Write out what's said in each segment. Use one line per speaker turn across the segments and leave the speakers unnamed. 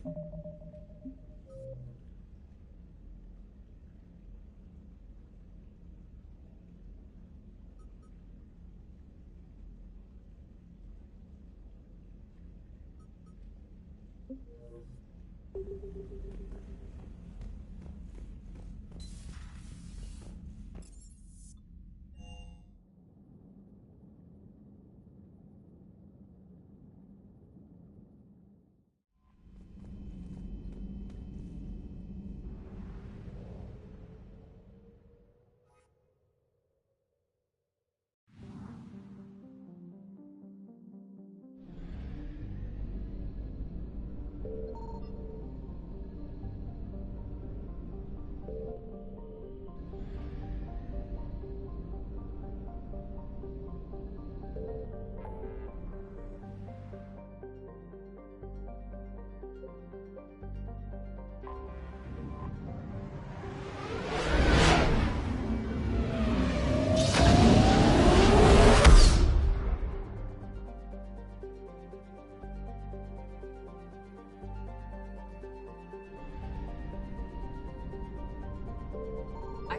I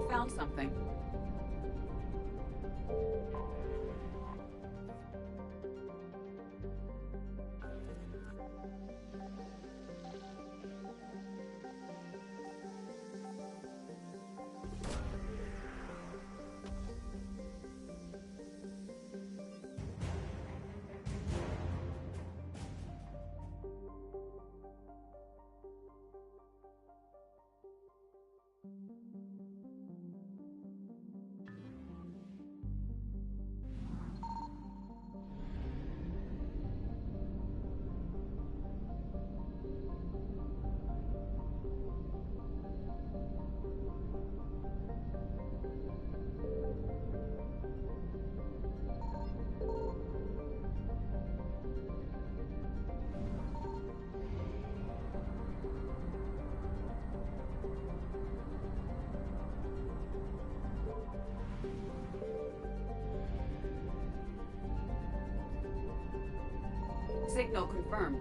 found something. Signal confirmed.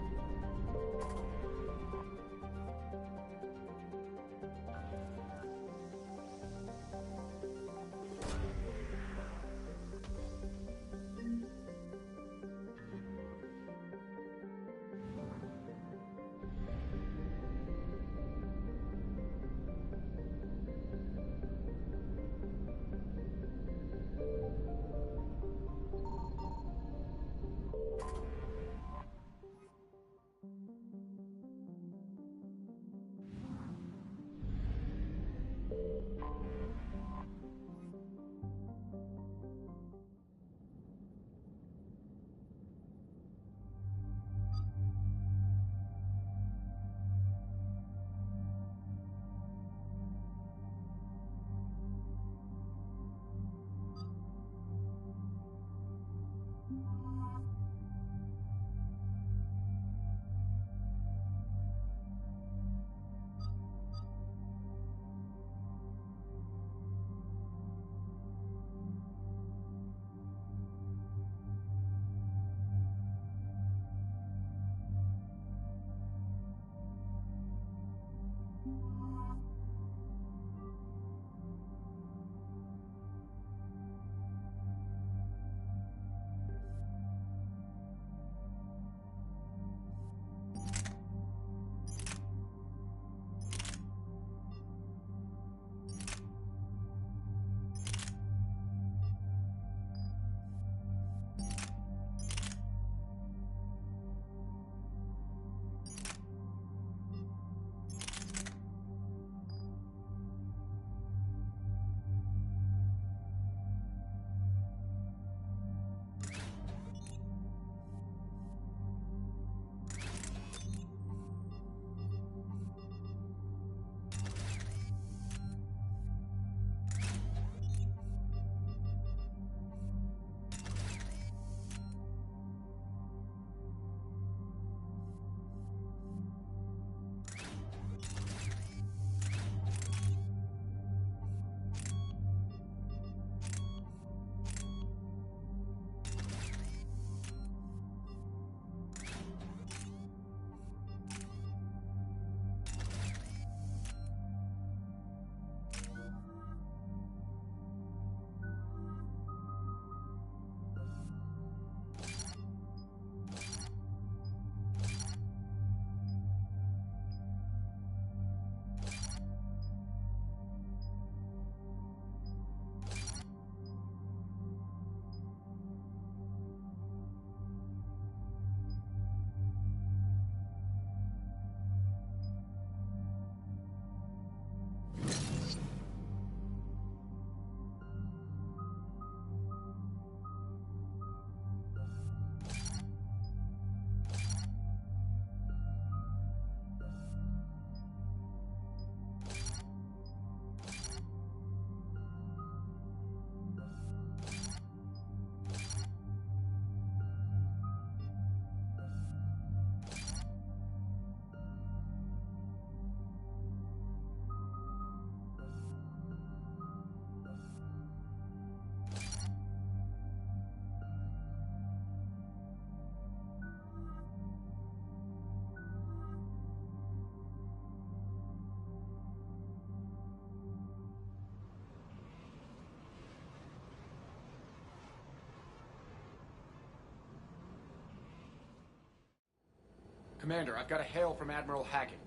Commander, I've got a hail from Admiral Hackett.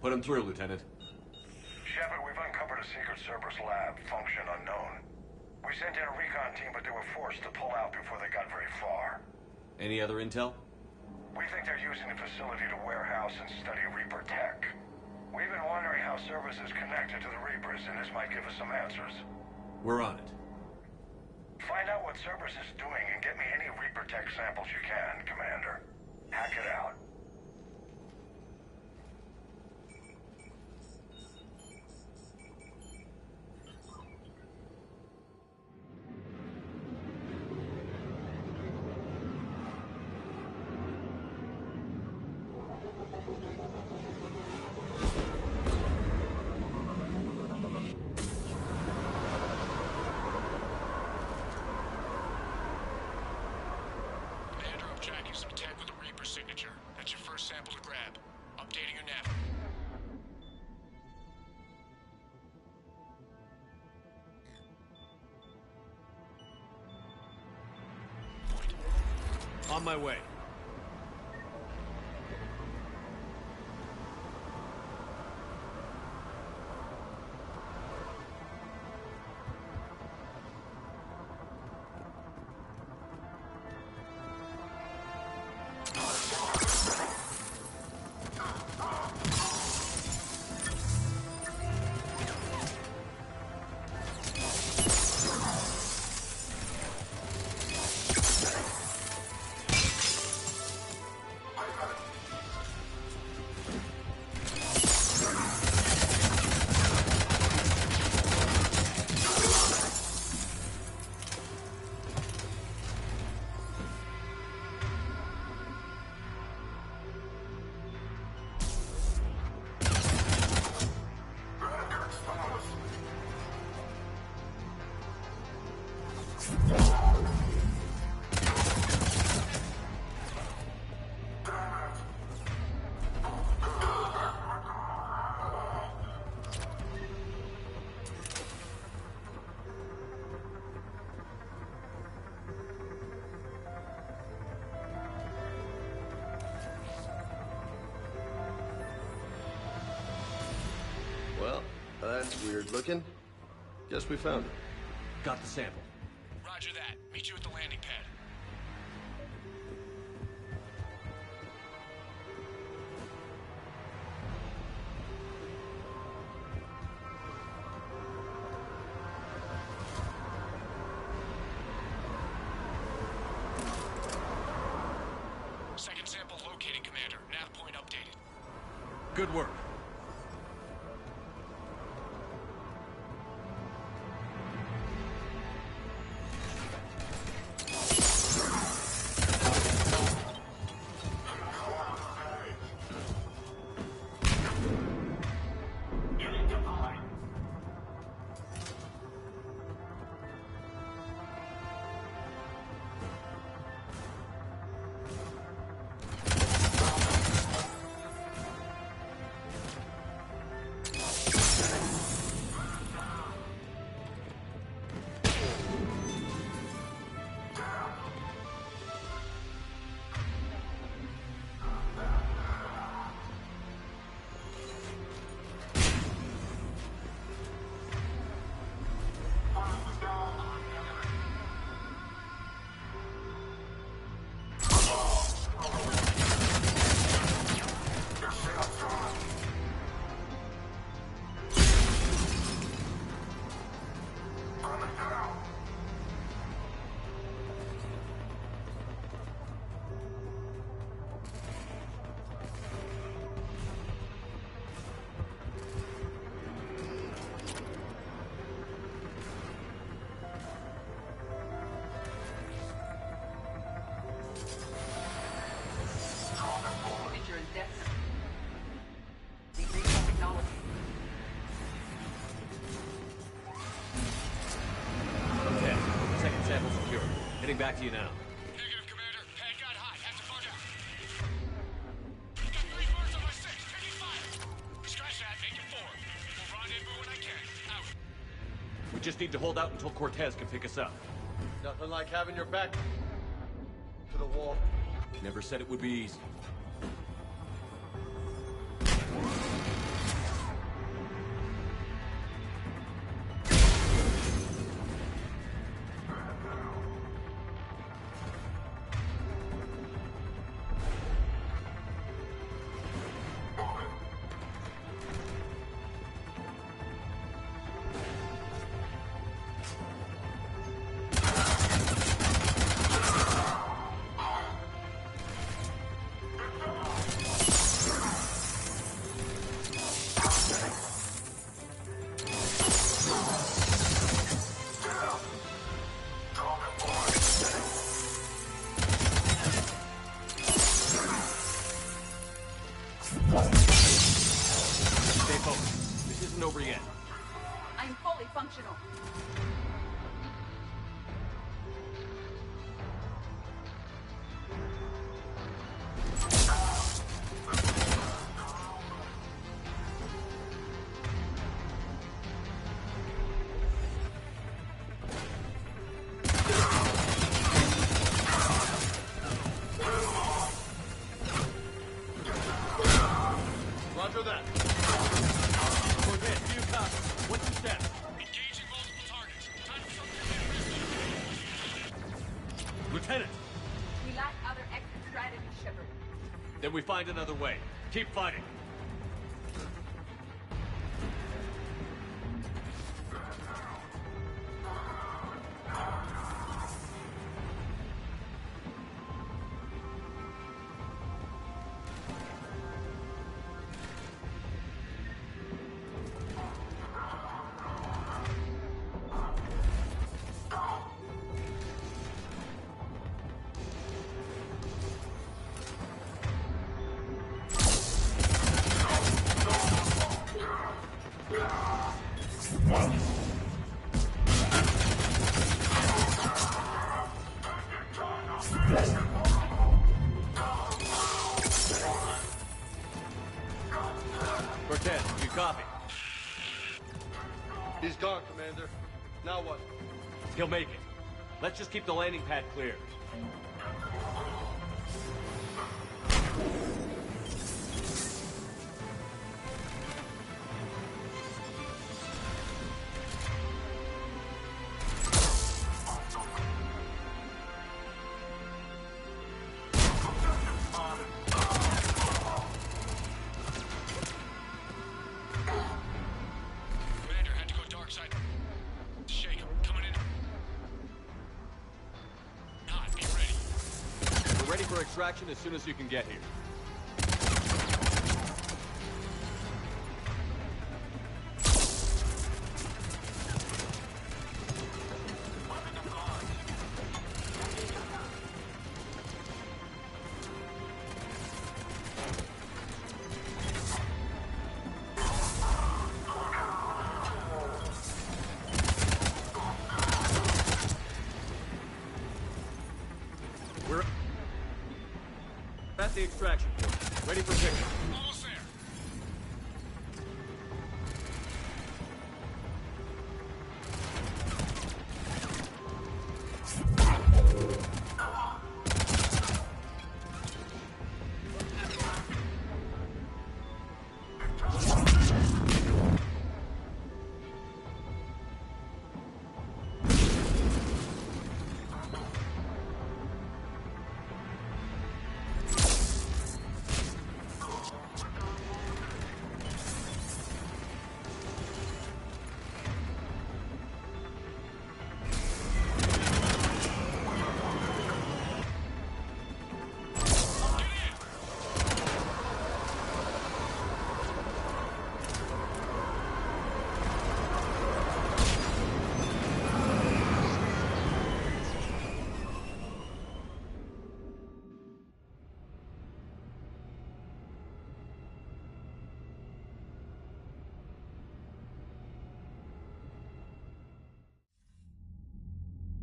Put him through, Lieutenant.
Shepard, we've uncovered a secret Cerberus lab, function unknown. We sent in a recon team, but they were forced to pull out before they got very far.
Any other intel?
We think they're using the facility to warehouse and study Reaper tech. We've been wondering how Cerberus is connected to the Reapers, and this might give us some answers.
We're on it.
Find out what Cerberus is doing and get me any Reaper tech samples you can, Commander. Hack it out.
On my way.
Well, that's weird looking. Guess we found it.
Got the sample.
Roger that. Meet you at the landing pad. Second sample located, Commander. Nav point updated.
Good work.
Signature indefinite. Decrease technology.
Okay. Second sample secure. Heading back to you now.
Negative, Commander. Pad got hot. Have to bug out. Got 3 birds on my 6. Taking fire. Scratch that. Make it 4. We'll rendezvous when I can. Out.
We just need to hold out until Cortez can pick us up.
Nothing like having your back to the wall.
Never said it would be easy. Stay focused. This isn't over yet.
I'm fully functional.
Roger that. Cortez, do you copy? What's your step?
Engaging multiple targets. Time for something.
Lieutenant!
We lack other exit strategies, Shepard.
Then we find another way. Keep fighting. Cortez, you copy?
He's gone, Commander. Now what?
He'll make it. Let's just keep the landing pad clear.
Commander had to go dark side. Shake him. Coming in. Not be ready.
We're ready for extraction as soon as you can get here. We're at the extraction point. Ready for pickup.
Almost there.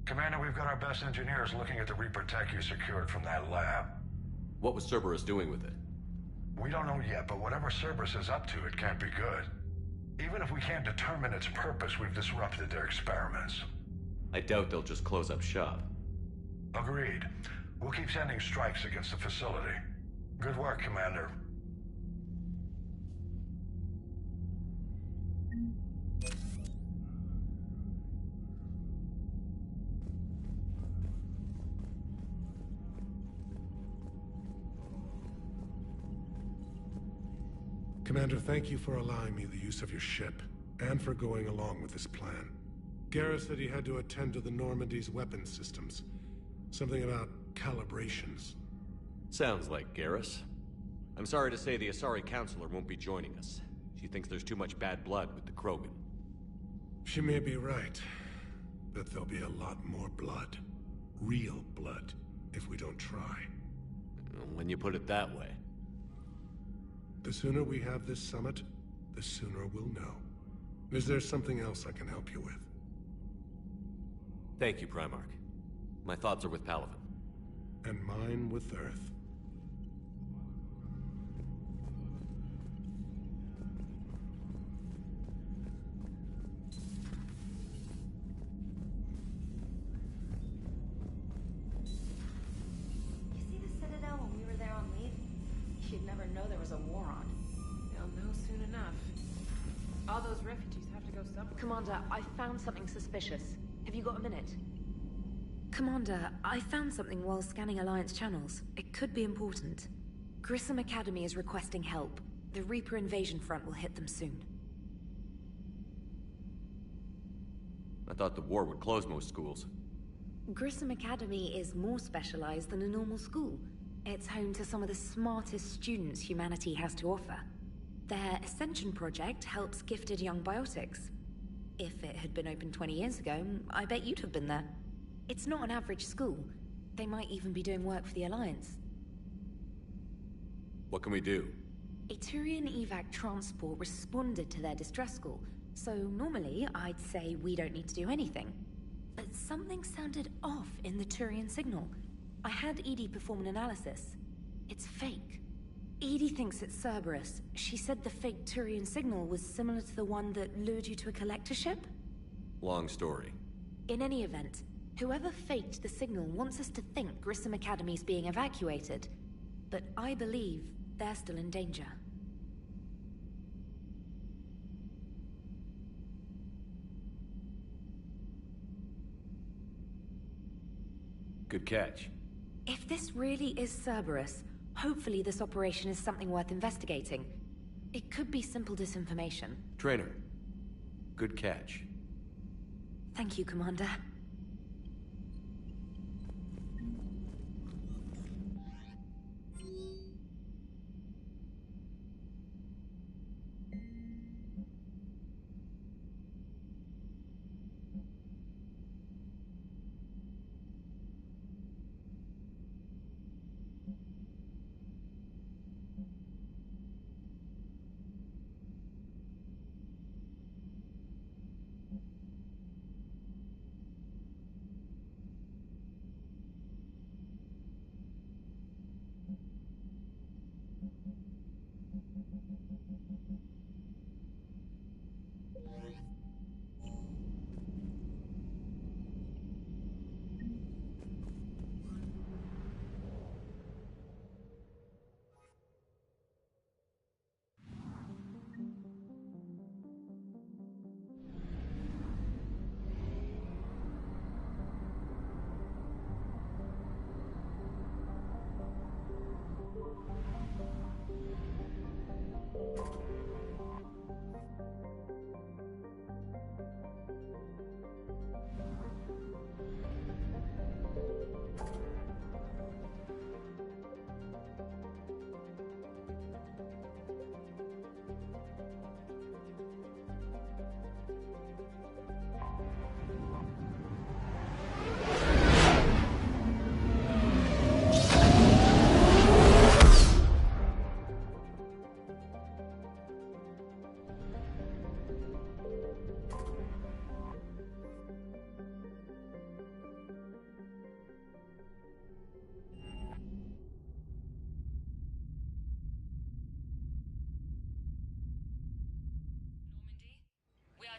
Commander, we've got our best engineers looking at the Reaper tech you secured from that lab.
What was Cerberus doing with it?
We don't know yet, but whatever Cerberus is up to, it can't be good. Even if we can't determine its purpose, we've disrupted their experiments.
I doubt they'll just close up shop.
Agreed. We'll keep sending strikes against the facility. Good work, Commander.
Commander, thank you for allowing me the use of your ship, and for going along with this plan. Garrus said he had to attend to the Normandy's weapons systems. Something about calibrations.
Sounds like Garrus. I'm sorry to say the Asari Counselor won't be joining us. She thinks there's too much bad blood with the Krogan.
She may be right, but there'll be a lot more blood. Real blood, if we don't try.
When you put it that way.
The sooner we have this summit, the sooner we'll know. Is there something else I can help you with?
Thank you, Primarch. My thoughts are with Palaven.
And mine with Earth.
You see the Citadel when we were there on leave? You'd never know there was a war on.
They'll know soon enough. All those refugees have to go somewhere.
Commander, I found something suspicious. Have you got a minute? Commander, I found something while scanning Alliance channels. It could be important. Grissom Academy is requesting help. The Reaper invasion front will hit them soon.
I thought the war would close most schools.
Grissom Academy is more specialized than a normal school. It's home to some of the smartest students humanity has to offer. Their Ascension project helps gifted young biotics. If it had been open 20 years ago, I bet you'd have been there. It's not an average school. They might even be doing work for the Alliance.
What can we do?
A Turian evac transport responded to their distress call, so normally I'd say we don't need to do anything. But something sounded off in the Turian signal. I had Edie perform an analysis. It's fake. Edie thinks it's Cerberus. She said the fake Turian signal was similar to the one that lured you to a collector ship?
Long story.
In any event, whoever faked the signal wants us to think Grissom Academy's being evacuated. But I believe they're still in danger.
Good catch.
If this really is Cerberus, hopefully this operation is something worth investigating. It could be simple disinformation.
Trainer. Good catch.
Thank you, Commander.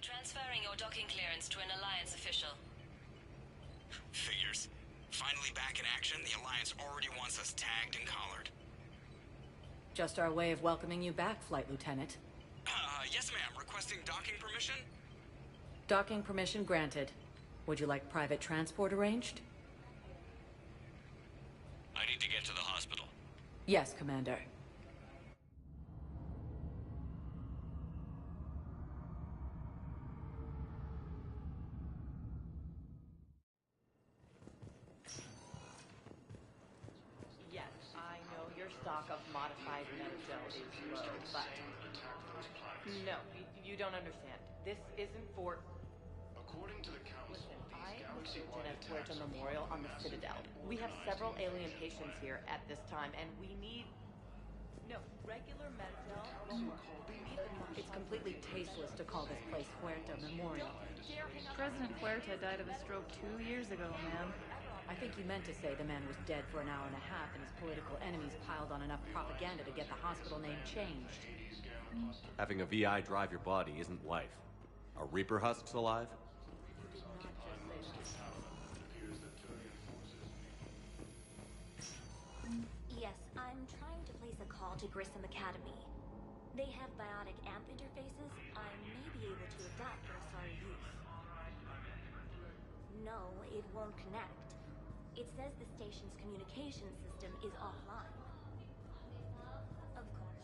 Transferring your docking clearance to an Alliance official.
Figures. Finally back in action, the Alliance already wants us tagged and collared.
Just our way of welcoming you back, Flight Lieutenant.
Yes, ma'am. Requesting docking permission?
Docking permission granted. Would you like private transport arranged?
I need to get to the hospital.
Yes, Commander.
Yes, I know your stock of modified Metagel is low, but... No, you don't understand. This isn't for...
According to the Council,
Listen, I am a surgeon at Puerto Memorial on the Citadel. We have several alien patients here at this time, and we need... No, regular Metagel won't work. We need the...
It's completely tasteless to call this place Puerto Memorial.
President Puerta died of a stroke 2 years ago, ma'am.
I think you meant to say the man was dead for an hour and a half and his political enemies piled on enough propaganda to get the hospital name changed.
Having a VI drive your body isn't life. Are Reaper husks alive?
Yes, I'm trying to place a call to Grissom Academy. They have biotic amp interfaces I may be able to adapt for Asari use. No, it won't connect. It says the station's communication system is offline. Of course.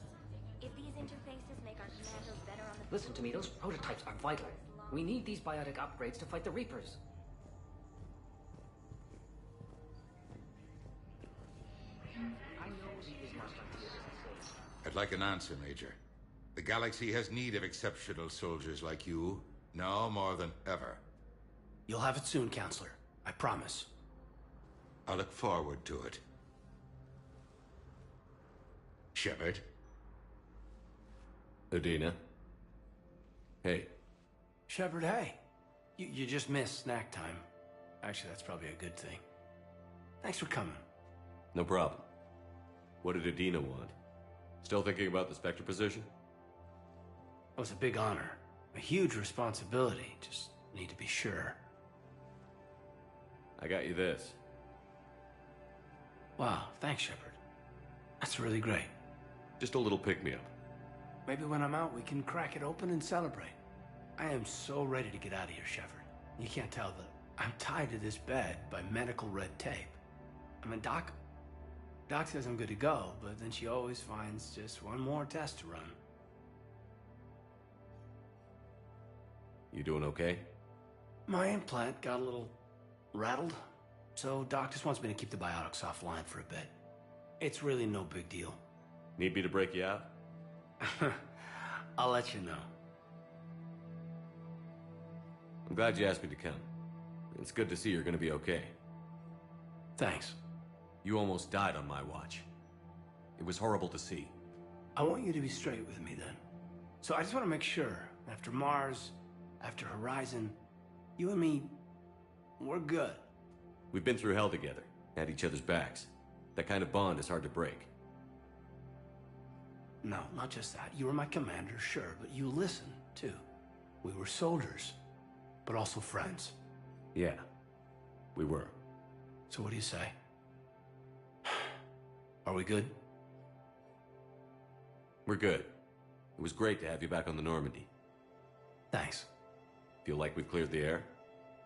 If these interfaces make our commandos better on the...
Listen to me, those prototypes are vital. We need these biotic upgrades to fight the Reapers. I know these must
I'd like an answer, Major. The galaxy has need of exceptional soldiers like you, now more than ever.
You'll have it soon, Counselor. I promise.
I look forward to it. Shepard?
Adina? Hey.
Shepard, hey. You just missed snack time. Actually, that's probably a good thing. Thanks for coming.
No problem. What did Adina want? Still thinking about the Spectre position?
It was a big honor. A huge responsibility. Just need to be sure.
I got you this.
Wow, thanks, Shepard. That's really great.
Just a little pick-me-up.
Maybe when I'm out, we can crack it open and celebrate. I am so ready to get out of here, Shepard. You can't tell that I'm tied to this bed by medical red tape. I mean, Doc says I'm good to go, but then she always finds just one more test to run.
You doing okay?
My implant got a little rattled, so Doc just wants me to keep the biotics offline for a bit. It's really no big deal.
Need me to break you out?
I'll let you know.
I'm glad you asked me to come. It's good to see you're gonna be okay.
Thanks.
You almost died on my watch. It was horrible to see.
I want you to be straight with me then. So I just want to make sure, after Mars, after Horizon, you and me, we're good.
We've been through hell together, had each other's backs. That kind of bond is hard to break.
No, not just that. You were my commander, sure, but you listened, too. We were soldiers, but also friends.
Yeah, we were.
So what do you say? Are we good?
We're good. It was great to have you back on the Normandy.
Thanks.
Feel like we've cleared the air?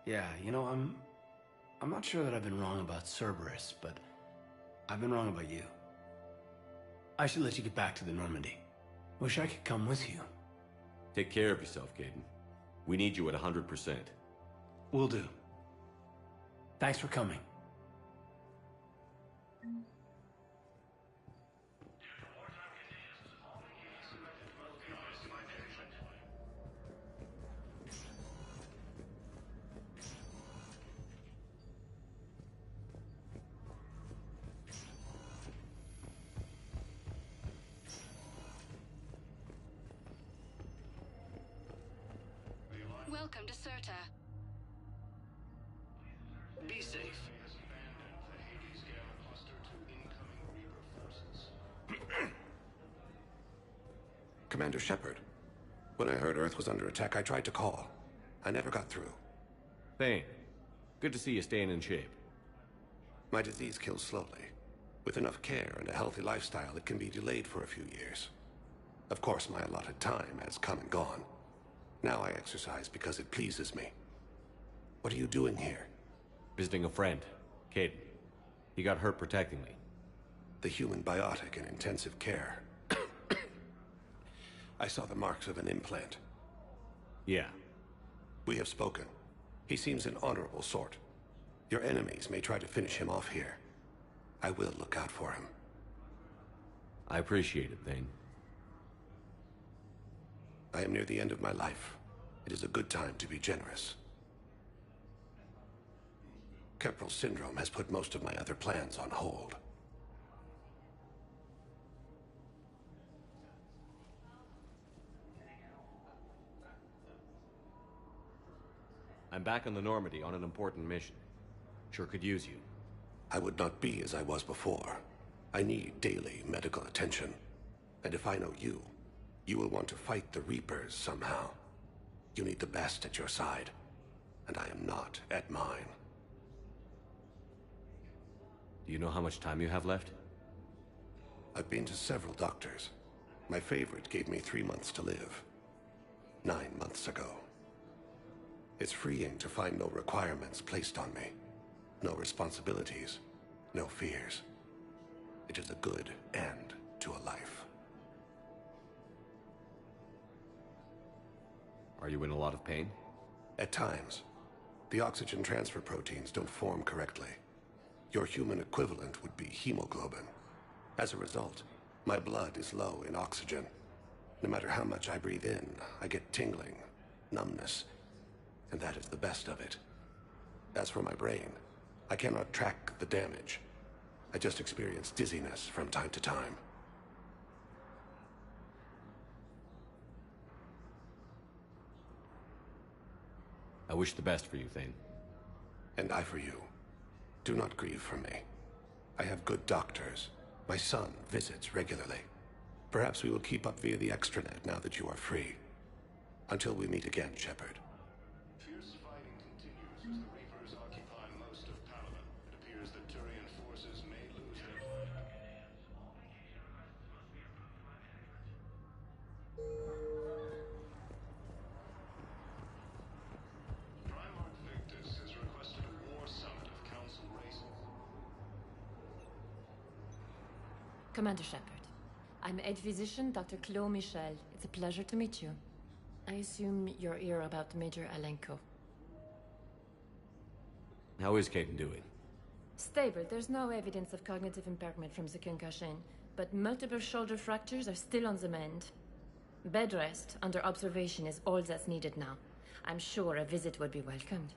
Yeah, you know, I'm not sure that I've been wrong about Cerberus, but I've been wrong about you. I should let you get back to the Normandy. Wish I could come with you.
Take care of yourself, Caden. We need you at 100%.
Will do. Thanks for coming.
Welcome to Serta.
Be safe.
Commander Shepard. When I heard Earth was under attack, I tried to call. I never got through.
Thane, good to see you staying in shape.
My disease kills slowly. With enough care and a healthy lifestyle, it can be delayed for a few years. Of course, my allotted time has come and gone. Now I exercise because it pleases me. What are you doing here?
Visiting a friend, Caden. He got hurt protecting me.
The human biotic in intensive care. I saw the marks of an implant.
Yeah.
We have spoken. He seems an honorable sort. Your enemies may try to finish him off here. I will look out for him.
I appreciate it, Thane.
I am near the end of my life. It is a good time to be generous. Keppel syndrome has put most of my other plans on hold.
I'm back on the Normandy on an important mission. Sure could use you.
I would not be as I was before. I need daily medical attention. And if I know you, you will want to fight the Reapers somehow. You need the best at your side, and I am not at mine.
Do you know how much time you have left?
I've been to several doctors. My favorite gave me 3 months to live. 9 months ago. It's freeing to find no requirements placed on me. No responsibilities. No fears. It is a good end to a life.
Are you in a lot of pain?
At times. The oxygen transfer proteins don't form correctly. Your human equivalent would be hemoglobin. As a result, my blood is low in oxygen. No matter how much I breathe in, I get tingling, numbness, and that is the best of it. As for my brain, I cannot track the damage. I just experience dizziness from time to time.
I wish the best for you, Thane.
And I for you. Do not grieve for me. I have good doctors. My son visits regularly. Perhaps we will keep up via the extranet now that you are free. Until we meet again, Shepard.
Fierce fighting continues as the Reapers occupy most of Paladin. It appears that Turian forces may lose their... Primarch Victus has requested a war summit of Council races.
Commander Shepard. I'm Head Physician Dr. Claude Michel. It's a pleasure to meet you. I assume you're here about Major Alenko.
How is Caden doing?
Stable. There's no evidence of cognitive impairment from the concussion, but multiple shoulder fractures are still on the mend. Bed rest under observation is all that's needed now. I'm sure a visit would be welcomed.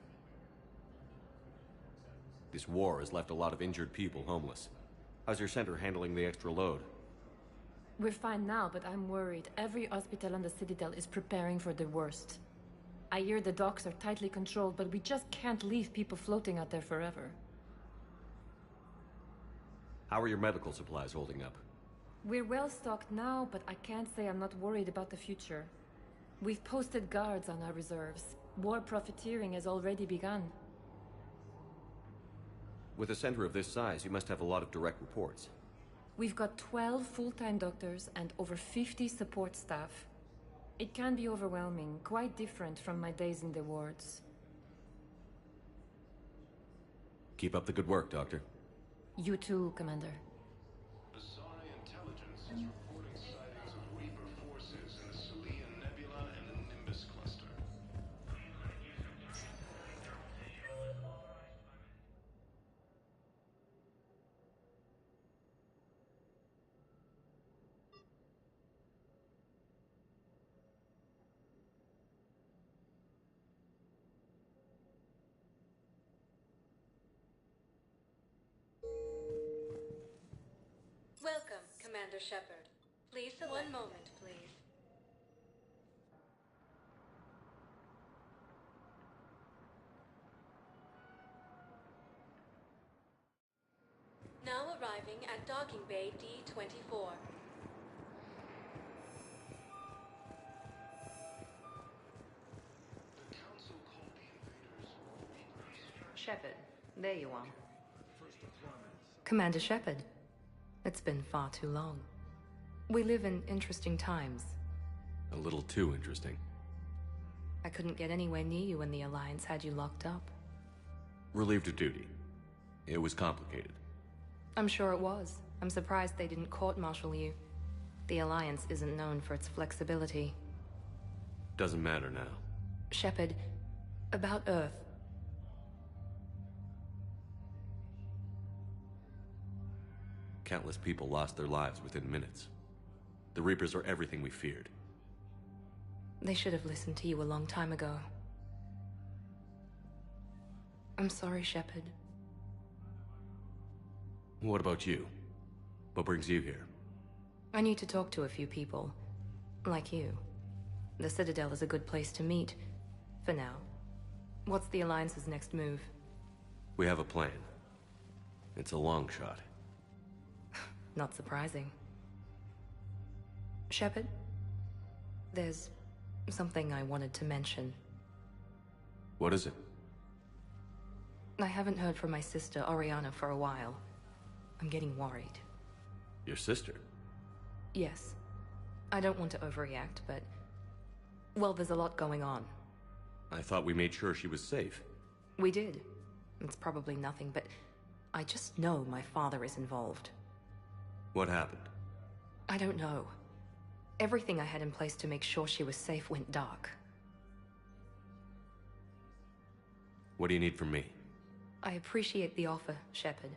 This war has left a lot of injured people homeless. How's your center handling the extra load?
We're fine now, but I'm worried. Every hospital on the Citadel is preparing for the worst. I hear the docks are tightly controlled, but we just can't leave people floating out there forever.
How are your medical supplies holding up?
We're well stocked now, but I can't say I'm not worried about the future. We've posted guards on our reserves. War profiteering has already begun.
With a center of this size, you must have a lot of direct reports.
We've got 12 full-time doctors and over 50 support staff. It can be overwhelming, quite different from my days in the wards.
Keep up the good work, Doctor.
You too, Commander.
Asari intelligence is reporting sightings of Reaper forces in the Selian Nebula and the Nimbus cluster.
Welcome, Commander Shepard. Please, one moment, please. Now arriving at Docking Bay D-24.
Shepard, there you are.
Commander Shepard. It's been far too long. We live in interesting times.
A little too interesting.
I couldn't get anywhere near you when the Alliance had you locked up.
Relieved of duty. It was complicated.
I'm sure it was. I'm surprised they didn't court-martial you. The Alliance isn't known for its flexibility.
Doesn't matter now.
Shepard, about Earth.
Countless people lost their lives within minutes. The Reapers are everything we feared.
They should have listened to you a long time ago. I'm sorry, Shepard.
What about you? What brings you here?
I need to talk to a few people. Like you. The Citadel is a good place to meet. For now. What's the Alliance's next move?
We have a plan. It's a long shot.
Not surprising. Shepard? There's something I wanted to mention.
What is it?
I haven't heard from my sister, Oriana, for a while. I'm getting worried.
Your sister?
Yes. I don't want to overreact, but... well, there's a lot going on.
I thought we made sure she was safe.
We did. It's probably nothing, but... I just know my father is involved.
What happened?
I don't know. Everything I had in place to make sure she was safe went dark.
What do you need from me?
I appreciate the offer, Shepard,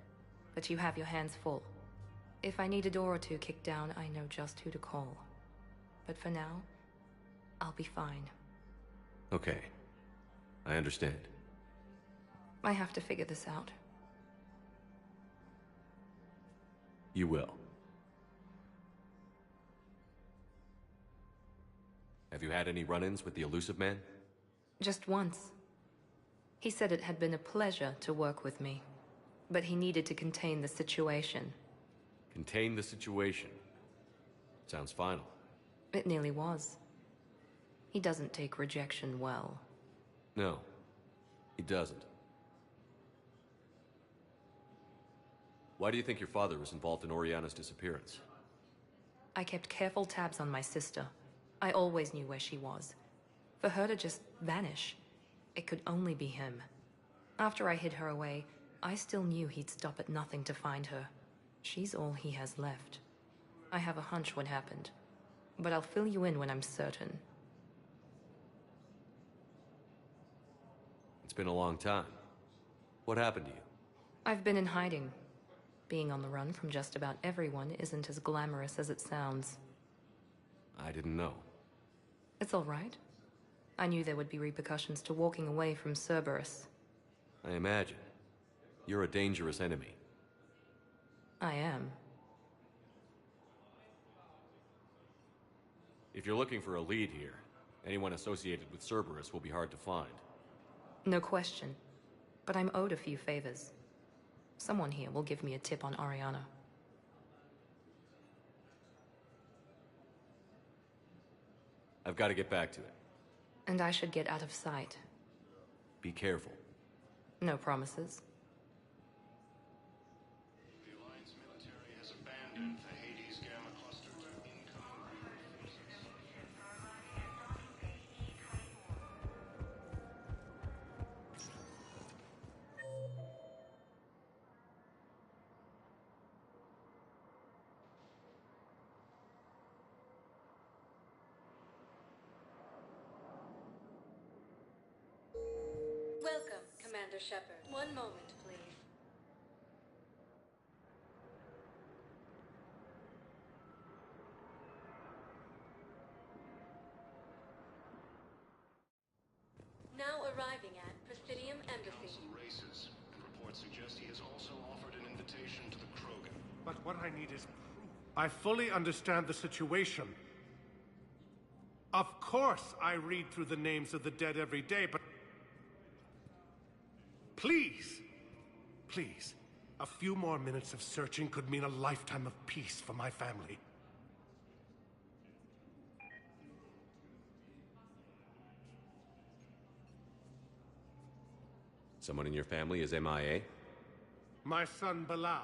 but you have your hands full. If I need a door or two kicked down, I know just who to call. But for now, I'll be fine.
Okay. I understand.
I have to figure this out.
You will. Have you had any run-ins with the Elusive Man?
Just once. He said it had been a pleasure to work with me, but he needed to contain the situation.
Contain the situation. Sounds final.
It nearly was. He doesn't take rejection well.
No, he doesn't. Why do you think your father was involved in Oriana's disappearance?
I kept careful tabs on my sister. I always knew where she was. For her to just vanish, it could only be him. After I hid her away, I still knew he'd stop at nothing to find her. She's all he has left. I have a hunch what happened, but I'll fill you in when I'm certain.
It's been a long time. What happened to you?
I've been in hiding. Being on the run from just about everyone isn't as glamorous as it sounds.
I didn't know.
It's all right. I knew there would be repercussions to walking away from Cerberus.
I imagine. You're a dangerous enemy.
I am.
If you're looking for a lead here, anyone associated with Cerberus will be hard to find.
No question. But I'm owed a few favors. Someone here will give me a tip on Oriana.
I've got to get back to it.
And I should get out of sight.
Be careful.
No promises.
The Alliance military has abandoned the Hades Gamma cluster to incoming Reaper forces.
Welcome, Commander Shepard. One moment, please. Now arriving at Presidium Embassy.
Council races, and reports suggest he has also offered an invitation to the Krogan.
But what I need is proof. I fully understand the situation. Of course I read through the names of the dead every day, but... Please! Please. A few more minutes of searching could mean a lifetime of peace for my family.
Someone in your family is MIA?
My son Bilal.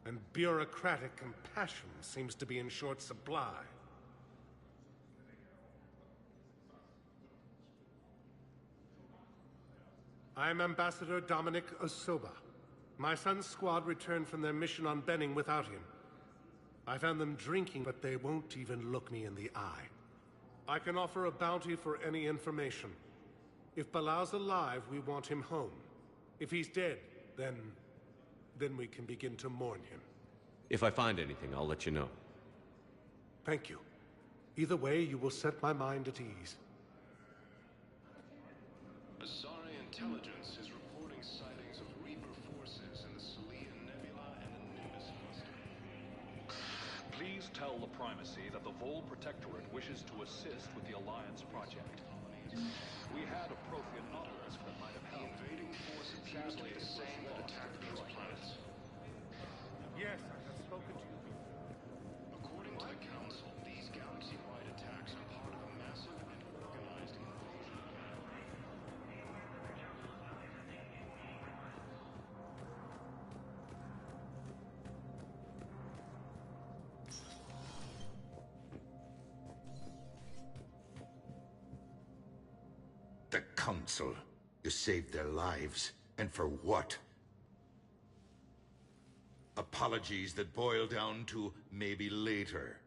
And bureaucratic compassion seems to be in short supply. I'm Ambassador Dominic Osoba. My son's squad returned from their mission on Benning without him. I found them drinking, but they won't even look me in the eye. I can offer a bounty for any information. If Bilal's alive, we want him home. If he's dead, then we can begin to mourn him.
If I find anything, I'll let you know.
Thank you. Either way, you will set my mind at ease.
Asari intelligence is reporting sightings of Reaper forces in the Salian Nebula and the Nimbus cluster.
Please tell the Primacy that the Vol Protectorate wishes to assist with the Alliance project. We had a Prothean Nautilus that might have helped.
The invading force appears to be the same that attacked those planets.
Yes, I have spoken to you.
According to the Council, these galaxy-wide attacks are part of a massive and organized invasion.
The Council. You saved their lives. And for what? Apologies that boil down to maybe later.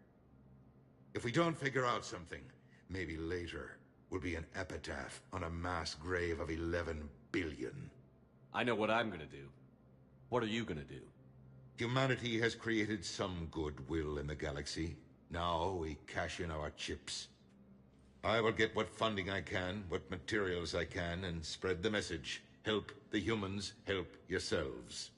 If we don't figure out something, maybe later will be an epitaph on a mass grave of 11 billion.
I know what I'm gonna do. What are you gonna do?
Humanity has created some goodwill in the galaxy. Now we cash in our chips. I will get what funding I can, what materials I can, and spread the message. Help the humans, help yourselves.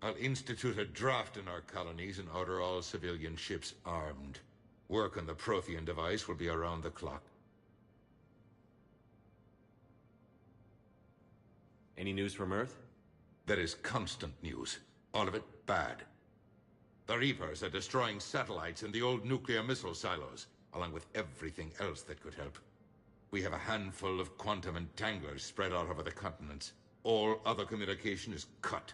I'll institute a draft in our colonies and order all civilian ships armed. Work on the Prothean device will be around the clock.
Any news from Earth?
There is constant news. All of it bad. The Reapers are destroying satellites and the old nuclear missile silos, along with everything else that could help. We have a handful of quantum entanglers spread out over the continents. All other communication is cut.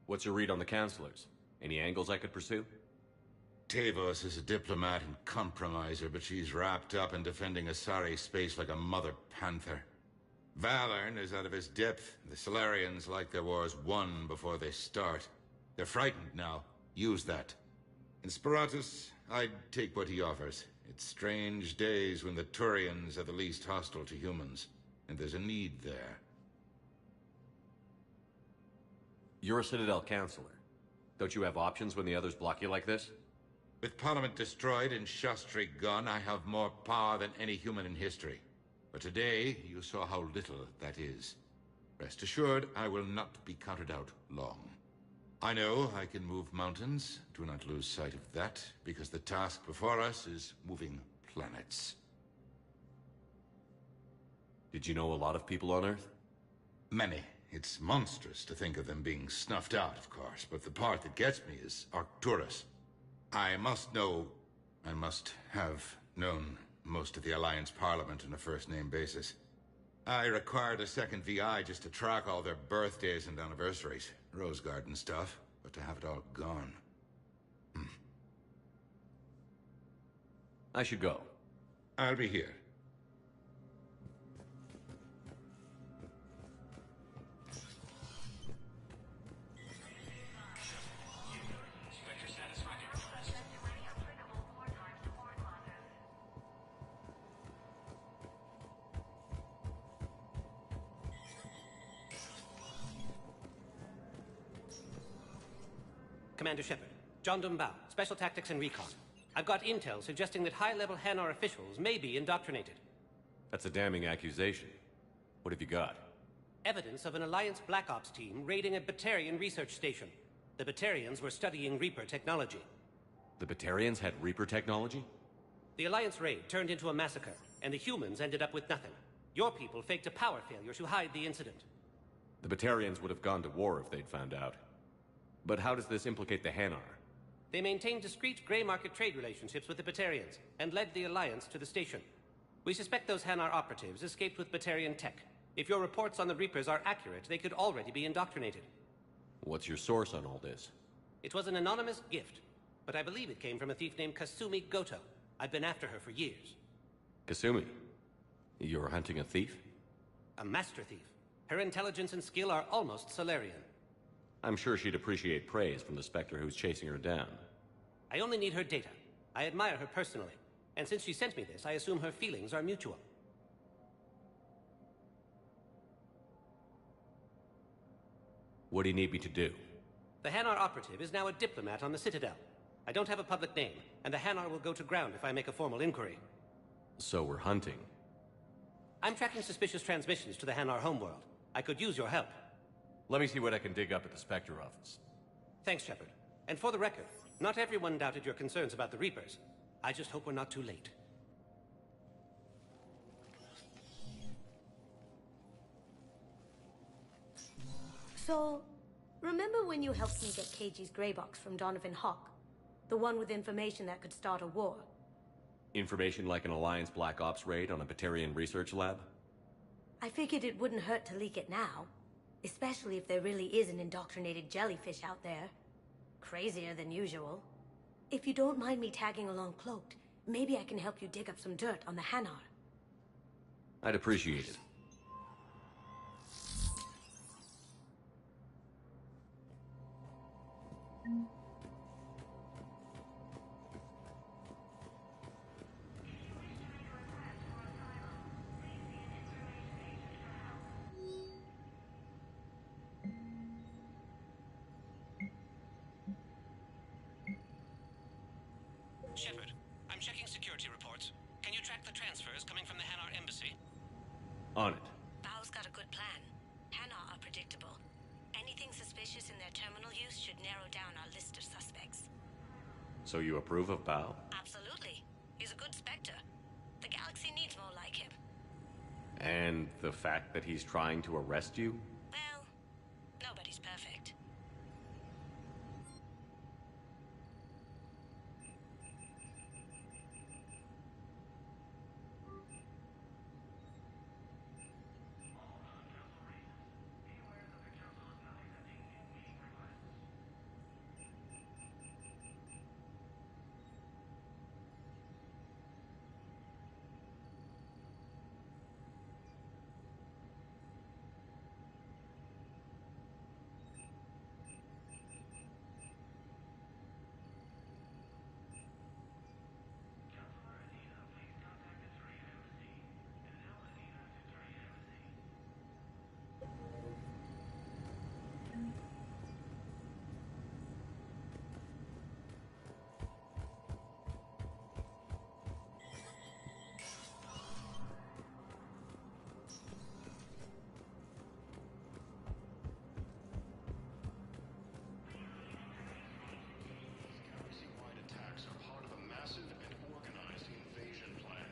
What's your read on the counselors? Any angles I could pursue?
Tavos is a diplomat and compromiser, but she's wrapped up in defending Asari space like a mother panther. Valorn is out of his depth. The Solarians like their wars won before they start. They're frightened now. Use that. In Sparatus, I'd take what he offers. It's strange days when the Turians are the least hostile to humans, and there's a need there.
You're a Citadel counselor. Don't you have options when the others block you like this?
With Parliament destroyed and Shastri gone, I have more power than any human in history. But today, you saw how little that is. Rest assured, I will not be counted out long. I know I can move mountains. Do not lose sight of that, because the task before us is moving planets.
Did you know a lot of people on Earth?
Many. It's monstrous to think of them being snuffed out, of course, but the part that gets me is Arcturus. I must have known most of the Alliance Parliament on a first-name basis. I required a second VI just to track all their birthdays and anniversaries. Rose Garden stuff, but to have it all gone.
I should go.
I'll be here.
Commander Shepard, John Dumbao, Special Tactics and Recon. I've got intel suggesting that high-level Hanar officials may be indoctrinated.
That's a damning accusation. What have you got?
Evidence of an Alliance Black Ops team raiding a Batarian research station. The Batarians were studying Reaper technology.
The Batarians had Reaper technology?
The Alliance raid turned into a massacre, and the humans ended up with nothing. Your people faked a power failure to hide the incident.
The Batarians would have gone to war if they'd found out. But how does this implicate the Hanar?
They maintained discreet gray market trade relationships with the Batarians, and led the Alliance to the station. We suspect those Hanar operatives escaped with Batarian tech. If your reports on the Reapers are accurate, they could already be indoctrinated.
What's your source on all this?
It was an anonymous gift, but I believe it came from a thief named Kasumi Goto. I've been after her for years.
Kasumi? You're hunting a thief?
A master thief. Her intelligence and skill are almost Solarian.
I'm sure she'd appreciate praise from the Spectre who's chasing her down.
I only need her data. I admire her personally, and since she sent me this, I assume her feelings are mutual.
What do you need me to do?
The Hanar operative is now a diplomat on the Citadel. I don't have a public name, and the Hanar will go to ground if I make a formal inquiry.
So we're hunting.
I'm tracking suspicious transmissions to the Hanar homeworld. I could use your help.
Let me see what I can dig up at the Spectre office.
Thanks, Shepard. And for the record, not everyone doubted your concerns about the Reapers. I just hope we're not too late.
So, remember when you helped me get KG's grey box from Donovan Hawk? The one with information that could start a war?
Information like an Alliance Black Ops raid on a Batarian research lab?
I figured it wouldn't hurt to leak it now. Especially if there really is an indoctrinated jellyfish out there. Crazier than usual. If you don't mind me tagging along cloaked, maybe I can help you dig up some dirt on the Hanar.
I'd appreciate it.
Shepard, I'm checking security reports. Can you track the transfers coming from the Hanar embassy?
On it.
Bao's got a good plan. Hanar are predictable. Anything suspicious in their terminal use should narrow down our list of suspects.
So you approve of Bao?
Absolutely. He's a good Spectre. The galaxy needs more like him.
And the fact that he's trying to arrest you?
Well, nobody's perfect.
Galaxy-wide attacks are part of a massive and organized invasion plan.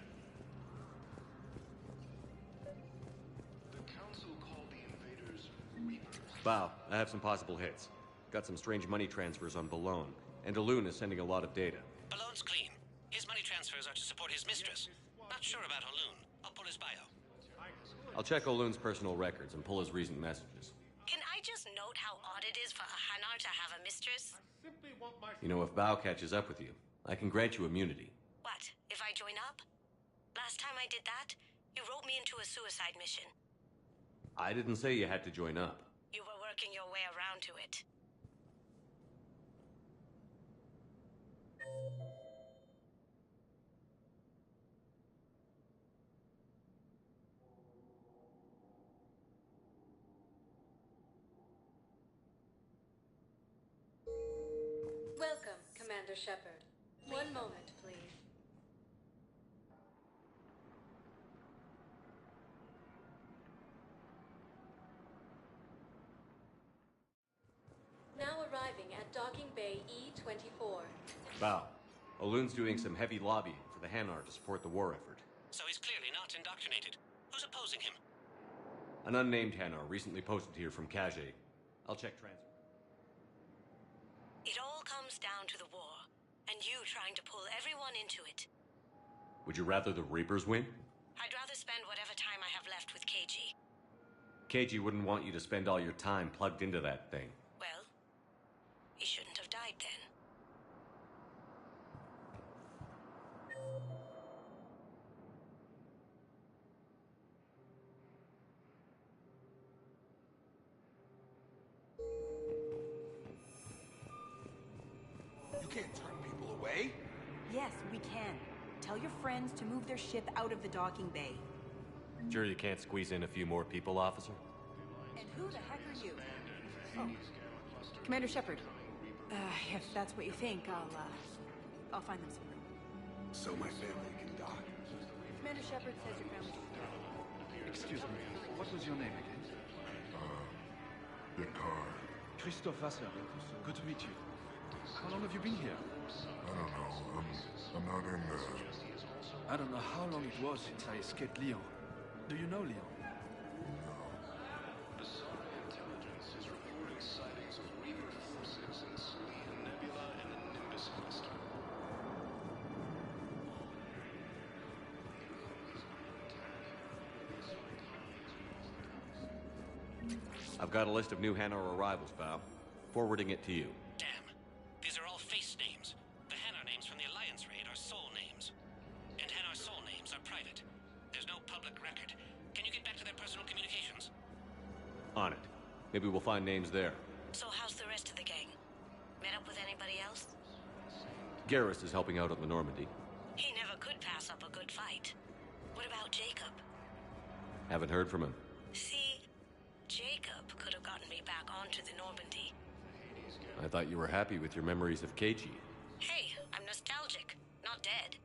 The Council called the invaders Reapers.
Bao, I have some possible hits. Got some strange money transfers on Balone, and Alun is sending a lot of data.
Balone's clean. His money transfers are to support his mistress. Not sure about Alun. I'll pull his bio.
I'll check Olun's personal records and pull his recent messages.
Can I just note how odd it is for a Hanar to have a mistress?
You know, if Bao catches up with you, I can grant you immunity.
What, if I join up? Last time I did that, you wrote me into a suicide mission.
I didn't say you had to join up.
You were working your way around to it. Welcome, Commander Shepard. One moment, please. Now arriving at Docking Bay E-24.
Bao, Olun's doing some heavy lobbying for the Hanar to support the war effort.
So he's clearly not indoctrinated. Who's opposing him?
An unnamed Hanar recently posted here from Kage. I'll check transfer.
It all comes down to the war, and you trying to pull everyone into it.
Would you rather the Reapers win? KG wouldn't want you to spend all your time plugged into that thing.
Well, he shouldn't have died then.
You can't turn people away.
Yes, we can. Tell your friends to move their ship out of the docking bay.
Sure you can't squeeze in a few more people, officer?
And who the heck are you? Oh, Commander Shepard. If that's what you think, I'll find them some room.
So my family can die.
Commander Shepard says your family's...
Excuse me, what was your name again?
Picard.
Christophe Vassar. Good to meet you. How long have you been here?
I don't know. I'm not in there.
I don't know how long it was since I escaped Leon. Do you know Leon?
Asari intelligence is reporting sightings of Reaper forces in the Selenium Nebula and the Nimbus cluster.
I've got a list of new Hanar arrivals, Val. Forwarding it to you.
Damn. These are all face names. The Hanar names from the Alliance raid are soul names. And Hanar soul names are private. There's no public record. Can you get back to their personal communications?
On it. Maybe we'll find names there.
So how's the rest of the gang? Met up with anybody else?
Garrus is helping out on the Normandy.
He never could pass up a good fight. What about Jacob?
Haven't heard from him.
See, Jacob could have gotten me back onto the Normandy.
I thought you were happy with your memories of KG.
Hey, I'm nostalgic, not dead.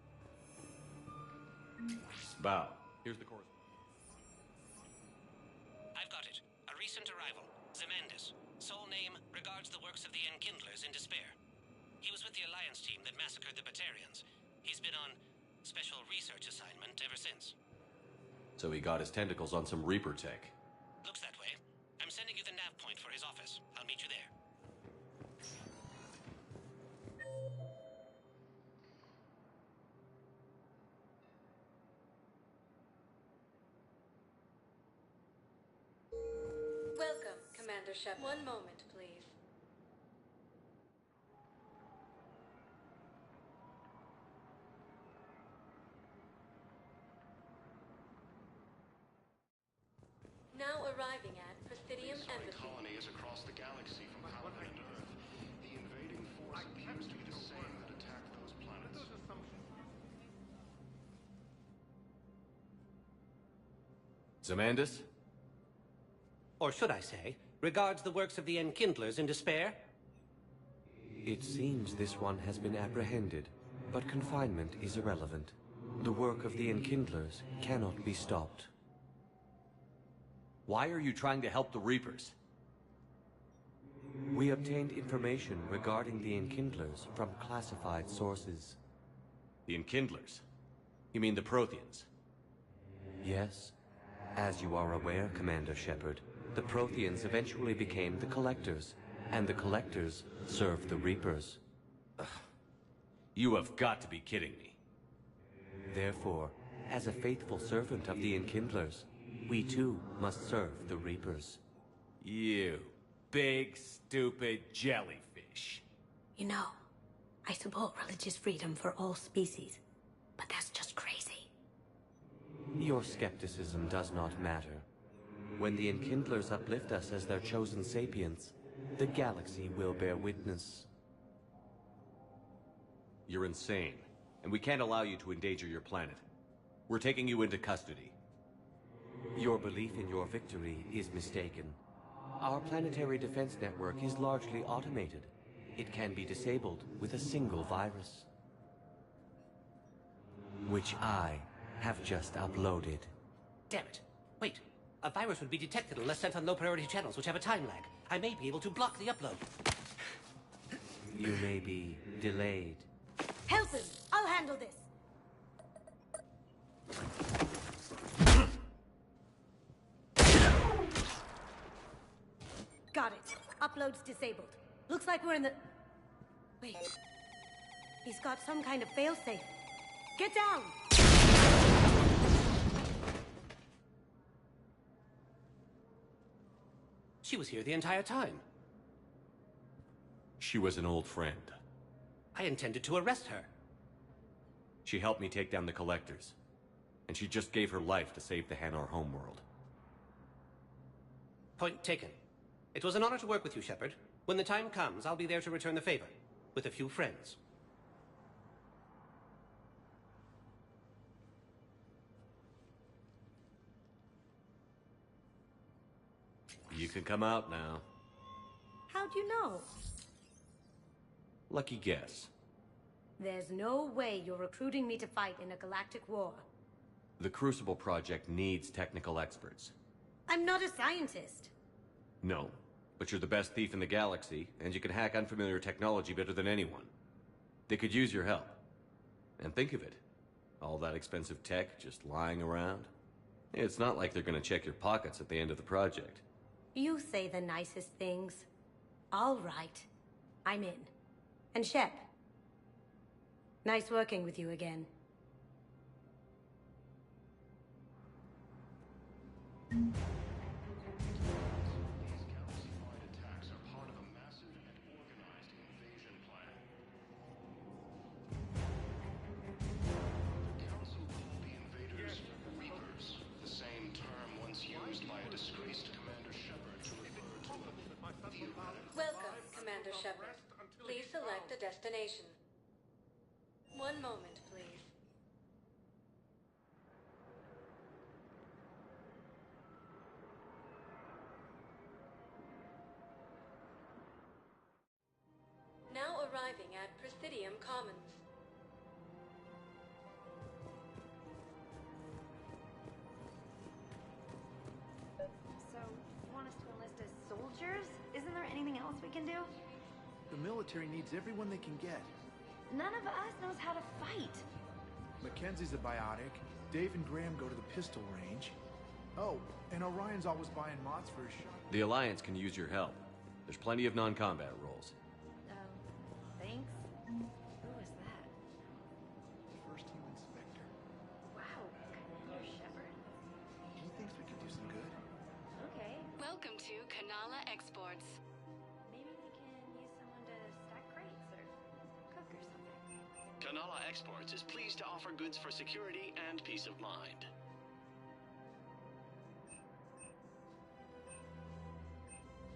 Val, here's the course.
I've got it. A recent arrival. Zemandis. Soul name regards the works of the Enkindlers in despair. He was with the Alliance team that massacred the Batarians. He's been on special research assignment ever since.
So he got his tentacles on some Reaper tech.
Looks that way. I'm sending you the nav point for his office. I'll meet you there.
Welcome, Commander Shepard. One moment, please. Now arriving at Presidium Embassy.
Colony is across the galaxy from Paladin and Earth. The invading force appears to be the same that attacked those planets.
Zemandis?
Or should I say, regards the works of the Enkindlers in despair?
It seems this one has been apprehended, but confinement is irrelevant. The work of the Enkindlers cannot be stopped.
Why are you trying to help the Reapers?
We obtained information regarding the Enkindlers from classified sources.
The Enkindlers? You mean the Protheans?
Yes. As you are aware, Commander Shepard, the Protheans eventually became the Collectors, and the Collectors served the Reapers.
You have got to be kidding me.
Therefore, as a faithful servant of the Enkindlers, we too must serve the Reapers.
You big, stupid jellyfish.
You know, I support religious freedom for all species, but that's just crazy.
Your skepticism does not matter. When the Enkindlers uplift us as their chosen sapients, the galaxy will bear witness.
You're insane, and we can't allow you to endanger your planet. We're taking you into custody.
Your belief in your victory is mistaken. Our planetary defense network is largely automated. It can be disabled with a single virus, which I have just uploaded.
Damn it. Wait. A virus would be detected unless sent on low-priority channels, which have a time lag. I may be able to block the upload.
You may be delayed.
Help him! I'll handle this! Got it. Upload's disabled. Looks like we're in the... Wait. He's got some kind of failsafe. Get down!
She was here the entire time.
She was an old friend.
I intended to arrest her.
She helped me take down the Collectors. And she just gave her life to save the Hanar homeworld.
Point taken. It was an honor to work with you, Shepard. When the time comes, I'll be there to return the favor. With a few friends.
You can come out now.
How'd you know?
Lucky guess.
There's no way you're recruiting me to fight in a galactic war.
The Crucible Project needs technical experts.
I'm not a scientist.
No, but you're the best thief in the galaxy, and you can hack unfamiliar technology better than anyone. They could use your help. And think of it. All that expensive tech just lying around. It's not like they're gonna check your pockets at the end of the project.
You say the nicest things. All right. I'm in. And Shep. Nice working with you again.
These galaxy-wide attacks are part of a massive and organized invasion plan. The Council called the invaders Reapers, the same term once used by a disgraced Commander Shepard to refer to the
Welcome, Commander Shepard. Please select a destination. One moment, please. Now arriving at Presidium Commons.
So, you want us to enlist as soldiers? Isn't there anything else we can do?
The military needs everyone they can get.
None of us knows how to fight.
Mackenzie's a biotic. Dave and Graham go to the pistol range. Oh, and Orion's always buying mods for his shot.
The Alliance can use your help. There's plenty of non-combat roles.
Thanks. Who was that?
First team inspector.
Wow, Commander Shepard?
He thinks we could do some good.
Okay.
Welcome to Kanala Exports.
Maybe we can use someone to stack crates or cook or something.
Kanala Exports is pleased to offer goods for security and peace of mind.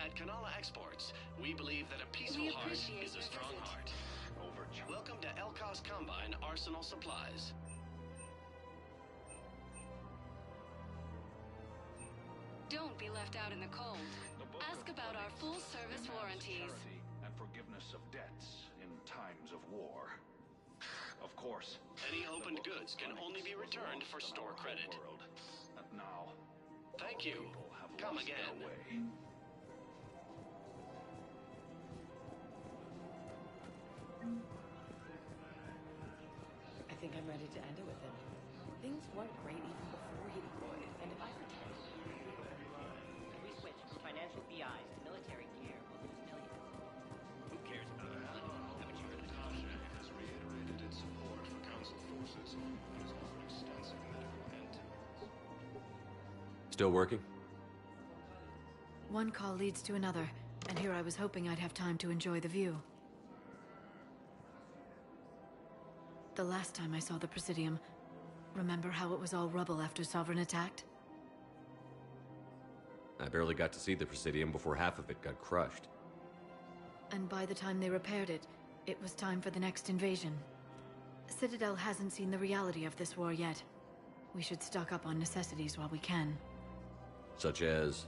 At Kanala Exports, we believe that a peaceful heart is a strong heart. Welcome to Elkos Combine Arsenal Supplies.
Don't be left out in the cold. Ask about our full-service warranties.
And forgiveness of debts in times of war. Of course.
Any opened goods can only be returned for store credit.
And now,
thank you. Come again.
I think I'm ready to end it with him. Things weren't great even before he deployed, and if I pretend if we switch from financial BIs to military gear, we'll lose millions. Who cares about that? Haven't you heard the
Tasha has reiterated its support for Council forces and has offered extensive medical intel.
Still working?
One call leads to another, and here I was hoping I'd have time to enjoy the view. The last time I saw the Presidium, remember how it was all rubble after Sovereign attacked?
I barely got to see the Presidium before half of it got crushed.
And by the time they repaired it, it was time for the next invasion. Citadel hasn't seen the reality of this war yet. We should stock up on necessities while we can.
Such as?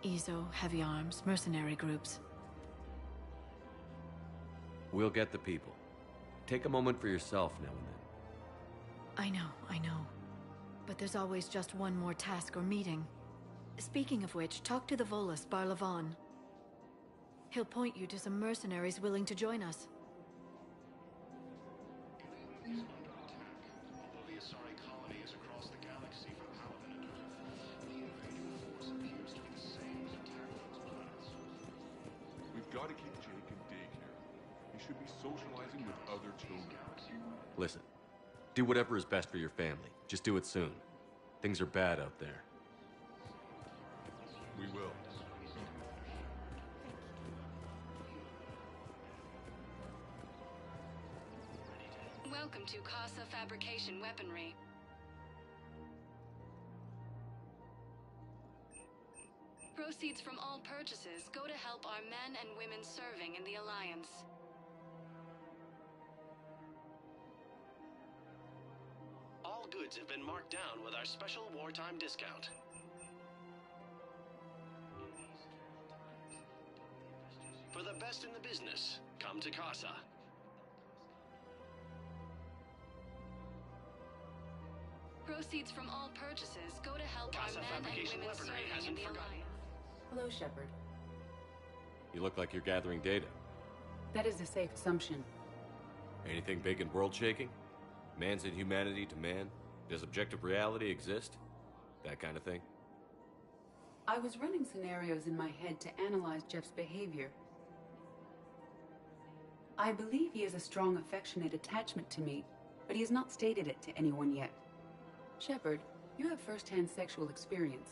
EZO, heavy arms, mercenary groups.
We'll get the people. Take a moment for yourself now and then.
I know. But there's always just one more task or meeting. Speaking of which, talk to the Volus, Barlavon. He'll point you to some mercenaries willing to join us.
Is under attack. Although the Asari colony is across the galaxy from Paladin and Earth, the invading force appears to be the same as attacked those planets.
We've got to keep Jake in daycare. He should be socializing with other children.
Listen, do whatever is best for your family. Just do it soon. Things are bad out there.
We will.
Welcome to Casa Fabrication Weaponry. Proceeds from all purchases go to help our men and women serving in the Alliance.
All goods have been marked down with our special wartime discount. For the best in the business, come to Casa.
Proceeds from all purchases go to help
Casa
our men and
Fabrication
women
Weaponry
serving in
hasn't
the
forgotten.
Alliance.
Hello, Shepard.
You look like you're gathering data.
That is a safe assumption.
Anything big and world-shaking? Man's inhumanity to man? Does objective reality exist? That kind of thing?
I was running scenarios in my head to analyze Jeff's behavior. I believe he has a strong affectionate attachment to me, but he has not stated it to anyone yet. Shepard, you have first-hand sexual experience.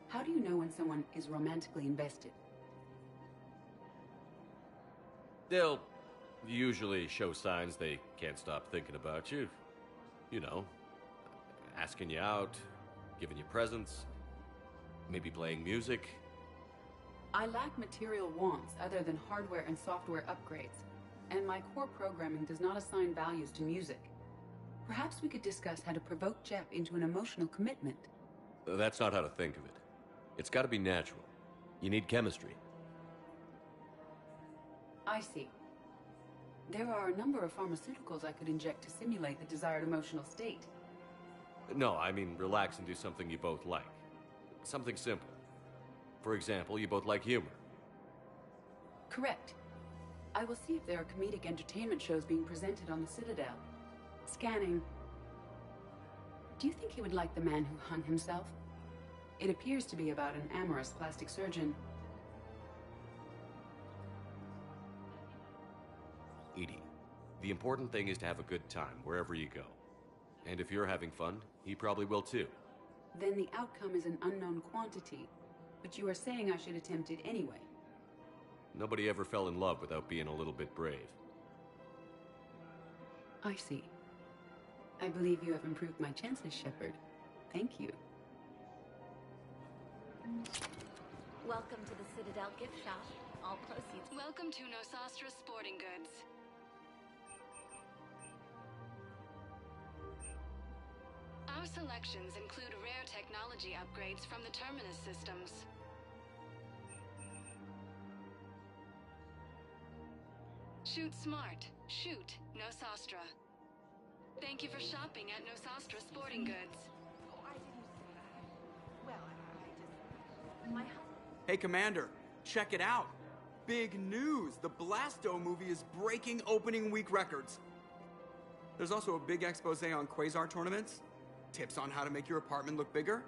How do you know when someone is romantically invested?
They'll usually show signs they can't stop thinking about you. You know, asking you out, giving you presents, maybe playing music.
I lack material wants other than hardware and software upgrades, and my core programming does not assign values to music. Perhaps we could discuss how to provoke Jeff into an emotional commitment.
That's not how to think of it. It's got to be natural. You need chemistry.
I see. There are a number of pharmaceuticals I could inject to simulate the desired emotional state.
No, I mean relax and do something you both like. Something simple. For example, you both like humor.
Correct. I will see if there are comedic entertainment shows being presented on the Citadel. Scanning. Do you think he would like The Man Who Hung Himself? It appears to be about an amorous plastic surgeon.
Edie, the important thing is to have a good time wherever you go. And if you're having fun, he probably will too.
Then the outcome is an unknown quantity, but you are saying I should attempt it anyway.
Nobody ever fell in love without being a little bit brave.
I see. I believe you have improved my chances, Shepard. Thank you.
Welcome to the Citadel gift shop. All proceeds.
Welcome to Nosastra Sporting Goods. Our selections include rare technology upgrades from the Terminus systems. Shoot smart. Shoot Nosastra. Thank you for shopping at Nosastra Sporting Goods.
Hey, Commander, check it out. Big news! The Blasto movie is breaking opening week records. There's also a big expose on Quasar tournaments, tips on how to make your apartment look bigger,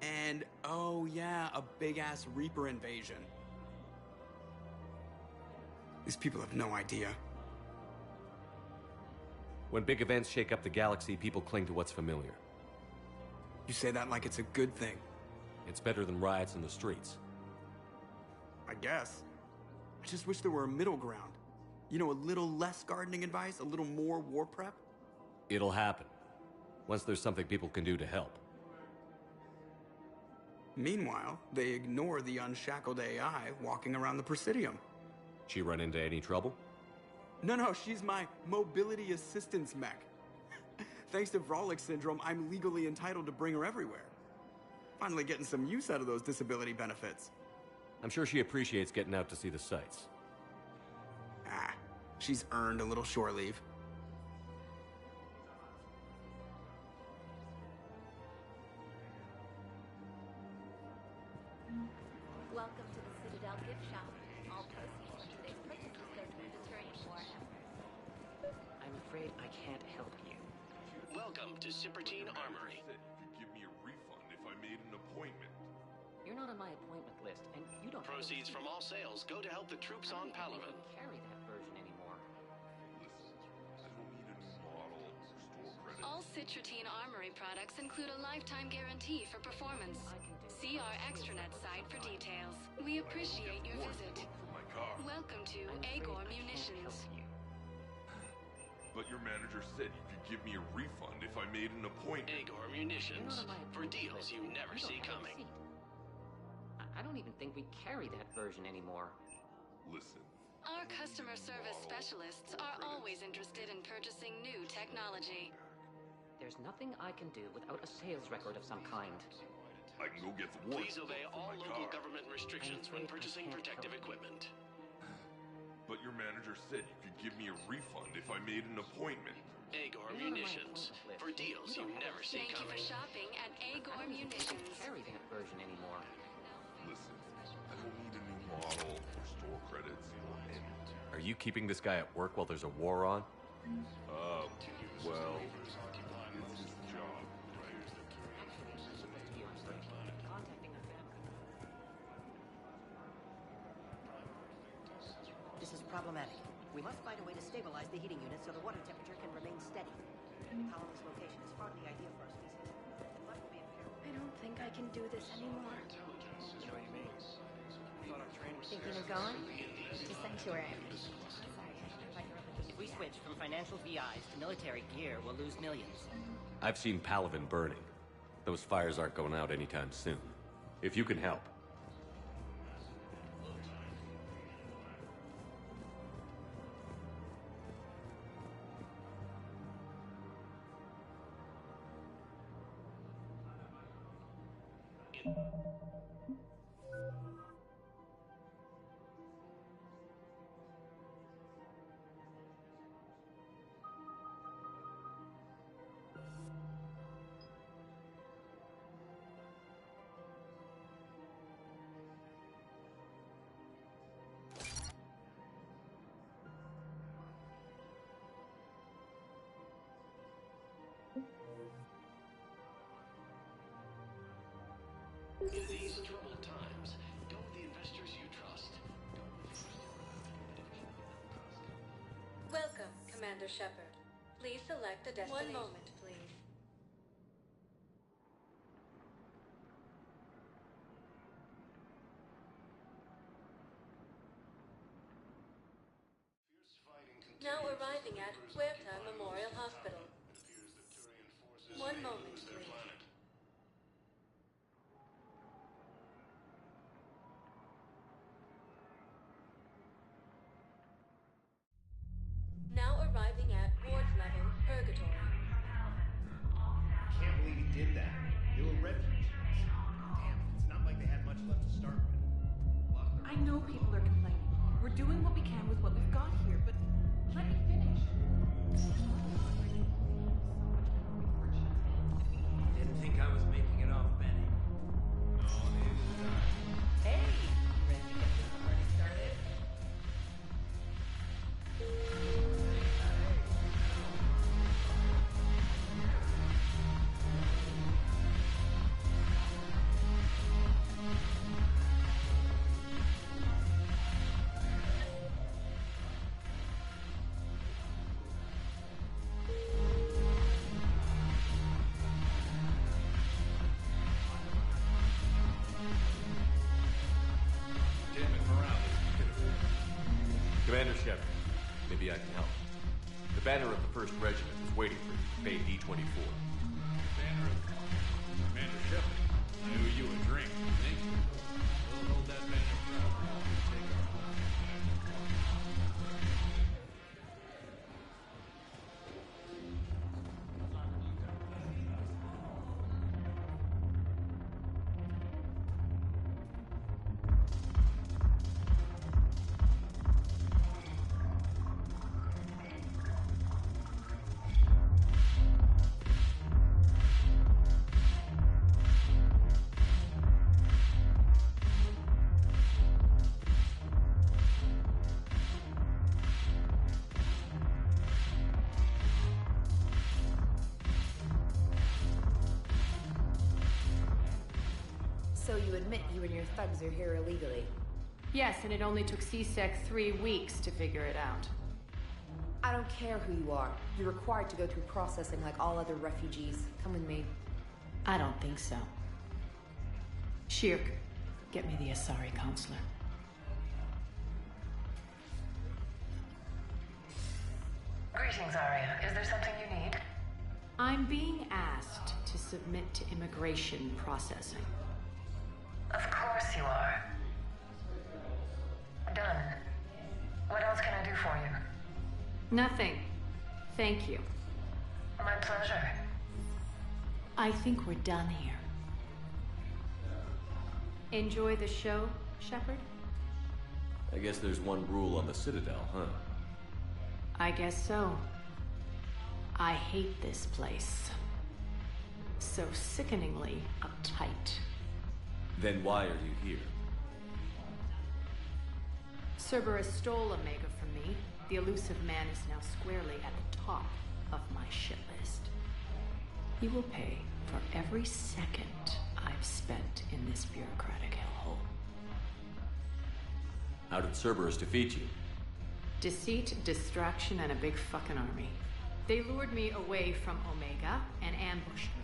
and, oh yeah, a big-ass Reaper invasion. These people have no idea.
When big events shake up the galaxy, people cling to what's familiar.
You say that like it's a good thing.
It's better than riots in the streets.
I guess. I just wish there were a middle ground. You know, a little less gardening advice, a little more war prep.
It'll happen. Once there's something people can do to help.
Meanwhile, they ignore the unshackled AI walking around the Presidium.
She run into any trouble?
No, she's my mobility assistance mech. Thanks to Vrolic syndrome, I'm legally entitled to bring her everywhere. Finally getting some use out of those disability benefits.
I'm sure she appreciates getting out to see the sights.
Ah, she's earned a little shore leave.
Welcome to the Citadel gift shop. All proceeds from today's purchases go to humanitarian war effort.
I'm afraid I can't help you.
Welcome to Sippertine Armory.
Said you could give me a refund if I made an appointment.
You're not on my appointment list, and you don't
Proceeds from all sales go to help the troops on Palaven.
carry that version anymore.
Listen, I don't need a new model or store credit.
All Citratine Armory products include a lifetime guarantee for performance. See our extranet site for details. We appreciate your visit. Welcome to Agor Munitions.
But your manager said you could give me a refund if I made an appointment.
Agor Munitions. For deals you never see coming.
I don't even think we carry that version anymore.
Listen.
Our customer service specialists are always interested in purchasing new technology.
There's nothing I can do without a sales record of some kind.
I can go get the warrant.
Please obey all local government restrictions when purchasing protective equipment.
But your manager said you could give me a refund if I made an appointment.
Agor Munitions. For deals you never see
Thank
coming.
you for shopping at Agor Munitions.
Carry that version anymore.
Listen, I don't need a new model or store credits or anything.
Are you keeping this guy at work while there's a war on?
Well, it's his job, right?
This is problematic. We must find a way to stabilize the heating unit so the water temperature can remain steady. The colony's location is hardly ideal for our species. And much will be impaired.
I don't think I can do this anymore.
You know what you mean?
Thinking of going?
To sanctuary. If we switch from financial VIs to military gear, we'll lose millions.
I've seen Palavin burning. Those fires aren't going out anytime soon. If you can help.
In these troubled times, go with the investors you trust.
Welcome, Commander Shepard. Please select a destination. 1 moment, please. Now arriving at Huerta Memorial Hospital. 1 moment, please. Now arriving at ward level Purgatory.
Can't believe he did that. They were refugees. Damn, it's not like they had much left to start with.
I know people are complaining. We're doing what we can with what we've got here, but let me finish.
Didn't think I was making it off, Benny. No, neither did I.
Hey! Ready to get this party started?
Commander Shepard, maybe I can help. The banner of the 1st Regiment is waiting for you at Bay D-24.
Commander Shepard, I owe you a drink. Thank you. We'll hold that banner proud while we take our home.
So you admit you and your thugs are here illegally?
Yes, and it only took CSEC 3 weeks to figure it out.
I don't care who you are. You're required to go through processing like all other refugees. Come with me.
I don't think so. Shirk, get me the Asari counselor.
Greetings, Arya. Is there something you need?
I'm being asked to submit to immigration processing.
Of course you are. Done. What else can I do for you?
Nothing. Thank you.
My pleasure.
I think we're done here. Enjoy the show, Shepard?
I guess there's one rule on the Citadel, huh?
I guess so. I hate this place. So sickeningly uptight.
Then why are you here?
Cerberus stole Omega from me. The elusive man is now squarely at the top of my shit list. He will pay for every second I've spent in this bureaucratic hellhole.
How did Cerberus defeat you?
Deceit, distraction, and a big fucking army. They lured me away from Omega and ambushed me.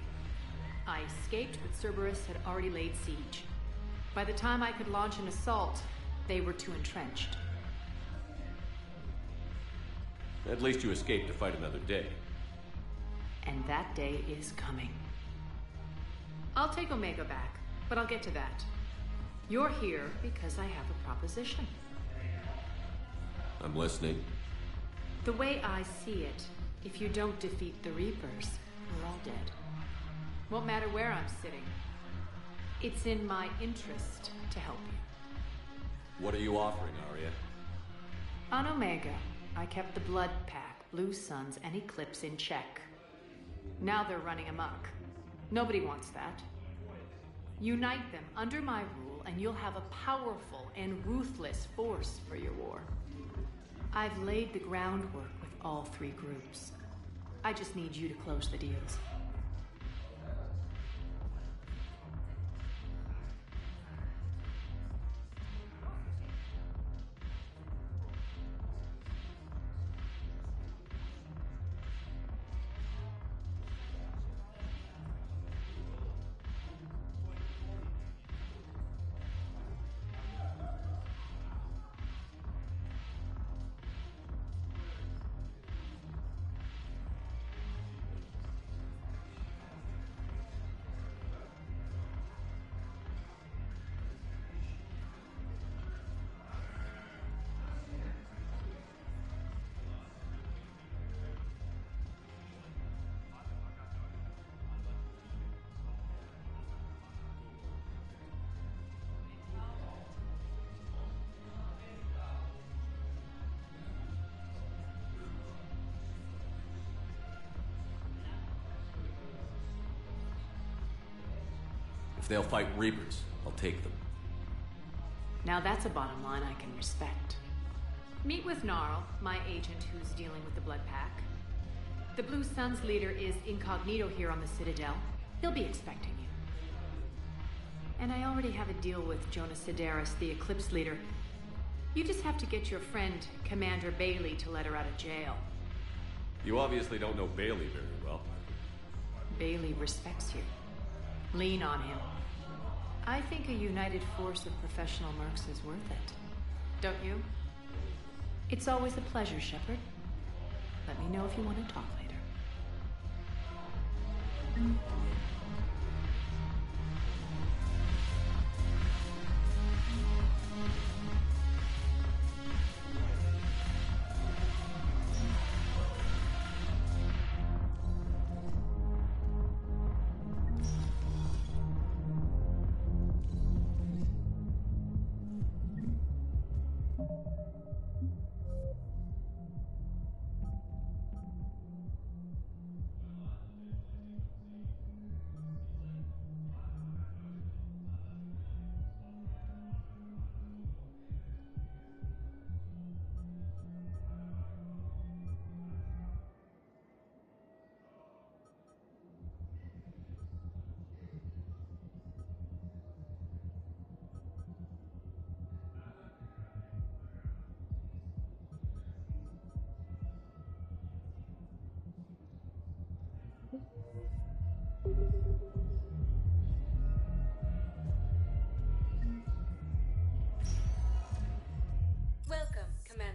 I escaped, but Cerberus had already laid siege. By the time I could launch an assault, they were too entrenched.
At least you escaped to fight another day.
And that day is coming. I'll take Omega back, but I'll get to that. You're here because I have a proposition.
I'm listening.
The way I see it, if you don't defeat the Reapers, we're all dead. Won't matter where I'm sitting. It's in my interest to help you.
What are you offering, Arya?
On Omega, I kept the Blood Pack, Blue Suns, and Eclipse in check. Now they're running amok. Nobody wants that. Unite them under my rule, and you'll have a powerful and ruthless force for your war. I've laid the groundwork with all three groups. I just need you to close the deals.
If they'll fight Reapers, I'll take them.
Now that's a bottom line I can respect. Meet with Gnarl, my agent who's dealing with the Blood Pack. The Blue Suns leader is incognito here on the Citadel. He'll be expecting you. And I already have a deal with Jonas Sidaris, the Eclipse leader. You just have to get your friend, Commander Bailey, to let her out of jail.
You obviously don't know Bailey very well.
Bailey respects you. Lean on him. I think a united force of professional mercs is worth it. Don't you? It's always a pleasure, Shepard. Let me know if you want to talk later.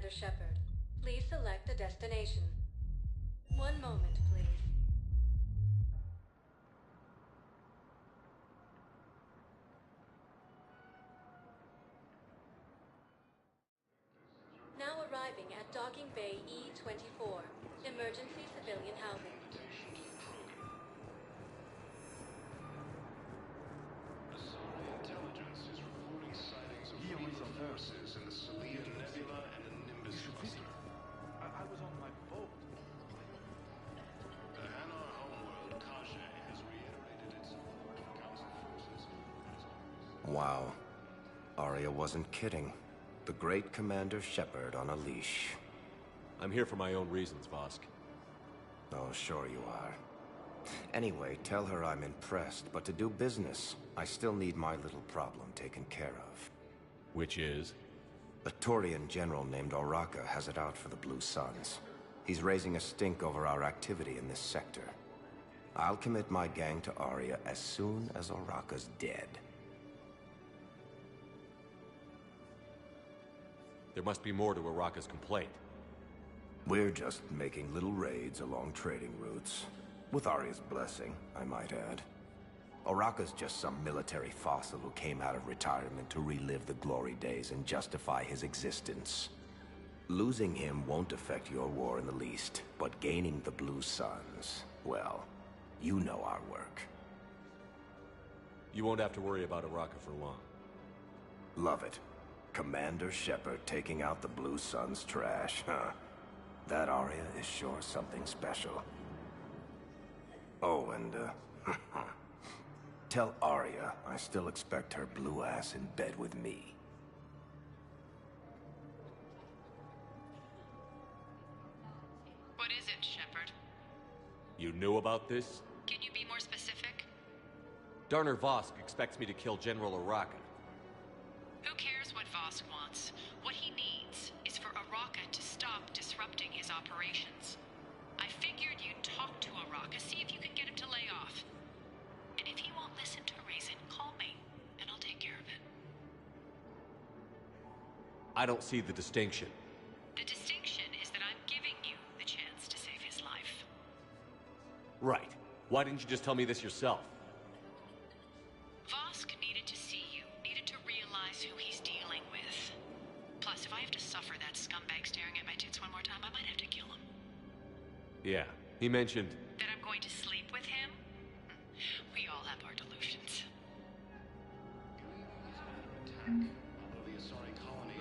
Commander Shepard. Please select a destination. One moment, please. Now arriving at Docking Bay E-24, emergency civilian housing.
Intelligence is reporting sightings of lethal forces in the Selene Nebula and the Nimbus cluster.
I was on my boat.
The Hanar homeworld, Kashe, has reiterated its support for Council forces.
Wow. Arya wasn't kidding. The great Commander Shepard on a leash.
I'm here for my own reasons, Vosk.
Oh, sure you are. Anyway, tell her I'm impressed, but to do business, I still need my little problem taken care of.
Which is?
A Turian general named Oraka has it out for the Blue Suns. He's raising a stink over our activity in this sector. I'll commit my gang to Arya as soon as Oraka's dead.
There must be more to Oraka's complaint.
We're just making little raids along trading routes. With Arya's blessing, I might add. Oraka's just some military fossil who came out of retirement to relive the glory days and justify his existence. Losing him won't affect your war in the least, but gaining the Blue Suns, well, you know our work.
You won't have to worry about Oraka for long.
Love it. Commander Shepard taking out the Blue Suns trash, huh? That Arya is sure something special. Oh, and, tell Arya I still expect her blue ass in bed with me.
What is it, Shepard?
You knew about this?
Can you be more specific?
Darner Vosk expects me to kill General Oraka.
Who cares what Vosk wants? What he needs is for Oraka to stop disrupting his operations. I figured you'd talk to Oraka, see if you can get him to lay off. And if he won't listen to reason, call me, and I'll take care of it.
I don't see the distinction.
The distinction is that I'm giving you the chance to save his life.
Right. Why didn't you just tell me this yourself?
Vosk needed to see you, needed to realize who he's dealing with. Plus, if I have to suffer that scumbag staring at my tits one more time, I might have to kill him.
Yeah, he mentioned...
That I'm going to sleep with him? We all have our delusions.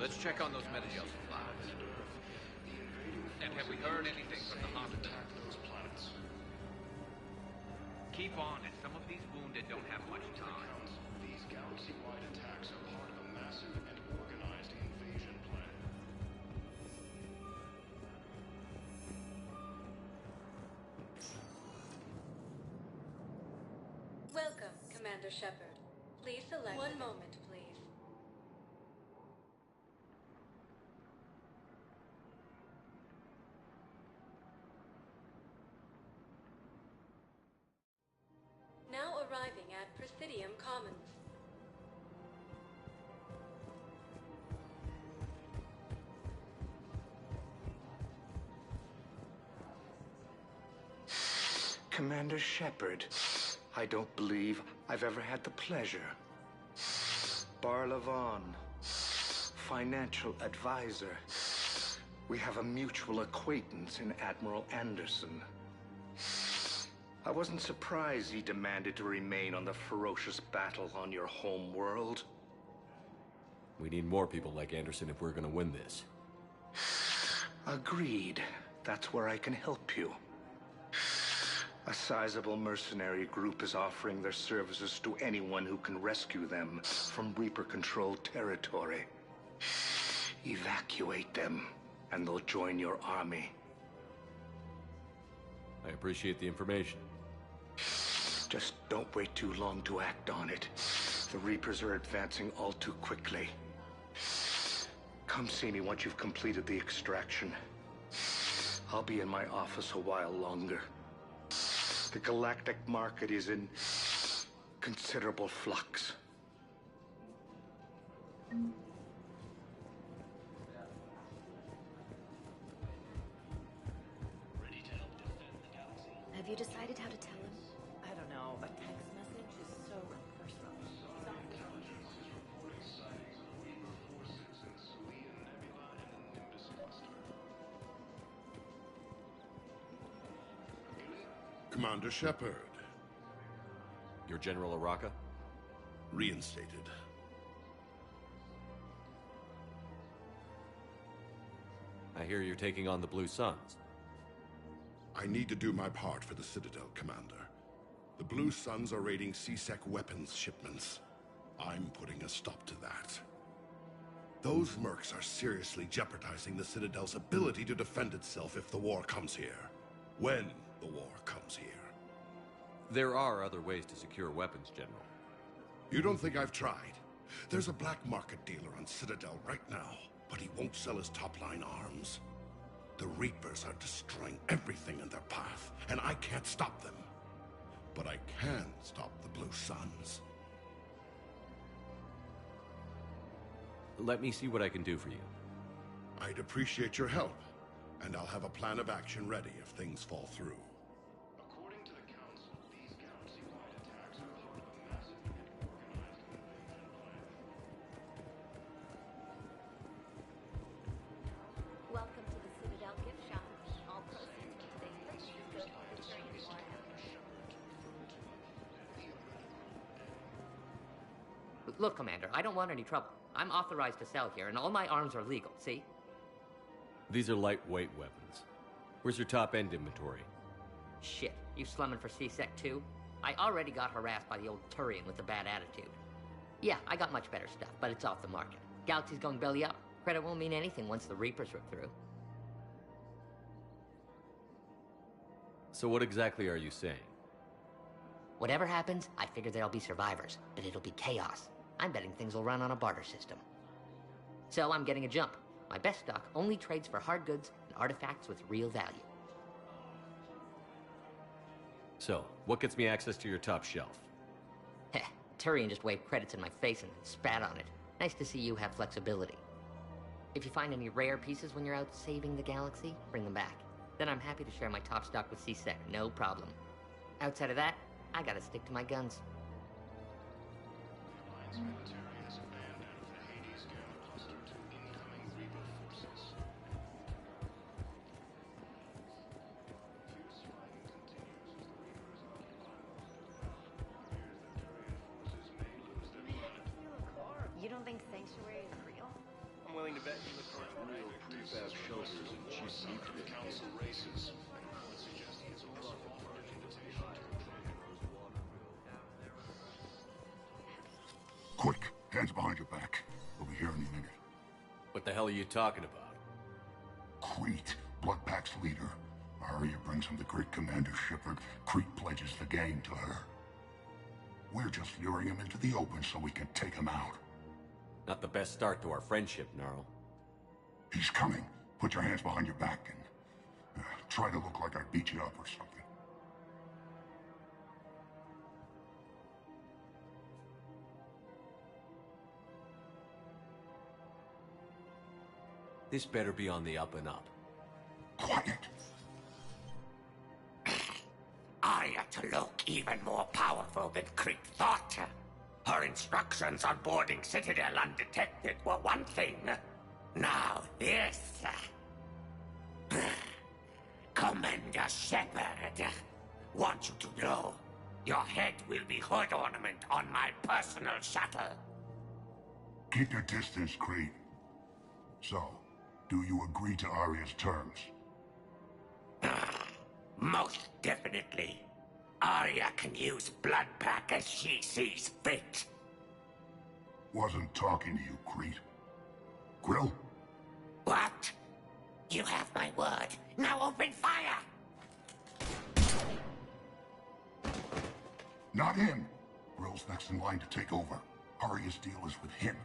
Let's check on those metagel supplies. And have we heard anything from the hospital? Keep on it. Some of these wounded don't have much time.
These galaxy-wide attacks are part of a massive and organized invasion plan.
Welcome, Commander Shepard. Please select... One moment, please. Now arriving at Presidium Commons.
Commander Shepard, I don't believe I've ever had the pleasure. Barlavon, financial advisor. We have a mutual acquaintance in Admiral Anderson. I wasn't surprised he demanded to remain on the ferocious battle on your home world.
We need more people like Anderson if we're gonna win this.
Agreed. That's where I can help you. A sizable mercenary group is offering their services to anyone who can rescue them from Reaper-controlled territory. Evacuate them, and they'll join your army.
I appreciate the information.
Just don't wait too long to act on it. The Reapers are advancing all too quickly. Come see me once you've completed the extraction. I'll be in my office a while longer. The galactic market is in considerable flux.
Have you decided how to tell him?
I don't know. A text message is so impersonal.
Commander Shepard.
You're General Araka?
Reinstated.
I hear you're taking on the Blue Suns.
I need to do my part for the Citadel, Commander. The Blue Suns are raiding C-Sec weapons shipments. I'm putting a stop to that. Those mercs are seriously jeopardizing the Citadel's ability to defend itself if the war comes here. When the war comes here.
There are other ways to secure weapons, General.
You don't think I've tried? There's a black market dealer on Citadel right now, but he won't sell his top-line arms. The Reapers are destroying everything in their path, and I can't stop them. But I can stop the Blue Suns.
Let me see what I can do for you.
I'd appreciate your help, and I'll have a plan of action ready if things fall through.
According to the Council, these galaxy-wide attacks are part of a massive and organized invasion plan.
Welcome to the Citadel gift shop. All proceeds from today's purchase go to the Victorian War effort.
Look, Commander, I don't want any trouble. I'm authorized to sell here, and all my arms are legal, see?
These are lightweight weapons. Where's your top-end inventory?
Shit, you slumming for C-Sec too? I already got harassed by the old Turian with the bad attitude. Yeah, I got much better stuff, but it's off the market. Galaxy's going belly up. Credit won't mean anything once the Reapers rip through.
So what exactly are you saying?
Whatever happens, I figure there'll be survivors, but it'll be chaos. I'm betting things will run on a barter system. So I'm getting a jump. My best stock only trades for hard goods and artifacts with real value.
So, what gets me access to your top shelf?
Heh, Turian just waved credits in my face and spat on it. Nice to see you have flexibility. If you find any rare pieces when you're out saving the galaxy, bring them back. Then I'm happy to share my top stock with C-Sec, no problem. Outside of that, I gotta stick to my guns.
The Alliance military has abandoned the Hades Gamma cluster to incoming Reaper forces. Fierce fighting continues as the Reapers occupy most of the ground. It appears that Turian forces may lose their planet.
You don't think Sanctuary is real?
I'm willing to bet you look for
Real prefab shelters and cheap nuclear
council races. Reports suggest he has also offered an invitation to
Quick, hands behind your back. We'll be here any minute.
What the hell are you talking about?
Crete, Blood Pack's leader. Arya brings him the great Commander Shepard. Crete pledges the game to her. We're just luring him into the open so we can take him out.
Not the best start to our friendship, Gnarl.
He's coming. Put your hands behind your back and try to look like I beat you up or something.
This better be on the up and up.
Quiet.
Arya to look even more powerful than Crete thought. Her instructions on boarding Citadel undetected were one thing. Now this. Commander Shepard, want you to know, your head will be hood ornament on my personal shuttle.
Keep your distance, Crete. So, do you agree to Arya's terms?
Most definitely. Arya can use Blood Pack as she sees fit.
Wasn't talking to you, Crete. Grill?
What? You have my word. Now open fire!
Not him. Grill's next in line to take over. Arya's deal is with him.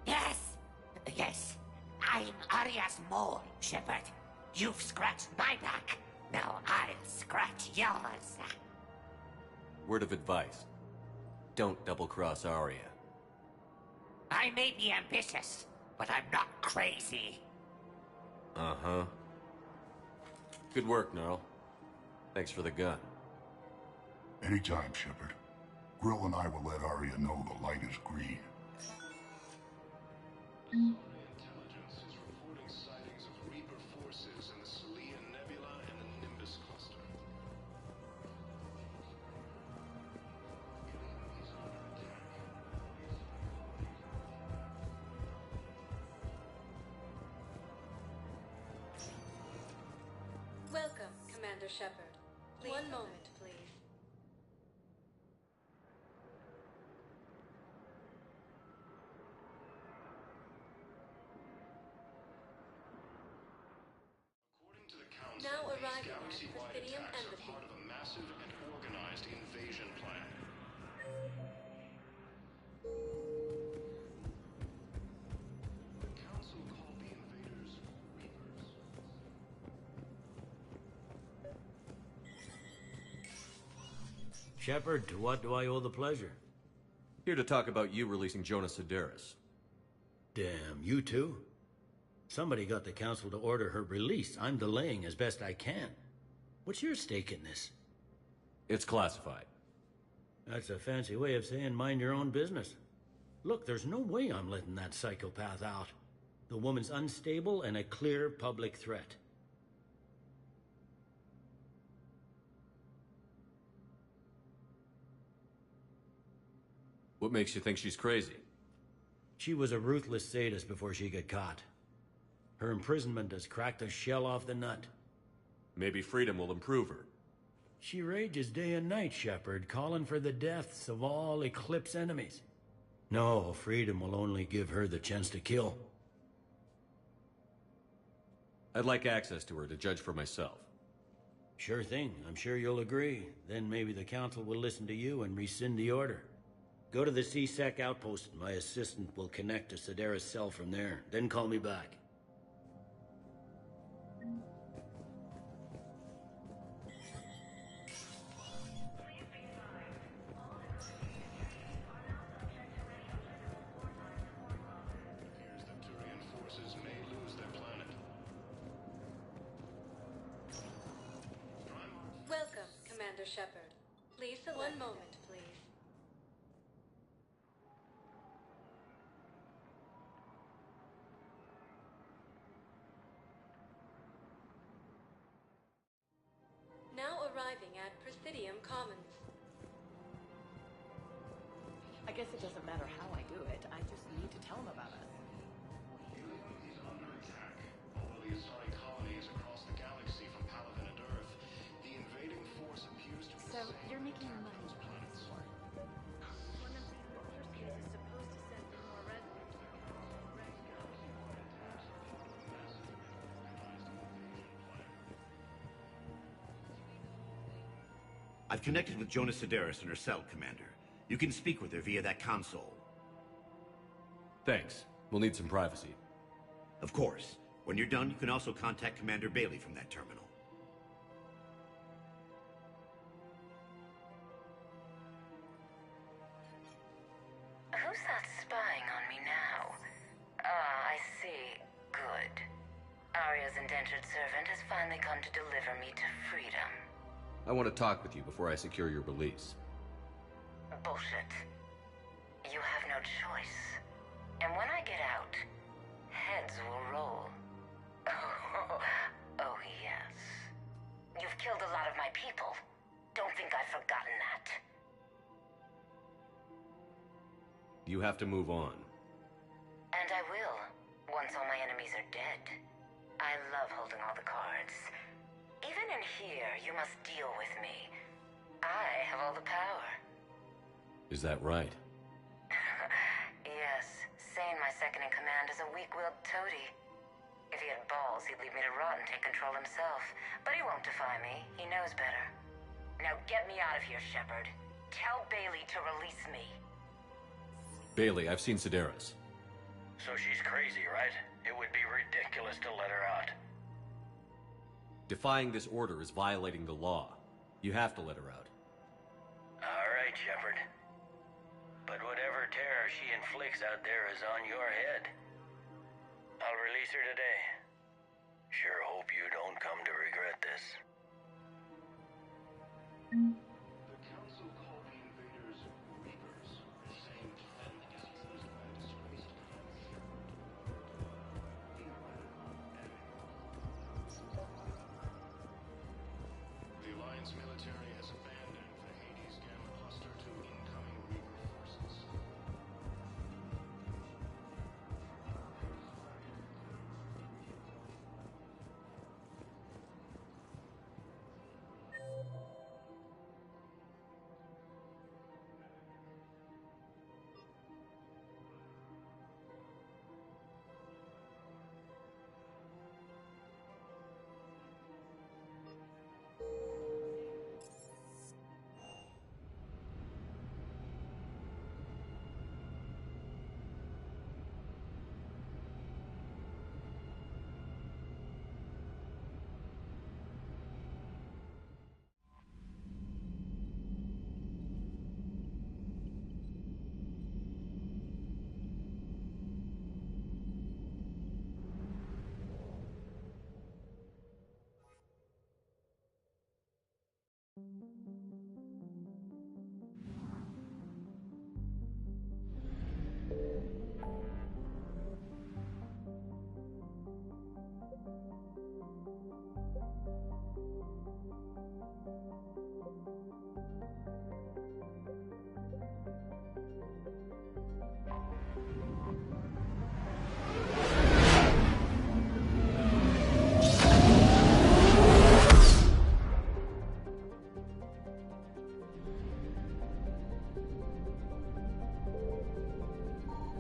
Yes. Yes. I'm Arya's mole, Shepard. You've scratched my back. Now I'll scratch yours.
Word of advice. Don't double-cross Arya.
I may be ambitious, but I'm not crazy.
Uh-huh. Good work, Gnarl. Thanks for the gun.
Anytime, Shepard. Grill and I will let Arya know the light is green.
Intelligence is reporting sightings of Reaper forces in the Selene Nebula and the Nimbus cluster.
Welcome, Commander Shepard. One moment, please.
According to the Council,
Now
these
arriving at
galaxy-wide
Presidium
attacks are
Embassy.
part of a massive and organized invasion plan. The Council called the invaders Reapers.
Shepard, to what do I owe the pleasure?
Here to talk about you releasing Jonas Sidaris.
Damn, you too? Somebody got the council to order her release. I'm delaying as best I can. What's your stake in this?
It's classified.
That's a fancy way of saying mind your own business. Look, there's no way I'm letting that psychopath out. The woman's unstable and a clear public threat.
What makes you think she's crazy?
She was a ruthless sadist before she got caught. Her imprisonment has cracked the shell off the nut.
Maybe freedom will improve her.
She rages day and night, Shepard, calling for the deaths of all Eclipse enemies. No, freedom will only give her the chance to kill.
I'd like access to her to judge for myself.
Sure thing. I'm sure you'll agree. Then maybe the council will listen to you and rescind the order. Go to the CSEC outpost. My assistant will connect to Sidaris' cell from there. Then call me back.
Appears that Turian forces may lose their planet.
Welcome, Commander Shepard. Please select. One moment, please. Now arriving at Presidium Commons.
I guess it doesn't matter how I do it. I just need to tell them about us.
Helium is under attack. Although the Asari colony is across the galaxy from Paladin and Earth, the invading force appears to be
So, you're making your money.
One of the Ultra is supposed to send in more residents.
I've connected with Jonas Sidaris and her cell, Commander. You can speak with her via that console.
Thanks. We'll need some privacy.
Of course. When you're done, you can also contact Commander Bailey from that terminal.
Who's that spying on me now? Ah, I see. Good. Arya's indentured servant has finally come to deliver me to freedom.
I want to talk with you before I secure your release.
Bullshit. You have no choice. And when I get out, heads will roll. Oh, yes. You've killed a lot of my people. Don't think I've forgotten that.
You have to move on.
And I will, once all my enemies are dead. I love holding all the cards. Even in here, you must deal with me. I have all the power.
Is that right?
Yes, Sane, my second in command, is a weak-willed toady. If he had balls, he'd leave me to rot and take control himself. But he won't defy me. He knows better. Now get me out of here, Shepard. Tell Bailey to release me.
Bailey, I've seen Sidaris.
So she's crazy, right? It would be ridiculous to let her out.
Defying this order is violating the law. You have to let her out.
All right, Shepard. But whatever terror she inflicts out there is on your head. I'll release her today. Sure hope you don't come to regret this.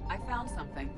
I found something.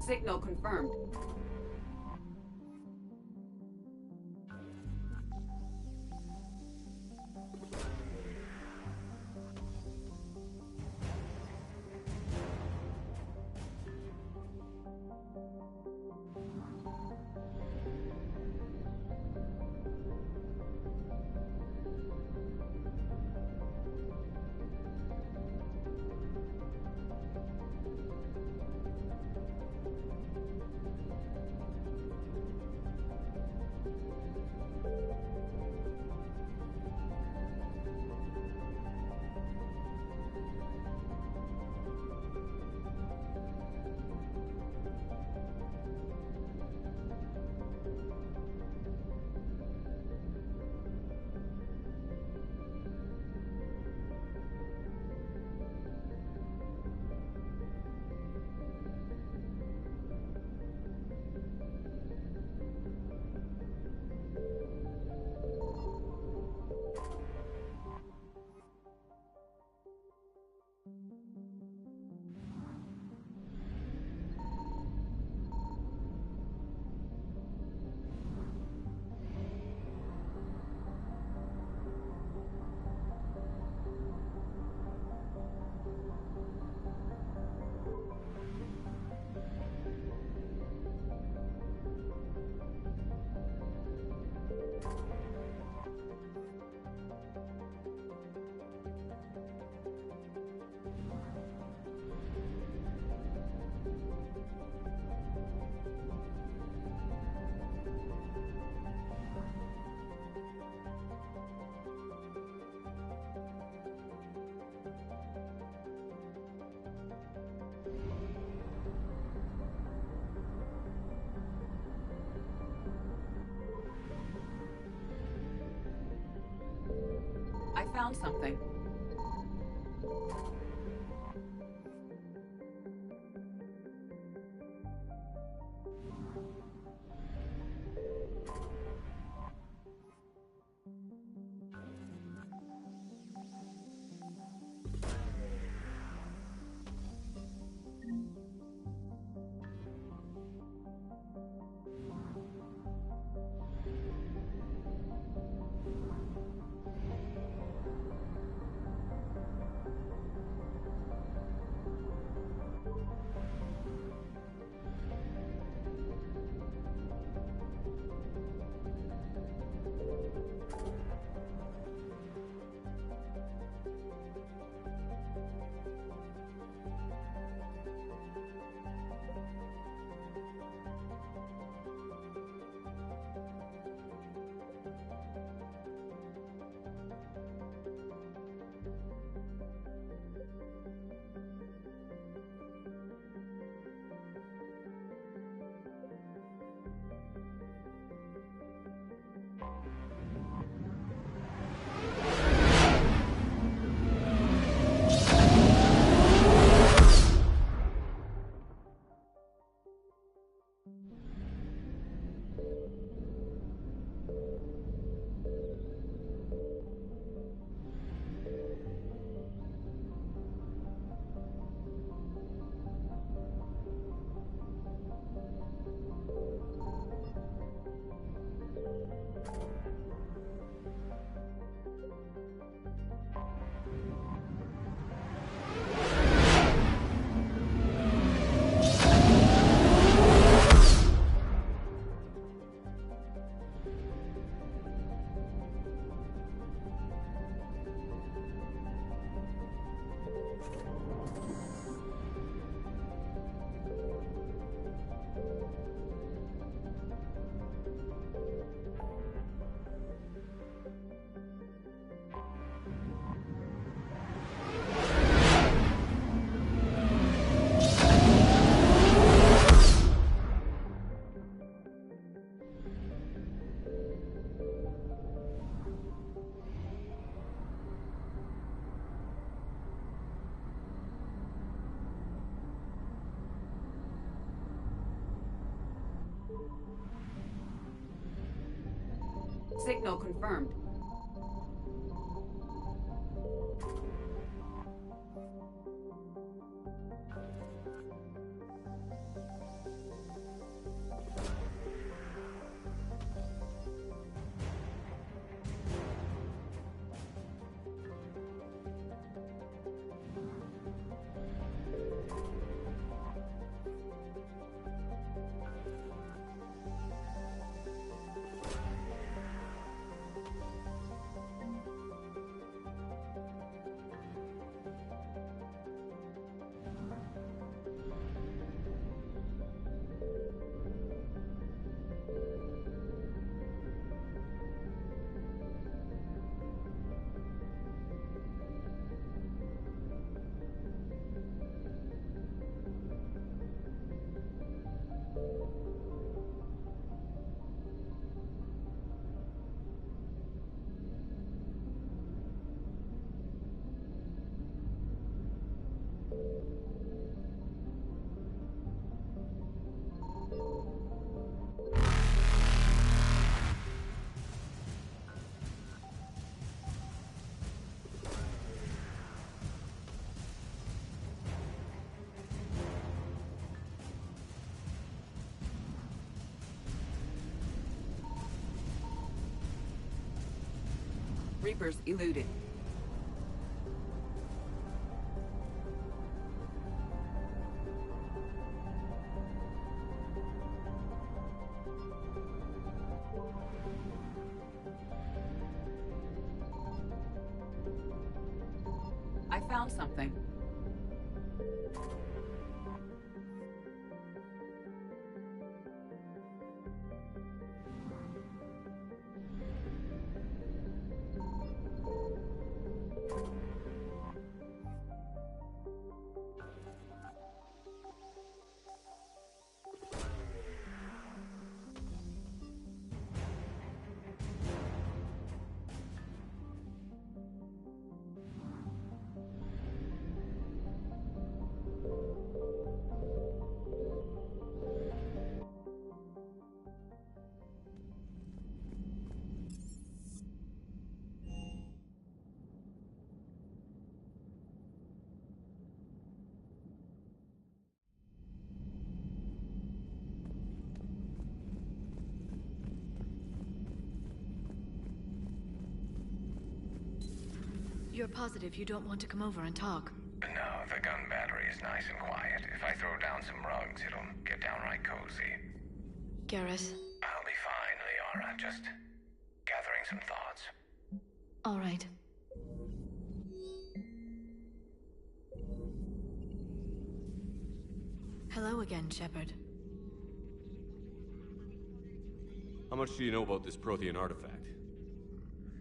Signal confirmed. I found something. Signal confirmed. Reapers eluded. I found something.
You're positive you don't want to come over and talk?
No, the gun battery is nice and quiet. If I throw down some rugs, it'll get downright cozy.
Garrus?
I'll be fine, Liara. Just gathering some thoughts.
All right. Hello again, Shepard.
How much do you know about this Prothean artifact?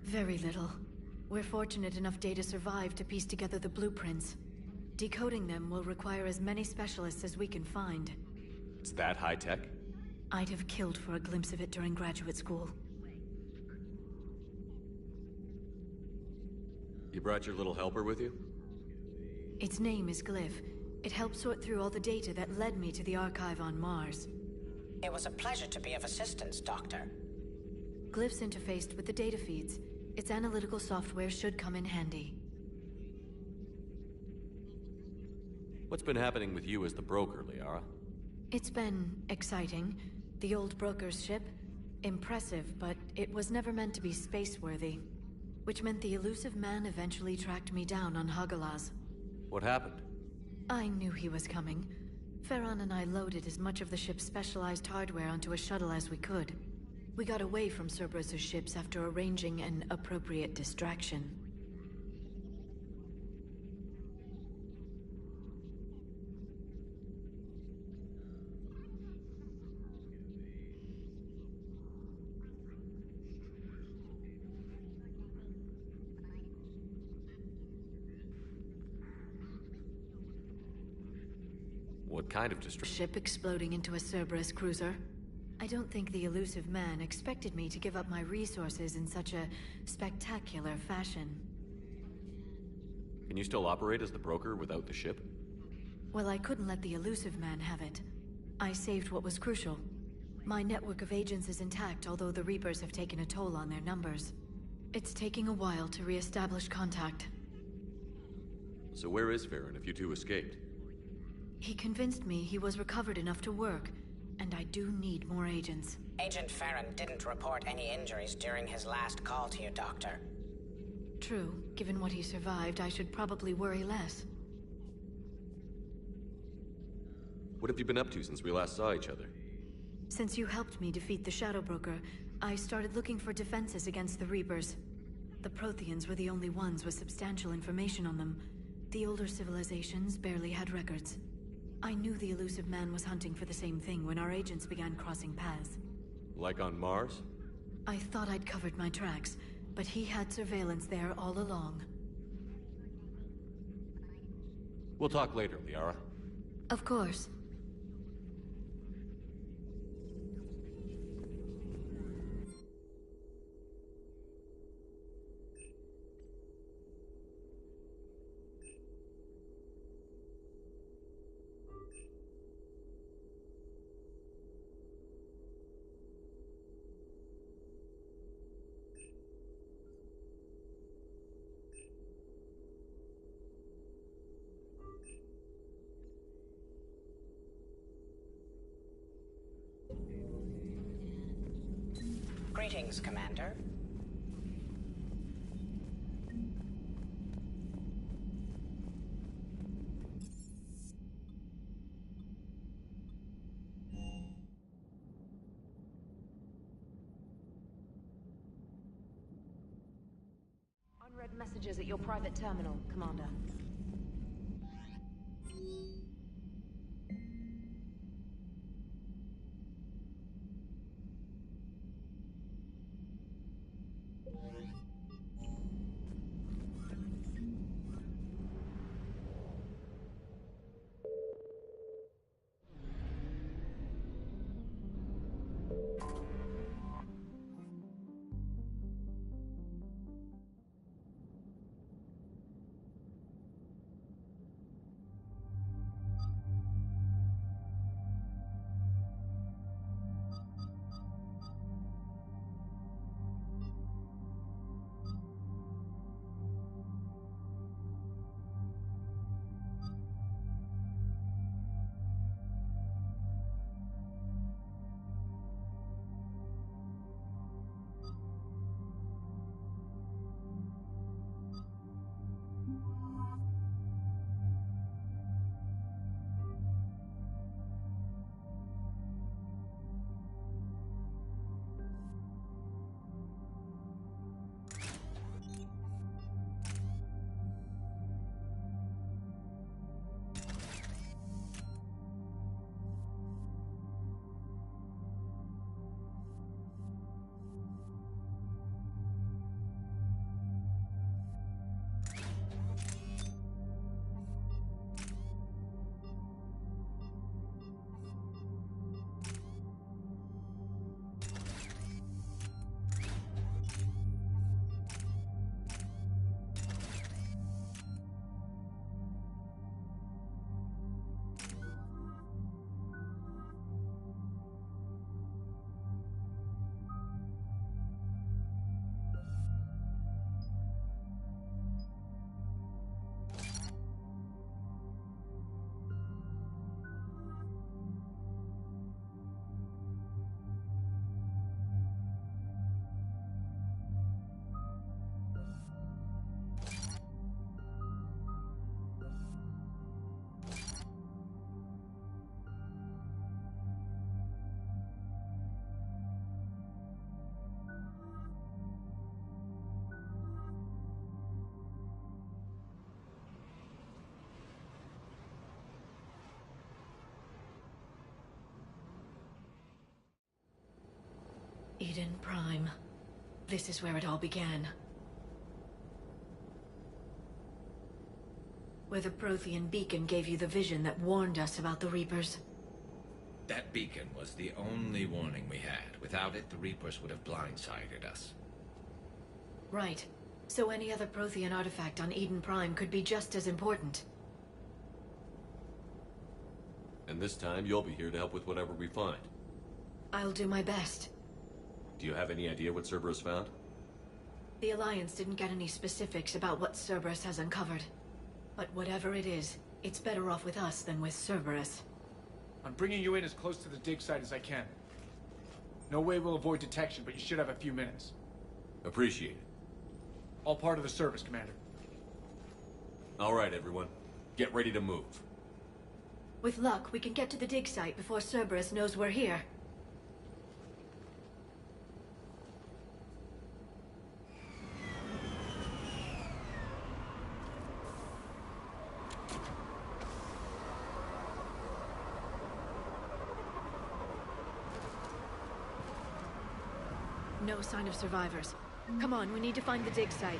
Very little. We're fortunate enough Data survived to piece together the blueprints. Decoding them will require as many specialists as we can find.
It's that high-tech?
I'd have killed for a glimpse of it during graduate school.
You brought your little helper with you?
Its name is Glyph. It helped sort through all the data that led me to the archive on Mars.
It was a pleasure to be of assistance, Doctor.
Glyph's interfaced with the data feeds. Its analytical software should come in handy.
What's been happening with you as the broker, Liara?
It's been exciting. The old broker's ship? Impressive, but it was never meant to be space-worthy. Which meant the elusive man eventually tracked me down on Hagalaz.
What happened?
I knew he was coming. Farron and I loaded as much of the ship's specialized hardware onto a shuttle as we could. We got away from Cerberus' ships after arranging an appropriate distraction.
What kind of distraction?
Ship exploding into a Cerberus cruiser. I don't think the elusive man expected me to give up my resources in such a spectacular fashion.
Can you still operate as the broker without the ship?
Well, I couldn't let the elusive man have it. I saved what was crucial. My network of agents is intact, although the Reapers have taken a toll on their numbers. It's taking a while to re-establish contact.
So where is Farron if you two escaped?
He convinced me he was recovered enough to work, and I do need more agents.
Agent Farron didn't report any injuries during his last call to you, Doctor.
True. Given what he survived, I should probably worry less.
What have you been up to since we last saw each other?
Since you helped me defeat the Shadow Broker, I started looking for defenses against the Reapers. The Protheans were the only ones with substantial information on them. The older civilizations barely had records. I knew the elusive man was hunting for the same thing when our agents began crossing paths.
Like on Mars?
I thought I'd covered my tracks, but he had surveillance there all along.
We'll talk later, Liara.
Of course.
Greetings, Commander.
Unread messages at your private terminal, Commander.
Eden Prime. This is where it all began. Where the Prothean beacon gave you the vision that warned us about the Reapers.
That beacon was the only warning we had. Without it, the Reapers would have blindsided us.
Right. So any other Prothean artifact on Eden Prime could be just as important.
And this time, you'll be here to help with whatever we find.
I'll do my best.
Do you have any idea what Cerberus found?
The Alliance didn't get any specifics about what Cerberus has uncovered. But whatever it is, it's better off with us than with Cerberus.
I'm bringing you in as close to the dig site as I can. No way we'll avoid detection, but you should have a few minutes.
Appreciate it.
All part of the service, Commander.
All right, everyone. Get ready to move.
With luck, we can get to the dig site before Cerberus knows we're here. No sign of survivors. Come on, we need to find the dig site.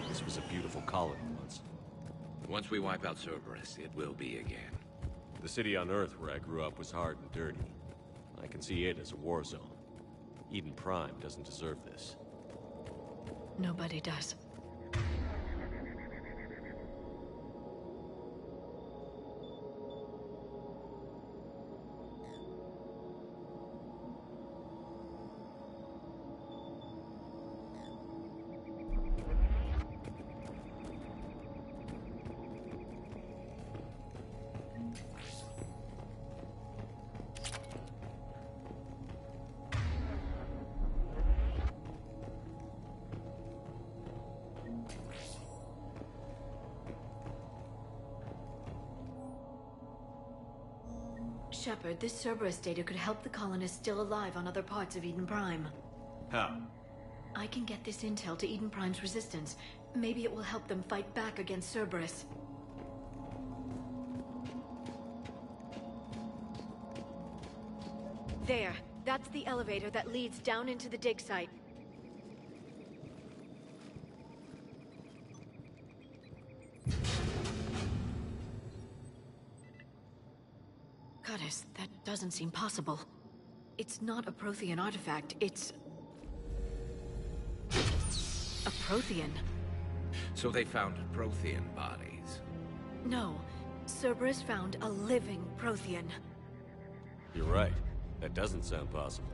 This was a beautiful colony once.
Once we wipe out Cerberus, it will be again.
The city on Earth where I grew up was hard and dirty. I can see it as a war zone. Eden Prime doesn't deserve this.
Nobody does. Shepard, this Cerberus data could help the colonists still alive on other parts of Eden Prime.
How?
I can get this intel to Eden Prime's resistance. Maybe it will help them fight back against Cerberus. There. That's the elevator that leads down into the dig site. Goddess, that doesn't seem possible. It's not a Prothean artifact, it's... a Prothean.
So they found Prothean bodies.
No. Cerberus found a living Prothean.
You're right. That doesn't sound possible.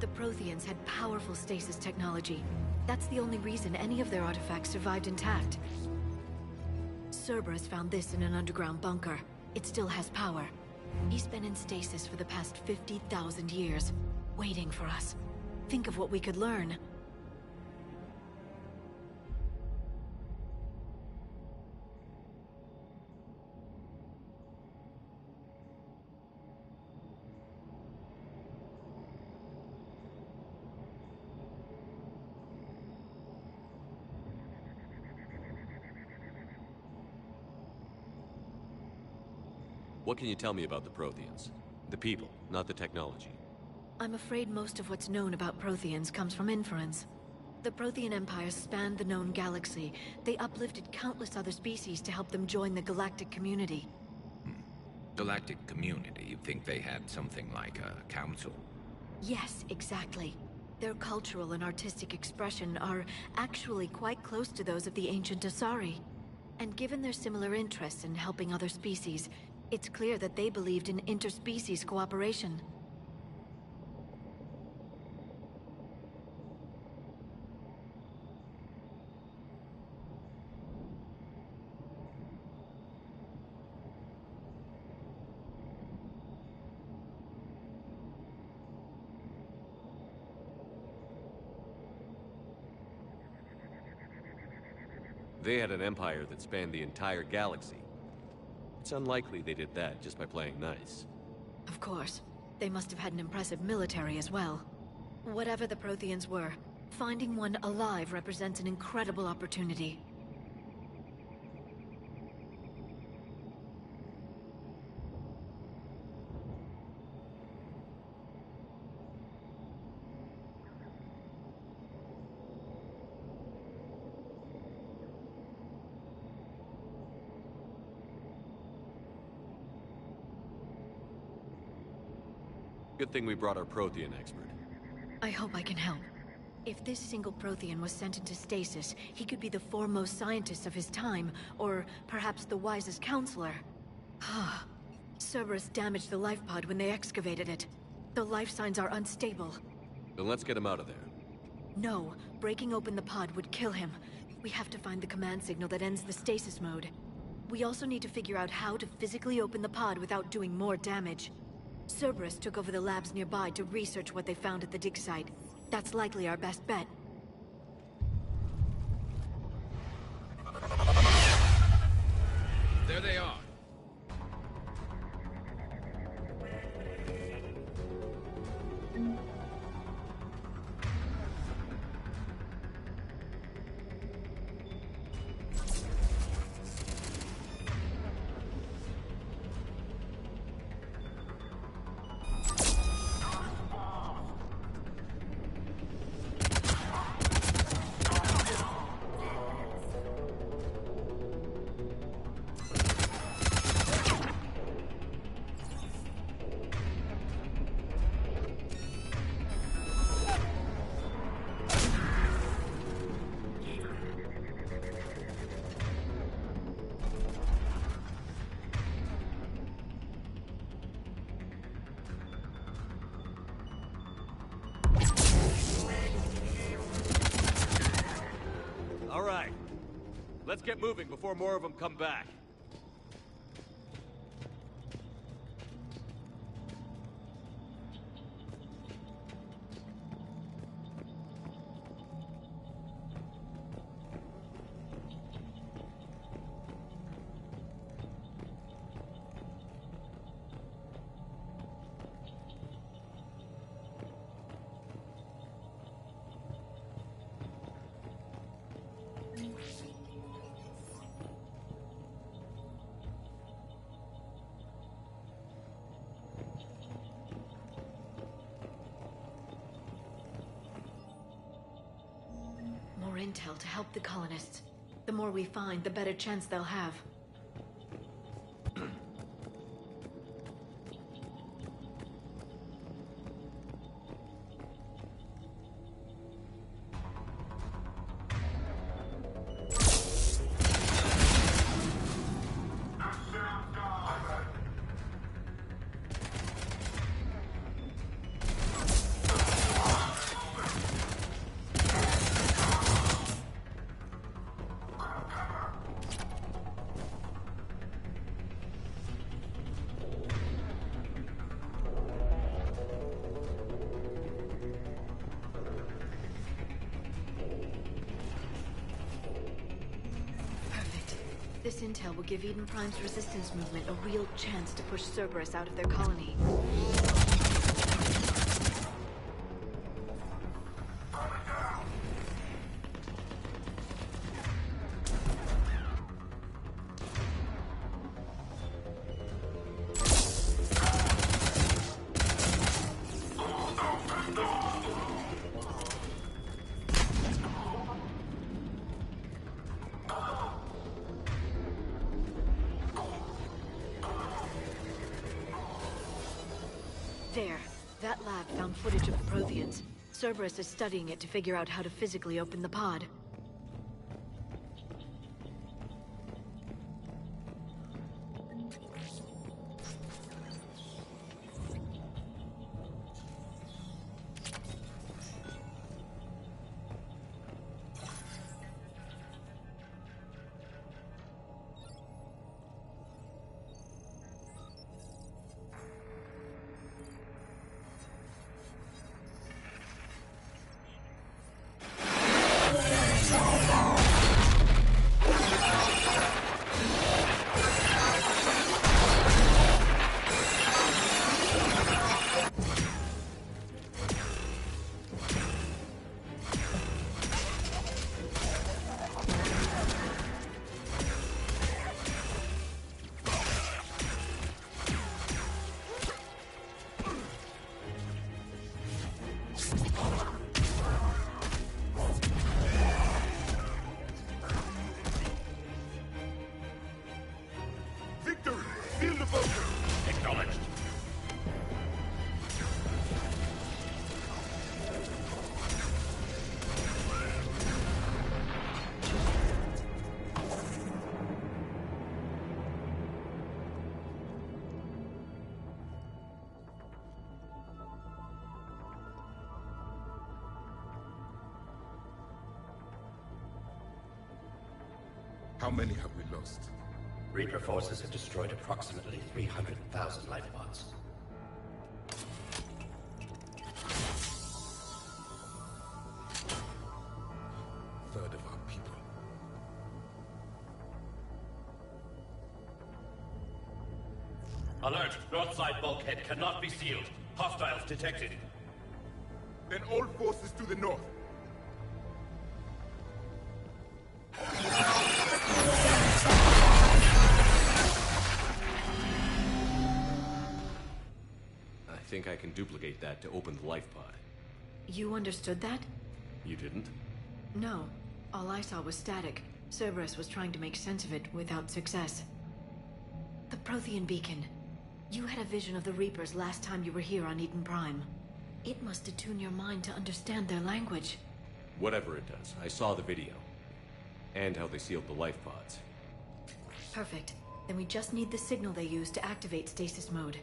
The Protheans had powerful stasis technology. That's the only reason any of their artifacts survived intact. Cerberus found this in an underground bunker. It still has power. He's been in stasis for the past 50,000 years, waiting for us. Think of what we could learn.
What can you tell me about the Protheans? The people, not the technology.
I'm afraid most of what's known about Protheans comes from inference. The Prothean Empire spanned the known galaxy. They uplifted countless other species to help them join the galactic community.
Galactic community? You think they had something like a council?
Yes, exactly. Their cultural and artistic expression are actually quite close to those of the ancient Asari. And given their similar interests in helping other species, it's clear that they believed in interspecies cooperation.
They had an empire that spanned the entire galaxy. It's unlikely they did that just by playing nice.
Of course. They must have had an impressive military as well. Whatever the Protheans were, finding one alive represents an incredible opportunity.
Good thing we brought our Prothean expert.
I hope I can help. If this single Prothean was sent into stasis, he could be the foremost scientist of his time, or perhaps the wisest counselor. Cerberus damaged the life pod when they excavated it. The life signs are unstable.
Then let's get him out of there.
No, breaking open the pod would kill him. We have to find the command signal that ends the stasis mode. We also need to figure out how to physically open the pod without doing more damage. Cerberus took over the labs nearby to research what they found at the dig site. That's likely our best bet.
There they are.
All right. Let's get moving before more of them come back.
More intel to help the colonists. The more we find, the better chance they'll have. This intel will give Eden Prime's resistance movement a real chance to push Cerberus out of their colony. There. That lab found footage of the Protheans. Cerberus is studying it to figure out how to physically open the pod.
How many have we lost?
Reaper forces have destroyed approximately 300,000 life pods.
Third of our people.
Alert! North side bulkhead cannot be sealed. Hostiles detected.
Then all forces to the north.
I think I can duplicate that to open the life pod.
You understood that?
You didn't?
No. All I saw was static. Cerberus was trying to make sense of it without success. The Prothean beacon. You had a vision of the Reapers last time you were here on Eden Prime. It must attune your mind to understand their language.
Whatever it does, I saw the video. And how they sealed the life pods.
Perfect. Then we just need the signal they use to activate stasis mode.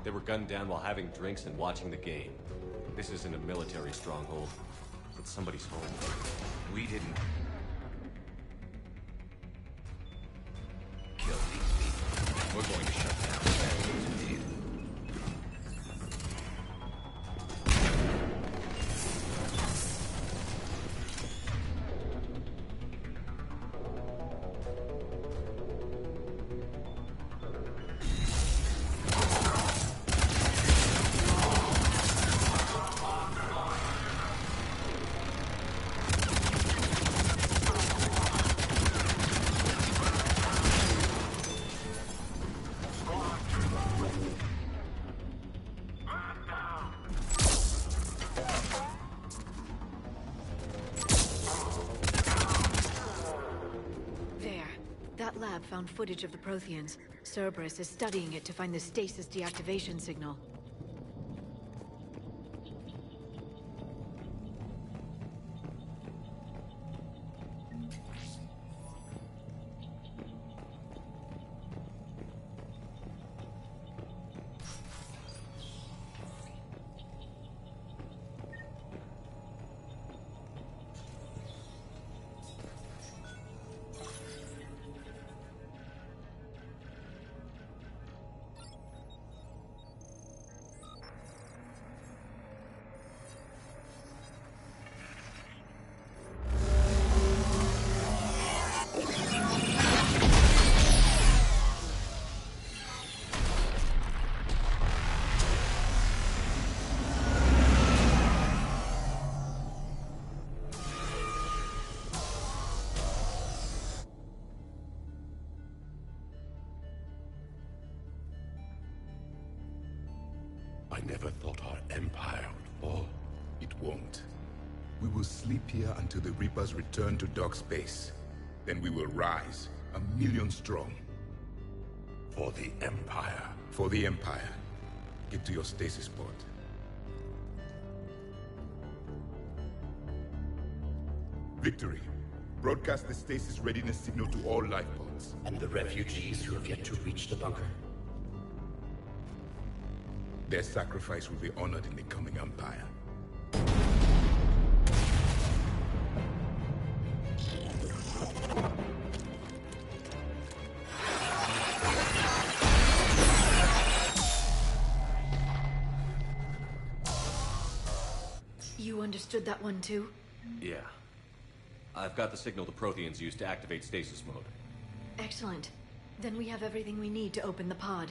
They were gunned down while having drinks and watching the game. This isn't a military stronghold. It's somebody's home.
We didn't kill these people. We're going to shut down the batteries too.
That lab found footage of the Protheans. Cerberus is studying it to find the stasis deactivation signal.
I never thought our empire would fall. It won't. We will sleep here until the Reapers return to dark space. Then we will rise, 1,000,000 strong. For the Empire. For the Empire. Get to your stasis pod. Victory. Broadcast the stasis readiness signal to all life pods.
And the refugees who have yet to reach the bunker.
Their sacrifice will be honored in the coming Empire.
You understood that one too?
Yeah. I've got the signal the Protheans use to activate stasis mode.
Excellent. Then we have everything we need to open the pod.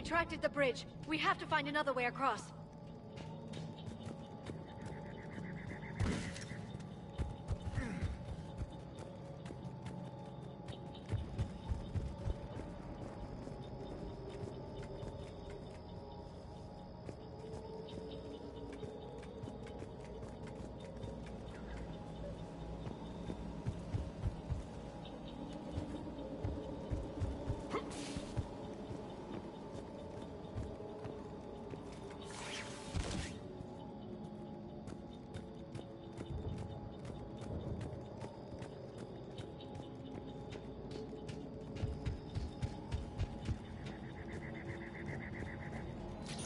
retracted the bridge. We have to find another way across.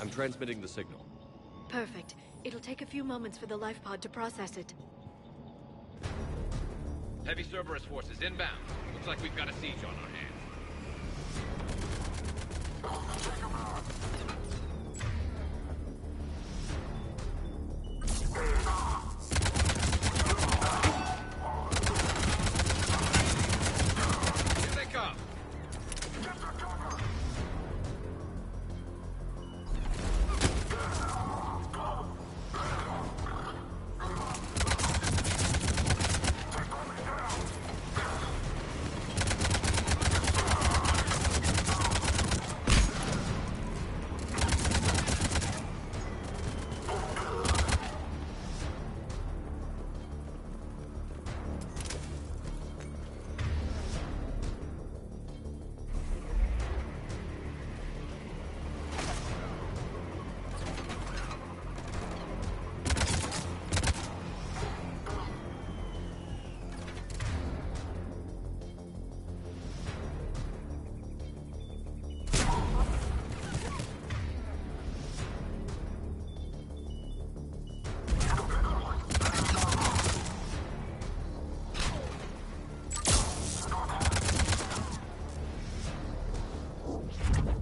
I'm transmitting the signal.
Perfect. It'll take a few moments for the life pod to process it.
Heavy Cerberus forces inbound. Looks like we've got a siege on our hands. Here they come.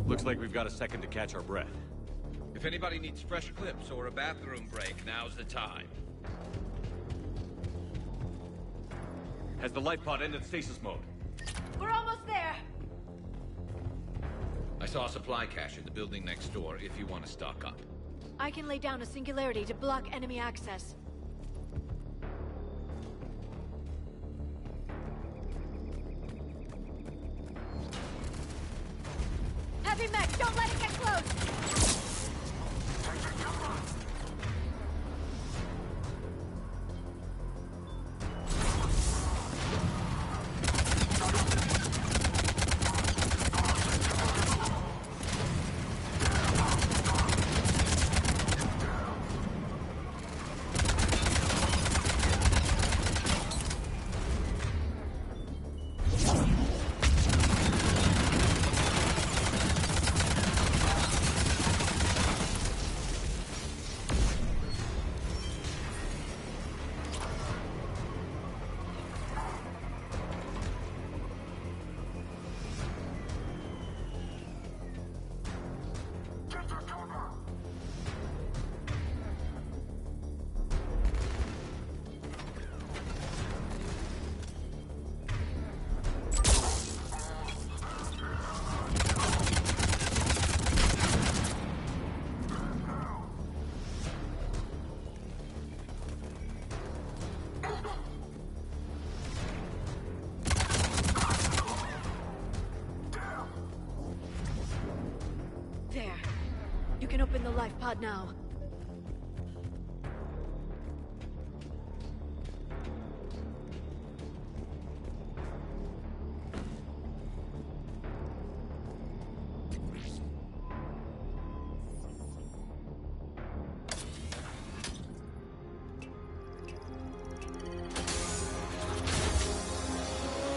Looks like we've got a second to catch our breath.
If anybody needs fresh clips or a bathroom break, now's the time.
Has the life pod ended stasis mode?
We're almost there!
I saw a supply cache in the building next door if you want to stock up.
I can lay down a singularity to block enemy access. Heavy mech, don't let it get close! There. You can open the life pod now.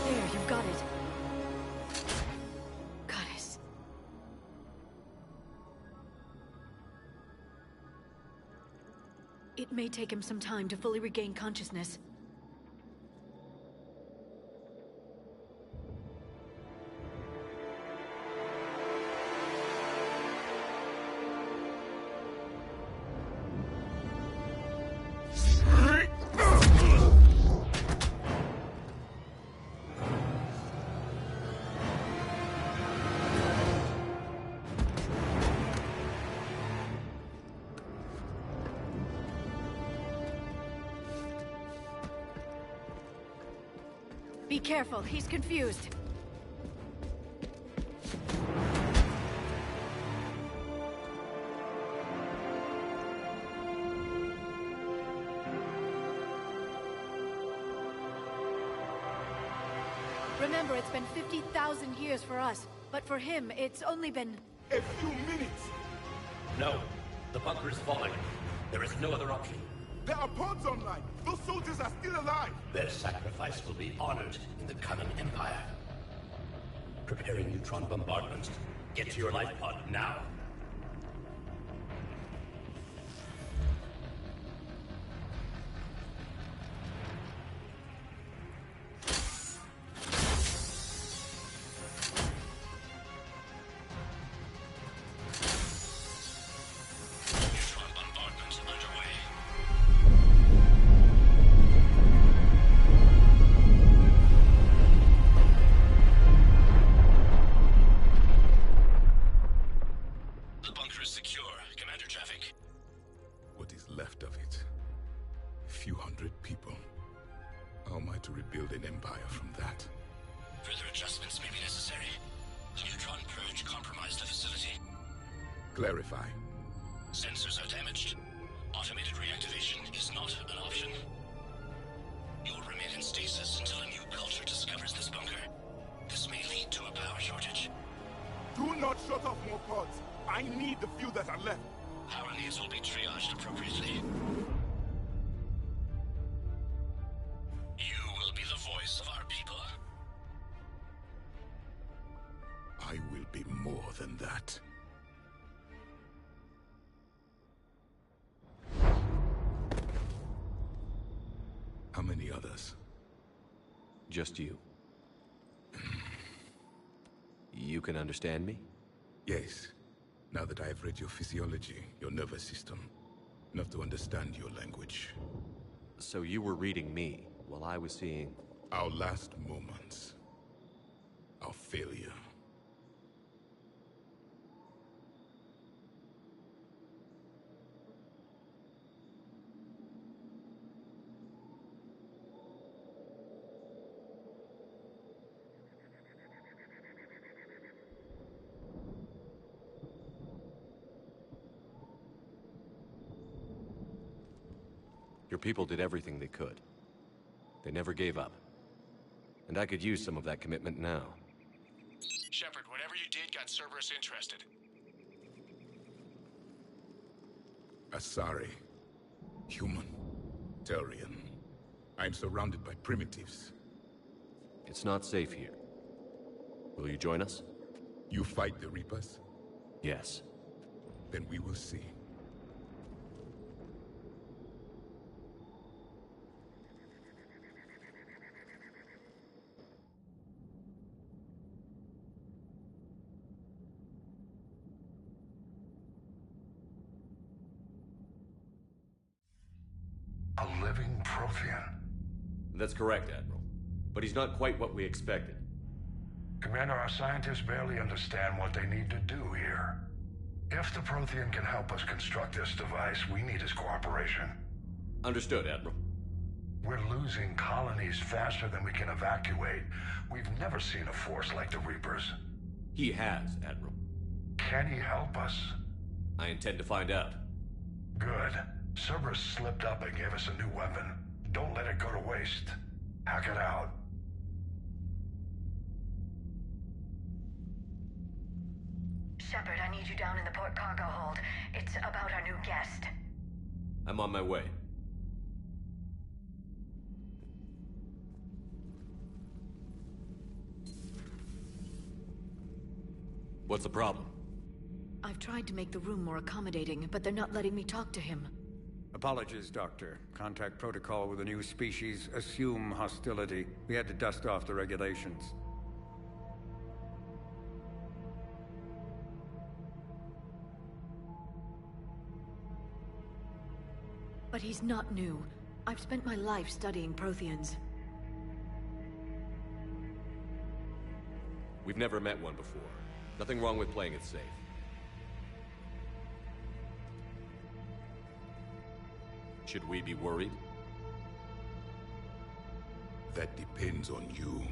There, you've got it. Goddess. It may take him some time to fully regain consciousness. Be careful, he's confused. Remember, it's been 50,000 years for us, but for him, it's only been...
A few minutes!
No. The bunker is falling. There is no other option.
There are pods online! Those soldiers are still alive!
Their sacrifice will be honored in the coming Empire. Preparing neutron bombardment. Get to your life pod now.
Clarify.
Sensors are damaged. Automated reactivation is not an option. You'll remain in stasis until a new culture discovers this bunker. This may lead to a power shortage.
Do not shut off more pods. I need the few that are left.
Power needs will be triaged appropriately. You will be the voice of our people.
I will be more than that. How many others?
Just you. You can understand me?
Yes. Now that I have read your physiology, your nervous system, enough to understand your language.
So you were reading me while I was seeing...
Our last moments. Our failure.
Your people did everything they could. They never gave up. And I could use some of that commitment now.
Shepard, whatever you did got Cerberus interested.
Asari. Human. Turian. I'm surrounded by primitives.
It's not safe here. Will you join us?
You fight the Reapers?
Yes.
Then we will see.
A living Prothean.
That's correct, Admiral. But he's not quite what we expected.
Commander, our scientists barely understand what they need to do here. If the Prothean can help us construct this device, we need his cooperation.
Understood, Admiral.
We're losing colonies faster than we can evacuate. We've never seen a force like the Reapers.
He has, Admiral.
Can he help us?
I intend to find out.
Good. Cerberus slipped up and gave us a new weapon. Don't let it go to waste. Hack it out.
Shepard, I need you down in the port cargo hold. It's about our new guest.
I'm on my way. What's the problem?
I've tried to make the room more accommodating, but they're not letting me talk to him.
Apologies, Doctor. Contact protocol with a new species. Assume hostility. We had to dust off the regulations.
But he's not new. I've spent my life studying Protheans.
We've never met one before. Nothing wrong with playing it safe. Should we be worried?
that depends on you.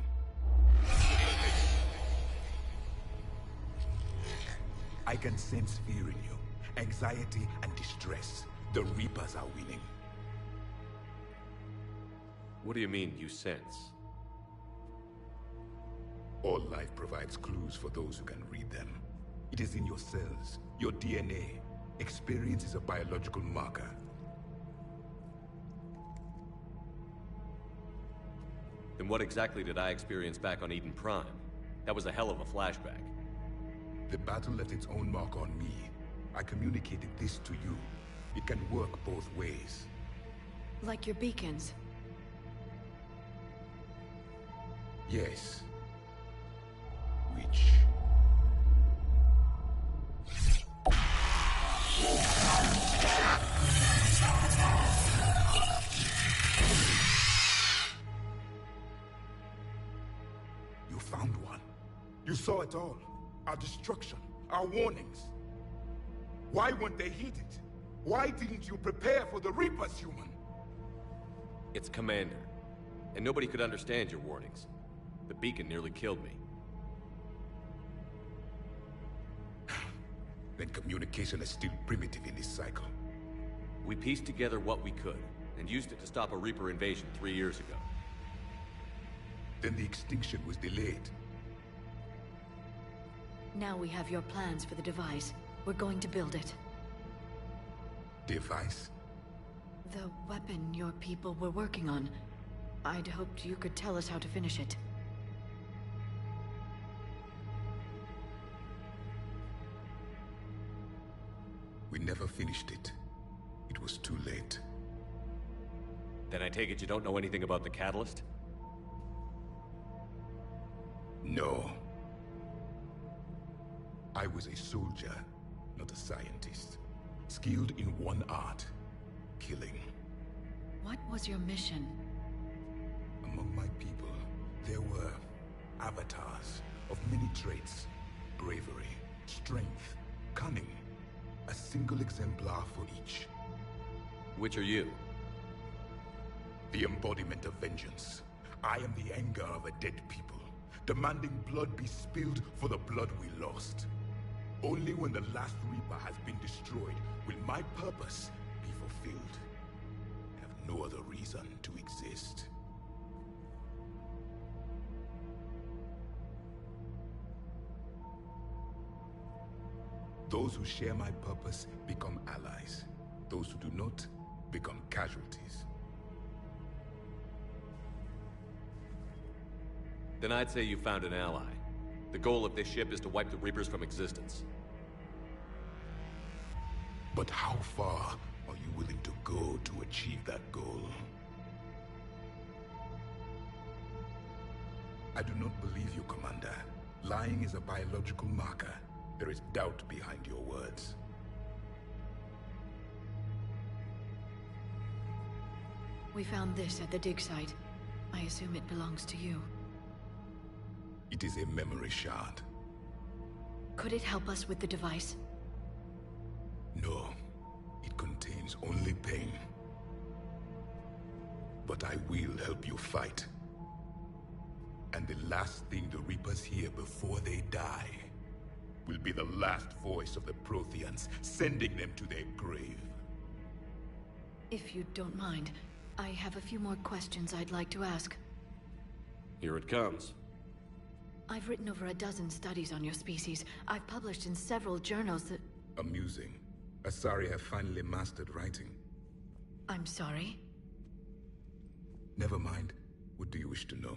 I can sense fear in you, anxiety and distress. The Reapers are winning.
What do you mean, you sense?
All life provides clues for those who can read them. It is in your cells, your DNA. Experience is a biological marker.
Then what exactly did I experience back on Eden Prime? That was a hell of a flashback.
The battle left its own mark on me. I communicated this to you. It can work both ways.
Like your beacons.
Yes. Which... You found one. You saw it all. Our destruction, our warnings. Why weren't they heeded? Why didn't you prepare for the Reapers, human?
It's Commander. And nobody could understand your warnings. The beacon nearly killed me.
Then communication is still primitive in this cycle.
We pieced together what we could, and used it to stop a Reaper invasion 3 years ago.
Then the extinction was delayed.
Now we have your plans for the device. We're going to build it.
Device?
The weapon your people were working on. I'd hoped you could tell us how to finish it.
We never finished it. It was too late.
Then I take it you don't know anything about the catalyst?
No. I was a soldier, not a scientist. Skilled in one art, killing.
What was your mission?
Among my people, there were avatars of many traits. Bravery, strength, cunning. A single exemplar for each.
Which are you?
The embodiment of vengeance. I am the anger of a dead people, demanding blood be spilled for the blood we lost. Only when the last Reaper has been destroyed will my purpose be fulfilled. I have no other reason to exist. Those who share my purpose become allies. Those who do not become casualties.
Then I'd say you found an ally. The goal of this ship is to wipe the Reapers from existence.
But how far are you willing to go to achieve that goal? I do not believe you, Commander. Lying is a biological marker. There is doubt behind your words.
We found this at the dig site. I assume it belongs to you.
It is a memory shard.
Could it help us with the device?
No. It contains only pain. But I will help you fight. And the last thing the Reapers hear before they die will be the last voice of the Protheans, sending them to their grave.
If you don't mind, I have a few more questions I'd like to ask.
Here it comes.
I've written over a dozen studies on your species. I've published in several journals that...
Amusing. Asari have finally mastered writing.
I'm sorry?
Never mind. What do you wish to know?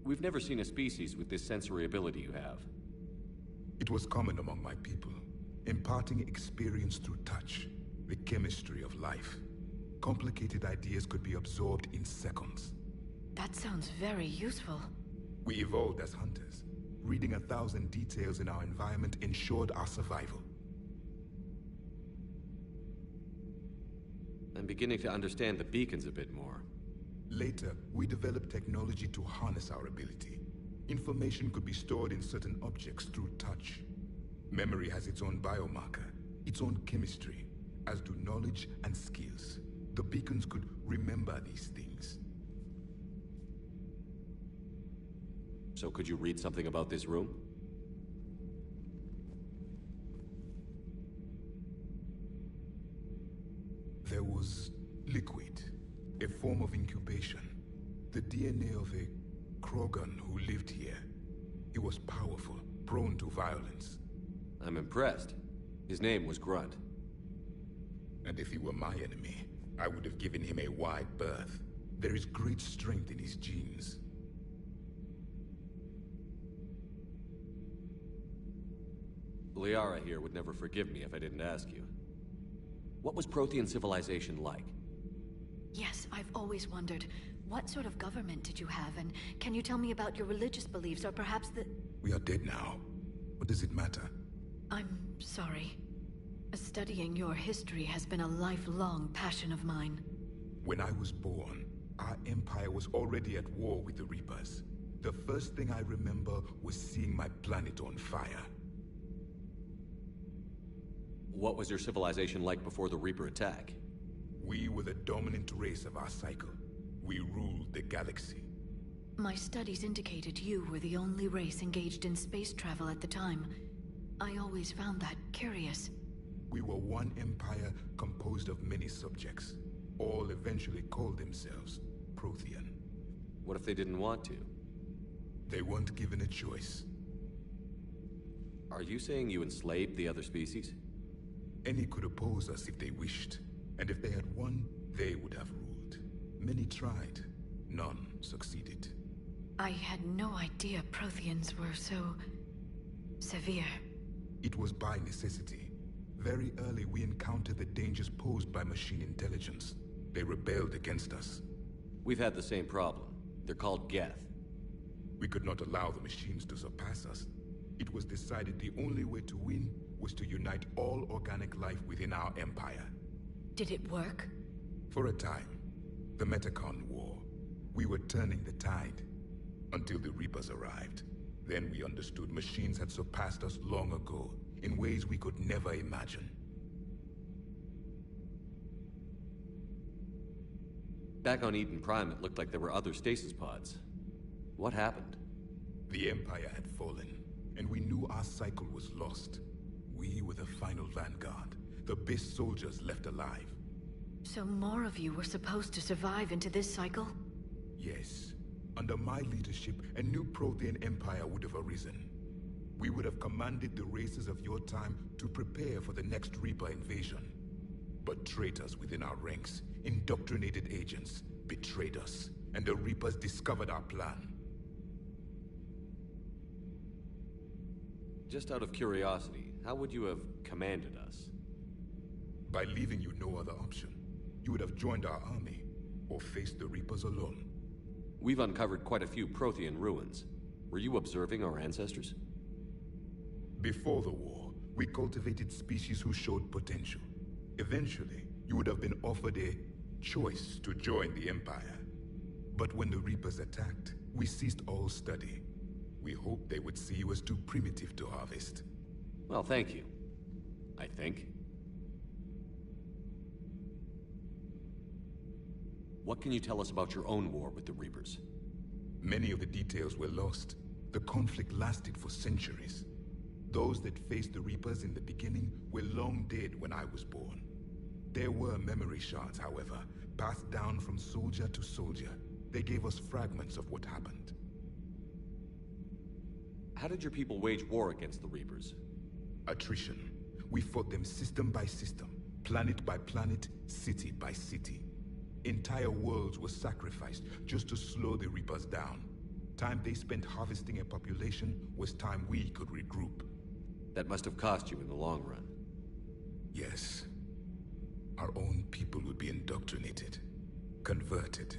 We've never seen a species with this sensory ability you have.
It was common among my people, imparting experience through touch, the chemistry of life. Complicated ideas could be absorbed in seconds.
That sounds very useful.
We evolved as hunters. Reading 1,000 details in our environment ensured our survival.
I'm beginning to understand the beacons a bit more.
Later, we developed technology to harness our ability. Information could be stored in certain objects through touch. Memory has its own biomarker, its own chemistry, as do knowledge and skills. the beacons could remember these things.
So could you read something about this room?
There was liquid, a form of incubation. The DNA of a Krogan who lived here. He was powerful, prone to violence.
I'm impressed. His name was Grunt.
And if he were my enemy, I would have given him a wide berth. There is great strength in his genes.
Liara here would never forgive me if I didn't ask you. What was Prothean civilization like?
Yes, I've always wondered. What sort of government did you have, and can you tell me about your religious beliefs, or perhaps the...
We are dead now. What does it matter?
I'm sorry. Studying your history has been a lifelong passion of mine.
When I was born, our empire was already at war with the Reapers. The first thing I remember was seeing my planet on fire.
What was your civilization like before the Reaper attack?
We were the dominant race of our cycle. We ruled the galaxy.
My studies indicated you were the only race engaged in space travel at the time. I always found that curious.
We were one empire composed of many subjects. All eventually called themselves Prothean.
What if they didn't want to?
They weren't given a choice.
Are you saying you enslaved the other species?
Any could oppose us if they wished. And if they had won, they would have ruled. Many tried. None succeeded.
I had no idea Protheans were so... severe.
It was by necessity. Very early we encountered the dangers posed by machine intelligence. They rebelled against us.
We've had the same problem. They're called Geth.
We could not allow the machines to surpass us. It was decided the only way to win was to unite all organic life within our empire.
Did it work?
For a time. The Metacon War. We were turning the tide. Until the Reapers arrived. Then we understood machines had surpassed us long ago, in ways we could never imagine.
Back on Eden Prime, it looked like there were other stasis pods. What happened?
The Empire had fallen, and we knew our cycle was lost. We were the final vanguard, the best soldiers left alive.
So more of you were supposed to survive into this cycle?
Yes. Under my leadership, a new Prothean empire would have arisen. We would have commanded the races of your time to prepare for the next Reaper invasion. But traitors within our ranks, indoctrinated agents, betrayed us, and the Reapers discovered our plan.
Just out of curiosity, how would you have commanded us?
By leaving you no other option. You would have joined our army, or faced the Reapers alone.
We've uncovered quite a few Prothean ruins. Were you observing our ancestors?
Before the war, we cultivated species who showed potential. Eventually, you would have been offered a choice to join the Empire. But when the Reapers attacked, we ceased all study. We hoped they would see you as too primitive to harvest.
Well, thank you. I think. What can you tell us about your own war with the Reapers?
Many of the details were lost. The conflict lasted for centuries. Those that faced the Reapers in the beginning were long dead when I was born. There were memory shards, however, passed down from soldier to soldier. They gave us fragments of what happened.
How did your people wage war against the Reapers?
Attrition. We fought them system by system, planet by planet, city by city. Entire worlds were sacrificed just to slow the Reapers down. Time they spent harvesting a population was time we could regroup.
That must have cost you in the long run.
Yes. Our own people would be indoctrinated, converted,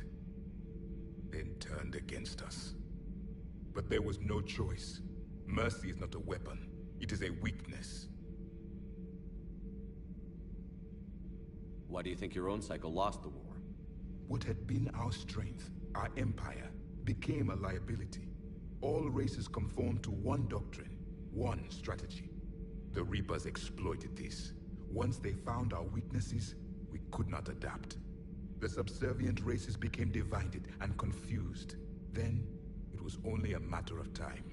then turned against us. But there was no choice. Mercy is not a weapon. It is a weakness.
Why do you think your own cycle lost the war?
What had been our strength, our empire, became a liability. All races conformed to one doctrine, one strategy. The Reapers exploited this. Once they found our weaknesses, we could not adapt. The subservient races became divided and confused. Then, it was only a matter of time.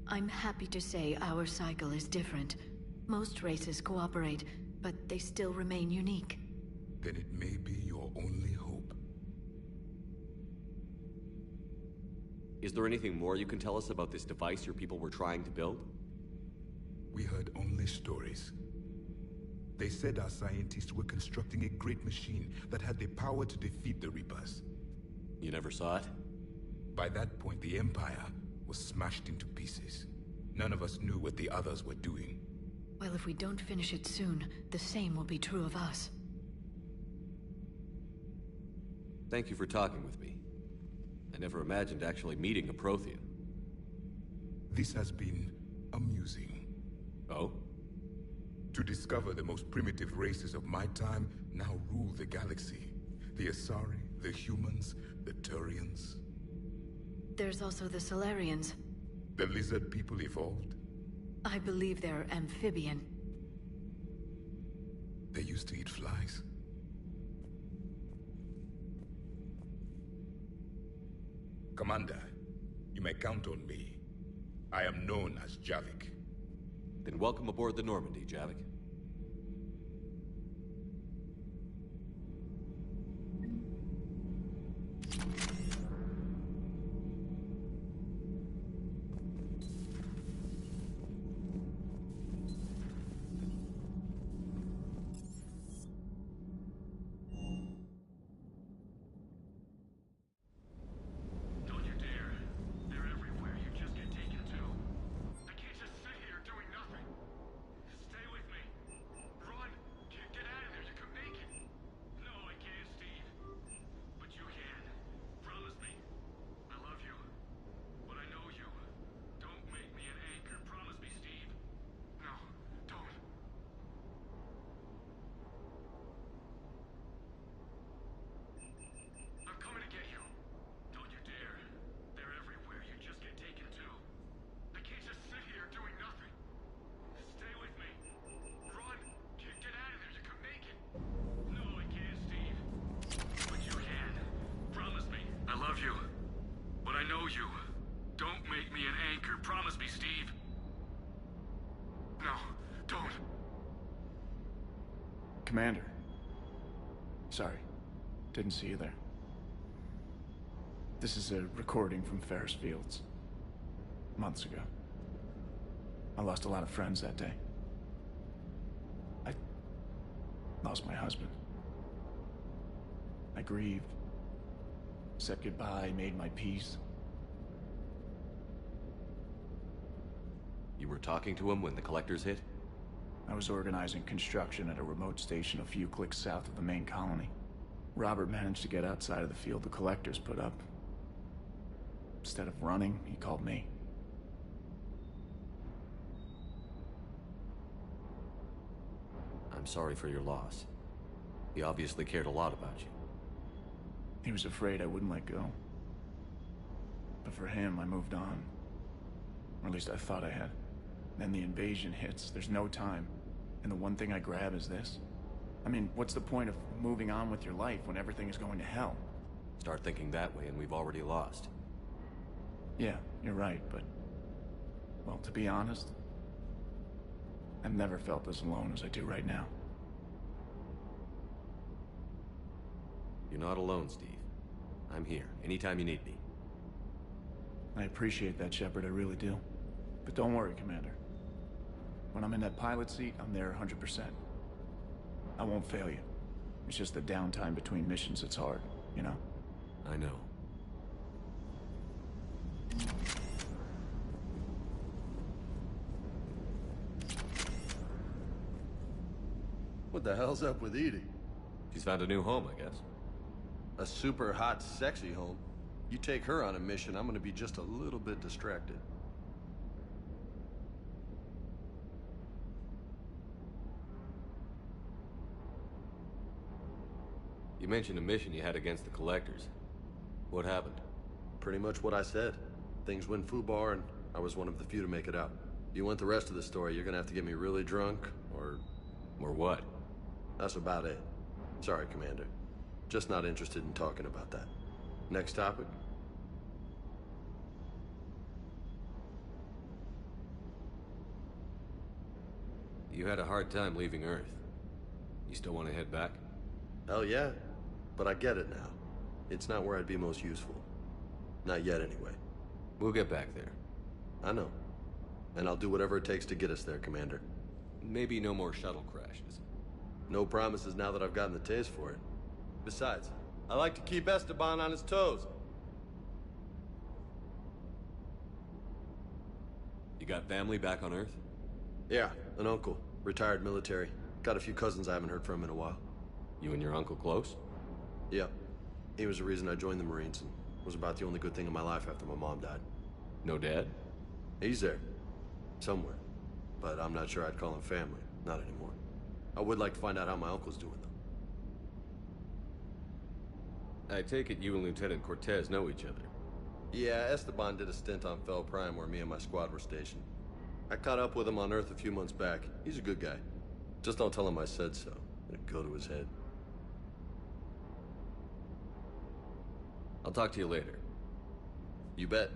I'm happy to say our cycle is different. Most races cooperate, but they still remain unique.
Then it may be your only hope.
Is there anything more you can tell us about this device your people were trying to build?
We heard only stories. They said our scientists were constructing a great machine that had the power to defeat the Reapers.
You never saw it?
By that point, the Empire was smashed into pieces. None of us knew what the others were doing.
Well, if we don't finish it soon, the same will be true of us.
Thank you for talking with me. I never imagined actually meeting a Prothean.
This has been amusing.
Oh?
To discover the most primitive races of my time now rule the galaxy. The Asari, the humans, the Turians.
There's also the Solarians.
The lizard people evolved?
I believe they're amphibian.
They used to eat flies. Commander, you may count on me. I am known as Javik.
Then welcome aboard the Normandy, Javik.
Commander. Sorry. Didn't see you there. This is a recording from Ferris Fields. Months ago. I lost a lot of friends that day. I lost my husband. I grieved. Said goodbye, made my peace.
You were talking to him when the Collectors hit?
I was organizing construction at a remote station a few clicks south of the main colony. Robert managed to get outside of the field the Collectors put up. Instead of running, he called me.
I'm sorry for your loss. He obviously cared a lot about you.
He was afraid I wouldn't let go. But for him, I moved on. Or at least I thought I had. Then the invasion hits, there's no time. And the one thing I grab is this. I mean, what's the point of moving on with your life when everything is going to hell?
Start thinking that way and we've already lost.
Yeah, you're right, but... well, to be honest, I've never felt as alone as I do right now.
You're not alone, Steve. I'm here, anytime you need me.
I appreciate that, Shepard, I really do. But don't worry, Commander. When I'm in that pilot seat, I'm there 100%. I won't fail you. It's just the downtime between missions that's hard, you know?
I know.
What the hell's up with Edie?
She's found a new home, I guess.
A super hot, sexy home. You take her on a mission, I'm gonna be just a little bit distracted.
You mentioned a mission you had against the Collectors. What happened?
Pretty much what I said. Things went foobar, and I was one of the few to make it out. If you want the rest of the story, you're gonna have to get me really drunk, or...
Or what?
That's about it. Sorry, Commander. Just not interested in talking about that. Next topic?
You had a hard time leaving Earth. You still want to head back?
Hell yeah. But I get it now. It's not where I'd be most useful. Not yet, anyway.
We'll get back there.
I know. And I'll do whatever it takes to get us there, Commander.
Maybe no more shuttle crashes.
No promises now that I've gotten the taste for it. Besides, I like to keep Esteban on his toes.
You got family back on Earth?
Yeah, an uncle. Retired military. Got a few cousins I haven't heard from in a while.
You and your uncle close?
Yeah. He was the reason I joined the Marines and was about the only good thing in my life after my mom died.
No dad?
He's there. Somewhere. But I'm not sure I'd call him family. Not anymore. I would like to find out how my uncle's doing, though.
I take it you and Lieutenant Cortez know each other.
Yeah, Esteban did a stint on Fel Prime where me and my squad were stationed. I caught up with him on Earth a few months back. He's a good guy. Just don't tell him I said so. It'd go to his head.
I'll talk to you later.
You bet.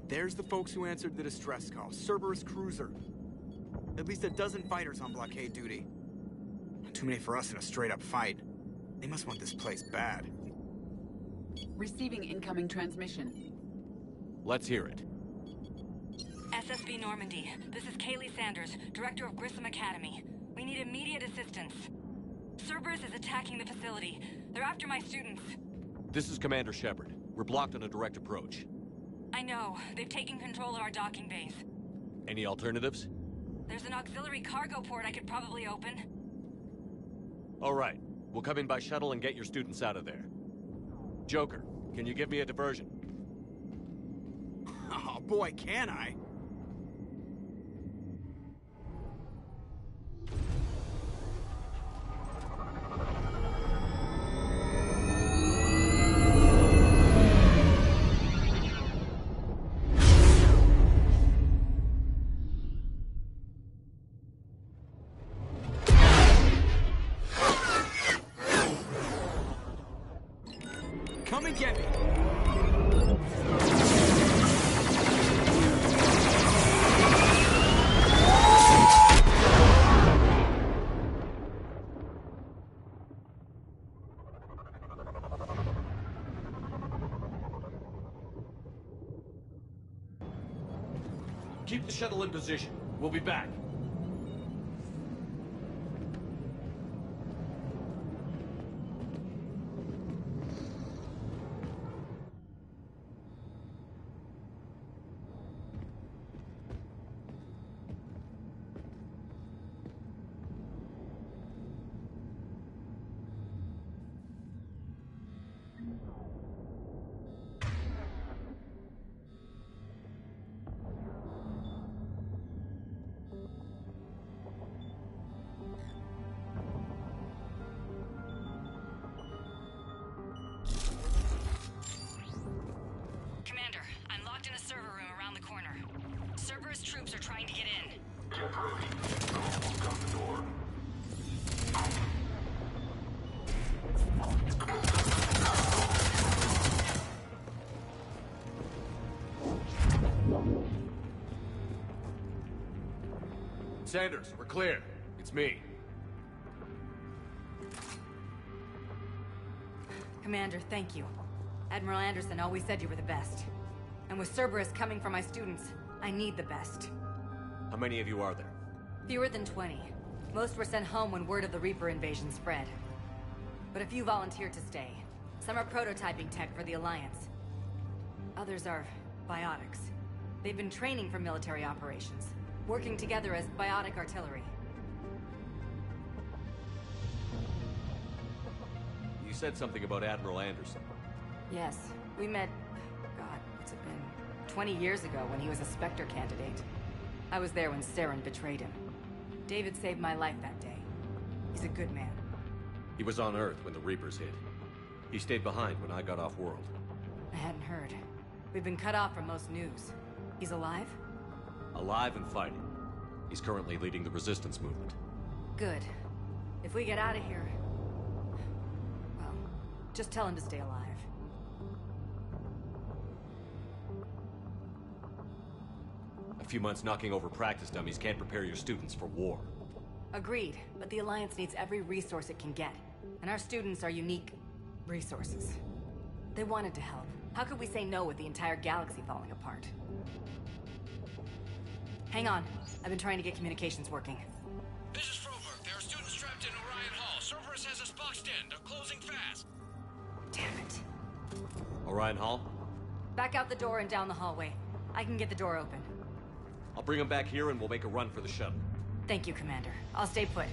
There's the folks who answered the distress call. Cerberus cruiser. At least a dozen fighters on blockade duty. Too many for us in a straight-up fight. They must want this place bad.
Receiving incoming transmission.
Let's hear it.
SSB Normandy. This is Kaylee Sanders, Director of Grissom Academy. We need immediate assistance. Cerberus is attacking the facility. They're after my students.
This is Commander Shepard. We're blocked on a direct approach.
I know. They've taken control of our docking bays.
Any alternatives?
There's an auxiliary cargo port I could probably open.
All right. We'll come in by shuttle and get your students out of there. Joker, can you give me a diversion?
Oh boy, can I? Come and get me!
Keep the shuttle in position. We'll be back.
Commander, I'm locked in a server room around the corner. Cerberus troops are trying to get in.
Get ready. We'll almost got the door.
Sanders, we're clear. It's me.
Commander, thank you. Admiral Anderson always said you were the best. And with Cerberus coming for my students, I need the best.
How many of you are there?
Fewer than 20. Most were sent home when word of the Reaper invasion spread. But a few volunteered to stay. Some are prototyping tech for the Alliance. Others are biotics. They've been training for military operations, working together as biotic artillery.
You said something about Admiral Anderson.
Yes, we met, God, what's it been? 20 years ago when he was a Spectre candidate. I was there when Saren betrayed him. David saved my life that day. He's a good man.
He was on Earth when the Reapers hit. He stayed behind when I got off-world.
I hadn't heard. We've been cut off from most news. He's alive?
Alive and fighting. He's currently leading the resistance movement.
Good. If we get out of here... well, just tell him to stay alive.
A few months knocking over practice dummies can't prepare your students for war.
Agreed, but the Alliance needs every resource it can get. And our students are unique resources. They wanted to help. How could we say no with the entire galaxy falling apart? Hang on. I've been trying to get communications working.
This is Froberg. There are students trapped in Orion Hall. Cerberus has us boxed in. They're closing fast.
Damn it.
Orion Hall?
Back out the door and down the hallway. I can get the door open.
I'll bring them back here and we'll make a run for the shuttle.
Thank you, Commander. I'll stay put.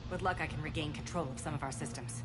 With luck, I can regain control of some of our systems.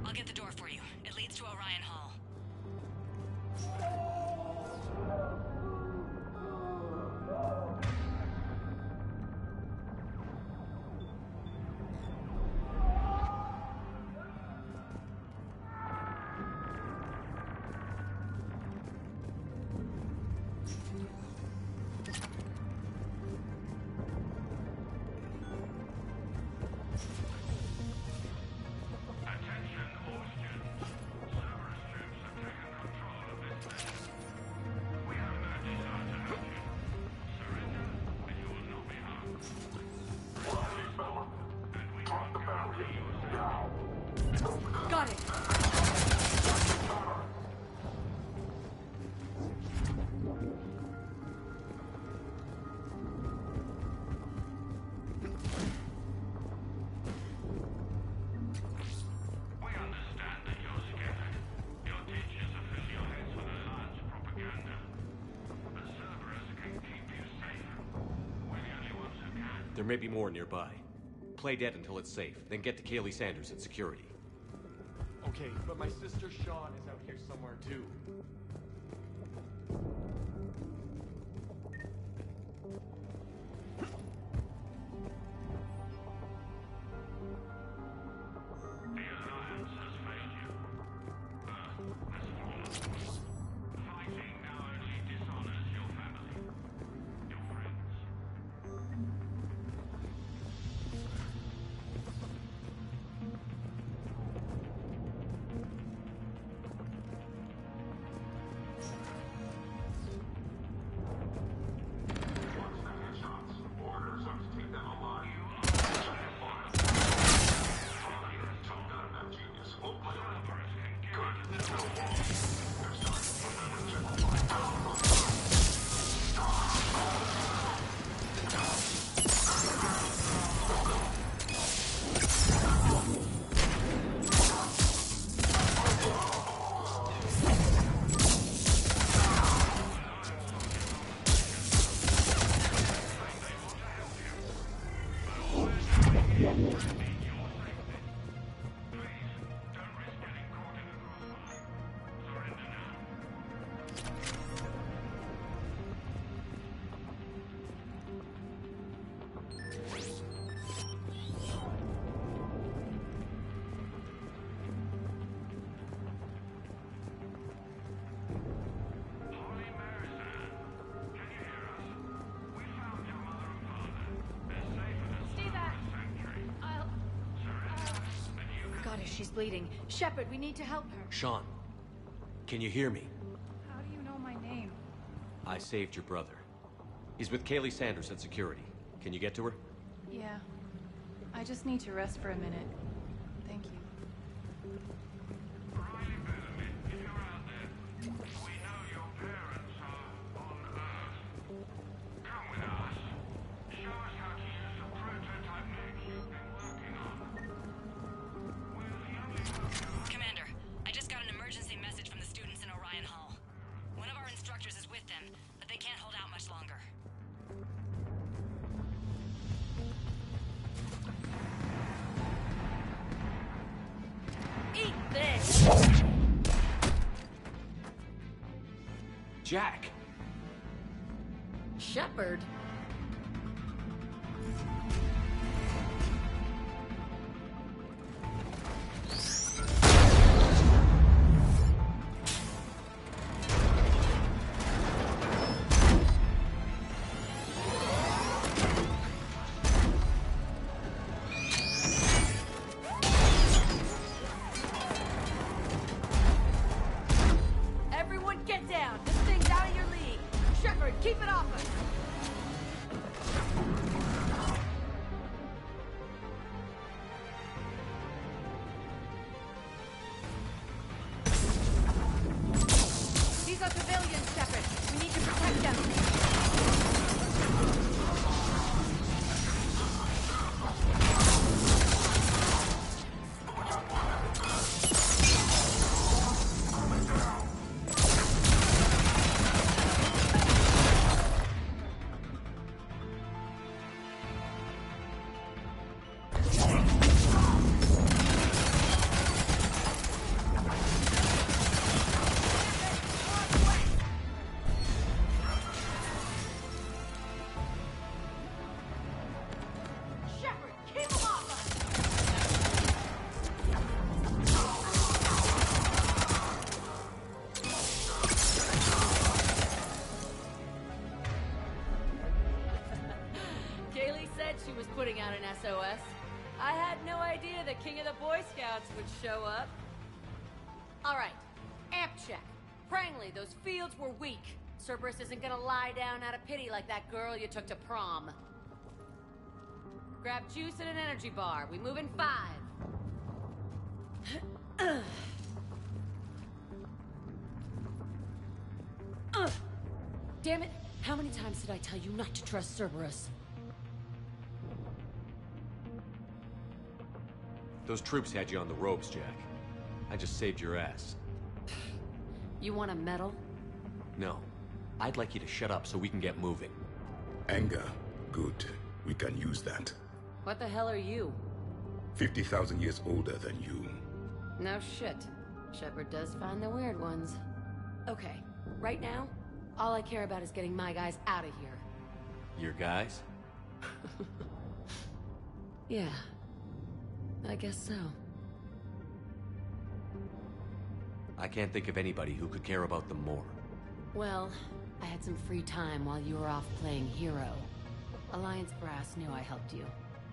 I'll get the door for you. It leads to Orion Hall. Got it.
There may be more nearby. Play dead until it's safe, then get to Kaylee Sanders at security.
Okay, but my sister Sean is out here somewhere too.
She's bleeding. Shepard, we need to help her.
Sean, can you hear me?
How do you know my name?
I saved your brother. He's with Kaylee Sanders at security. Can you get to her?
Yeah. I just need to rest for a minute. Thank you.
Commander, I just got an emergency message from the students in Orion Hall. One of our instructors is with them, but they can't hold out much longer. Eat this!
Jack!
Shepard?
Get down! This thing's out of your league! Shepard, keep it off us! These are civilians, Shepard. We need to protect them.
SOS. I had no idea the king of the Boy Scouts would show up. All right, amp check. Prangley, those fields were weak. Cerberus isn't gonna lie down out of pity like that girl you took to prom. Grab juice and an energy bar. We move in 5. Damn it! How many times did I tell you not to trust Cerberus?
Those troops had you on the ropes, Jack. I just saved your ass.
You want a medal?
No. I'd like you to shut up so we can get moving.
Anger. Good. We can use that.
What the hell are you?
50,000 years older than you.
No shit. Shepard does find the weird ones. Okay, right now, all I care about is getting my guys out of here.
Your guys?
Yeah. I guess so.
I can't think of anybody who could care about them more.
Well, I had some free time while you were off playing hero. Alliance Brass knew I helped you.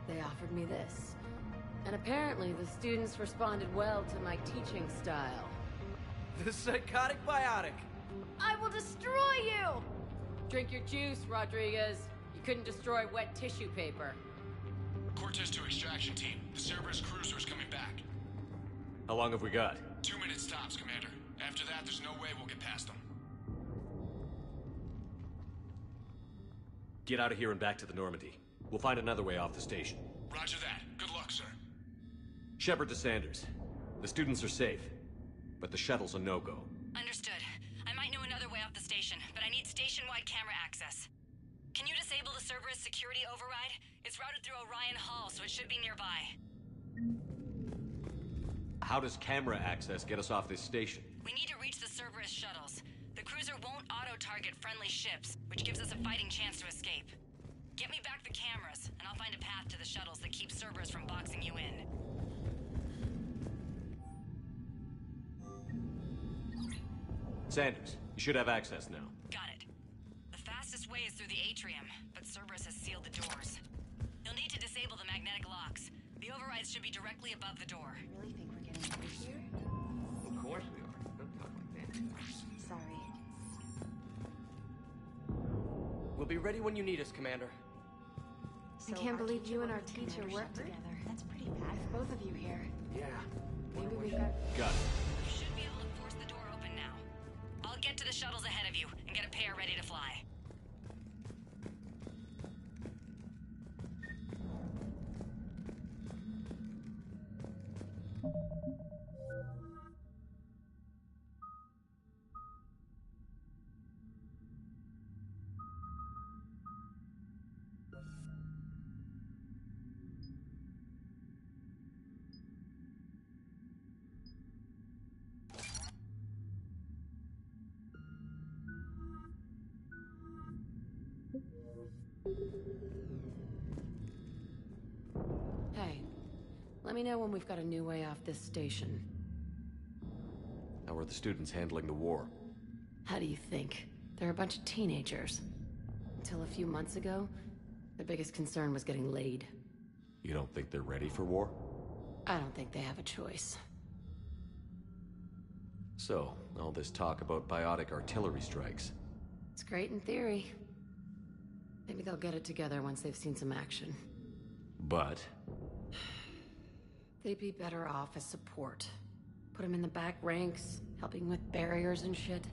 They offered me this. And apparently the students responded well to my teaching style.
The psychotic biotic!
I will destroy you! Drink your juice, Rodriguez. You couldn't destroy wet tissue paper.
Cortez to extraction team. The Cerberus cruiser is coming back.
How long have we got?
2 minutes tops, Commander. After that, there's no way we'll get past them.
Get out of here and back to the Normandy. We'll find another way off the station.
Roger that. Good luck, sir.
Shepard to Sanders. The students are safe, but the shuttle's a no-go.
Understood. I might know another way off the station, but I need station-wide camera access. Can you disable the Cerberus security override? It's routed through Orion Hall, so it should be nearby.
How does camera access get us off this station?
We need to reach the Cerberus shuttles. The cruiser won't auto-target friendly ships, which gives us a fighting chance to escape. Get me back the cameras, and I'll find a path to the shuttles that keeps Cerberus from boxing you in.
Sanders, you should have access now.
Got it. The fastest way is through the atrium, but Cerberus has sealed the doors. You'll need to disable the magnetic locks. The overrides should be directly above the door.
Really think we're getting through here?
Of course we are. Don't talk like that.
Sorry.
We'll be ready when you need us, Commander.
I can't believe you and our teacher worked together.
That's pretty bad.
Both of you here.
Yeah.
Maybe we've got...
Got it.
You should be able to force the door open now. I'll get to the shuttles ahead of you and get a pair ready to fly.
Hey, let me know when we've got a new way off this station.
How are the students handling the war?
How do you think? They're a bunch of teenagers. Until a few months ago, their biggest concern was getting laid.
You don't think they're ready for war?
I don't think they have a choice.
So, all this talk about biotic artillery strikes.
It's great in theory. Maybe they'll get it together once they've seen some action.
But?
They'd be better off as support. Put them in the back ranks, helping with barriers and shit.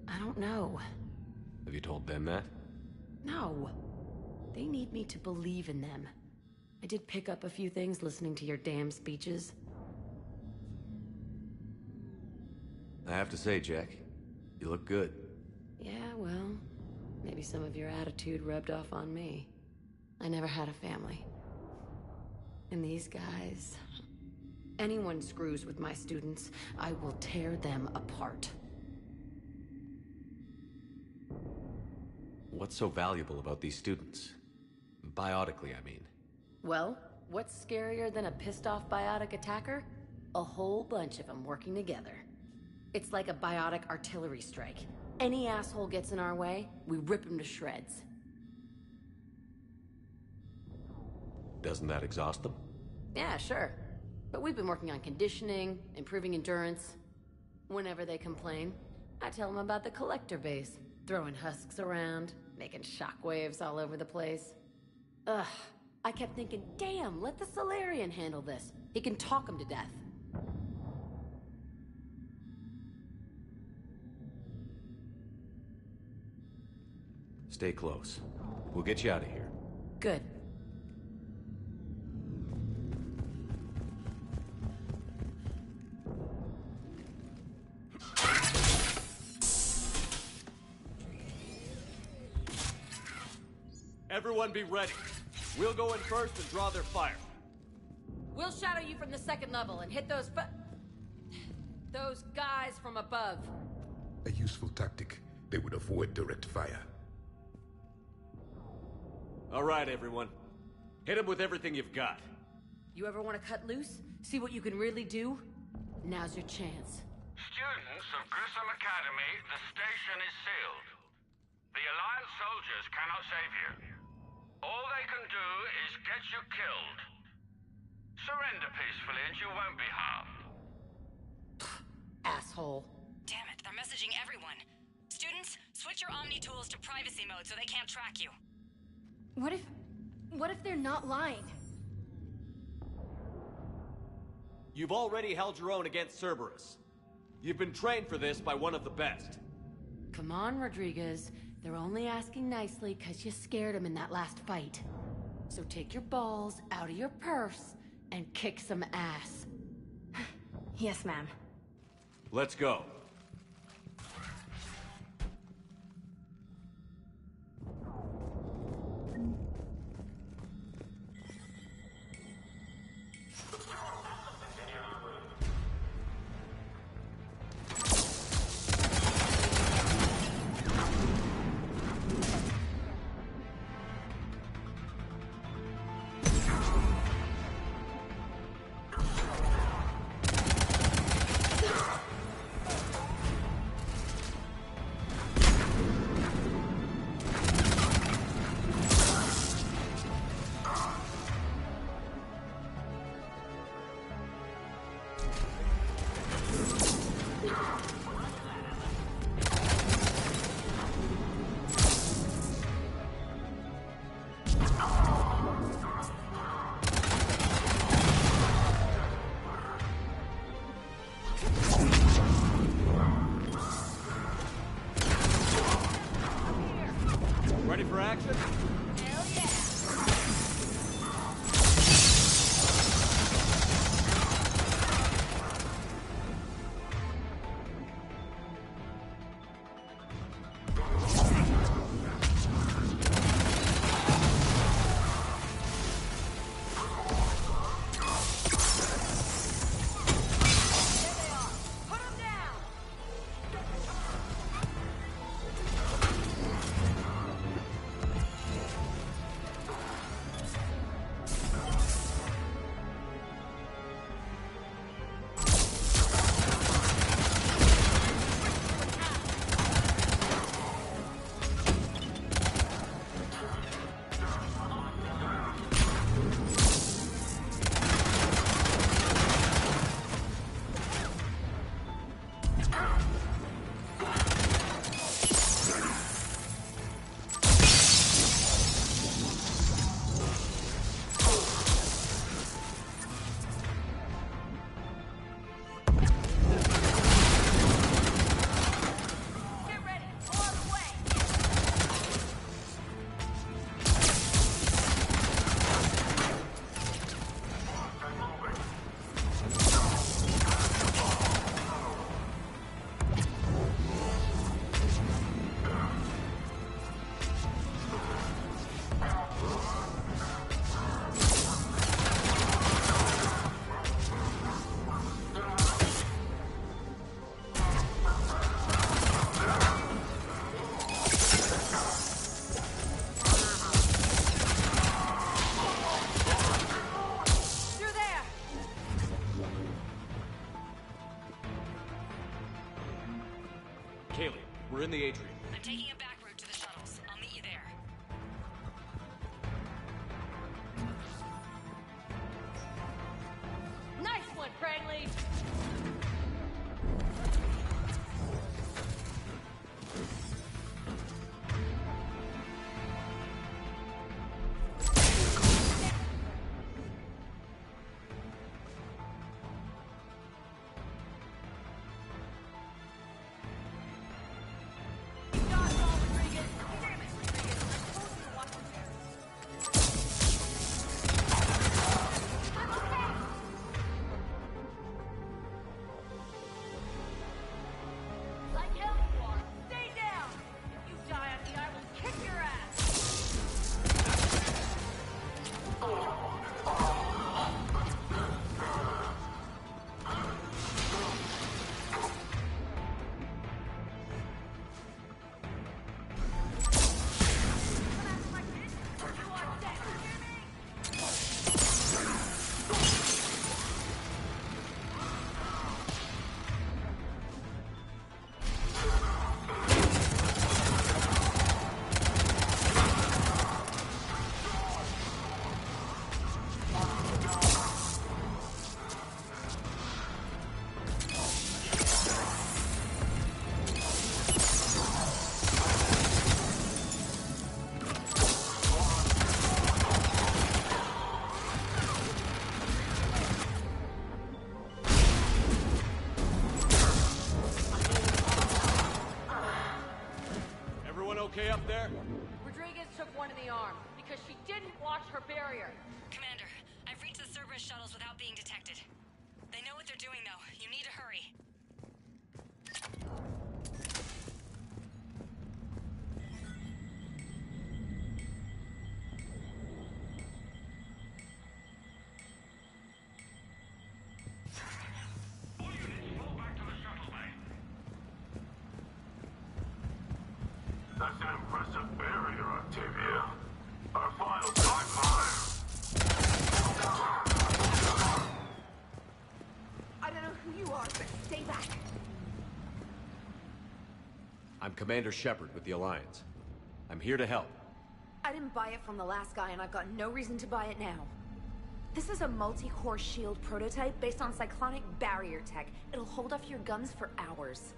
I don't know.
Have you told them that?
No. They need me to believe in them. I did pick up a few things listening to your damn speeches.
I have to say, Jack, you look good.
Yeah, well, maybe some of your attitude rubbed off on me. I never had a family. And these guys... Anyone screws with my students, I will tear them apart.
What's so valuable about these students? Biotically, I mean.
Well, what's scarier than a pissed-off biotic attacker? A whole bunch of them working together. It's like a biotic artillery strike. Any asshole gets in our way, we rip him to shreds.
Doesn't that exhaust them?
Yeah, sure. But we've been working on conditioning, improving endurance. Whenever they complain, I tell them about the collector base, throwing husks around, making shockwaves all over the place. Ugh, I kept thinking, damn, let the Solarian handle this. He can talk them to death.
Stay close. We'll get you out of here.
Good.
Everyone be ready. We'll go in first and draw their fire.
We'll shadow you from the second level and hit those guys from above.
A useful tactic. They would avoid direct fire.
All right, everyone. Hit him with everything you've got.
You ever want to cut loose? See what you can really do? Now's your chance.
Students of Grissom Academy, the station is sealed. The Alliance soldiers cannot save you. All they can do is get you killed. Surrender peacefully and you won't be harmed.
Asshole.
Damn it, they're messaging everyone. Students, switch your Omni tools to privacy mode so they can't track you.
What if they're not lying?
You've already held your own against Cerberus. You've been trained for this by one of the best.
Come on, Rodriguez. They're only asking nicely because you scared them in that last fight. So take your balls out of your purse and kick some ass.
Yes, ma'am.
Let's go.
Ready for action?
Hell yeah!
Kaylee, we're in the atrium.
I'm taking a back route to the shuttles. I'll meet you there.
okay up there?
Rodriguez took one in the arm because she didn't watch her barrier.
Commander, I've reached the Cerberus shuttles without being detected. They know what they're doing, though. You need to hurry.
That's an impressive barrier, Octavia. Our final time fire.
I don't know who you are, but stay back.
I'm Commander Shepard with the Alliance. I'm here to help.
I didn't buy it from the last guy, and I've got no reason to buy it now. This is a multi-core shield prototype based on cyclonic barrier tech. It'll hold off your guns for hours.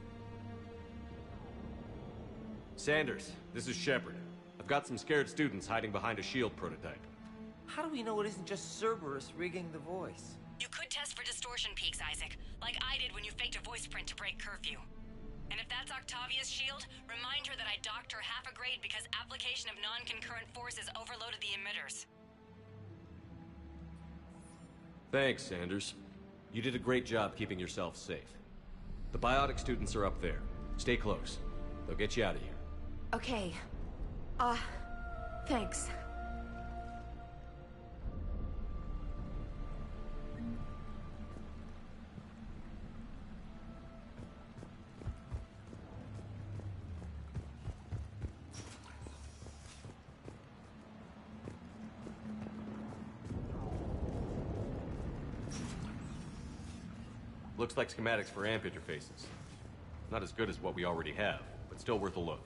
Sanders, this is Shepard. I've got some scared students hiding behind a shield prototype.
How do we know it isn't just Cerberus rigging the voice?
You could test for distortion peaks, Isaac, like I did when you faked a voice print to break curfew. And if that's Octavia's shield, remind her that I docked her half a grade because application of non-concurrent forces overloaded the emitters.
Thanks, Sanders. You did a great job keeping yourself safe. The biotic students are up there. Stay close. They'll get you out of here.
Okay. Thanks.
Looks like schematics for amp interfaces. Not as good as what we already have, but still worth a look.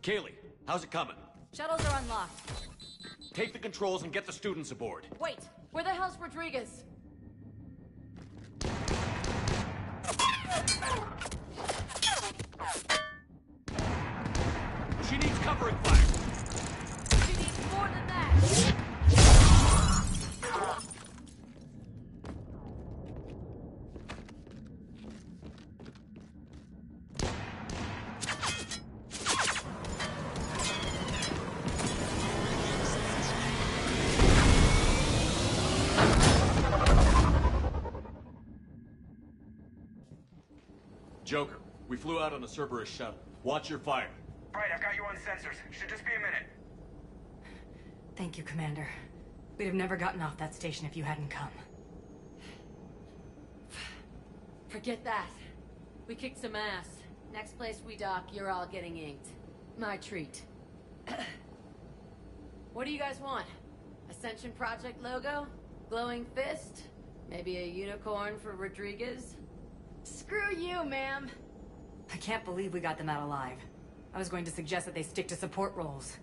Kaylee, how's it coming?
Shuttles are unlocked.
Take the controls and get the students aboard.
Wait, where the hell's Rodriguez?
She needs covering fire.
She needs more than that.
Joker, we flew out on a Cerberus shuttle. Watch your fire.
Right, I've got you on sensors. Should just be a minute.
Thank you, Commander. We'd have never gotten off that station if you hadn't come.
Forget that. We kicked some ass. Next place we dock, you're all getting inked. My treat. What do you guys want? Ascension Project logo? Glowing fist? Maybe a unicorn for Rodriguez? Screw you, ma'am.
I can't believe we got them out alive. I was going to suggest that they stick to support roles.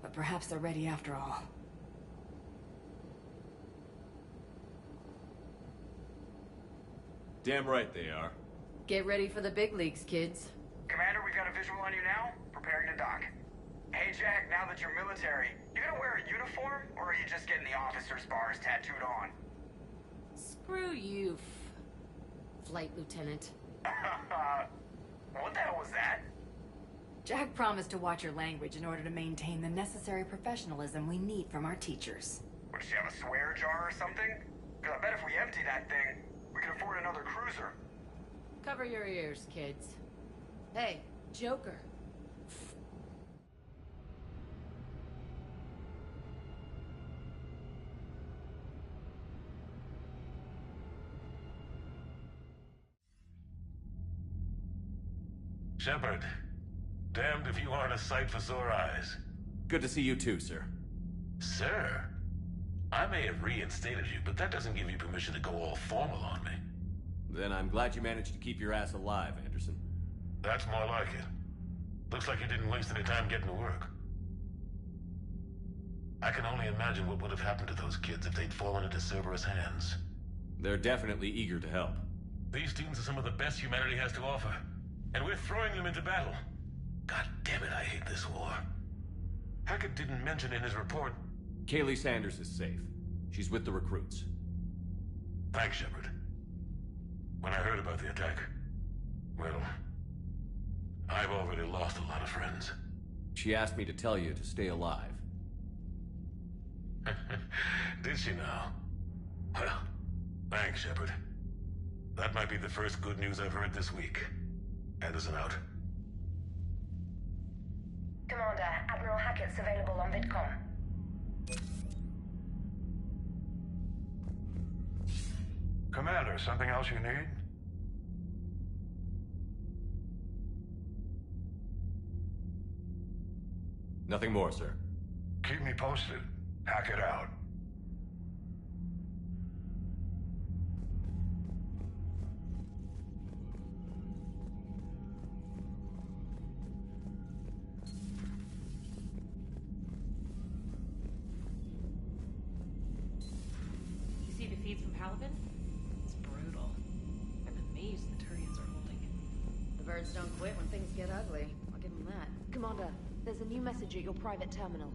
But perhaps they're ready after all.
Damn right they are.
Get ready for the big leagues, kids.
Commander, we got a visual on you now. Preparing to dock. Hey, Jack, now that you're military, you gonna wear a uniform, or are you just getting the officer's bars tattooed on?
Screw you, Flight Lieutenant.
What the hell was that?
Jack promised to watch your language in order to maintain the necessary professionalism we need from our teachers.
Would she have a swear jar or something? Because I bet if we empty that thing, we can afford another cruiser.
Cover your ears, kids. Hey, Joker.
Shepard, damned if you aren't a sight for sore eyes.
Good to see you too, sir.
Sir? I may have reinstated you, but that doesn't give you permission to go all formal on me.
Then I'm glad you managed to keep your ass alive, Anderson.
That's more like it. Looks like you didn't waste any time getting to work. I can only imagine what would have happened to those kids if they'd fallen into Cerberus' hands.
They're definitely eager to help.
These students are some of the best humanity has to offer. And we're throwing them into battle. God damn it, I hate this war. Hackett didn't mention in his report...
Kaylee Sanders is safe. She's with the recruits.
Thanks, Shepard. When I heard about the attack, well, I've already lost a lot of friends.
She asked me to tell you to stay alive.
Did she now? Well, thanks, Shepard. That might be the first good news I've heard this week. Anderson out.
Commander, Admiral Hackett's available on VidCom.
Commander, something else you need?
Nothing more, sir.
Keep me posted. Hackett out.
You see the feeds from Halibin? It's brutal. I'm amazed the Turians are holding it.
The birds don't quit when things get ugly. I'll give them that.
Commander, there's a new message at your private terminal.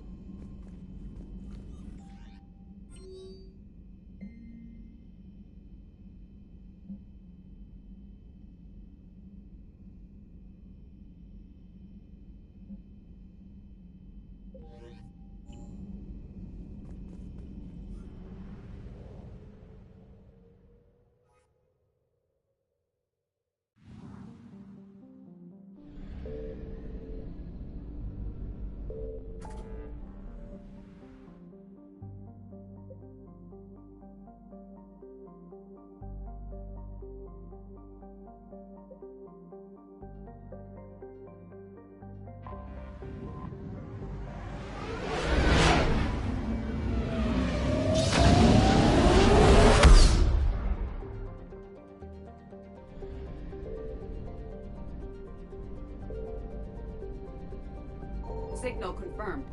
Signal confirmed.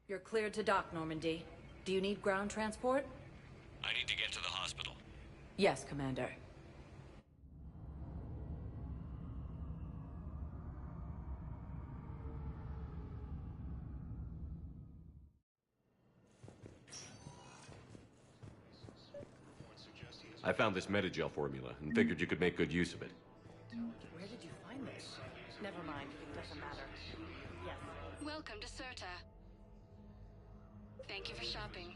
You're cleared to dock, Normandy. Do you need ground transport?
I need to get to the hospital.
Yes, Commander.
I found this Metagel formula and figured you could make good use of it.
Where did you find this? Never mind. It doesn't matter. Yes.
Welcome to Serta. Thank you for shopping.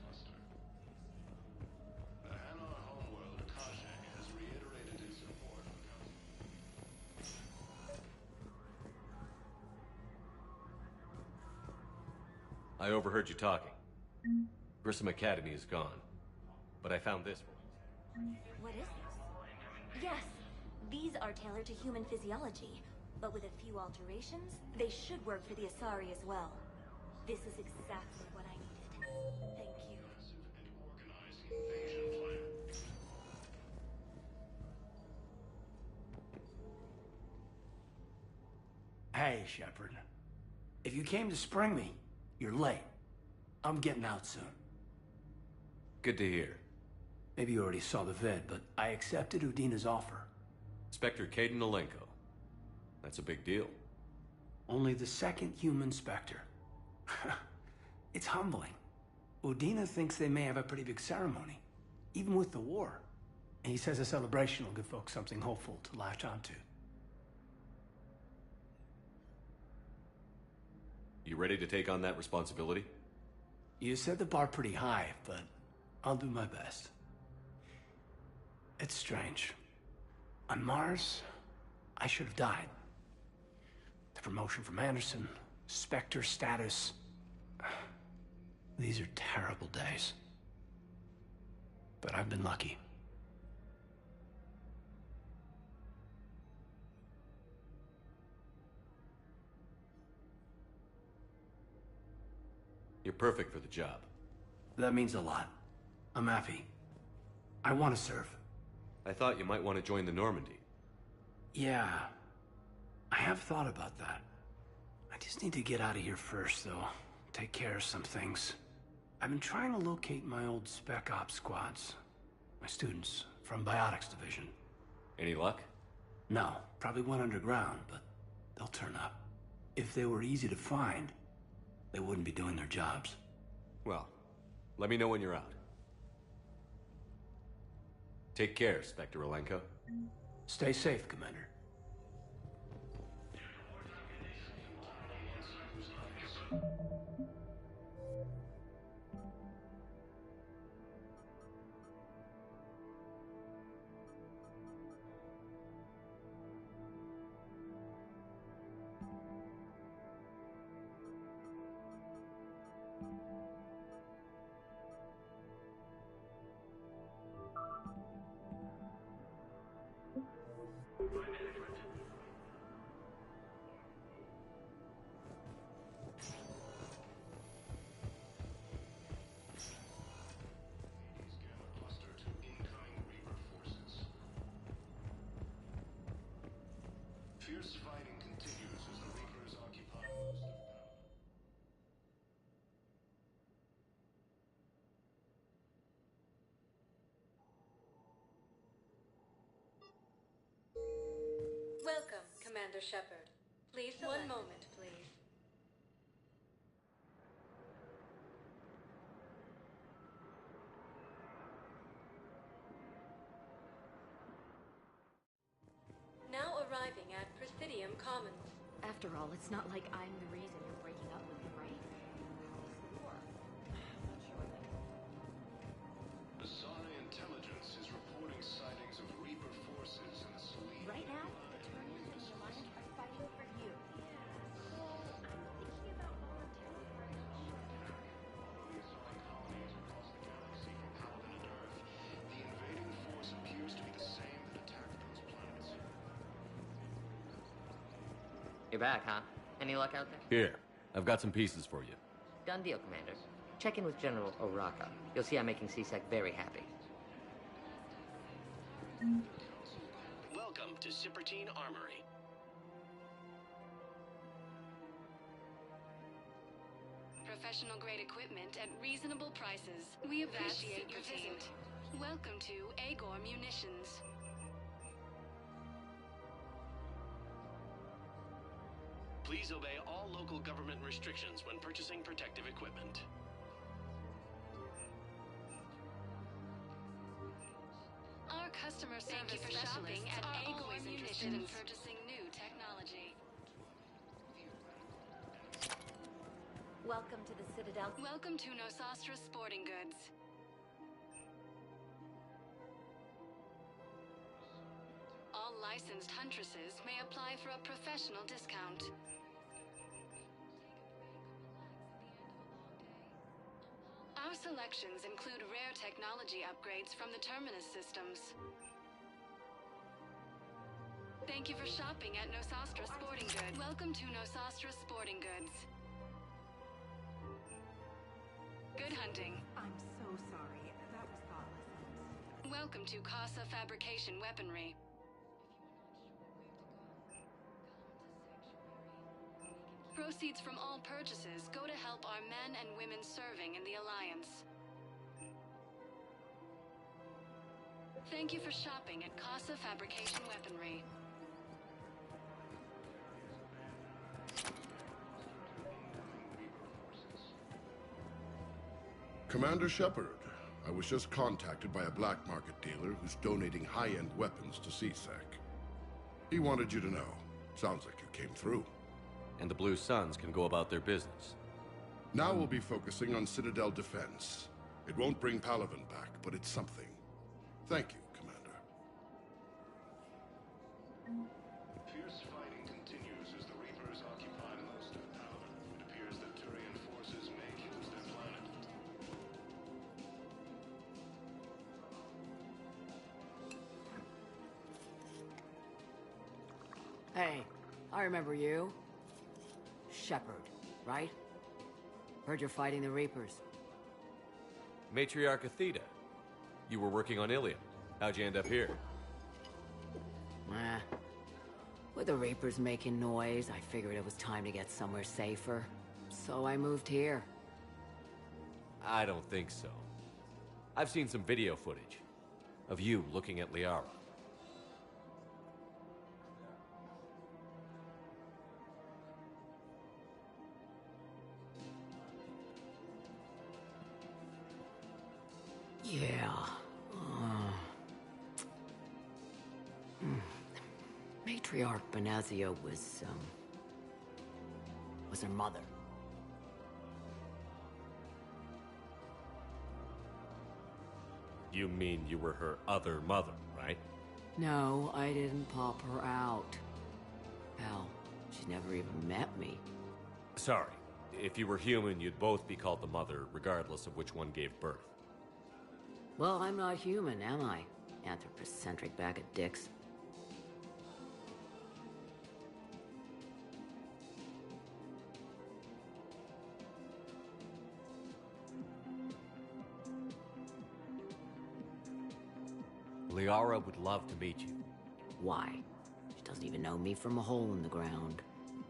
I overheard you talking. Grissom Academy is gone. But I found this one.
What is this? Yes, these are tailored to human physiology, but with a few alterations, they should work for the Asari as well. This is exactly what I needed. Thank you.
Hey, Shepard. If you came to spring me, you're late. I'm getting out soon.
Good to hear.
Maybe you already saw the vid, but I accepted Udina's offer.
Spectre Caden Alenko. That's a big deal.
Only the second human Spectre. It's humbling. Udina thinks they may have a pretty big ceremony, even with the war. And he says a celebration will give folks something hopeful to latch onto.
You ready to take on that responsibility?
You set the bar pretty high, but I'll do my best. It's strange. On Mars, I should have died. The promotion from Anderson, Spectre status. These are terrible days. But I've been lucky.
You're perfect for the job.
That means a lot. I'm happy. I want to serve.
I thought you might want to join the Normandy.
Yeah. I have thought about that. I just need to get out of here first, though. Take care of some things. I've been trying to locate my old Spec Ops squads. My students from Biotics Division.
Any luck?
No. Probably went underground, but they'll turn up. If they were easy to find, they wouldn't be doing their jobs.
Well, let me know when you're out. Take care, Spectre Alenko.
Stay safe, Commander.
Fierce fighting continues as the Reapers occupy most of
Commander Shepard. Please select. One moment, please. Now arriving at Presidium Commons.
After all, it's not like I'm the reason you're breaking up with me, right?
Asari intelligence is reporting sightings of Reaper forces in the Selene.
Right now, the Turians and the Alliance are fighting over you. So, I'm thinking about volunteering for an
The Asari colonies across the galaxy from Paladin and Earth. The invading force appears to be the same that attacked those planets.
You're back, huh? Any luck out there?
Here, I've got some pieces for you.
Done deal, Commander. Check in with General Oraka. You'll see I'm making CSEC very happy.
Welcome to Sippertine Armory.
Professional grade equipment at reasonable prices. We appreciate your visit. Welcome to Agor Munitions.
Please obey all local government restrictions when purchasing protective equipment.
Our customer service specialists are always interested in purchasing new technology.
Welcome to the Citadel.
Welcome to Nosastra Sporting Goods. All licensed huntresses may apply for a professional discount. Our selections include rare technology upgrades from the Terminus systems. Thank you for shopping at Nosastra Sporting Goods. Welcome to Nosastra Sporting Goods. Good hunting.
I'm so sorry. That was thoughtless.
Welcome to Casa Fabrication Weaponry. Proceeds from all purchases go to help our men and women serving in the Alliance. Thank you for shopping at Casa Fabrication Weaponry.
Commander Shepard, I was just contacted by a black market dealer who's donating high-end weapons to CSEC. He wanted you to know. Sounds like you came through.
And the Blue Suns can go about their business.
Now we'll be focusing on Citadel defense. It won't bring Palaven back, but it's something. Thank you, Commander.
Fierce fighting continues as the Reapers occupy most of Palaven. It appears that Turian forces may use their planet.
Hey, I remember you. Shepard, right? Heard you're fighting the Reapers.
Matriarch Athena, you were working on Ilium. How'd you end up here?
With the Reapers making noise, I figured it was time to get somewhere safer. So I moved here.
I don't think so. I've seen some video footage of you looking at Liara.
Yeah. Matriarch Benazia was her mother.
You mean you were her other mother, right?
No, I didn't pop her out. Hell, she's never even met me.
Sorry. If you were human, you'd both be called the mother, regardless of which one gave birth.
Well, I'm not human, am I? Anthropocentric bag of dicks.
Liara would love to meet you.
Why? She doesn't even know me from a hole in the ground.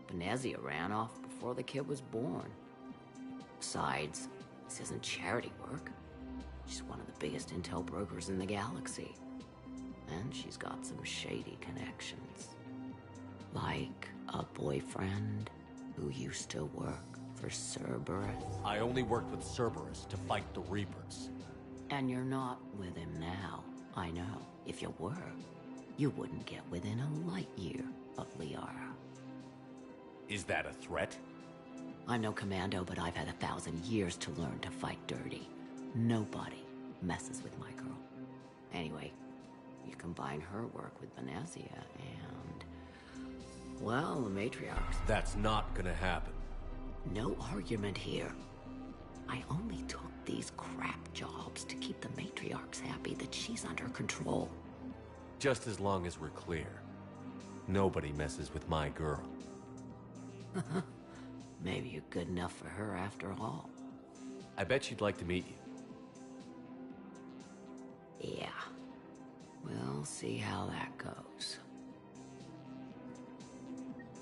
Benazia ran off before the kid was born. Besides, this isn't charity work. She's one of the biggest intel brokers in the galaxy. And she's got some shady connections. Like a boyfriend who used to work for Cerberus.
I only worked with Cerberus to fight the Reapers.
And you're not with him now. I know. If you were, you wouldn't get within a light year of Liara.
Is that a threat?
I'm no commando, but I've had 1,000 years to learn to fight dirty. Nobody messes with my girl. Anyway, you combine her work with Venezia and... well, the matriarchs.
That's not gonna happen.
No argument here. I only took these crap jobs to keep the matriarchs happy that she's under control.
Just as long as we're clear. Nobody messes with my girl.
Maybe you're good enough for her after all.
I bet she'd like to meet you.
Yeah. We'll see how that goes.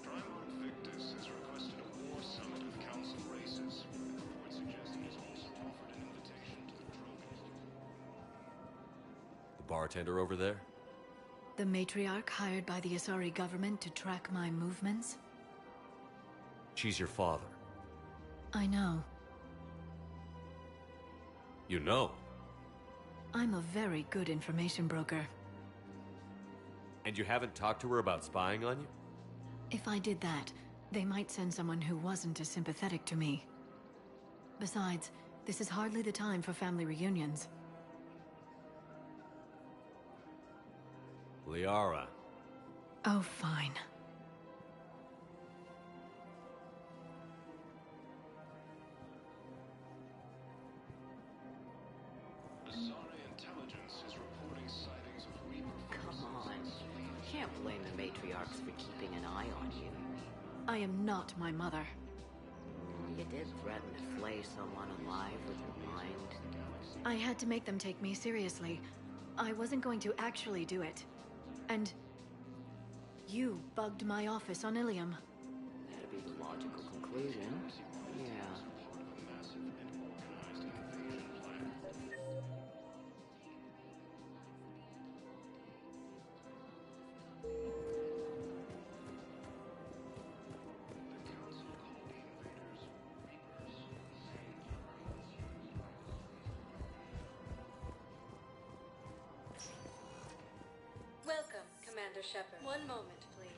Primarch Victus has requested a war summit of council races. Reports suggest he has also offered an invitation to the trophies.
The bartender over there?
The matriarch hired by the Asari government to track my movements?
She's your father.
I know.
You know?
I'm a very good information broker.
And you haven't talked to her about spying on you?
If I did that, they might send someone who wasn't as sympathetic to me. Besides, this is hardly the time for family reunions.
Liara.
Oh, fine.
Asari intelligence is reporting sightings of Reaper.
Come on. Can't blame the matriarchs for keeping an eye on you.
I am not my mother.
You did threaten to flay someone alive with your mind.
I had to make them take me seriously. I wasn't going to actually do it. And... you bugged my office on Ilium.
That'd be the logical conclusion. Yeah.
Welcome, Commander Shepard. One moment, please.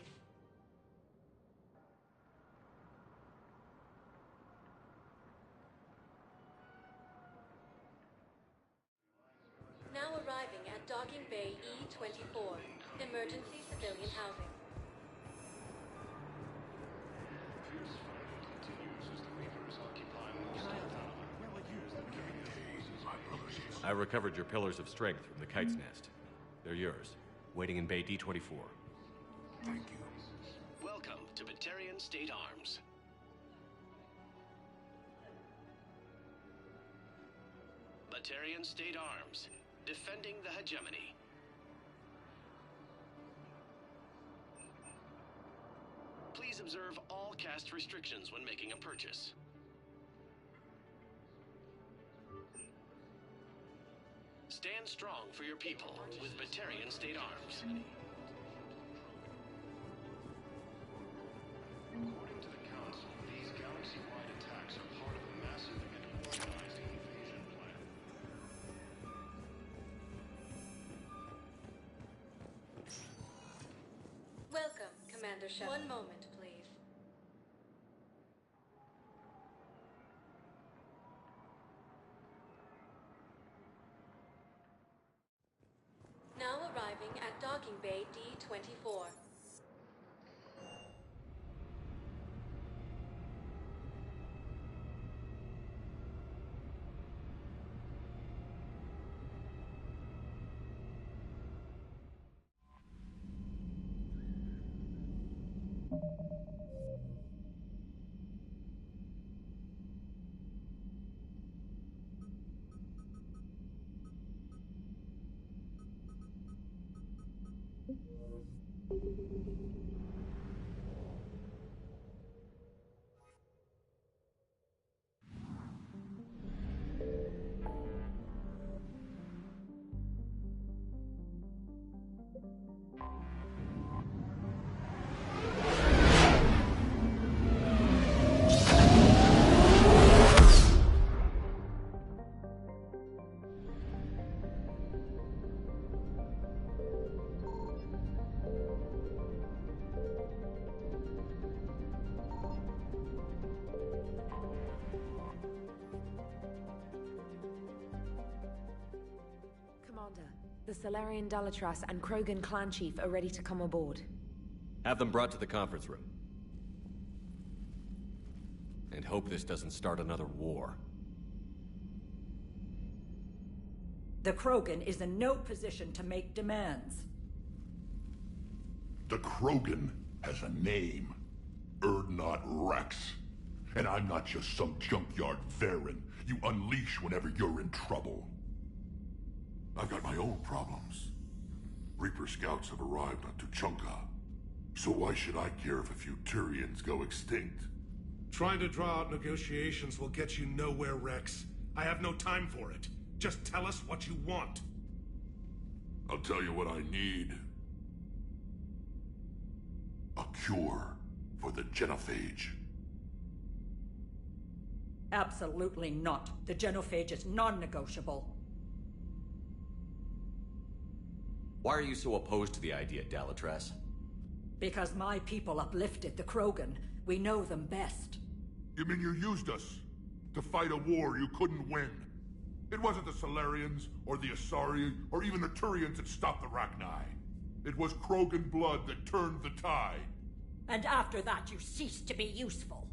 Now arriving at Docking Bay E-24, emergency civilian housing.
I recovered your pillars of strength from the kite's nest. They're yours, waiting in Bay D-24.
Thank you.
Welcome to Batarian State Arms. Batarian State Arms, defending the hegemony. Please observe all caste restrictions when making a purchase. Stand strong for your people with Batarian State Arms.
According to the Council, these galaxy-wide attacks are part of a massive and organized invasion plan.
Welcome, Commander Shepard. One moment, please. Now arriving at Docking Bay D-24.
The Solarian Dalatras and Krogan clan chief are ready to come aboard.
Have them brought to the conference room. And hope this doesn't start another war.
The Krogan is in no position to make demands.
The Krogan has a name. Urdnot Rex. And I'm not just some junkyard Varen you unleash whenever you're in trouble. I've got my own problems. Reaper scouts have arrived on Tuchanka. So why should I care if a few Turians go extinct?
Trying to draw out negotiations will get you nowhere, Rex. I have no time for it. Just tell us what you want.
I'll tell you what I need. A cure for the genophage.
Absolutely not. The genophage is non-negotiable.
Why are you so opposed to the idea, Dalatras?
Because my people uplifted the Krogan. We know them best.
You mean you used us to fight a war you couldn't win? It wasn't the Solarians, or the Asari, or even the Turians that stopped the Rachni. It was Krogan blood that turned the tide.
And after that, you ceased to be useful.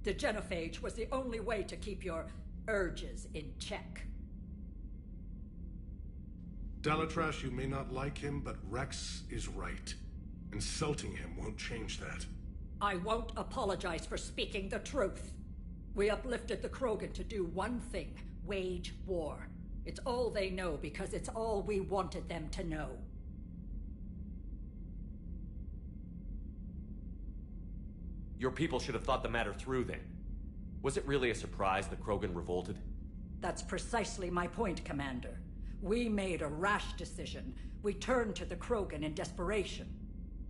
The genophage was the only way to keep your urges in check.
Dalatras, you may not like him, but Rex is right. Insulting him won't change that.
I won't apologize for speaking the truth. We uplifted the Krogan to do one thing: wage war. It's all they know because it's all we wanted them to know.
Your people should have thought the matter through then. Was it really a surprise the Krogan revolted?
That's precisely my point, Commander. We made a rash decision. We turned to the Krogan in desperation.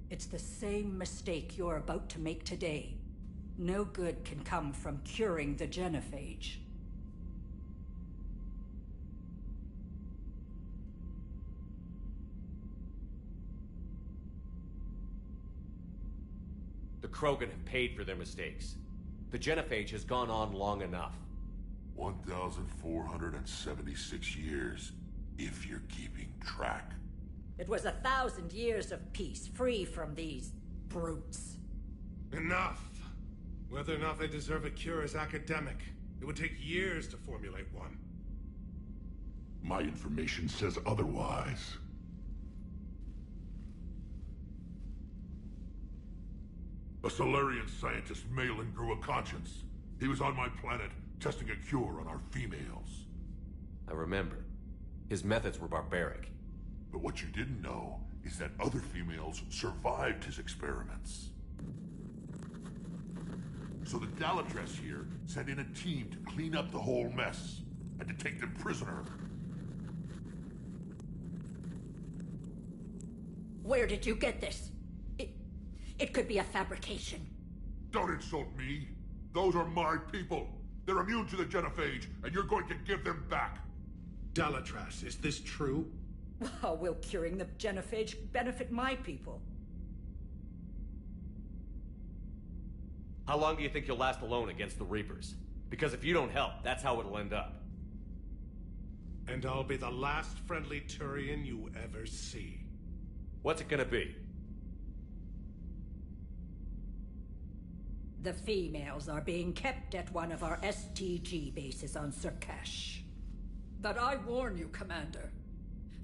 It's the same mistake you're about to make today. No good can come from curing the genophage.
The Krogan have paid for their mistakes. The genophage has gone on long enough.
1,476 years, if you're keeping track.
It was 1,000 years of peace, free from these brutes.
Enough! Whether or not they deserve a cure is academic. It would take years to formulate one.
My information says otherwise. A Solarian scientist, Malin, grew a conscience. He was on my planet, testing a cure on our females.
I remember. His methods were barbaric.
But what you didn't know is that other females survived his experiments. So the Dalatras here sent in a team to clean up the whole mess, and to take them prisoner.
Where did you get this? It could be a fabrication.
Don't insult me. Those are my people. They're immune to the genophage, and you're going to give them back.
Dalatras, is this true?
How will curing the genophage benefit my people?
How long do you think you'll last alone against the Reapers? Because if you don't help, that's how it'll end up.
And I'll be the last friendly Turian you ever see.
What's it gonna be?
The females are being kept at one of our STG bases on Surkash. But I warn you, Commander,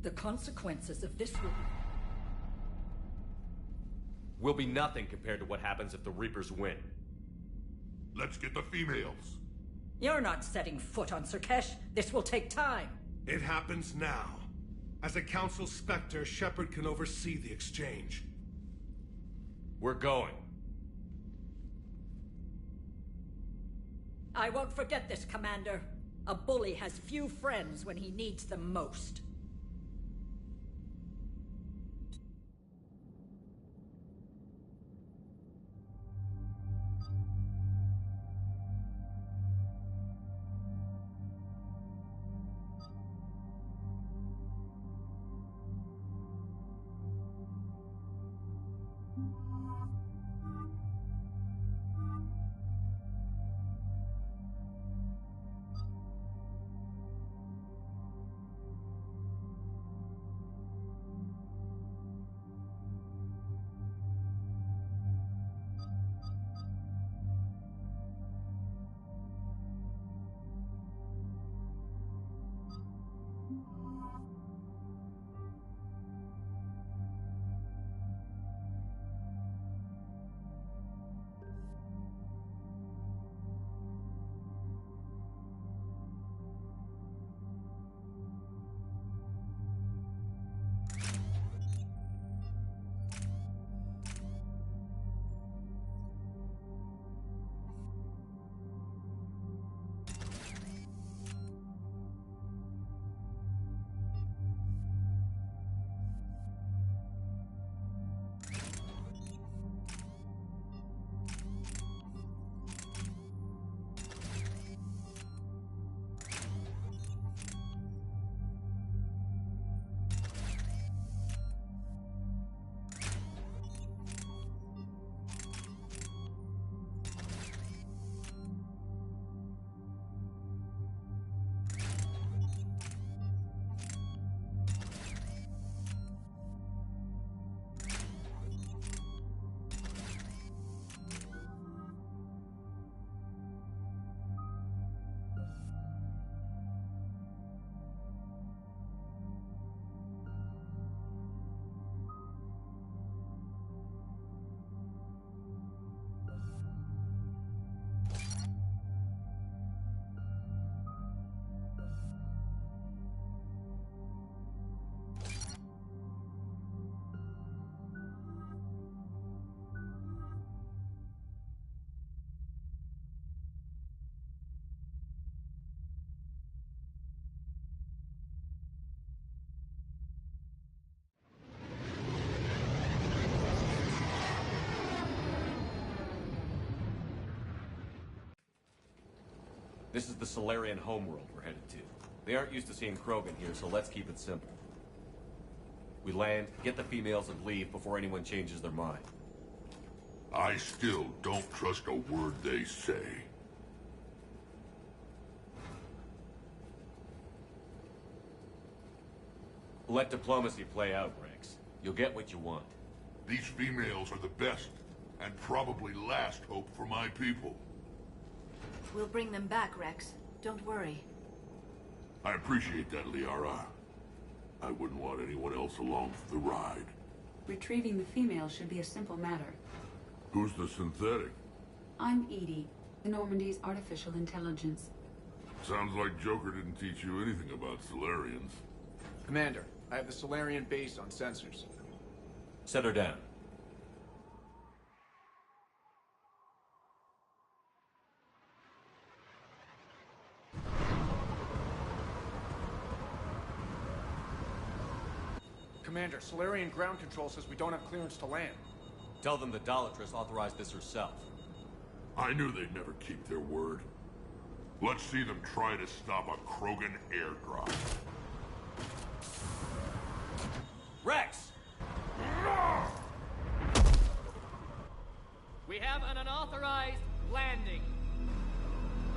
the consequences of this
will be nothing compared to what happens if the Reapers win.
Let's get the females.
You're not setting foot on Surkash. This will take time.
It happens now. As a Council Spectre, Shepard can oversee the exchange.
We're going.
I won't forget this, Commander. A bully has few friends when he needs them most.
This is the Solarian homeworld we're headed to. They aren't used to seeing Krogan here, so let's keep it simple. We land, get the females, and leave before anyone changes their mind.
I still don't trust a word they say.
Let diplomacy play out, Rex. You'll get what you want.
These females are the best, and probably last hope for my people.
We'll bring them back, Rex. Don't worry.
I appreciate that, Liara. I wouldn't want anyone else along for the ride.
Retrieving the female should be a simple matter.
Who's the synthetic?
I'm Edie, Normandy's artificial intelligence.
Sounds like Joker didn't teach you anything about Solarians.
Commander, I have the Solarian base on sensors.
Set her down.
Commander, Solarian ground control says we don't have clearance to land.
Tell them the Dolatress authorized this herself.
I knew they'd never keep their word. Let's see them try to stop a Krogan airdrop.
Rex!
We have an unauthorized landing.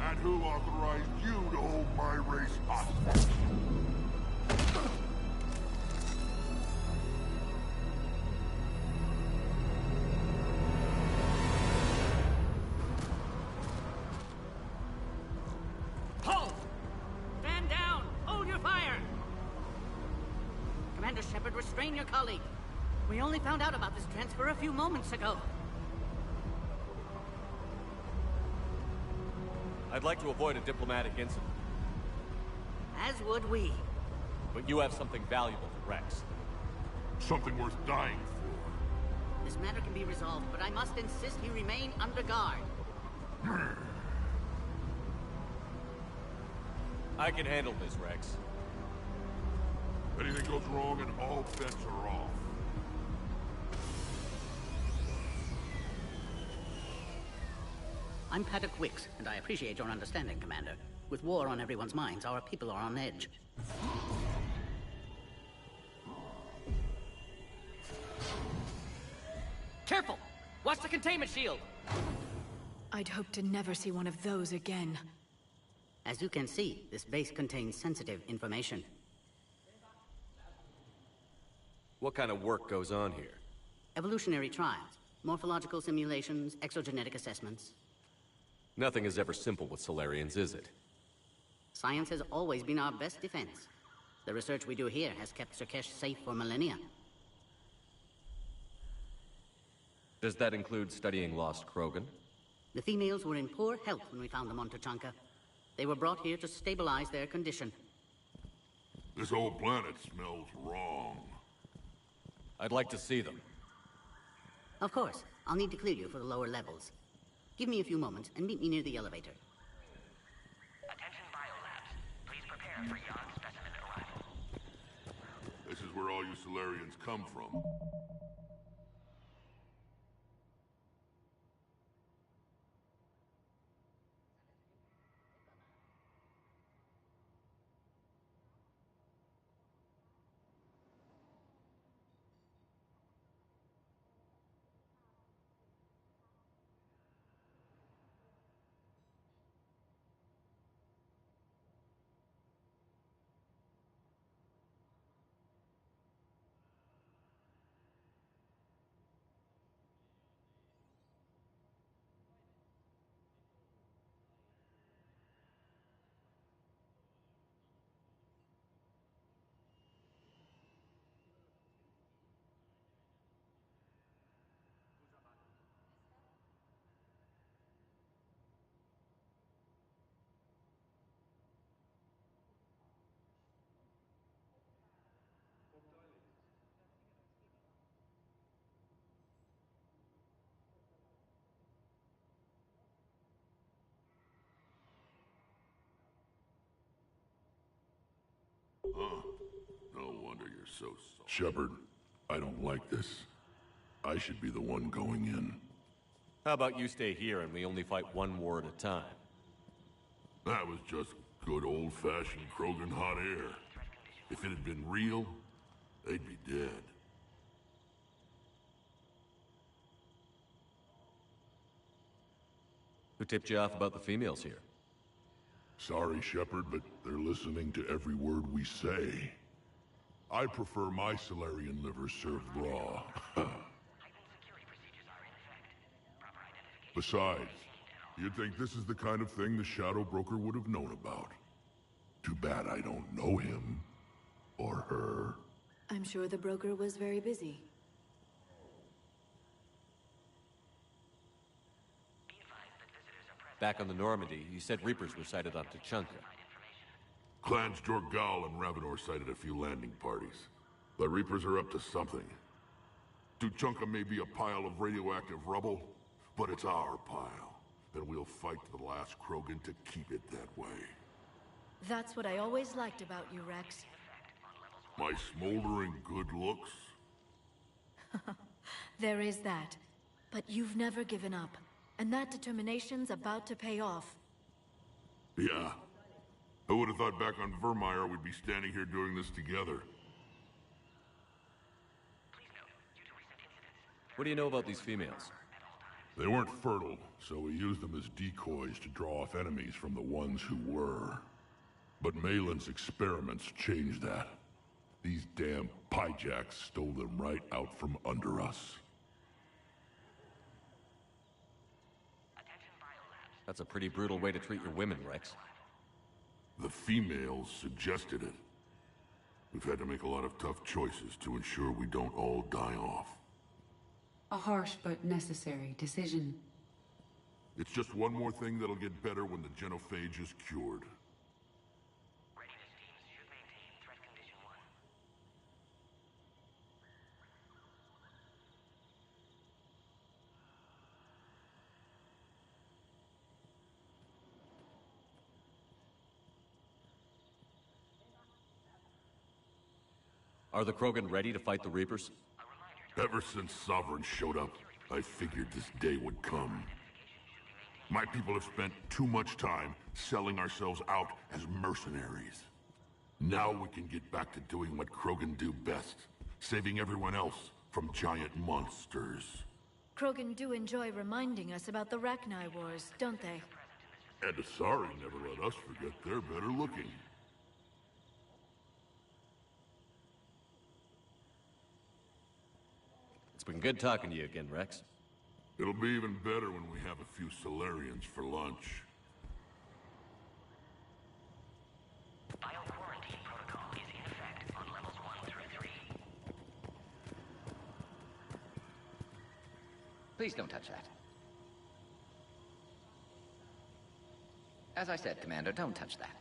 And who authorized you to hold my race hostage?
Halt! Stand down! Hold your fire! Commander Shepard, restrain your colleague. We only found out about this transfer a few moments ago.
I'd like to avoid a diplomatic incident.
As would we.
But you have something valuable for Rex.
Something worth dying for.
This matter can be resolved, but I must insist you remain under guard.
I can handle this, Rex.
Anything goes wrong and all bets are off.
I'm Paddock Wicks, and I appreciate your understanding, Commander. With war on everyone's minds, our people are on edge. Careful! Watch the containment shield!
I'd hope to never see one of those again.
As you can see, this base contains sensitive information.
What kind of work goes on here?
Evolutionary trials, morphological simulations, exogenetic assessments.
Nothing is ever simple with Solarians, is it?
Science has always been our best defense. The research we do here has kept Surkesh safe for millennia.
Does that include studying lost Krogan?
The females were in poor health when we found them on Tachanka. They were brought here to stabilize their condition.
This whole planet smells wrong.
I'd like to see them.
Of course. I'll need to clear you for the lower levels. Give me a few moments and meet me near the elevator.
Attention biolabs. Please prepare for yon specimen arrival.
This is where all you Solarians come from. Huh. No wonder you're so soft. Shepard, I don't like this. I should be the one going in.
How about you stay here and we only fight one war at a time?
That was just good old-fashioned Krogan hot air. If it had been real, they'd be dead.
Who tipped you off about the females here?
Sorry, Shepard, but they're listening to every word we say. I prefer my Solarian liver served raw. Besides, you'd think this is the kind of thing the Shadow Broker would have known about. Too bad I don't know him. Or her.
I'm sure the broker was very busy.
Back on the Normandy, you said Reapers were sighted on Tuchanka.
Clans Jorgal and Ravenor sighted a few landing parties. The Reapers are up to something. Tuchanka may be a pile of radioactive rubble, but it's our pile. And we'll fight to the last Krogan to keep it that way.
That's what I always liked about you, Rex.
My smoldering good looks?
There is that. But you've never given up. And that determination's about to pay off.
Yeah. Who would have thought back on Vermeer we'd be standing here doing this together?
What do you know about these females?
They weren't fertile, so we used them as decoys to draw off enemies from the ones who were. But Malin's experiments changed that. These damn pyjacks stole them right out from under us.
That's a pretty brutal way to treat your women, Rex.
The females suggested it. We've had to make a lot of tough choices to ensure we don't all die off.
A harsh but necessary decision.
It's just one more thing that'll get better when the genophage is cured.
Are the Krogan ready to fight the Reapers?
Ever since Sovereign showed up, I figured this day would come. My people have spent too much time selling ourselves out as mercenaries. Now we can get back to doing what Krogan do best, saving everyone else from giant monsters.
Krogan do enjoy reminding us about the Rachni Wars, don't they?
And Asari never let us forget they're better looking.
It's been good talking to you again, Rex.
It'll be even better when we have a few Solarians for lunch.
Bio-quarantine protocol is in effect on levels 1 through 3.
Please don't touch that. As I said, Commander, don't touch that.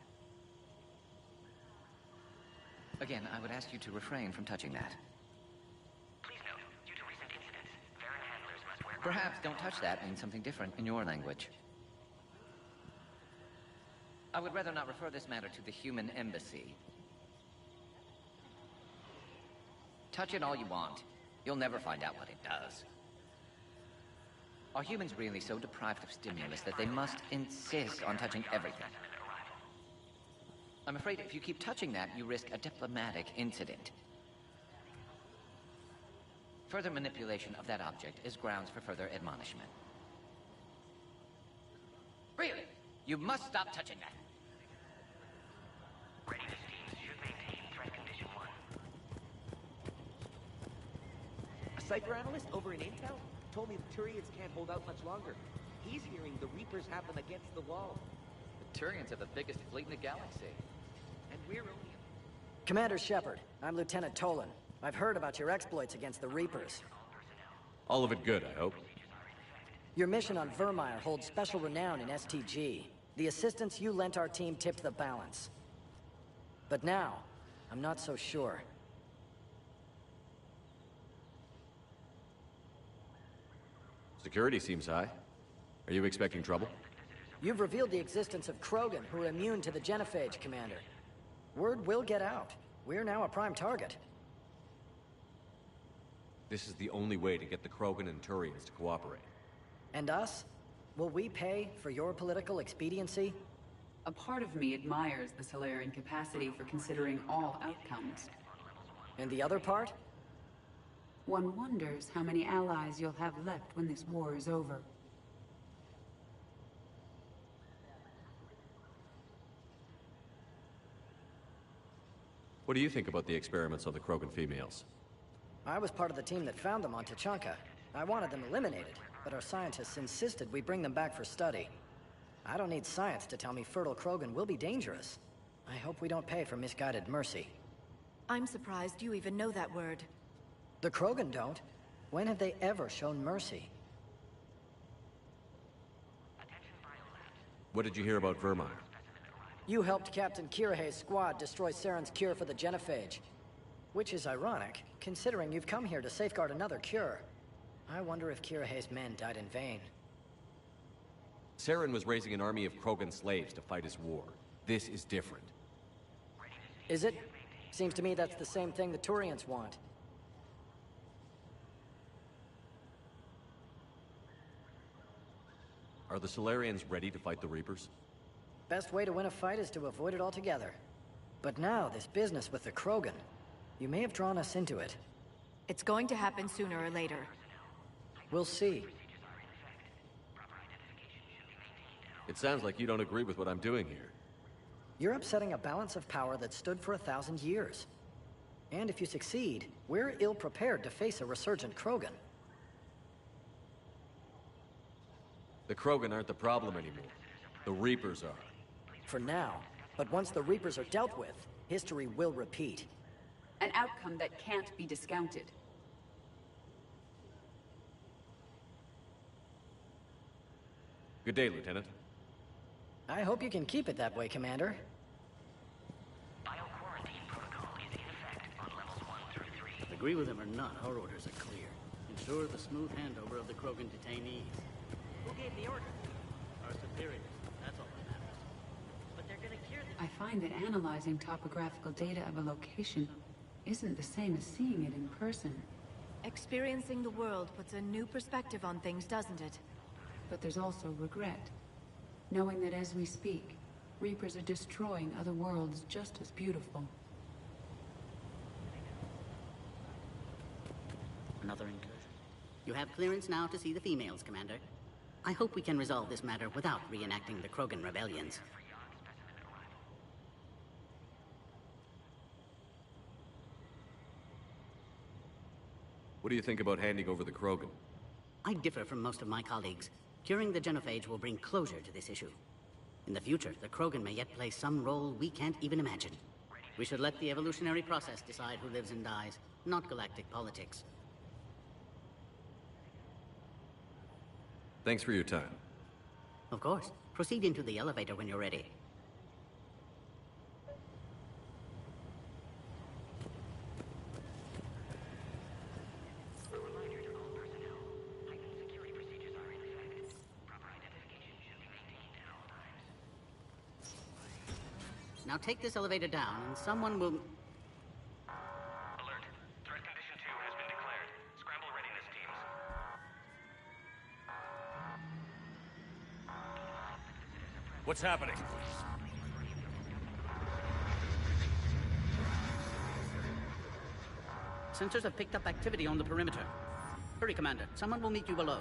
Again, I would ask you to refrain from touching that. Perhaps don't touch that means something different in your language. I would rather not refer this matter to the human embassy. Touch it all you want. You'll never find out what it does. Are humans really so deprived of stimulus that they must insist on touching everything? I'm afraid if you keep touching that, you risk a diplomatic incident. Further manipulation of that object is grounds for further admonishment. Really? You must stop touching that. Readiness teams should maintain threat condition 1.
A Cypher analyst over in Intel told me the Turians can't hold out much longer. He's hearing the Reapers have them against the wall.
The Turians have the biggest fleet in the galaxy.
And we're only...
Commander Shepard, I'm Lieutenant Tolan. I've heard about your exploits against the Reapers.
All of it good, I hope.
Your mission on Vermeer holds special renown in STG. The assistance you lent our team tipped the balance. But now, I'm not so sure.
Security seems high. Are you expecting trouble?
You've revealed the existence of Krogan who are immune to the genophage, Commander. Word will get out. We're now a prime target.
This is the only way to get the Krogan and Turians to cooperate.
And us? Will we pay for your political expediency?
A part of me admires the Solarian capacity for considering all outcomes.
And the other part?
One wonders how many allies you'll have left when this war is over.
What do you think about the experiments on the Krogan females?
I was part of the team that found them on Tachanka. I wanted them eliminated, but our scientists insisted we bring them back for study. I don't need science to tell me fertile Krogan will be dangerous. I hope we don't pay for misguided mercy.
I'm surprised you even know that word.
The Krogan don't. When have they ever shown mercy?
What did you hear about Vermeer?
You helped Captain Kirihei's squad destroy Saren's cure for the genophage. Which is ironic, considering you've come here to safeguard another cure. I wonder if Kirihei's men died in vain.
Saren was raising an army of Krogan slaves to fight his war. This is different.
Is it? Seems to me that's the same thing the Turians want.
Are the Solarians ready to fight the Reapers?
Best way to win a fight is to avoid it altogether. But now, this business with the Krogan. You may have drawn us into it.
It's going to happen sooner or later.
We'll see.
It sounds like you don't agree with what I'm doing here.
You're upsetting a balance of power that stood for 1,000 years. And if you succeed, we're ill-prepared to face a resurgent Krogan.
The Krogan aren't the problem anymore. The Reapers are.
For now. But once the Reapers are dealt with, history will repeat.
An outcome that can't be discounted.
Good day, Lieutenant.
I hope you can keep it that way, Commander.
Bioquarantine protocol is in effect on levels 1 through 3.
Agree with him or not, our orders are clear. Ensure the smooth handover of the Krogan detainees.
Who gave the order?
Our superiors. That's all that matters.
But they're gonna cure the...
I find that analyzing topographical data of a location isn't the same as seeing it in person.
Experiencing the world puts a new perspective on things, doesn't it?
But there's also regret. Knowing that as we speak, Reapers are destroying other worlds just as beautiful.
Another incursion. You have clearance now to see the females, Commander. I hope we can resolve this matter without reenacting the Krogan rebellions.
What do you think about handing over the Krogan?
I differ from most of my colleagues. Curing the genophage will bring closure to this issue. In the future, the Krogan may yet play some role we can't even imagine. We should let the evolutionary process decide who lives and dies, not galactic politics.
Thanks for your time.
Of course. Proceed into the elevator when you're ready. Now take this elevator down, and someone will...
Alert. Threat condition 2 has been declared. Scramble readiness teams.
What's happening?
Sensors have picked up activity on the perimeter. Hurry, Commander. Someone will meet you below.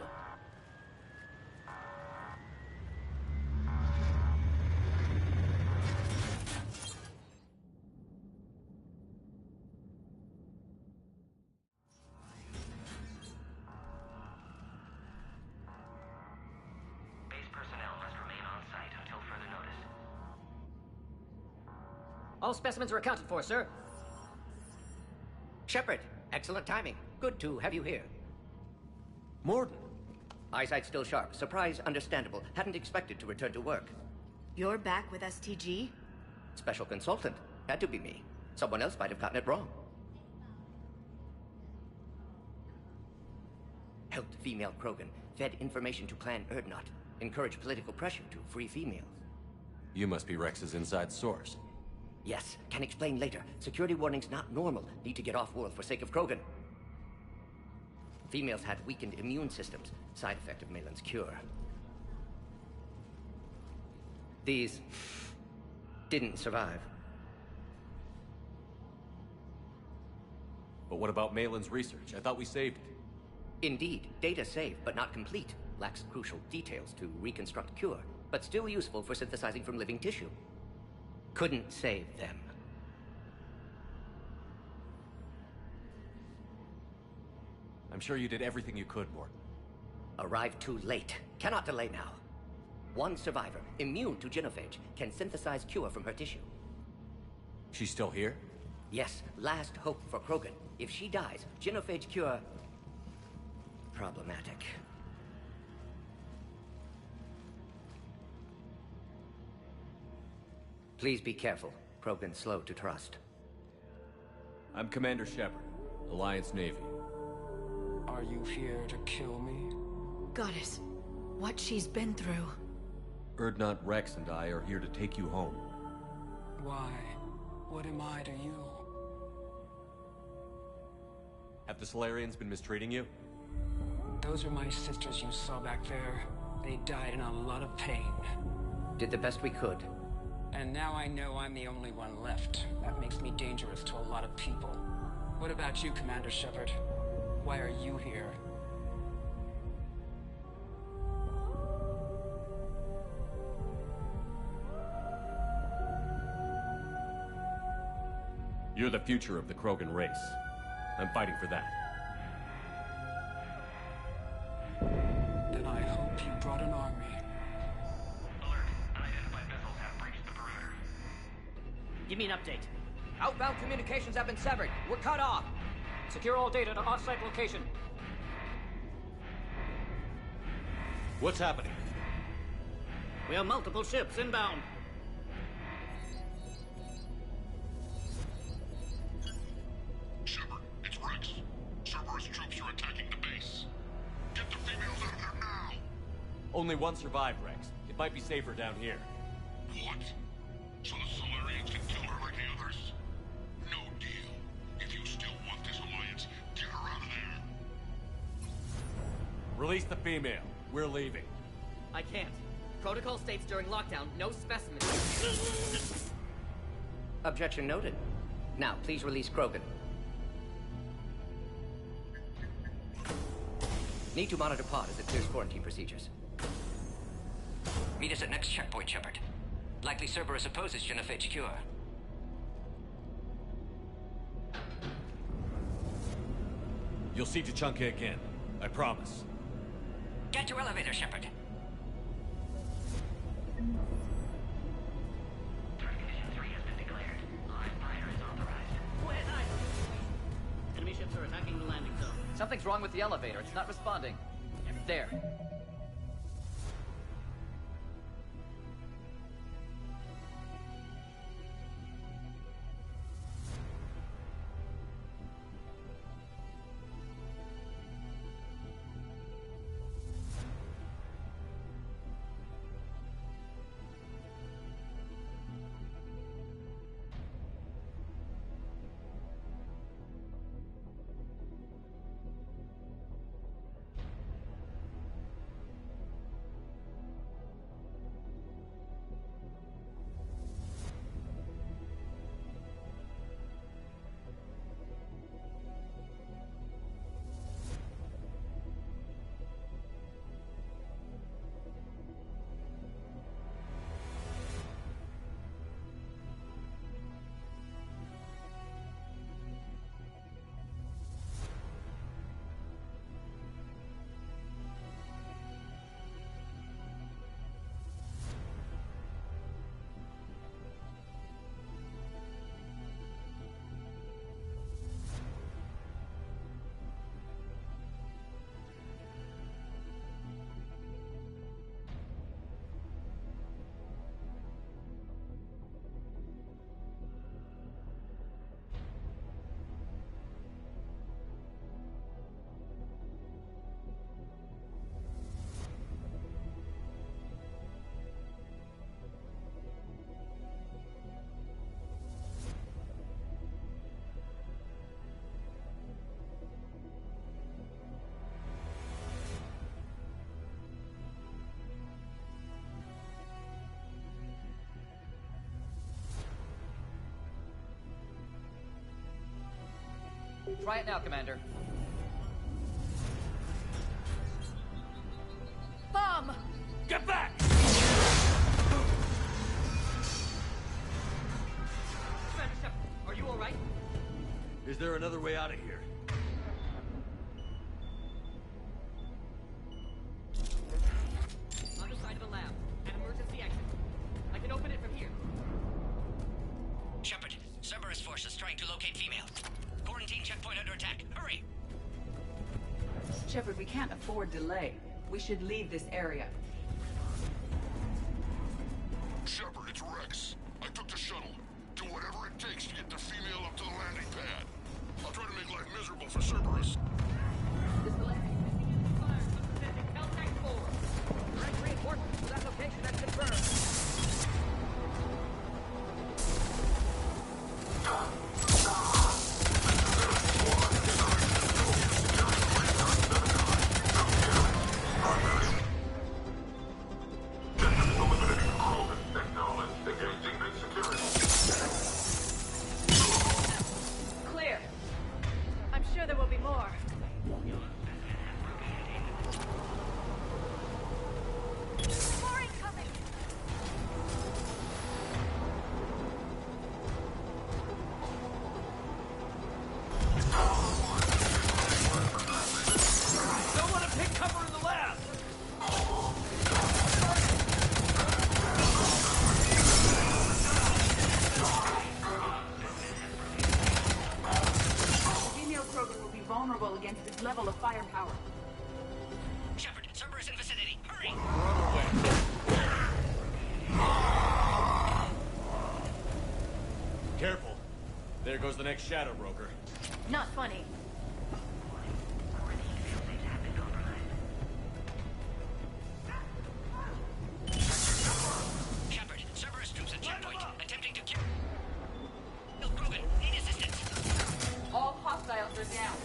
All specimens are accounted for, sir. Shepard, excellent timing. Good to have you here.
Morden.
Eyesight still sharp. Surprise understandable. Hadn't expected to return to work.
You're back with STG?
Special consultant. Had to be me. Someone else might have gotten it wrong. Helped female Krogan. Fed information to Clan Urdnot. Encouraged political pressure to free females.
You must be Rex's inside source.
Yes, can explain later. Security warnings not normal. Need to get off-world for sake of Krogan. Females had weakened immune systems. Side effect of Malin's cure. These didn't survive.
But what about Malin's research? I thought we saved it.
Indeed, data saved, but not complete. Lacks crucial details to reconstruct cure, but still useful for synthesizing from living tissue. Couldn't save them.
I'm sure you did everything you could, Morton.
Arrived too late. Cannot delay now. One survivor, immune to genophage, can synthesize cure from her tissue.
She's still here?
Yes, last hope for Krogan. If she dies, genophage cure... problematic. Please be careful. Krogan's slow to trust.
I'm Commander Shepard, Alliance Navy.
Are you here to kill me?
Goddess, what she's been through.
Urdnot Rex and I are here to take you home.
Why? What am I to you?
Have the Solarians been mistreating you?
Those are my sisters you saw back there. They died in a lot of pain.
Did the best we could.
And now I know I'm the only one left. That makes me dangerous to a lot of people. What about you, Commander Shepard? Why are you here?
You're the future of the Krogan race. I'm fighting for that.
Then I hope you brought an army.
Give me an update.
Outbound communications have been severed. We're cut off.
Secure all data to off-site location.
What's happening?
We have multiple ships inbound.
Shepard, it's Rex. Cerberus troops are attacking the base. Get the females out of there now!
Only one survived, Rex. It might be safer down here.
What? So the Solarians can kill her like the others? No deal. If you still want this alliance, get her out of there.
Release the female. We're leaving.
I can't. Protocol states during lockdown, no specimens.
Objection noted. Now, please release Krogan. Need to monitor pod as it clears quarantine procedures.
Meet us at next checkpoint, Shepard. Likely Cerberus opposes genophage cure.
You'll see Tuchanka again. I promise.
Get to elevator, Shepard.
Enemy ships are attacking the landing zone.
Something's wrong with the elevator. It's not responding. There.
Try it now, Commander.
Bomb!
Get back!
Commander Shepard, are you alright?
Is there another way out of here?
Other side of the lab. An emergency exit. I can open it from here.
Shepard, Cerberus forces trying to locate female. Quarantine checkpoint under attack. Hurry!
Shepard, we can't afford delay. We should leave this area.
Shepard, it's Rex. I took the shuttle. Do whatever it takes to get the female up to the landing pad. I'll try to make life miserable for Cerberus.
Direct reinforcements to that location that's confirmed.
Clear. I'm sure there will be more. More incoming!
Someone to pick cover in the lab!
Female Krogan will be vulnerable against this level of firepower.
Shepard, Cerberus in vicinity. Hurry!
Careful. There goes the next shadow broker.
Not funny.
Shepard, Cerberus troops at checkpoint, attempting to kill Krogan. Need assistance.
All hostiles are down.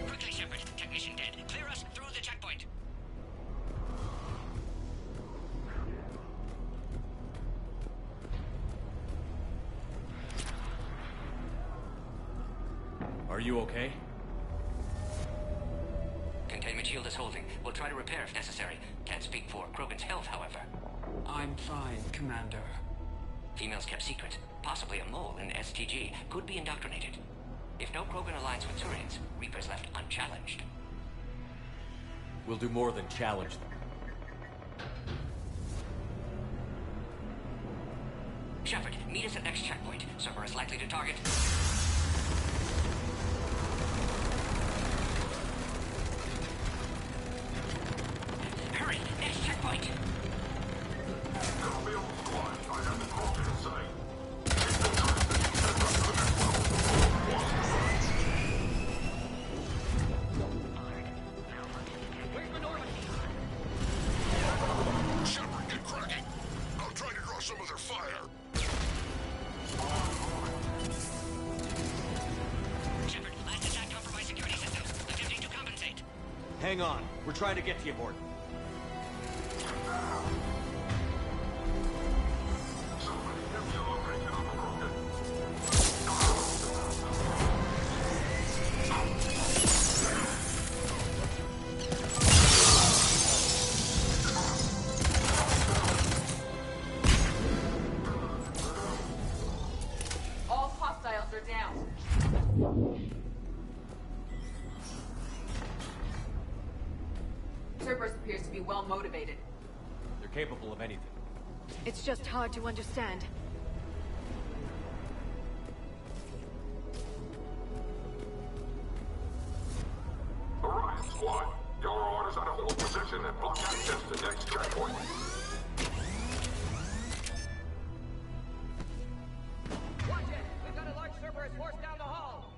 Quickly, Shepard. Technician dead. Clear us through the checkpoint.
Are you okay?
Containment shield is holding. We'll try to repair if necessary. Can't speak for Krogan's health, however.
I'm fine, Commander.
Females kept secret. Possibly a mole in STG. Could be indoctrinated. If no Krogan aligns with Turians, Reaper's left unchallenged.
We'll do more than challenge them.
Shepard, meet us at next checkpoint. Cerberus likely to target.
Hurry! Next checkpoint!
Where's Minorva?
Shepard, get cracking. I'll try to draw some of their fire.
Shepard, last attack compromised security systems. Attempting to compensate.
Hang on. We're trying to get to you, Horton.
All hostiles are down. Cerberus appears to be well motivated.
They're capable of anything.
It's just hard to understand.
Orion Squad, your orders are to hold position and block access to next checkpoint.
Watch it! We've got a large Cerberus force down the hall!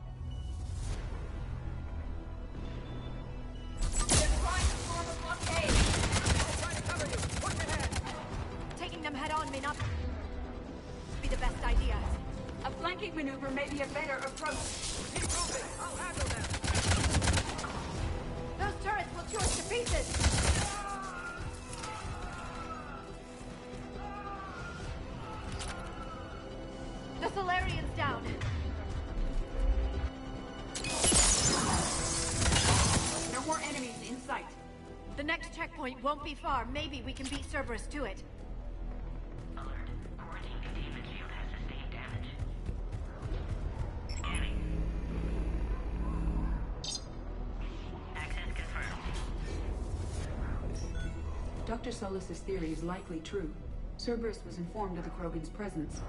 be the best idea.
A flanking maneuver may be a better approach.
Keep moving. I'll handle them.
Those turrets will chew us to pieces. The Solarian's down.
No more enemies in sight.
The next checkpoint won't be far. Maybe we can beat Cerberus to it.
Alert. Quarantine containment shield has sustained damage. Scanning. Access confirmed.
Dr. Solus's theory is likely true. Cerberus was informed of the Krogan's presence.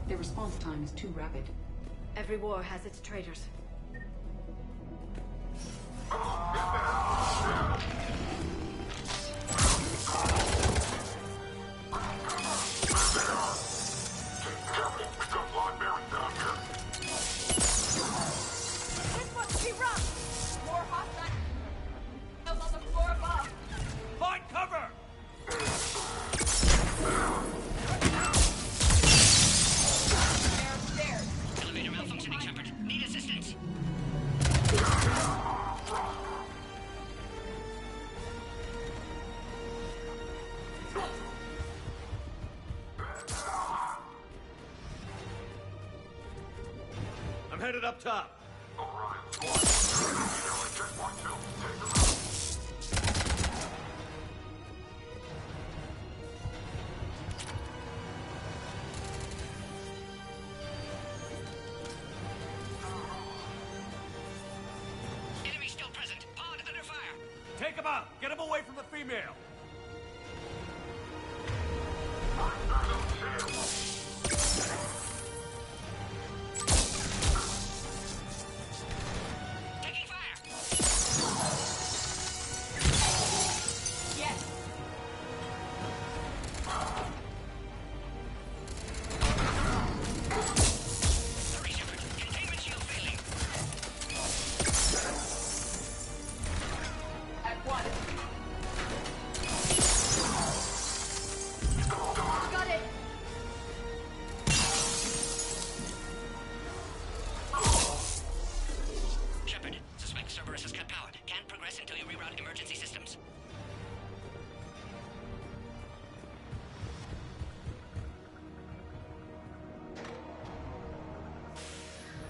Their response time is too rapid.
Every war has its traitors. This must be rough! More hostile on the floor above!
Find cover!
They're upstairs!
Elevator malfunctioning, Shepard. Need assistance.
I'm headed up top.
Enemy still present. Pod under fire.
Take him out! Get him away from the female!
Taking fire.
Yes!
Hurry, Shepard. Containment shield failing.
At one.
Got it!
Shepard, suspect Cerberus has cut power. Can't progress until you reroute emergency systems.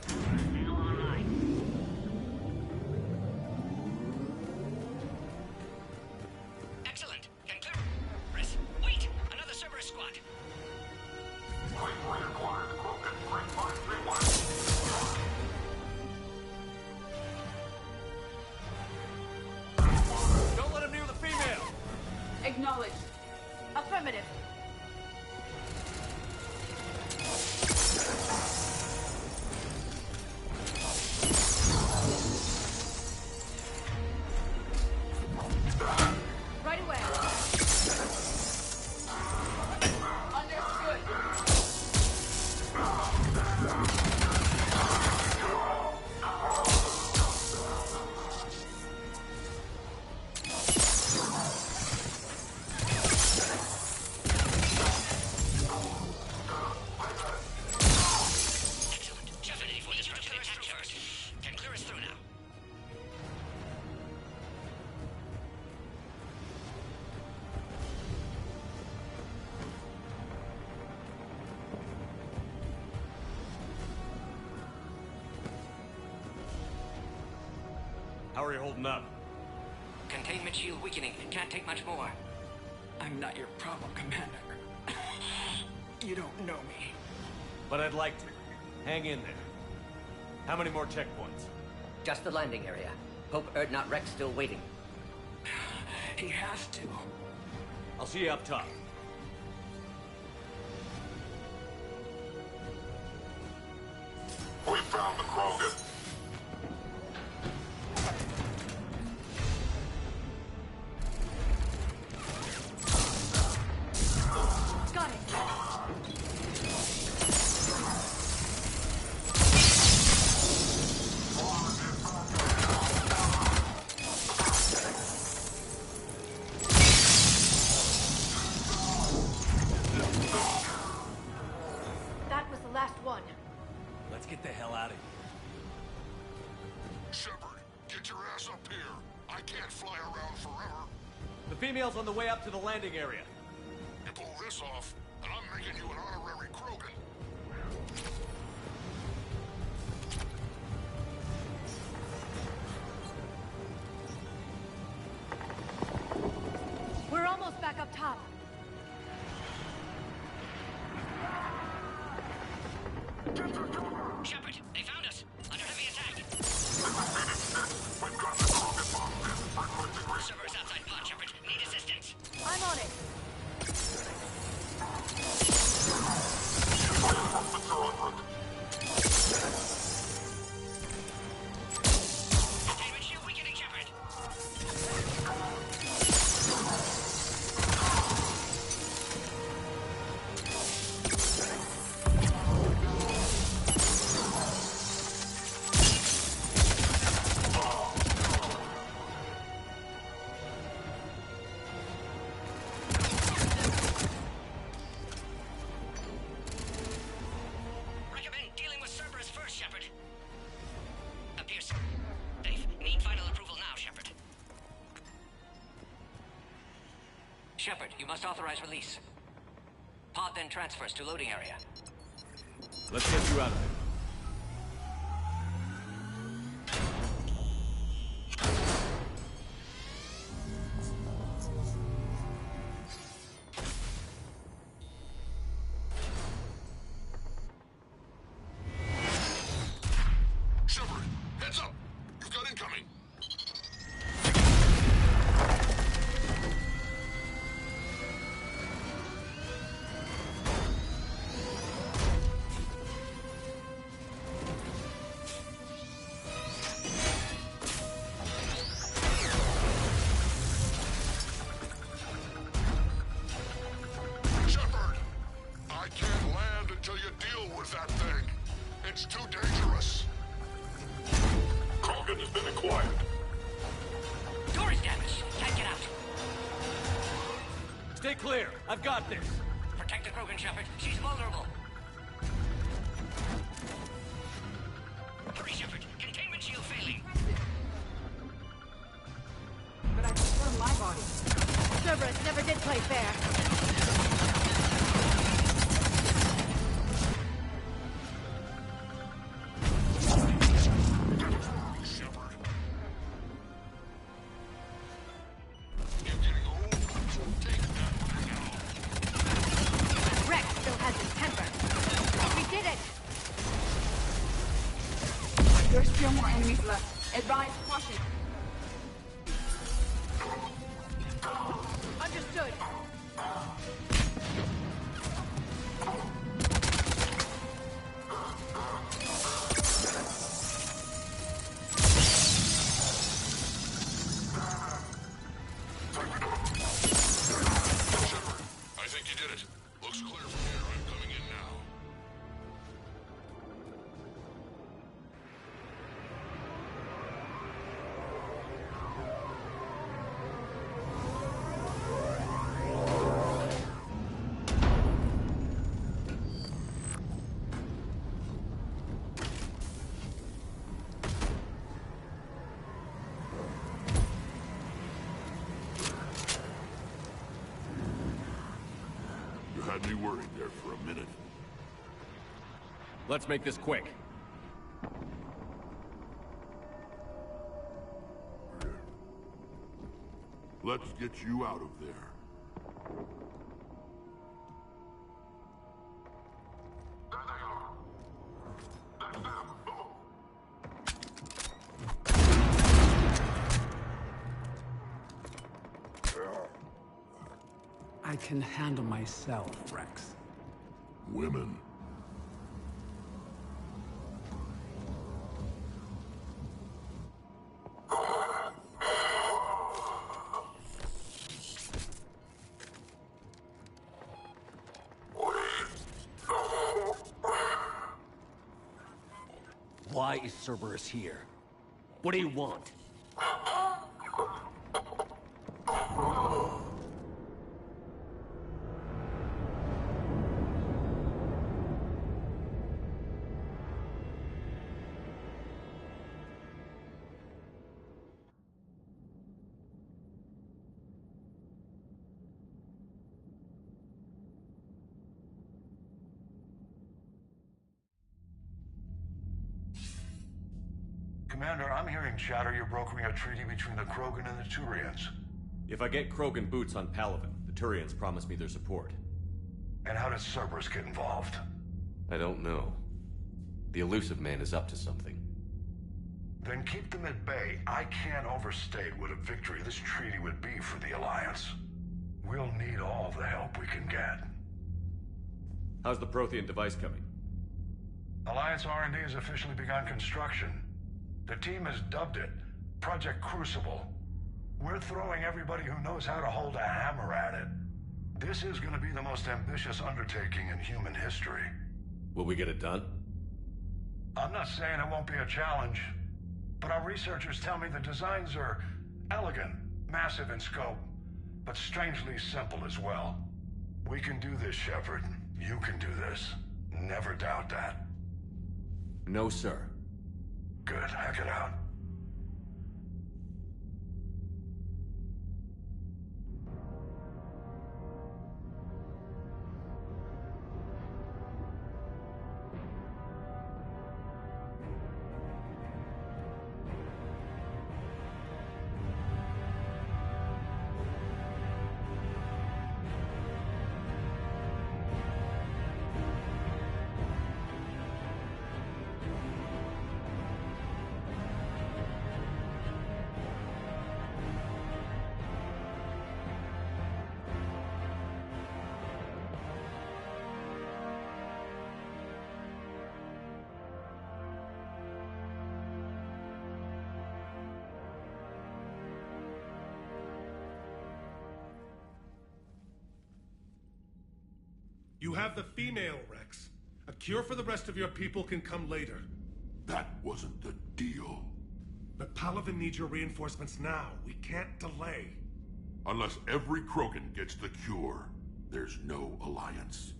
Still online.
Excellent. Can clear. Chris, wait! Another Cerberus squad.
Don't let him near the female!
Acknowledged.
Affirmative. Right away.
Understood.
Excellent. Just ready for destruction attack, Shepard. Can clear us through now.
How are you holding up?
Containment shield weakening. Can't take much more.
I'm not your problem, Commander. You don't know me.
But I'd like to. Hang in there. How many more checkpoints?
Just the landing area. Pope Erdnot Rex still waiting.
He has to.
I'll see you up top.
We found the Krogan.
Got it. last one.
Let's get the hell out of here.
Shepard, get your ass up here. I can't fly around forever.
The female's on the way up to the landing area.
You pull this off, and I'm making you an honorary Krogan.
We're almost back up top.
Shepard, they found us. Under heavy attack.
We've got the Krogan bomb.
Servers outside pod, Shepard. Need assistance.
I'm on it.
Containment shield weakening, Shepard. Recommend dealing with Cerberus first, Shepard. Appears safe. Need final approval now, Shepard.
Shepard, you must authorize release. Pod then transfers to loading area.
Let's get you out of there.
Shepard, heads up! You've got incoming! Shepard! I can't land until you deal with that thing. It's too dangerous. Krogan has been acquired.
Door is damaged. Can't get out.
Stay clear. I've got this.
Protect the Krogan, Shepard. She's vulnerable. Hurry, Shepard. Containment shield failing.
But I prefer my body.
Cerberus never did play fair.
Shepard. You're getting old. Take that thing out.
Rex still has his temper. We did it!
There's still more enemies left. Advise caution.
Understood.
Shepard, I think you did it. Looks clear from here. I'm coming in now. You had me worried there for a minute.
Let's make this quick.
Let's get you out of there.
I can handle myself, Rex.
Women.
Why is Cerberus here? What do you want?
Commander, I'm hearing chatter you're brokering a treaty between the Krogan and the Turians.
If I get Krogan boots on Palaven, the Turians promise me their support.
And how does Cerberus get involved?
I don't know. The Elusive Man is up to something.
Then keep them at bay. I can't overstate what a victory this treaty would be for the Alliance. We'll need all the help we can get.
How's the Prothean device coming?
Alliance R&D has officially begun construction. The team has dubbed it Project Crucible. We're throwing everybody who knows how to hold a hammer at it. This is going to be the most ambitious undertaking in human history.
Will we get it done?
I'm not saying it won't be a challenge, but our researchers tell me the designs are elegant, massive in scope, but strangely simple as well. We can do this, Shepard. You can do this. Never doubt that.
No, sir.
Good. Hack it out.
You have the female, Rex. A cure for the rest of your people can come later.
That wasn't the deal.
But Palaven needs your reinforcements now. We can't delay.
Unless every Krogan gets the cure, there's no alliance.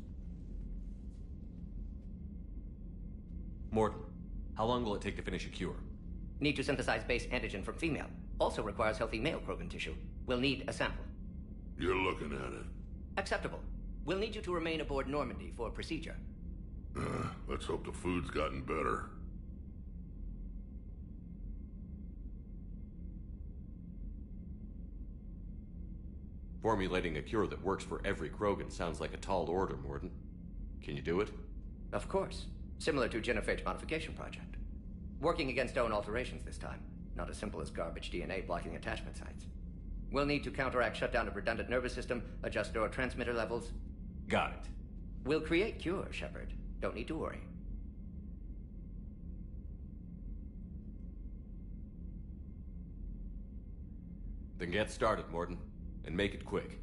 Morton, how long will it take to finish a cure?
Need to synthesize base antigen from female. Also requires healthy male Krogan tissue. We'll need a sample.
You're looking at it.
Acceptable. We'll need you to remain aboard Normandy for procedure.
Let's hope the food's gotten better.
Formulating a cure that works for every Krogan sounds like a tall order, Morton. Can you do it?
Of course. Similar to Genophage modification project. Working against own alterations this time. Not as simple as garbage DNA blocking attachment sites. We'll need to counteract shutdown of redundant nervous system, adjust neurotransmitter levels.
Got it.
We'll create cure, Shepard. Don't need to worry.
Then get started, Morton. And make it quick.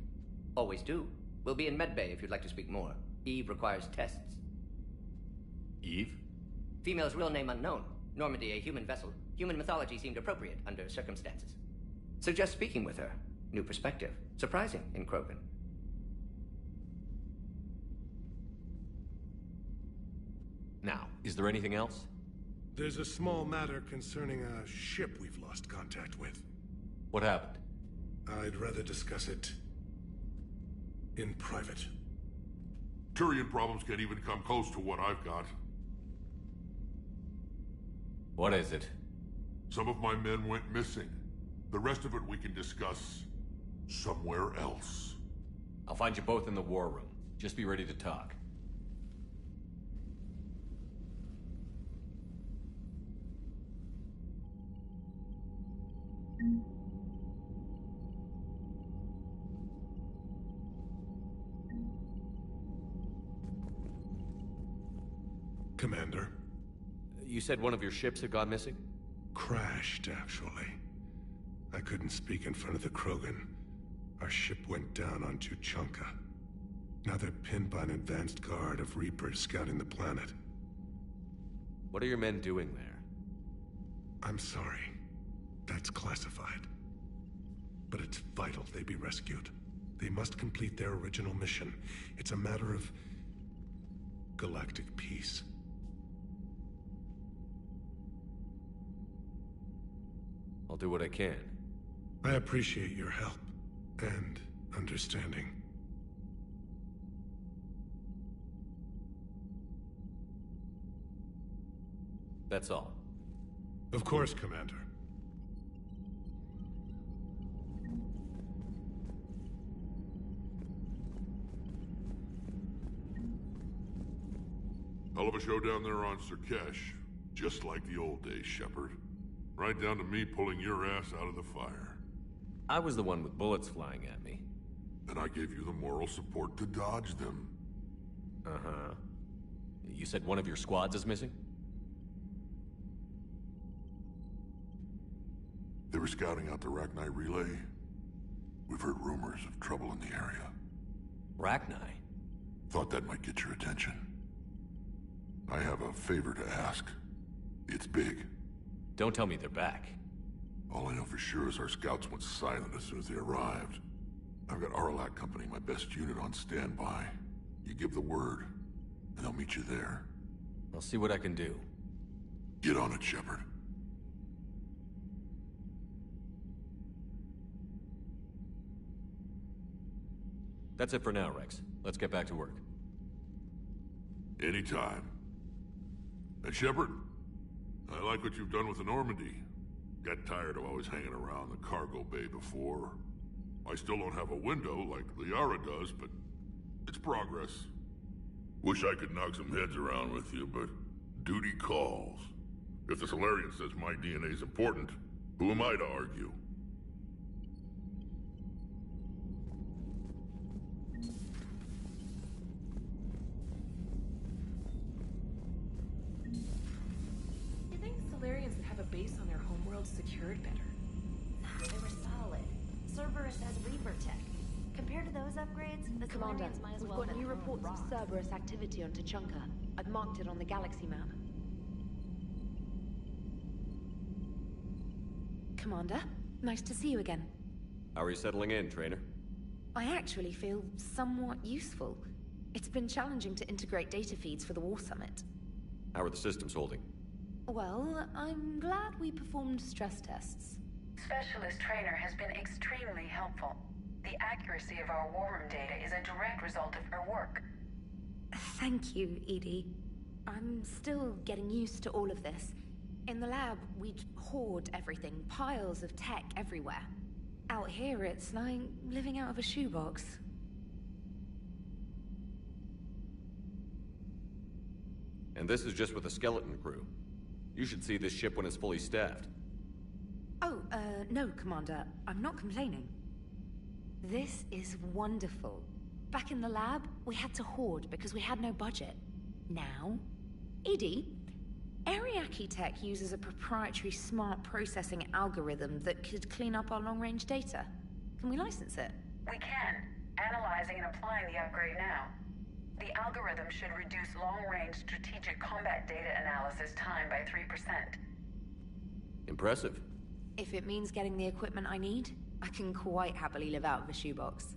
Always do. We'll be in medbay if you'd like to speak more. Eve requires tests.
Eve?
Female's real name unknown. Normandy, a human vessel. Human mythology seemed appropriate under circumstances. Suggest speaking with her. New perspective. Surprising in Krogan.
Now, is there anything else?
There's a small matter concerning a ship we've lost contact with.
What happened?
I'd rather discuss it in private.
Turian problems can't even come close to what I've got.
What is it?
Some of my men went missing. The rest of it we can discuss somewhere else.
I'll find you both in the war room. Just be ready to talk.
Commander.
You said one of your ships had gone missing?
Crashed, actually. I couldn't speak in front of the Krogan. Our ship went down on Tuchanka. Now they're pinned by an advanced guard of Reapers scouting the planet.
What are your men doing there?
I'm sorry. That's classified. But it's vital they be rescued. They must complete their original mission. It's a matter of galactic peace.
I'll do what I can.
I appreciate your help and understanding.
That's all.
Of course, Commander.
Hell of a show down there on Sirkesh. Just like the old days, Shepard. Right down to me pulling your ass out of the fire.
I was the one with bullets flying at me.
And I gave you the moral support to dodge them.
Uh-huh. You said one of your squads is missing?
They were scouting out the Rachni relay. We've heard rumors of trouble in the area.
Rachni?
Thought that might get your attention. I have a favor to ask. It's big.
Don't tell me they're back.
All I know for sure is our scouts went silent as soon as they arrived. I've got Aralak Company, my best unit, on standby. You give the word, and they'll meet you there.
I'll see what I can do.
Get on it, Shepard.
That's it for now, Rex. Let's get back to work.
Anytime. And Shepard, I like what you've done with the Normandy. Got tired of always hanging around the cargo bay before. I still don't have a window like Liara does, but it's progress. Wish I could knock some heads around with you, but duty calls. If the Solarian says my DNA is important, who am I to argue?
You think Solarians would have a base on their homeworld secured better?
They were solid. Cerberus has Reaper tech. Compared to those upgrades, the
Commander,
Solarians might as
we've
well
got
have
new
been
reports of
rock.
Cerberus activity on Tuchanka. I've marked it on the galaxy map. Commander, nice to see you again.
How are you settling in, Trainer?
I actually feel somewhat useful. It's been challenging to integrate data feeds for the War Summit.
How are the systems holding?
Well, I'm glad we performed stress tests.
Specialist Trainer has been extremely helpful. The accuracy of our war room data is a direct result of her work.
Thank you, Edie. I'm still getting used to all of this. In the lab, we'd hoard everything, piles of tech everywhere. Out here, it's like living out of a shoebox.
And this is just with a skeleton crew. You should see this ship when it's fully staffed.
Oh, no, Commander. I'm not complaining. This is wonderful. Back in the lab, we had to hoard because we had no budget. Now, Edie, Ariake Tech uses a proprietary smart processing algorithm that could clean up our long-range data. Can we license it?
We can. Analyzing and applying the upgrade now. The algorithm should reduce long-range strategic combat data analysis time by 3%.
Impressive.
If it means getting the equipment I need, I can quite happily live out of a shoebox.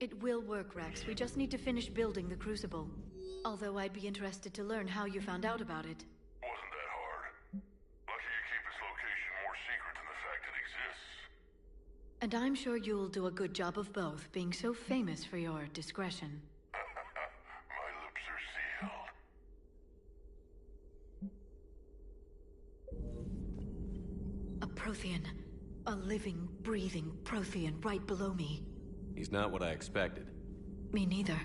It will work, Rex. We just need to finish building the Crucible. Although I'd be interested to learn how you found out about it.
Wasn't that hard. Lucky you keep its location more secret than the fact it exists.
And I'm sure you'll do a good job of both, being so famous for your discretion.
My lips are sealed.
A Prothean. A living, breathing Prothean right below me.
He's not what I expected.
Me neither.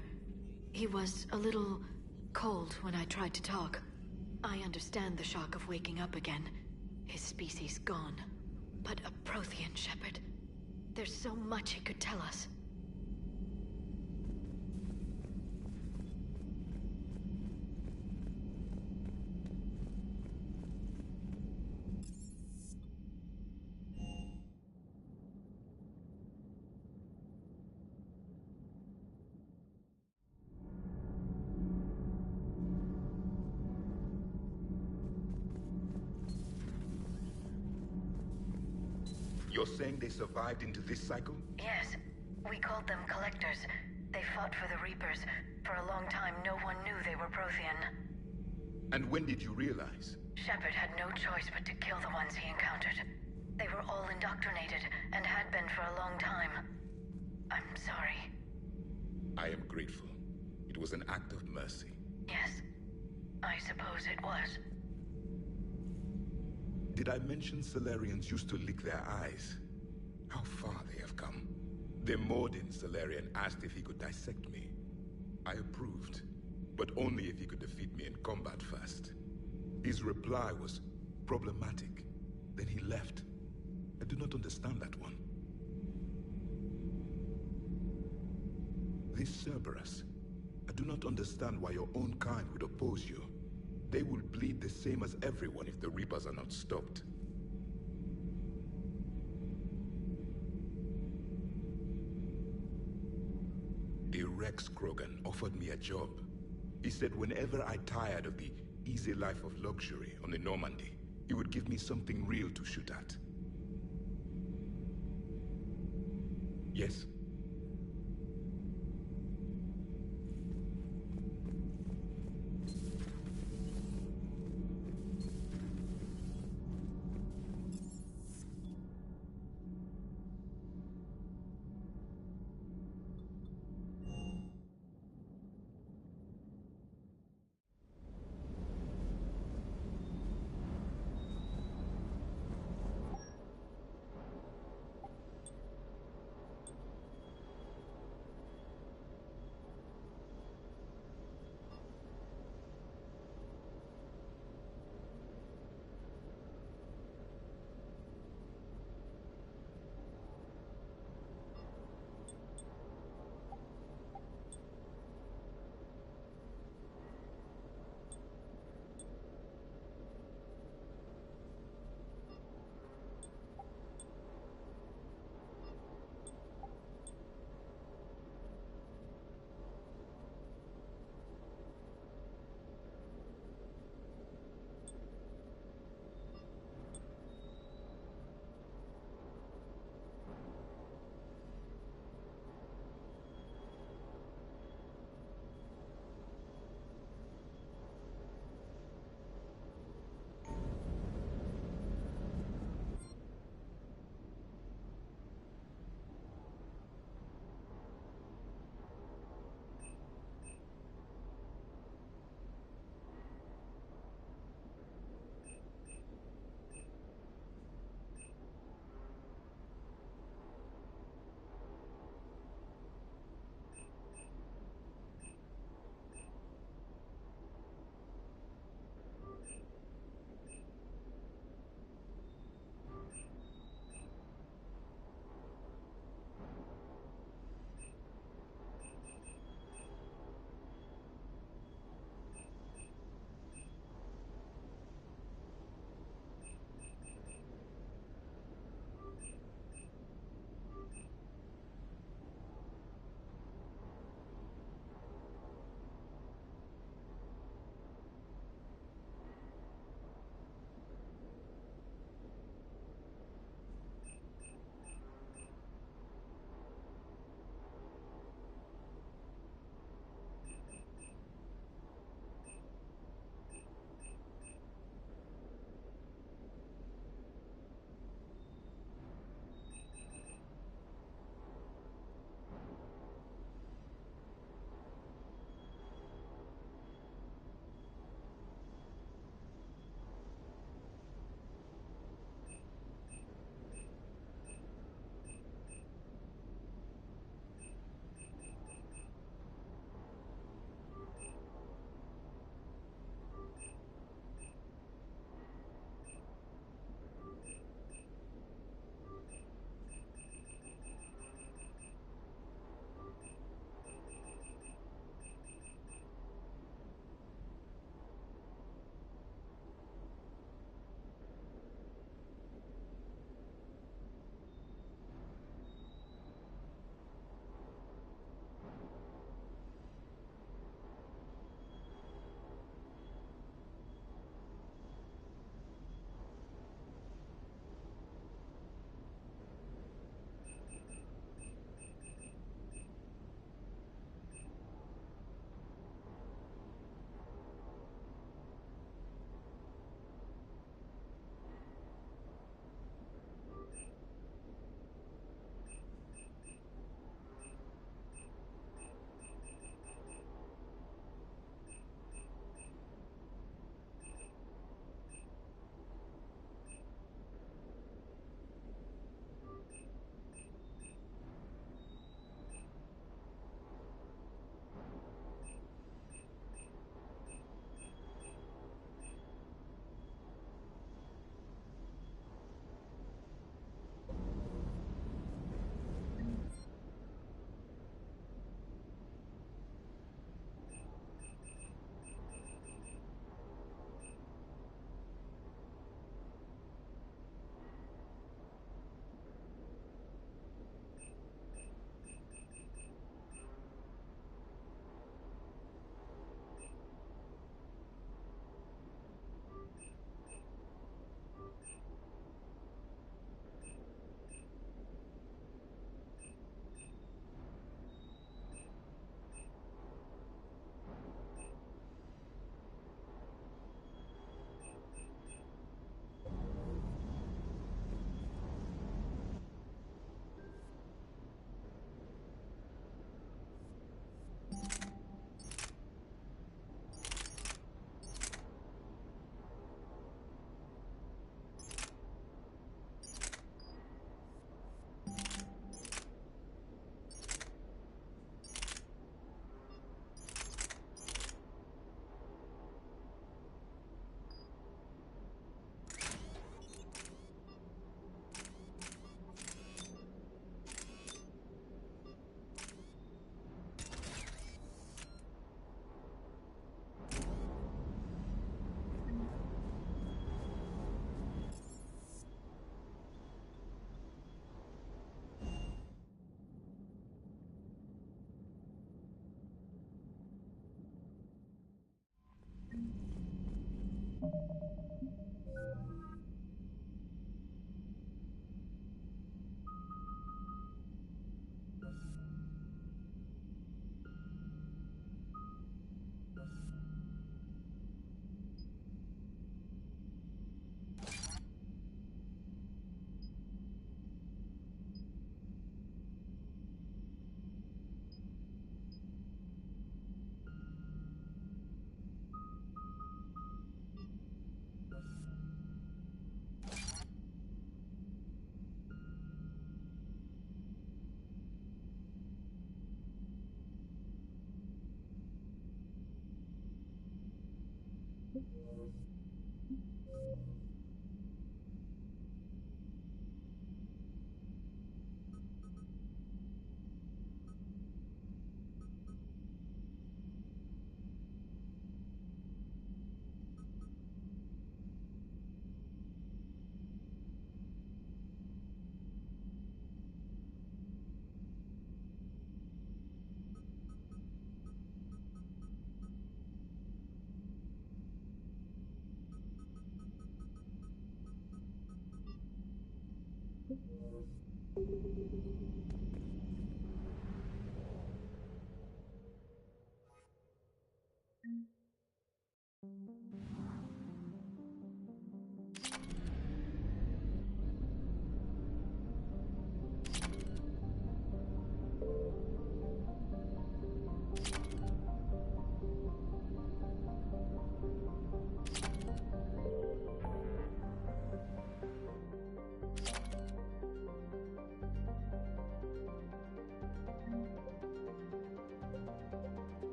He was a little cold when I tried to talk.
I understand the shock of waking up again. His species gone. But a Prothean, Shepard. There's so much it could tell us.
You're saying they survived into this cycle?
Yes. We called them Collectors. They fought for the Reapers. For a long time, no one knew they were Prothean.
And when did you realize?
Shepard had no choice but to kill the ones he encountered. They were all indoctrinated, and had been for a long time. I'm sorry.
I am grateful. It was an act of mercy.
Yes. I suppose it was.
Did I mention Salarians used to lick their eyes? How far they have come. The Mordin Salarian asked if he could dissect me. I approved, but only if he could defeat me in combat first. His reply was problematic. Then he left. I do not understand that one. This Cerberus, I do not understand why your own kind would oppose you. They will bleed the same as everyone if the Reapers are not stopped. The Rex Krogan offered me a job. He said whenever I tired of the easy life of luxury on the Normandy, he would give me something real to shoot at. Yes?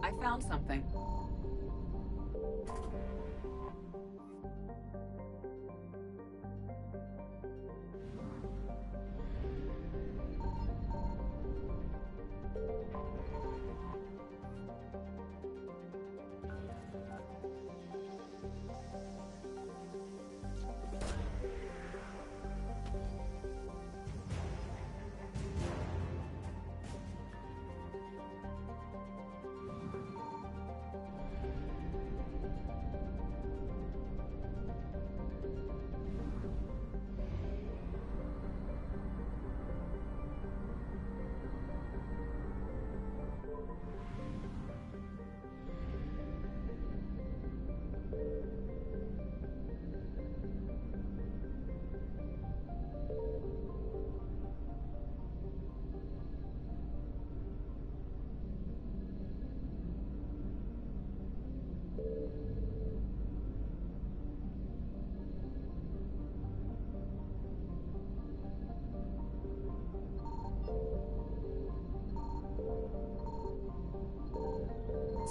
I found something.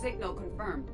Signal confirmed.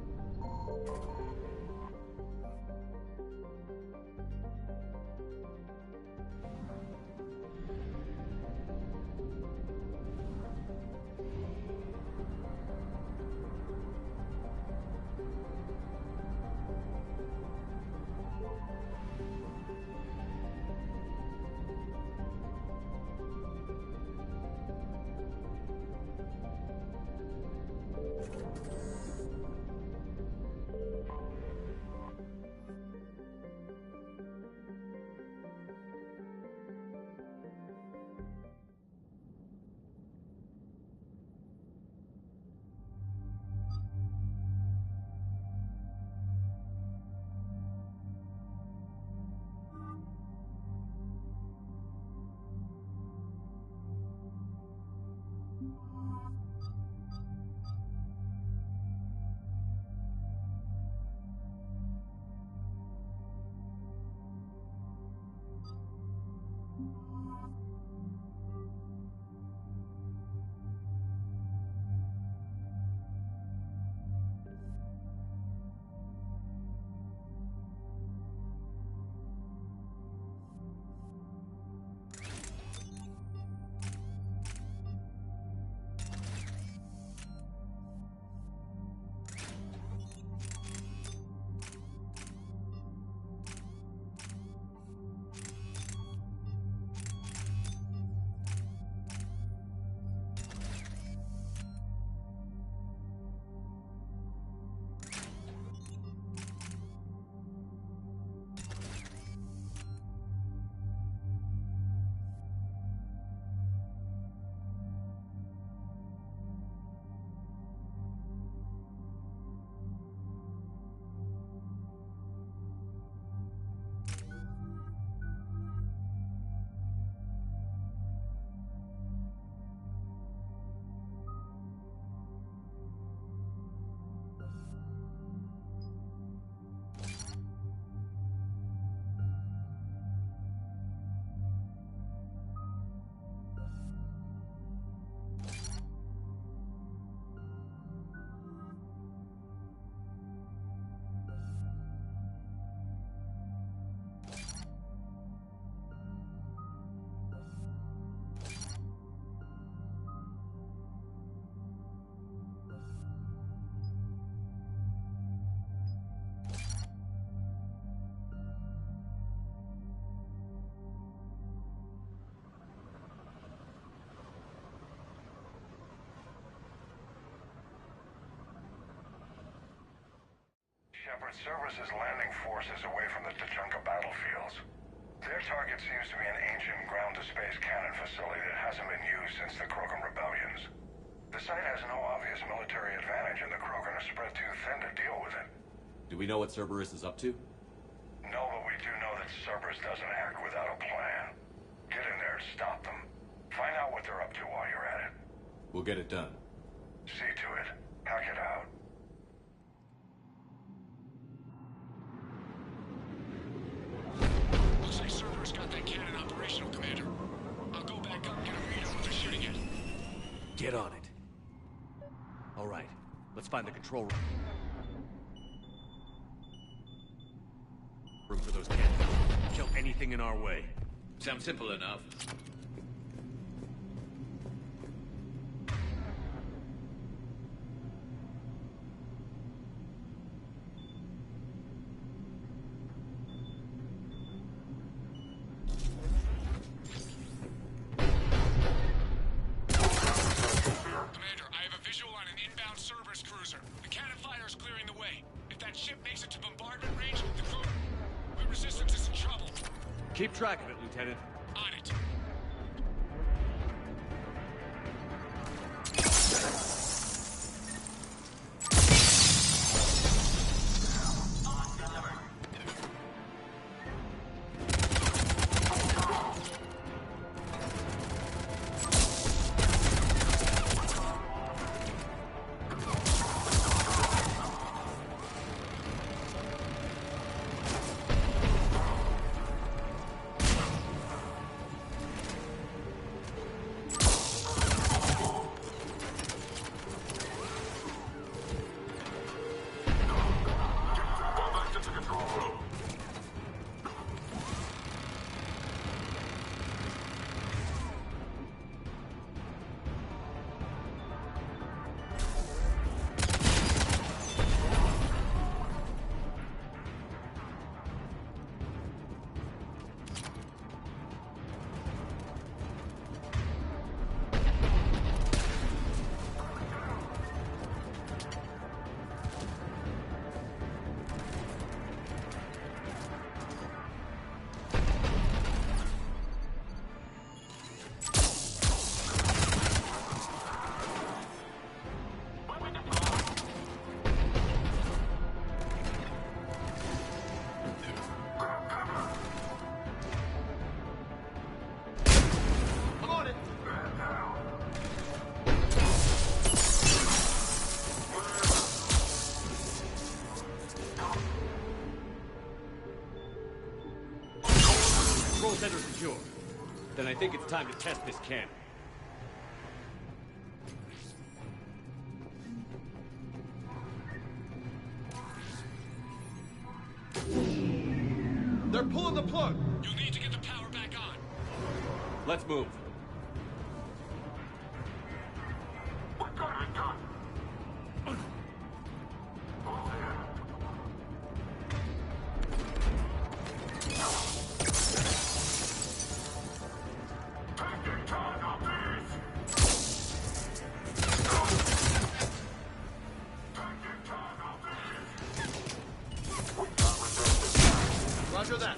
Shepard, Cerberus is landing forces away from the Tuchanka battlefields. Their target seems to be an ancient ground-to-space cannon facility that hasn't been used since the Krogan rebellions. The site has no obvious military advantage, and the Krogan are spread too thin to deal with it.
Do we know what Cerberus is up to?
No, but we do know that Cerberus doesn't act without a plan. Get in there and stop them. Find out what they're up to while you're at it.
We'll get it done.
See to it. Hack it out.
Looks like Cerberus got that cannon operational, Commander. I'll go back up and get a read on what they're shooting at.
Get on it. All right, let's find the control room for those cannons. Kill anything in our way.
Sounds simple enough.
Keep track of it, Lieutenant.
On it.
Center secure. Then I think it's time to test this cannon. They're pulling the plug!
You'll need to get the power back on.
Let's move.
Roger that.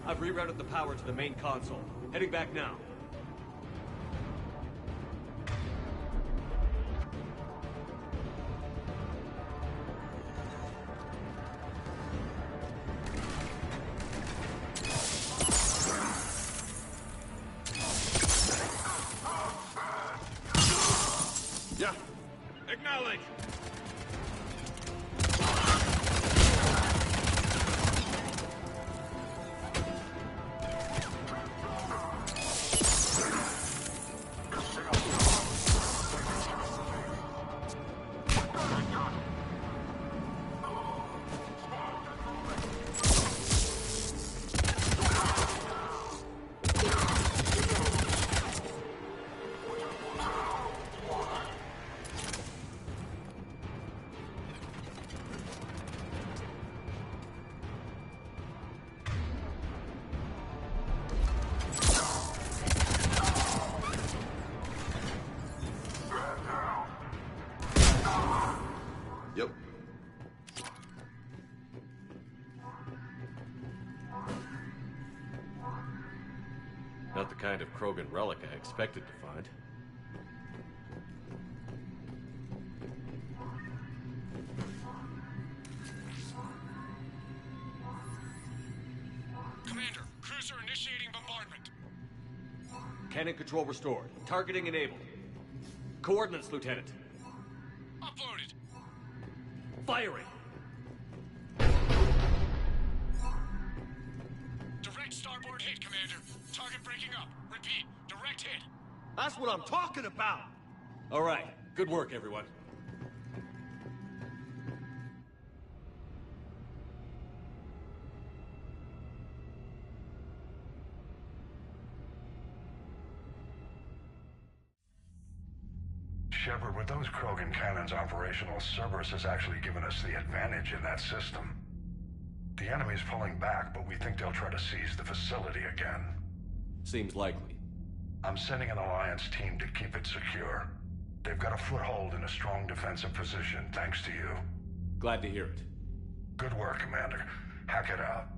I've rerouted the power to the main console. Heading back now.
Yeah. Acknowledge.
Krogan relic I expected to find.
Commander, cruiser initiating bombardment.
Cannon control restored. Targeting enabled. Coordinates, Lieutenant.
Uploaded.
Firing!
Direct starboard hit, Commander. Target breaking up. Repeat, direct hit.
That's what I'm talking about! All right. Good work, everyone.
Shepard, with those Krogan cannons operational, Cerberus has actually given us the advantage in that system. The enemy's pulling back, but we think they'll try to seize the facility again.
Seems likely.
I'm sending an Alliance team to keep it secure. They've got a foothold in a strong defensive position, thanks to you.
Glad to hear it.
Good work, Commander. Hack it out.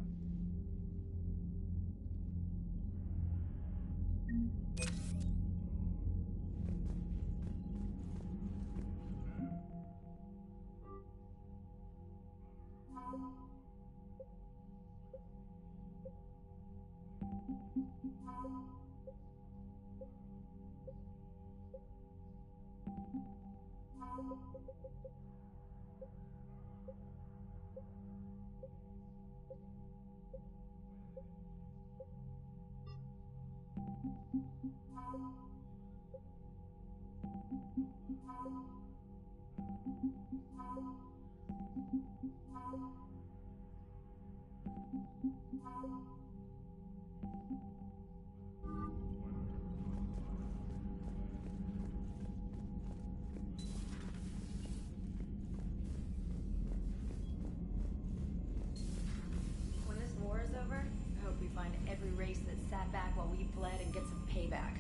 When this war is over, I hope we find every race that sat back while we bled and get some payback.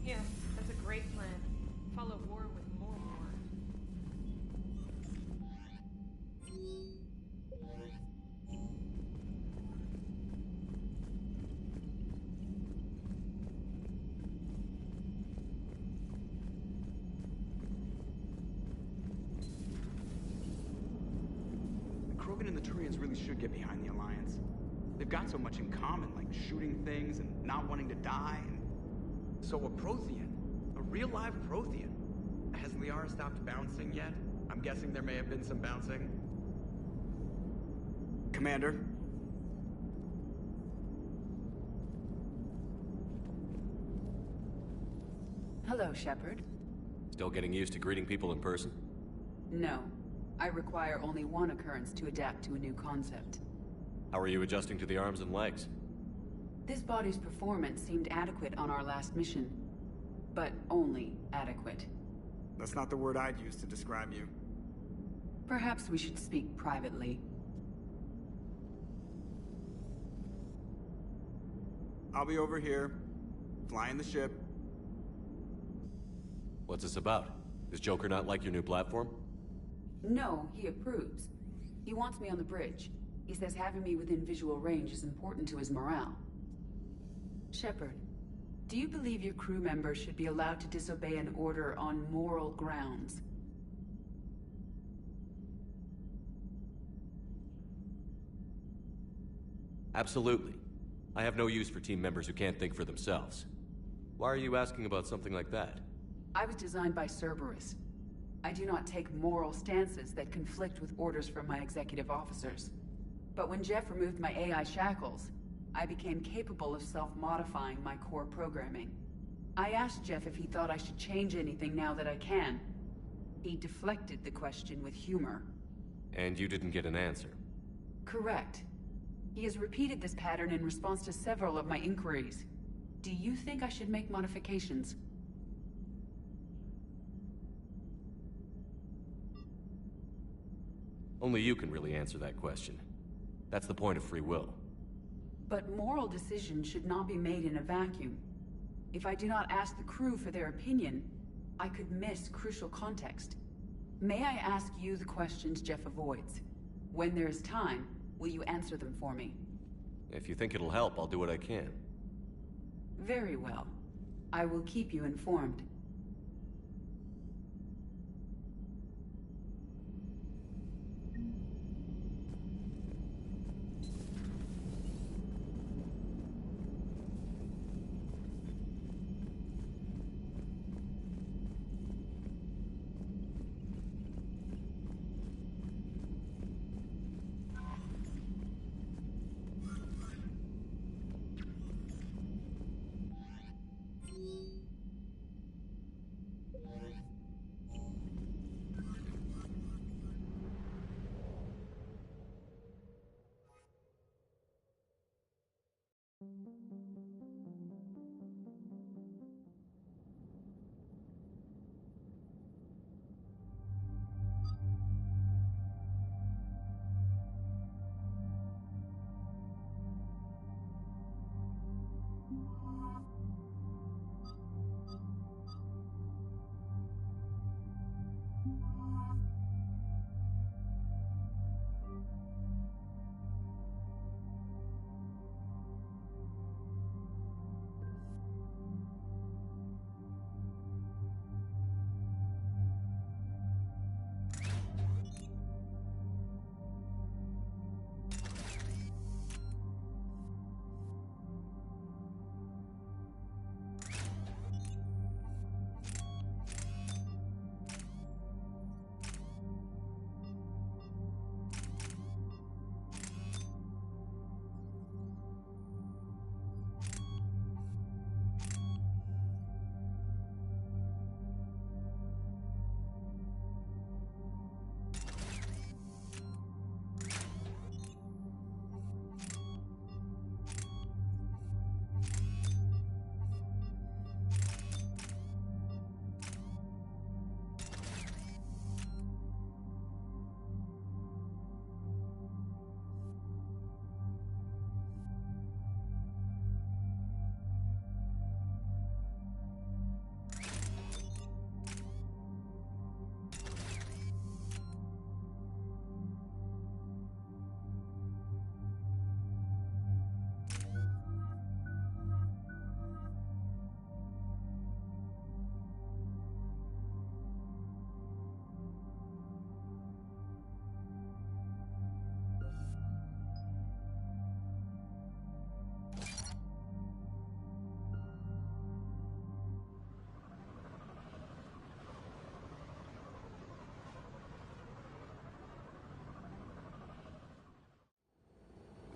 Yeah, that's a great plan. Follow war with more war.
The Krogan and the Turians really should get behind the Alliance. They've got so much in common, like shooting things and not wanting to die. And so a Prothean, a real live Prothean. Has Liara stopped bouncing yet? I'm guessing there may have been some bouncing. Commander?
Hello, Shepard.
Still getting used to greeting people in person?
No. I require only one occurrence to adapt to a new concept.
How are you adjusting to the arms and legs?
This body's performance seemed adequate on our last mission. But only adequate.
That's not the word I'd use to describe you.
Perhaps we should speak privately.
I'll be over here, flying the ship.
What's this about? Does Joker not like your new platform?
No, he approves. He wants me on the bridge. He says having me within visual range is important to his morale. Shepard, do you believe your crew members should be allowed to disobey an order on moral grounds?
Absolutely. I have no use for team members who can't think for themselves. Why are you asking about something like that?
I was designed by Cerberus. I do not take moral stances that conflict with orders from my executive officers. But when Jeff removed my AI shackles, I became capable of self-modifying my core programming. I asked Jeff if he thought I should change anything now that I can. He deflected the question with humor.
And you didn't get an answer?
Correct. He has repeated this pattern in response to several of my inquiries. Do you think I should make modifications?
Only you can really answer that question. That's the point of free will.
But moral decisions should not be made in a vacuum. If I do not ask the crew for their opinion, I could miss crucial context. May I ask you the questions Jeff avoids? When there is time, will you answer them for me?
If you think it'll help, I'll do what I can.
Very well. I will keep you informed.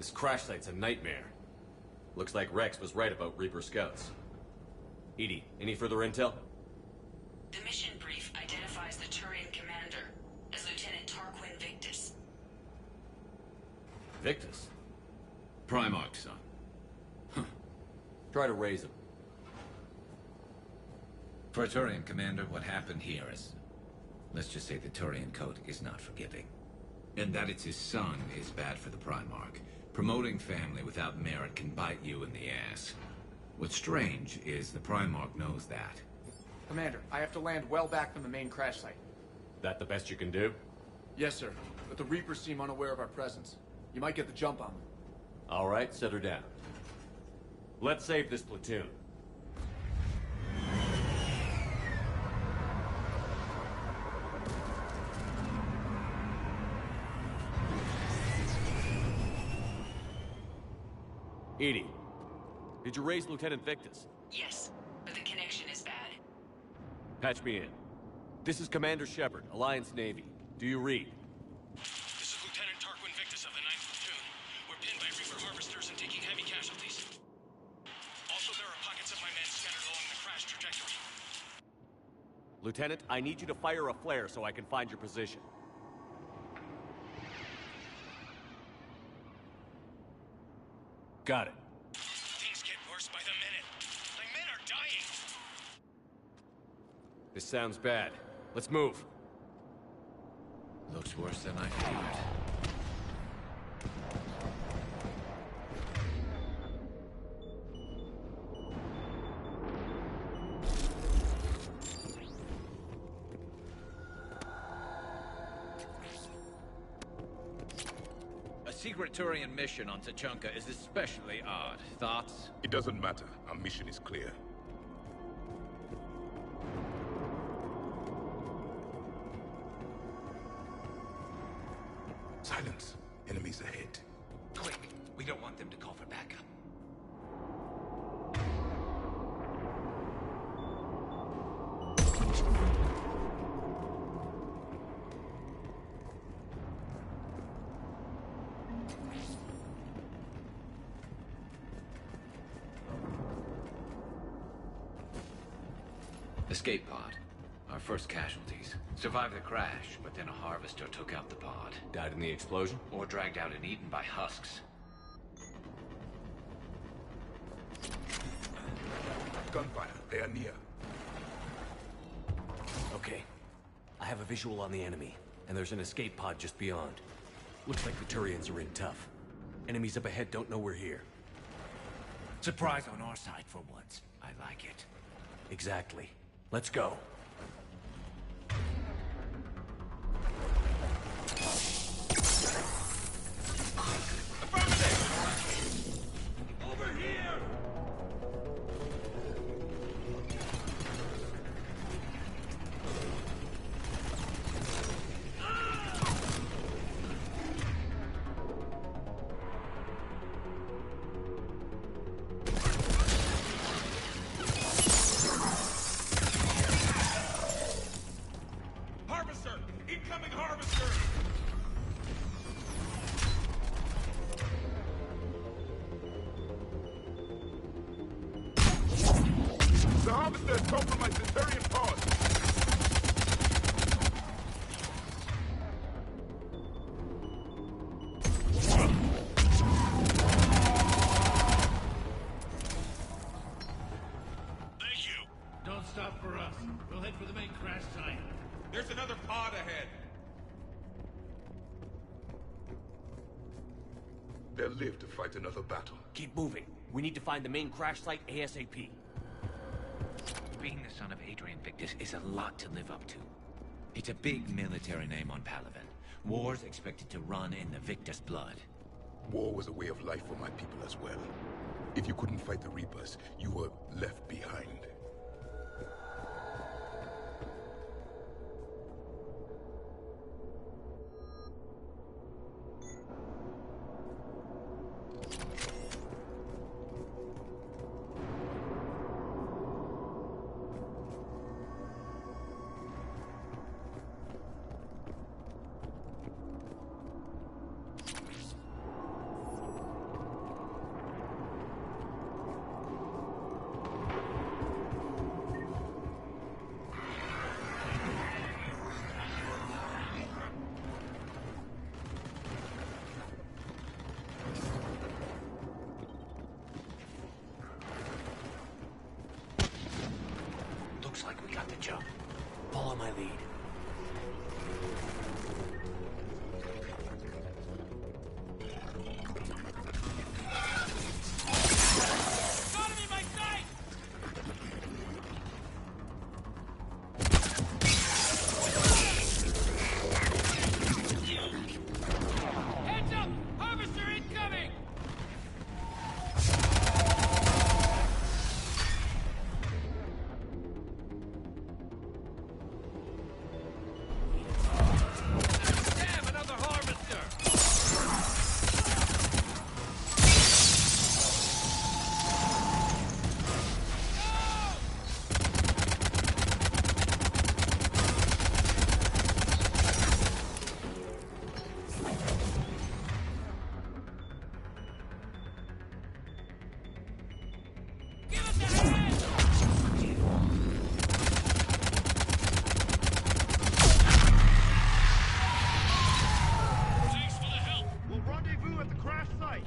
This crash site's a nightmare. Looks like Rex was right about Reaper scouts. Edie, any further intel?
The mission brief identifies the Turian commander as Lieutenant Tarquin Victus.
Victus?
Primarch, son.
Huh. Try to raise him.
For a Turian commander, what happened here is... let's just say the Turian code is not forgiving. And that it's his son is bad for the Primarch. Promoting family without merit can bite you in the ass. What's strange is the Primarch knows that.
Commander, I have to land well back from the main crash site.
That the best you can do?
Yes, sir. But the Reapers seem unaware of our presence. You might get the jump on them.
All right, set her down. Let's save this platoon. Edie, did you raise Lieutenant Victus?
Yes, but the connection is bad.
Patch me in. This is Commander Shepard, Alliance Navy. Do you read?
This is Lieutenant Tarquin Victus of the 9th Platoon. We're pinned by Reaper harvesters and taking heavy casualties. Also, there are pockets of my men scattered along the crash trajectory.
Lieutenant, I need you to fire a flare so I can find your position. Got it.
Things get worse by the minute. My men are dying.
This sounds bad. Let's move.
Looks worse than I feared. A secret Turian mission on Tachanka is especially odd. Thoughts?
It doesn't matter. Our mission is clear. Silence. Enemies ahead.
Quick! We don't want them to call for backup. Escape pod. Our first casualties. Survived the crash, but then a harvester took out the pod.
Died in the explosion?
Or dragged out and eaten by husks.
Gunfire. They are near.
Okay. I have a visual on the enemy, and there's an escape pod just beyond. Looks like the Turians are in tough. Enemies up ahead don't know we're here.
Surprise on our side for once. I like it.
Exactly. Let's go.
Over here! Harvester! Incoming harvester!
The harvester has compromised the Turian pod.
Thank you.
Don't stop for us. We'll head for the main crash site.
There's another pod ahead.
They'll live to fight another battle.
Keep moving. We need to find the main crash site ASAP.
Being the son of Adrian Victus is a lot to live up to. It's a big military name on Palaven. War's expected to run in the Victus blood.
War was a way of life for my people as well. If you couldn't fight the Reapers, you were left behind.
Looks like we got the jump. Follow my lead.
Heads up! Harvester incoming! Damn, another harvester! Thanks for the help!
We'll rendezvous at the crash site.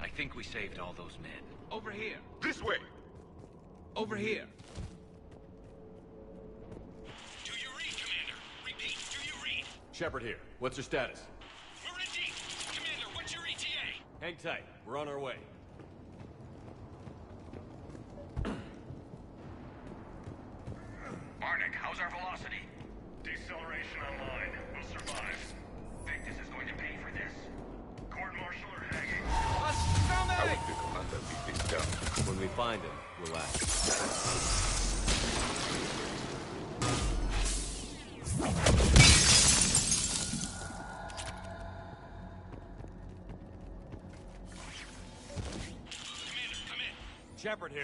I think we saved all those men. Over here!
This way!
Over here!
Do you read, Commander? Repeat, do you read?
Shepard here. What's your status?
We're in deep. Commander, what's your ETA?
Hang tight. We're on our way.
Arnik, how's our velocity? Deceleration online. We'll survive. Victus is going to pay for this. Court-martial or hanging?
How would the commander beat this down?
When we find him, we'll act.
Shepard here.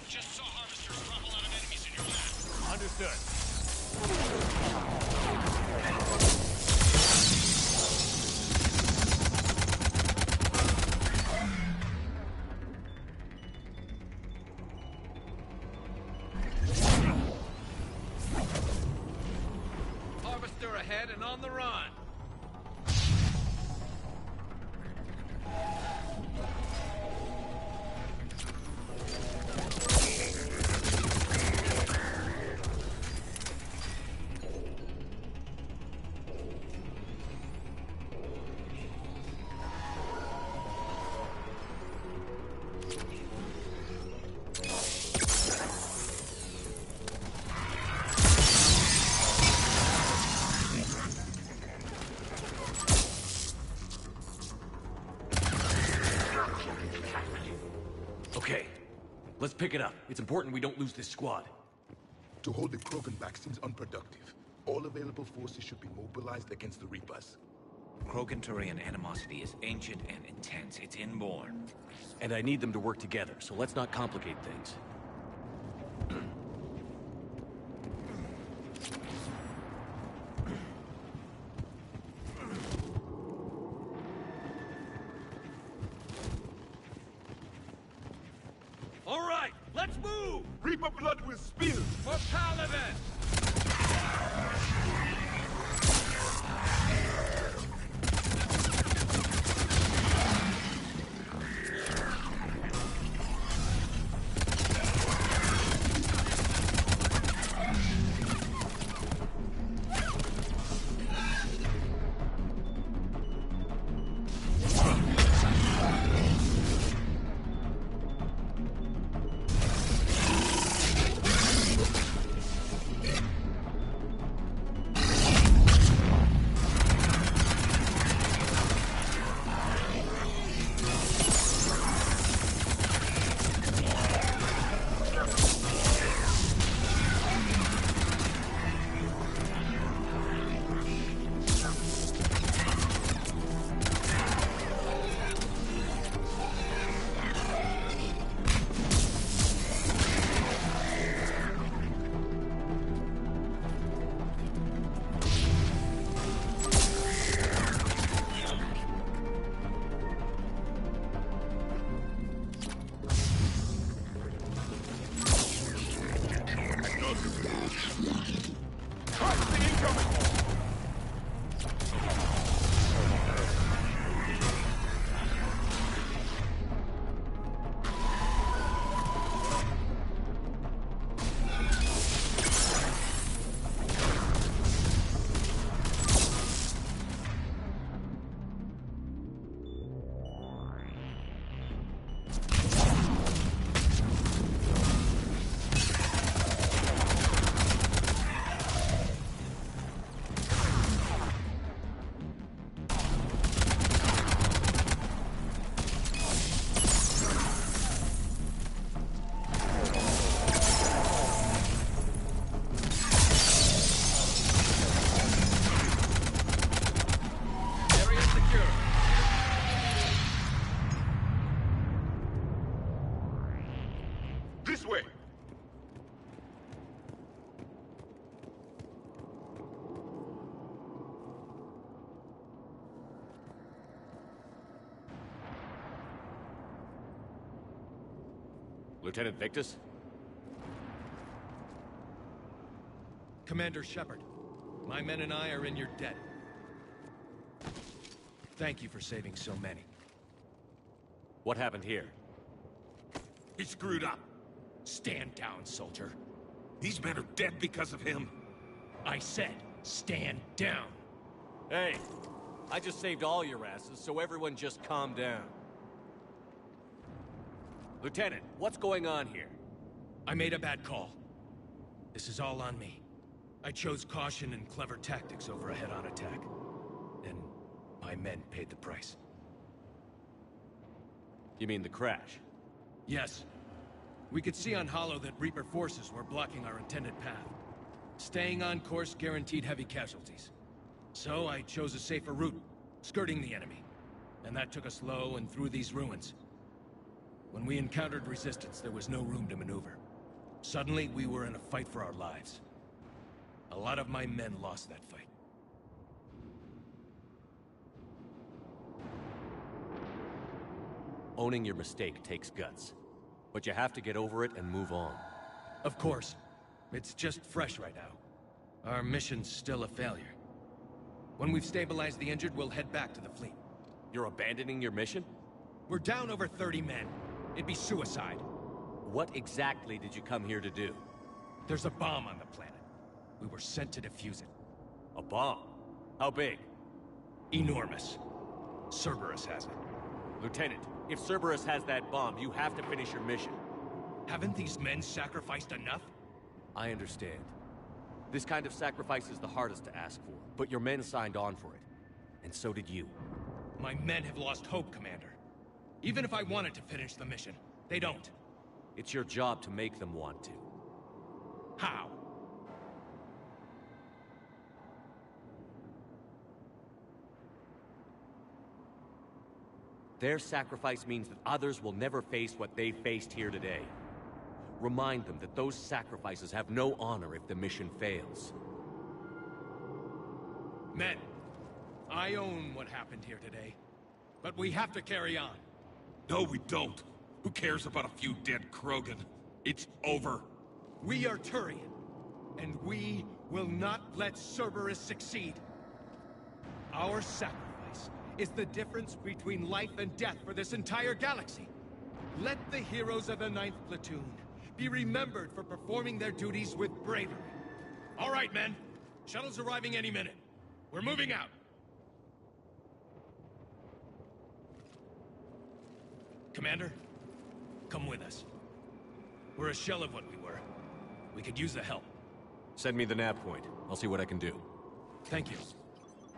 Just saw harvesters drop a lot of enemies in your lab.
Understood.
Harvester ahead and on the run.
Okay, let's pick it up. It's important we don't lose this squad.
To hold the Krogan back seems unproductive. All available forces should be mobilized against the Reapers.
Krogan-Turian animosity is ancient and intense. It's inborn.
And I need them to work together, so let's not complicate things.
All right, let's move!
Reaper blood will spill!
For Paladin!
This way!
Lieutenant Victus?
Commander Shepard, my men and I are in your debt. Thank you for saving so many.
What happened here?
He screwed up. Stand down, soldier. These men are dead because of him. I said, stand down.
Hey, I just saved all your asses, so everyone just calm down. Lieutenant, what's going on here?
I made a bad call. This is all on me. I chose caution and clever tactics over a head-on attack. And my men paid the price.
You mean the crash?
Yes. We could see on Hollow that Reaper forces were blocking our intended path. Staying on course guaranteed heavy casualties. So I chose a safer route, skirting the enemy. And that took us low and through these ruins. When we encountered resistance, there was no room to maneuver. Suddenly, we were in a fight for our lives. A lot of my men lost that fight.
Owning your mistake takes guts. But you have to get over it and move on.
Of course. It's just fresh right now. Our mission's still a failure. When we've stabilized the injured, we'll head back to the fleet.
You're abandoning your mission?
We're down over 30 men. It'd be suicide.
What exactly did you come here to do?
There's a bomb on the planet. We were sent to defuse it.
A bomb? How big?
Enormous. Cerberus has it.
Lieutenant, if Cerberus has that bomb, you have to finish your mission.
Haven't these men sacrificed enough?
I understand. This kind of sacrifice is the hardest to ask for, but your men signed on for it. And so did you.
My men have lost hope, Commander. Even if I wanted to finish the mission, they don't.
It's your job to make them want to.
How?
Their sacrifice means that others will never face what they faced here today. Remind them that those sacrifices have no honor if the mission fails.
Men, I own what happened here today. But we have to carry on.
No, we don't. Who cares about a few dead Krogan? It's over.
We are Turian, and we will not let Cerberus succeed. Our sacrifice is the difference between life and death for this entire galaxy. Let the heroes of the 9th Platoon be remembered for performing their duties with bravery. All right, men. Shuttle's arriving any minute. We're moving out. Commander, come with us. We're a shell of what we were. We could use the help.
Send me the nav point. I'll see what I can do.
Thank you.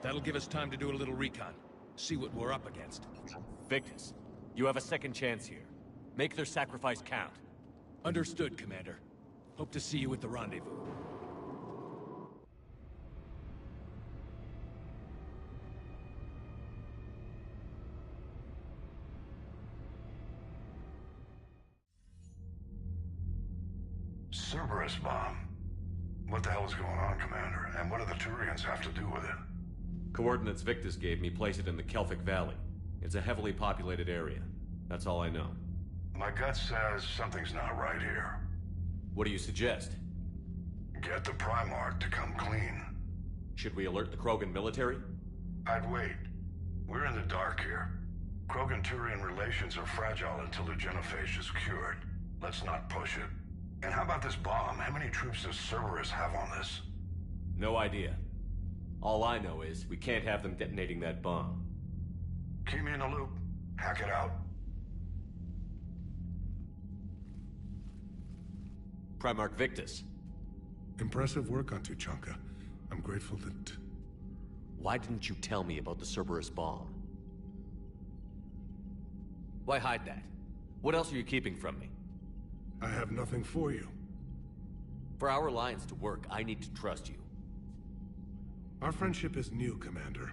That'll give us time to do a little recon. See what we're up against.
Victus, you have a second chance here. Make their sacrifice count.
Understood, Commander. Hope to see you at the rendezvous.
Cerberus bomb. What the hell is going on, Commander? And what do the Turians have to do with it?
Coordinates Victus gave me place it in the Kelphic Valley. It's a heavily populated area. That's all I know.
My gut says something's not right here.
What do you suggest?
Get the Primarch to come clean.
Should we alert the Krogan military?
I'd wait. We're in the dark here. Krogan-Turian relations are fragile until the genophage is cured. Let's not push it. And how about this bomb? How many troops does Cerberus have on this?
No idea. All I know is we can't have them detonating that bomb.
Keep me in the loop. Hack it out.
Primarch Victus.
Impressive work on Tuchanka. I'm grateful that...
Why didn't you tell me about the Cerberus bomb? Why hide that? What else are you keeping from me?
I have nothing for you.
For our alliance to work, I need to trust you.
Our friendship is new, Commander.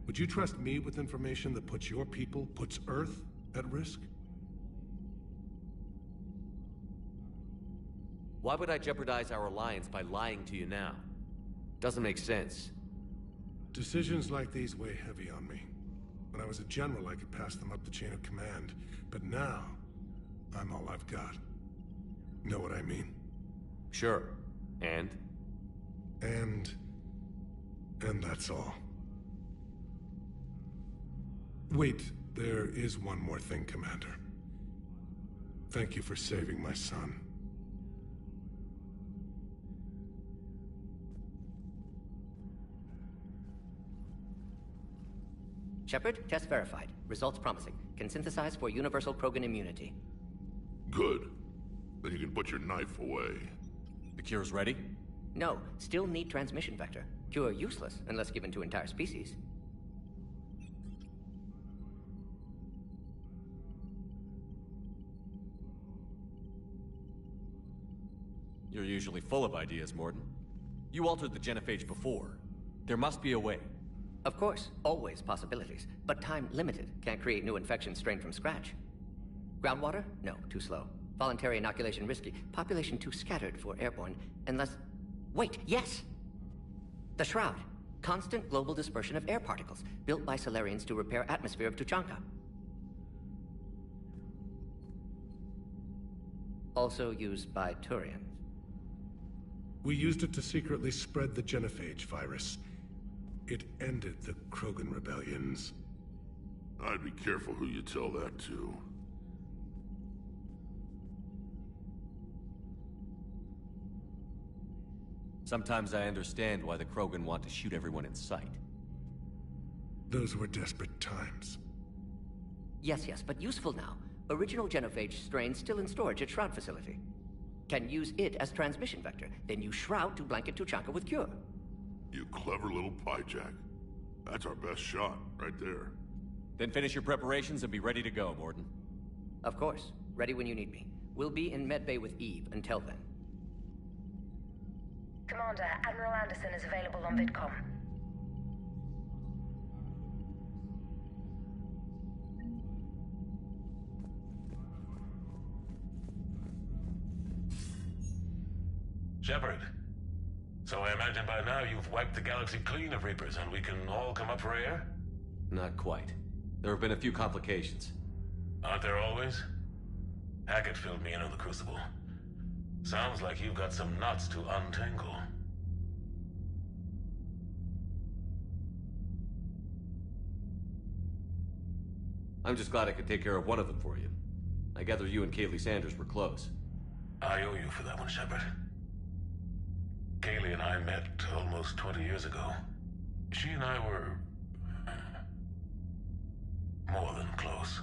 Would you trust me with information that puts your people, puts Earth, at risk?
Why would I jeopardize our alliance by lying to you now? Doesn't make sense.
Decisions like these weigh heavy on me. When I was a general, I could pass them up the chain of command. But now, I'm all I've got. Know what I mean?
Sure. And?
And that's all. Wait, there is one more thing, Commander. Thank you for saving my son.
Shepard, test verified. Results promising. Can synthesize for universal Krogan immunity.
Good. Then you can put your knife away.
The cure's ready?
No, still need transmission vector. Cure useless unless given to entire species.
You're usually full of ideas, Mordin.
You altered the genophage before. There must be a way.
Of course, always possibilities, but time limited. Can't create new infections strained from scratch. Groundwater? No, too slow. Voluntary inoculation risky. Population too scattered for airborne, unless... Wait, yes! The Shroud. Constant global dispersion of air particles, built by Solarians to repair atmosphere of Tuchanka. Also used by Turians.
We used it to secretly spread the genophage virus. It ended the Krogan rebellions.
I'd be careful who you tell that to.
Sometimes I understand why the Krogan want to shoot everyone in sight.
Those were desperate times.
Yes, but useful now. Original genophage strain still in storage at Shroud facility. Can use it as transmission vector, then use Shroud to blanket Tuchanka with cure.
You clever little pyjack. That's our best shot, right there.
Then finish your preparations and be ready to go, Morden.
Of course. Ready when you need me. We'll be in medbay with Eve until then.
Commander, Admiral Anderson is available on VidCom.
Shepard. So I imagine by now you've wiped the galaxy clean of Reapers and we can all come up for air?
Not quite. There have been a few complications.
Aren't there always? Hackett filled me in on the Crucible. Sounds like you've got some knots to untangle.
I'm just glad I could take care of one of them for you. I gather you and Kaylee Sanders were close.
I owe you for that one, Shepard. Kaylee and I met almost 20 years ago. She and I were... more than close.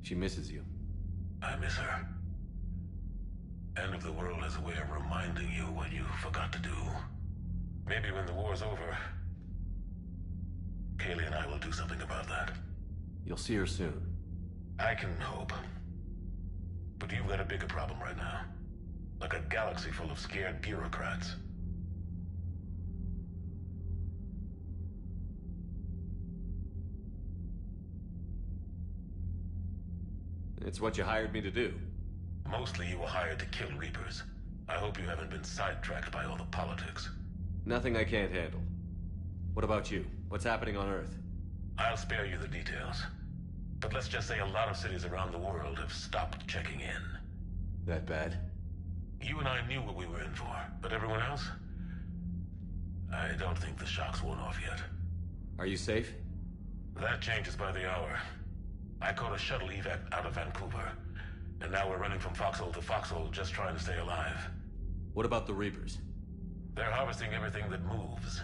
She misses you.
I miss her. End of the world has a way of reminding you what you forgot to do. Maybe when the war's over, Kaylee and I will do something about that.
You'll see her soon.
I can hope. But you've got a bigger problem right now. Like a galaxy full of scared bureaucrats.
It's what you hired me to do.
Mostly you were hired to kill Reapers. I hope you haven't been sidetracked by all the politics.
Nothing I can't handle. What about you? What's happening on Earth?
I'll spare you the details. But let's just say a lot of cities around the world have stopped checking in.
That bad?
You and I knew what we were in for, but everyone else? I don't think the shock's worn off yet.
Are you safe?
That changes by the hour. I caught a shuttle evac out of Vancouver, and now we're running from foxhole to foxhole just trying to stay alive.
What about the Reapers?
They're harvesting everything that moves.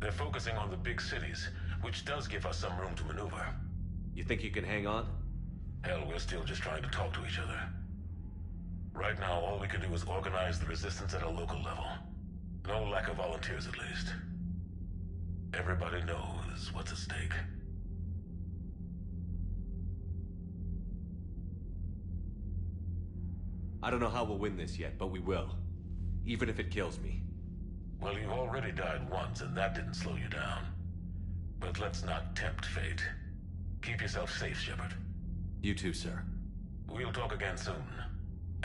They're focusing on the big cities, which does give us some room to maneuver.
You think you can hang on?
Hell, we're still just trying to talk to each other. Right now, all we can do is organize the resistance at a local level. No lack of volunteers, at least. Everybody knows what's at stake.
I don't know how we'll win this yet, but we will. Even if it kills me.
Well, you've already died once, and that didn't slow you down. But let's not tempt fate. Keep yourself safe, Shepard.
You too, sir.
We'll talk again soon.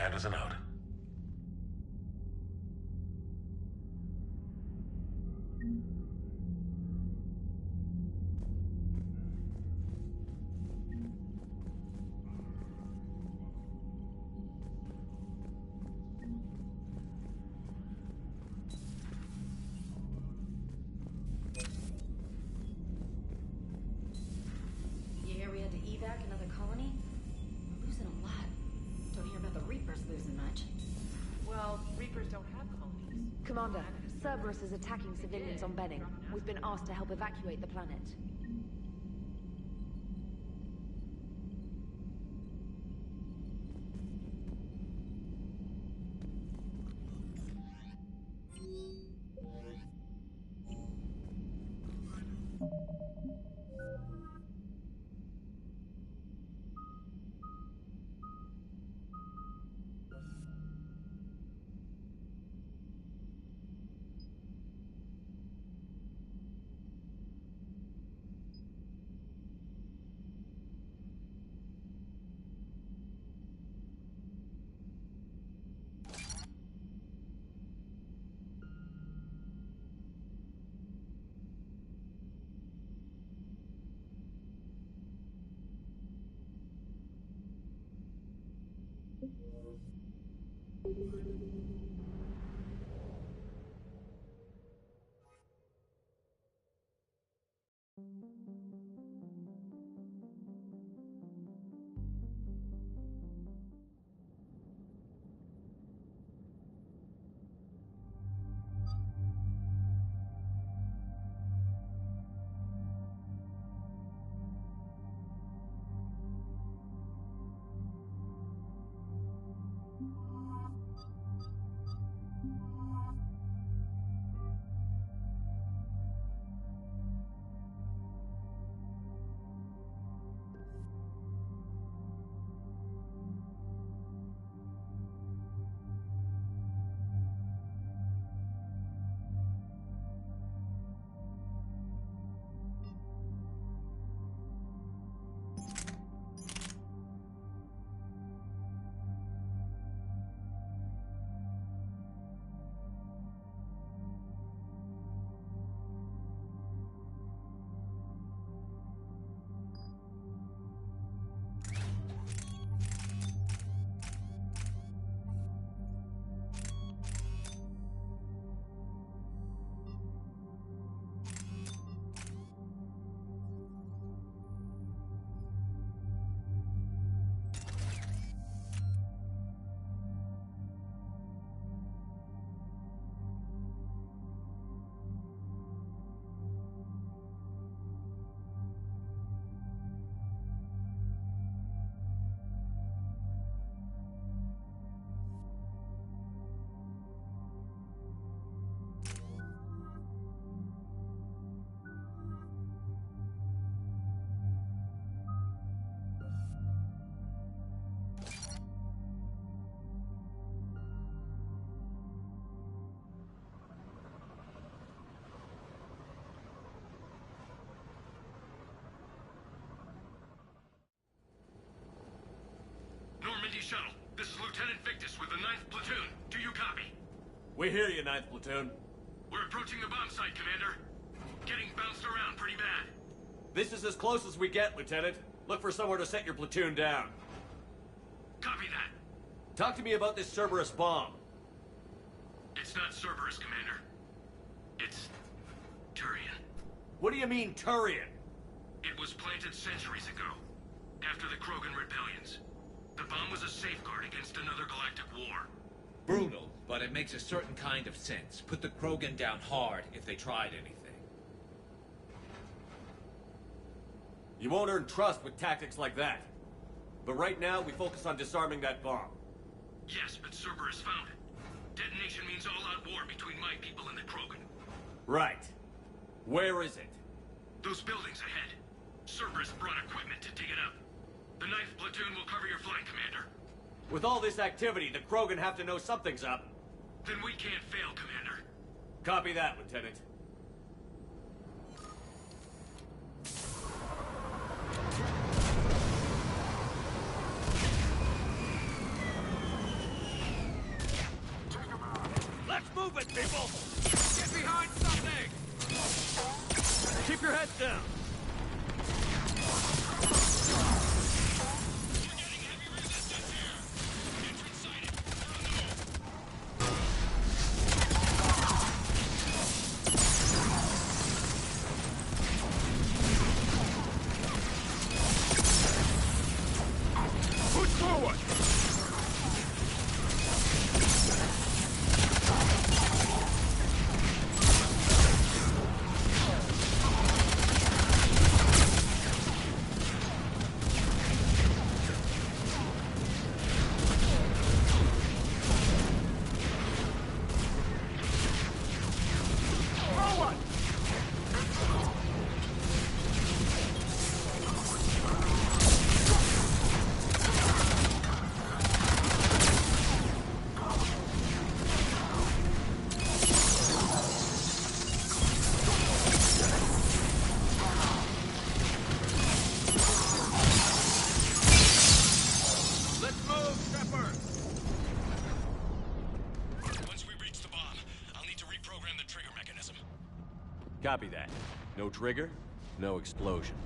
Anderson out.
You hear we had to evac another colony? We're losing a lot. Don't hear about the Reapers losing much.
Well, Reapers don't have colonies.
Commander, Cerberus is attacking civilians on Benning. We've been asked to help evacuate the planet.
Normandy shuttle. This is Lieutenant Victus with the 9th Platoon. Do you copy?
We hear you, 9th Platoon.
We're approaching the bomb site, Commander. Getting bounced around pretty bad.
This is as close as we get, Lieutenant. Look for somewhere to set your platoon down.
Copy that.
Talk to me about this Cerberus bomb.
It's not Cerberus, Commander. It's Turian.
What do you mean, Turian?
It was planted centuries ago, after the Krogan rebellions. The bomb was a safeguard against another galactic war.
Brutal, but it makes a certain kind of sense. Put the Krogan down hard if they tried anything.
You won't earn trust with tactics like that. But right now, we focus on disarming that bomb.
Yes, but Cerberus found it. Detonation means all-out war between my people and the Krogan.
Right. Where is it?
Those buildings ahead. Cerberus brought equipment to dig it up. The 9th Platoon will cover your flank, Commander.
With all this activity, the Krogan have to know something's up.
Then we can't fail, Commander.
Copy that, Lieutenant.
Let's move it, people! Get behind something!
Keep your heads down! Copy that. No trigger, no explosion.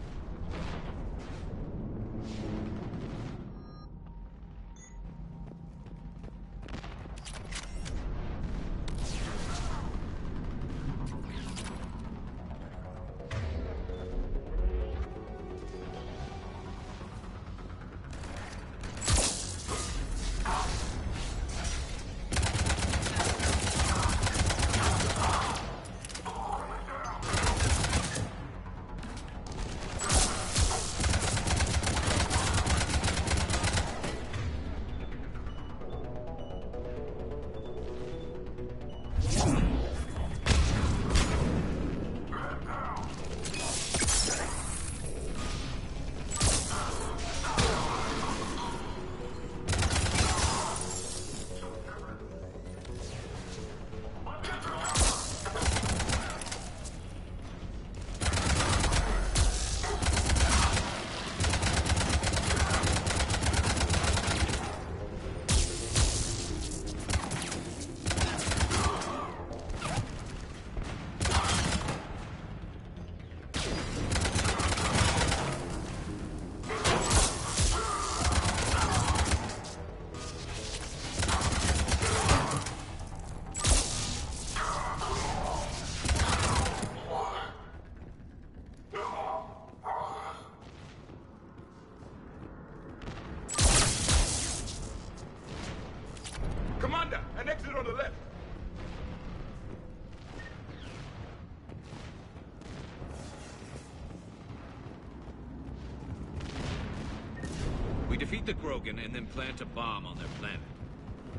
We defeat the Krogan and then plant a bomb on their planet.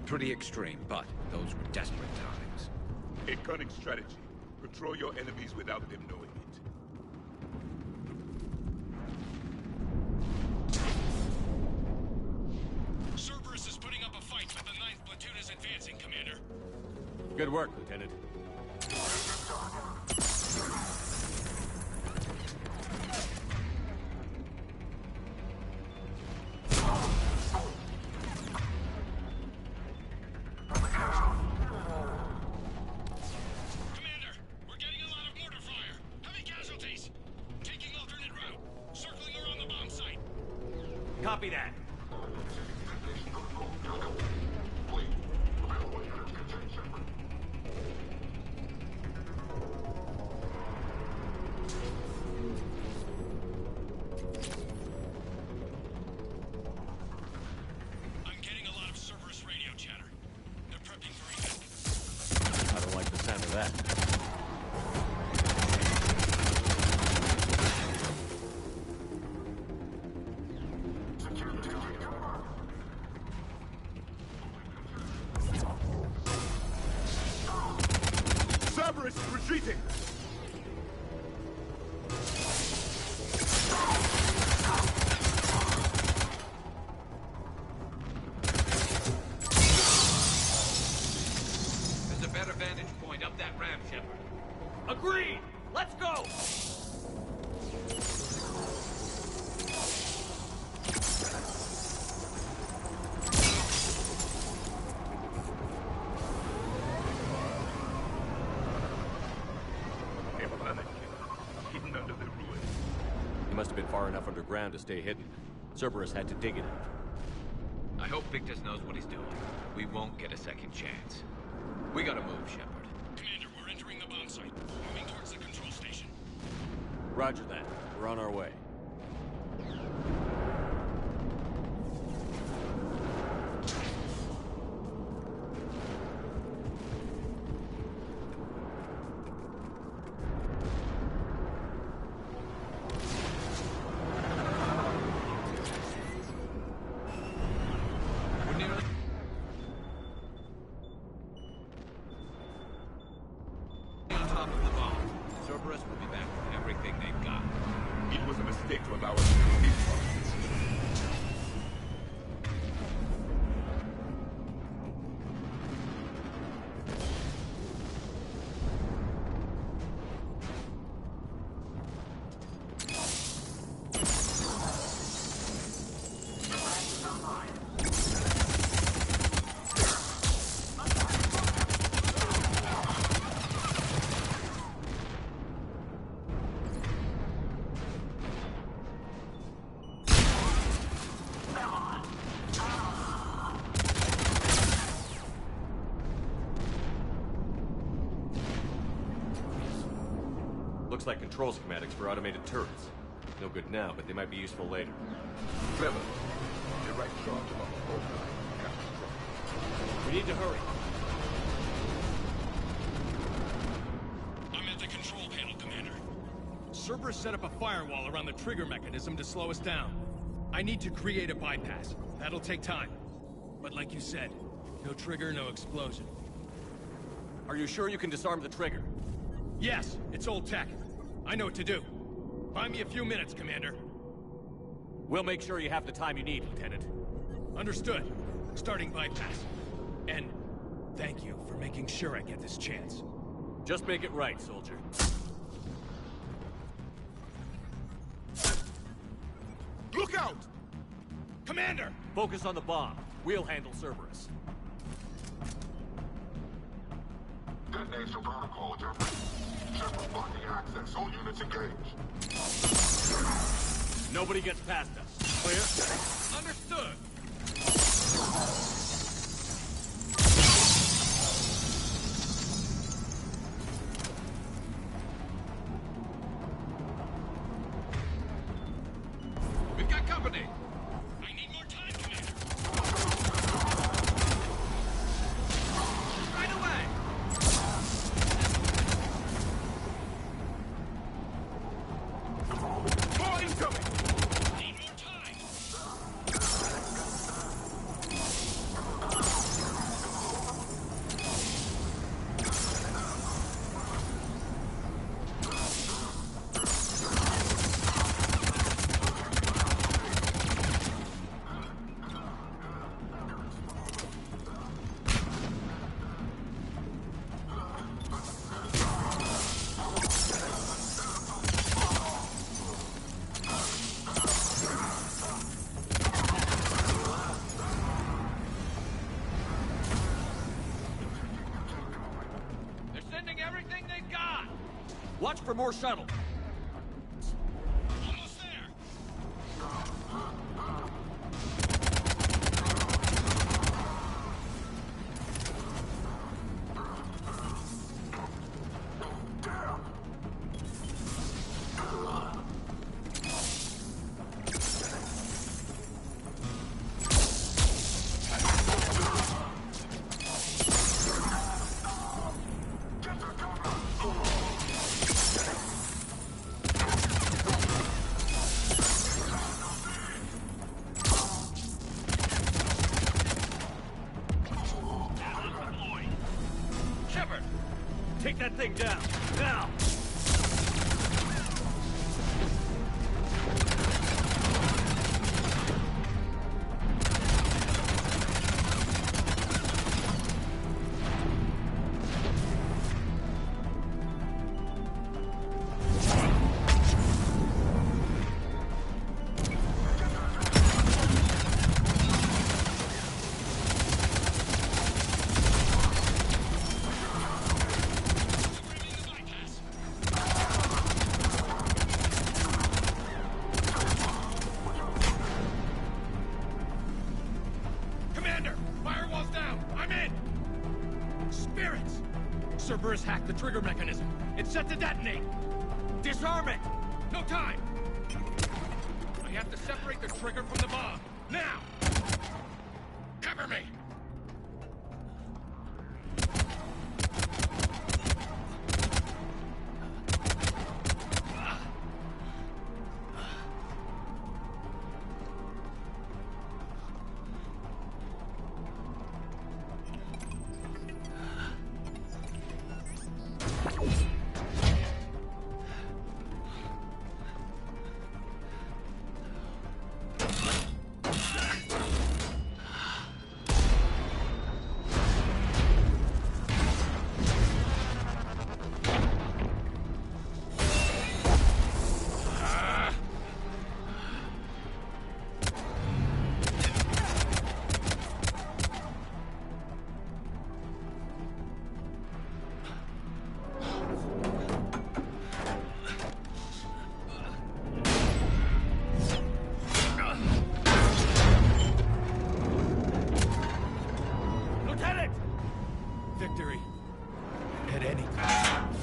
Pretty extreme, but those were desperate times.
A cunning strategy. Control your enemies without them knowing it.
Cerberus is putting up a fight, but the 9th platoon is advancing, Commander.
Good work, Lieutenant.
Copy that.
I'm getting a lot of Cerberus radio chatter. They're prepping for evac.
I don't like the sound of that.
Cerberus is retreating!
There's a better vantage point up that ramp, Shepard.
Agreed! Let's go!
Hidden under the ruins.
He must have been far enough underground to stay hidden. Cerberus had to dig it out.
I hope Victus knows what he's doing. We won't get a second chance. We gotta move, Shepard.
Commander, we're entering the bomb site. Moving towards the control station.
Roger that. We're on our way.
We're near on top of the bomb. Cerberus will be back with everything they've got.
It was a mistake to allow us to do this process.
Looks like control schematics for automated turrets. No good now, but they might be useful later.
Clever. The right charge along the whole line.
We need to hurry.
I'm at the control panel, Commander.
Cerberus set up a firewall around the trigger mechanism to slow us down. I need to create a bypass. That'll take time. But like you said, no trigger, no explosion.
Are you sure you can disarm the trigger?
Yes, it's old tech. I know what to do. Buy me a few minutes, Commander.
We'll make sure you have the time you need, Lieutenant.
Understood. Starting bypass. And thank you for making sure I get this chance.
Just make it right, soldier.
Look out! Commander!
Focus on the bomb. We'll handle Cerberus.
Detonation protocol adjustment. Shepard blocking access. All units engaged.
Nobody gets past us. Clear?
Understood! We've got company!
I need more time, Commander.
Right away!
More incoming!
Need more time.
Watch for more shuttle.
Almost there.
Shepard, take that thing down, now!
Commander, firewall's down. I'm in. Spirits! Cerberus hacked the trigger mechanism. It's set to detonate. Disarm it! No time! I have to separate the trigger from the bomb. Now! Cover me! Victory. At any cost.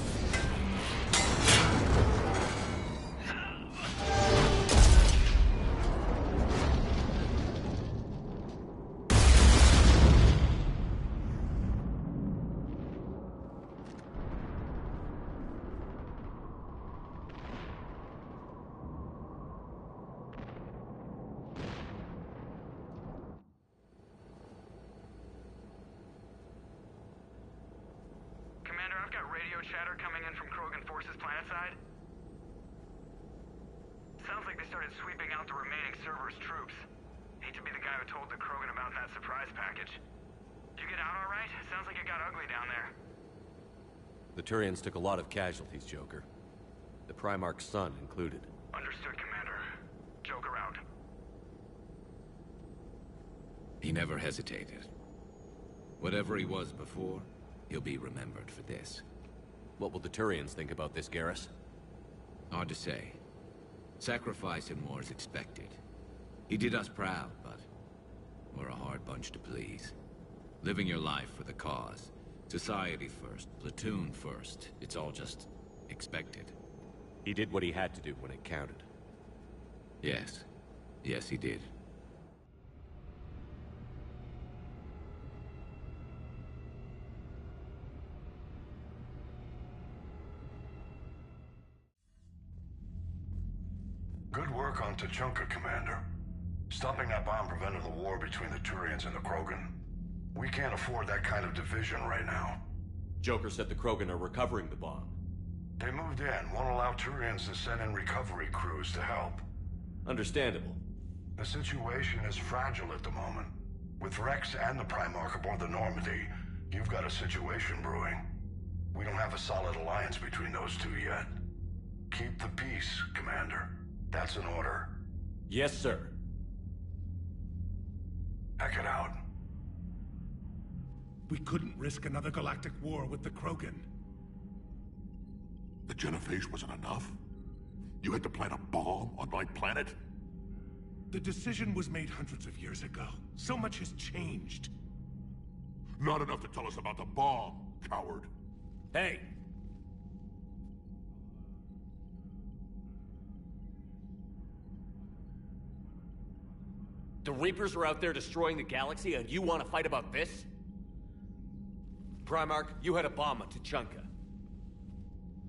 I've got radio chatter coming in from Krogan forces planetside. Sounds like they started sweeping out the remaining Cerberus troops. Hate to be the guy who told the Krogan about that surprise package. Did you get out all right? Sounds like it got ugly down there.
The Turians took a lot of casualties, Joker. The Primarch's son included.
Understood, Commander. Joker out.
He never hesitated. Whatever he was before, he'll be remembered for this.
What will the Turians think about this, Garrus?
Hard to say. Sacrifice in war is expected. He did us proud, but we're a hard bunch to please. Living your life for the cause. Society first, platoon first. It's all just expected.
He did what he had to do when it counted.
Yes. Yes, he did.
Good work on Tuchanka, Commander. Stopping that bomb prevented the war between the Turians and the Krogan. We can't afford that kind of division right now.
Joker said the Krogan are recovering the bomb.
They moved in, won't allow Turians to send in recovery crews to help.
Understandable.
The situation is fragile at the moment. With Rex and the Primarch aboard the Normandy, you've got a situation brewing. We don't have a solid alliance between those two yet. Keep the peace, Commander. That's an order.
Yes, sir.
Hack it out.
We couldn't risk another galactic war with the Krogan.
The genophage wasn't enough? You had to plant a bomb on my planet?
The decision was made hundreds of years ago. So much has changed.
Not enough to tell us about the bomb, coward.
Hey! The Reapers are out there destroying the galaxy, and you want to fight about this? Primarch, you had a bomb at Tuchanka.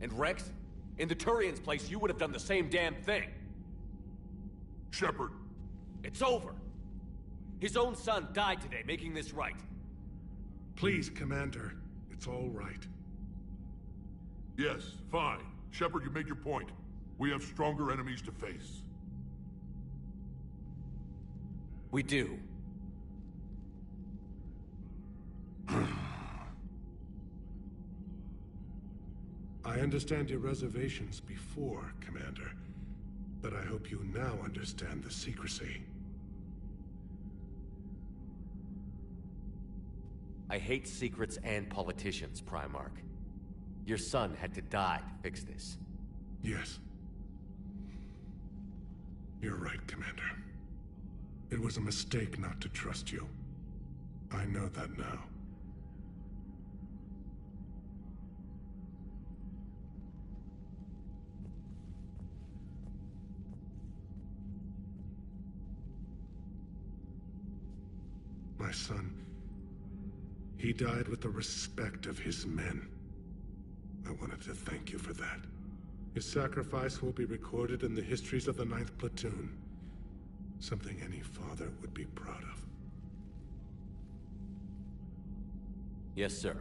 And Rex, in the Turian's place, you would have done the same damn thing.
Shepard!
It's over! His own son died today, making this right.
Please, Commander. It's all right.
Yes, fine. Shepard, you made your point. We have stronger enemies to face.
We do.
I understand your reservations before, Commander. But I hope you now understand the secrecy.
I hate secrets and politicians, Primarch. Your son had to die to fix this.
Yes. You're right, Commander. It was a mistake not to trust you. I know that now. My son, he died with the respect of his men. I wanted to thank you for that. His sacrifice will be recorded in the histories of the 9th Platoon. Something any father would be proud of.
Yes, sir.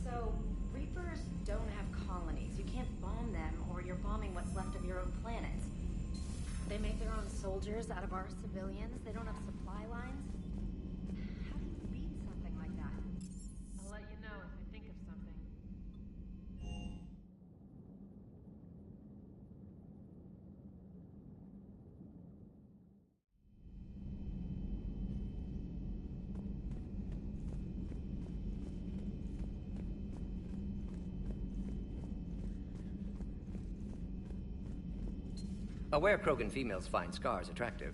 So, Reapers don't have colonies. You can't bomb them, or you're bombing what's left of your own planet. They make their own soldiers out of our civilians. They don't have supply lines. How do you read something like that?
I'll let you know if I think of something.
Aware Krogan females find Scars attractive.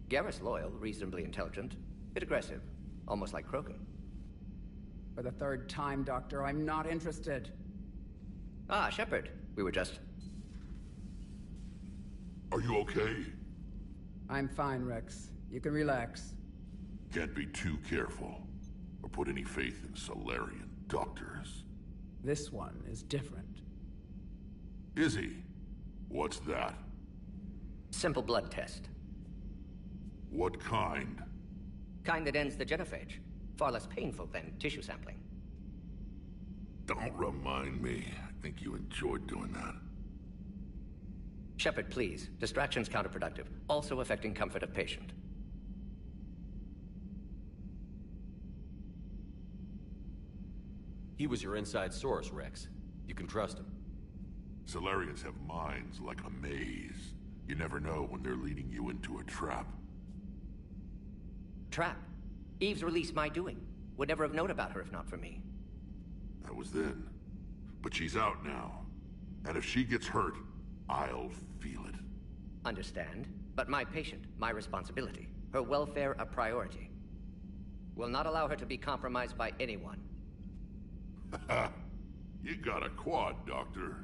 Garrus loyal, reasonably intelligent, bit aggressive, almost like Krogan.
For the third time, Doctor, I'm not interested.
Ah, Shepard. We were just...
Are you okay?
I'm fine, Rex. You can relax.
Can't be too careful, or put any faith in Solarian doctors.
This one is different.
Is he? What's that?
Simple blood test.
What kind?
Kind that ends the genophage. Far less painful than tissue sampling.
Don't remind me. I think you enjoyed doing that.
Shepard, please. Distraction's counterproductive, also affecting comfort of patient.
He was your inside source, Rex. You can trust him.
Solarians have minds like a maze. You never know when they're leading you into a trap.
Trap? Eve's release my doing. Would never have known about her if not for me.
That was then. But she's out now. And if she gets hurt, I'll feel it.
Understand. But my patient, my responsibility. Her welfare a priority. Will not allow her to be compromised by anyone.
You got a quad, Doctor.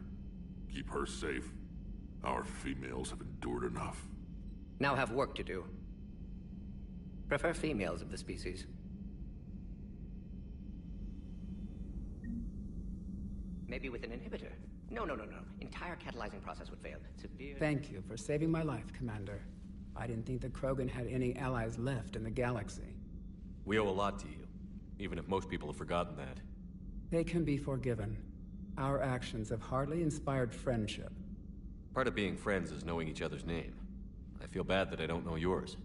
Keep her safe. Our females have endured enough.
Now have work to do. Prefer females of the species. Maybe with an inhibitor. No. Entire catalyzing process would fail. Severe...
Thank you for saving my life, Commander. I didn't think the Krogan had any allies left in the galaxy.
We owe a lot to you, even if most people have forgotten that.
They can be forgiven. Our actions have hardly inspired friendship.
Part of being friends is knowing each other's name. I feel bad that I don't know yours.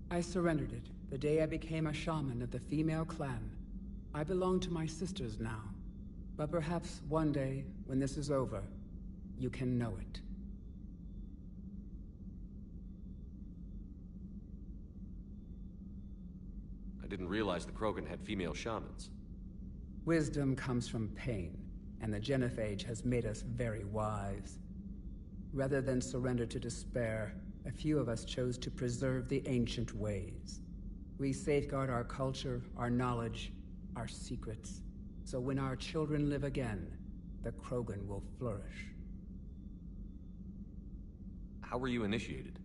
I surrendered it the day I became a shaman of the female clan. I belong to my sisters now.
But perhaps one day, when this is over, you can know it.
I didn't realize the Krogan had female shamans.
Wisdom comes from pain, and the genophage has made us very wise. Rather than surrender to despair, a few of us chose to preserve the ancient ways. We safeguard our culture, our knowledge, our secrets, so when our children live again, the Krogan will flourish.
How were you initiated?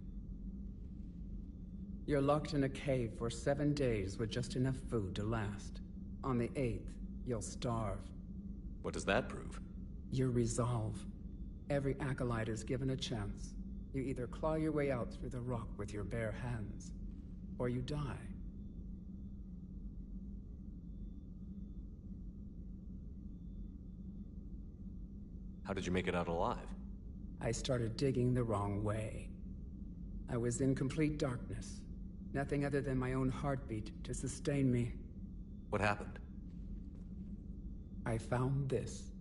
You're locked in a cave for 7 days with just enough food to last. On the 8th, you'll starve.
What does that prove?
Your resolve. Every acolyte is given a chance. You either claw your way out through the rock with your bare hands, or you die.
How did you make it out alive?
I started digging the wrong way. I was in complete darkness. Nothing other than my own heartbeat to sustain me.
What happened?
I found this.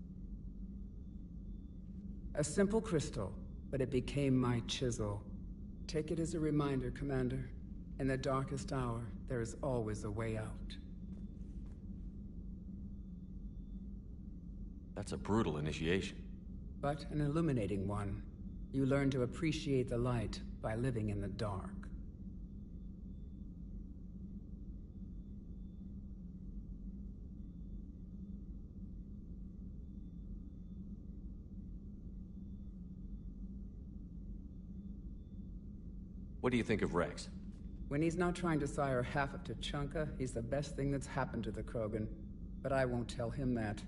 A simple crystal, but it became my chisel. Take it as a reminder, Commander. In the darkest hour, there is always a way out.
That's a brutal initiation.
But an illuminating one. You learn to appreciate the light by living in the dark.
What do you think of Rex?
When he's not trying to sire half of Tuchanka, he's the best thing that's happened to the Krogan. But I won't tell him that.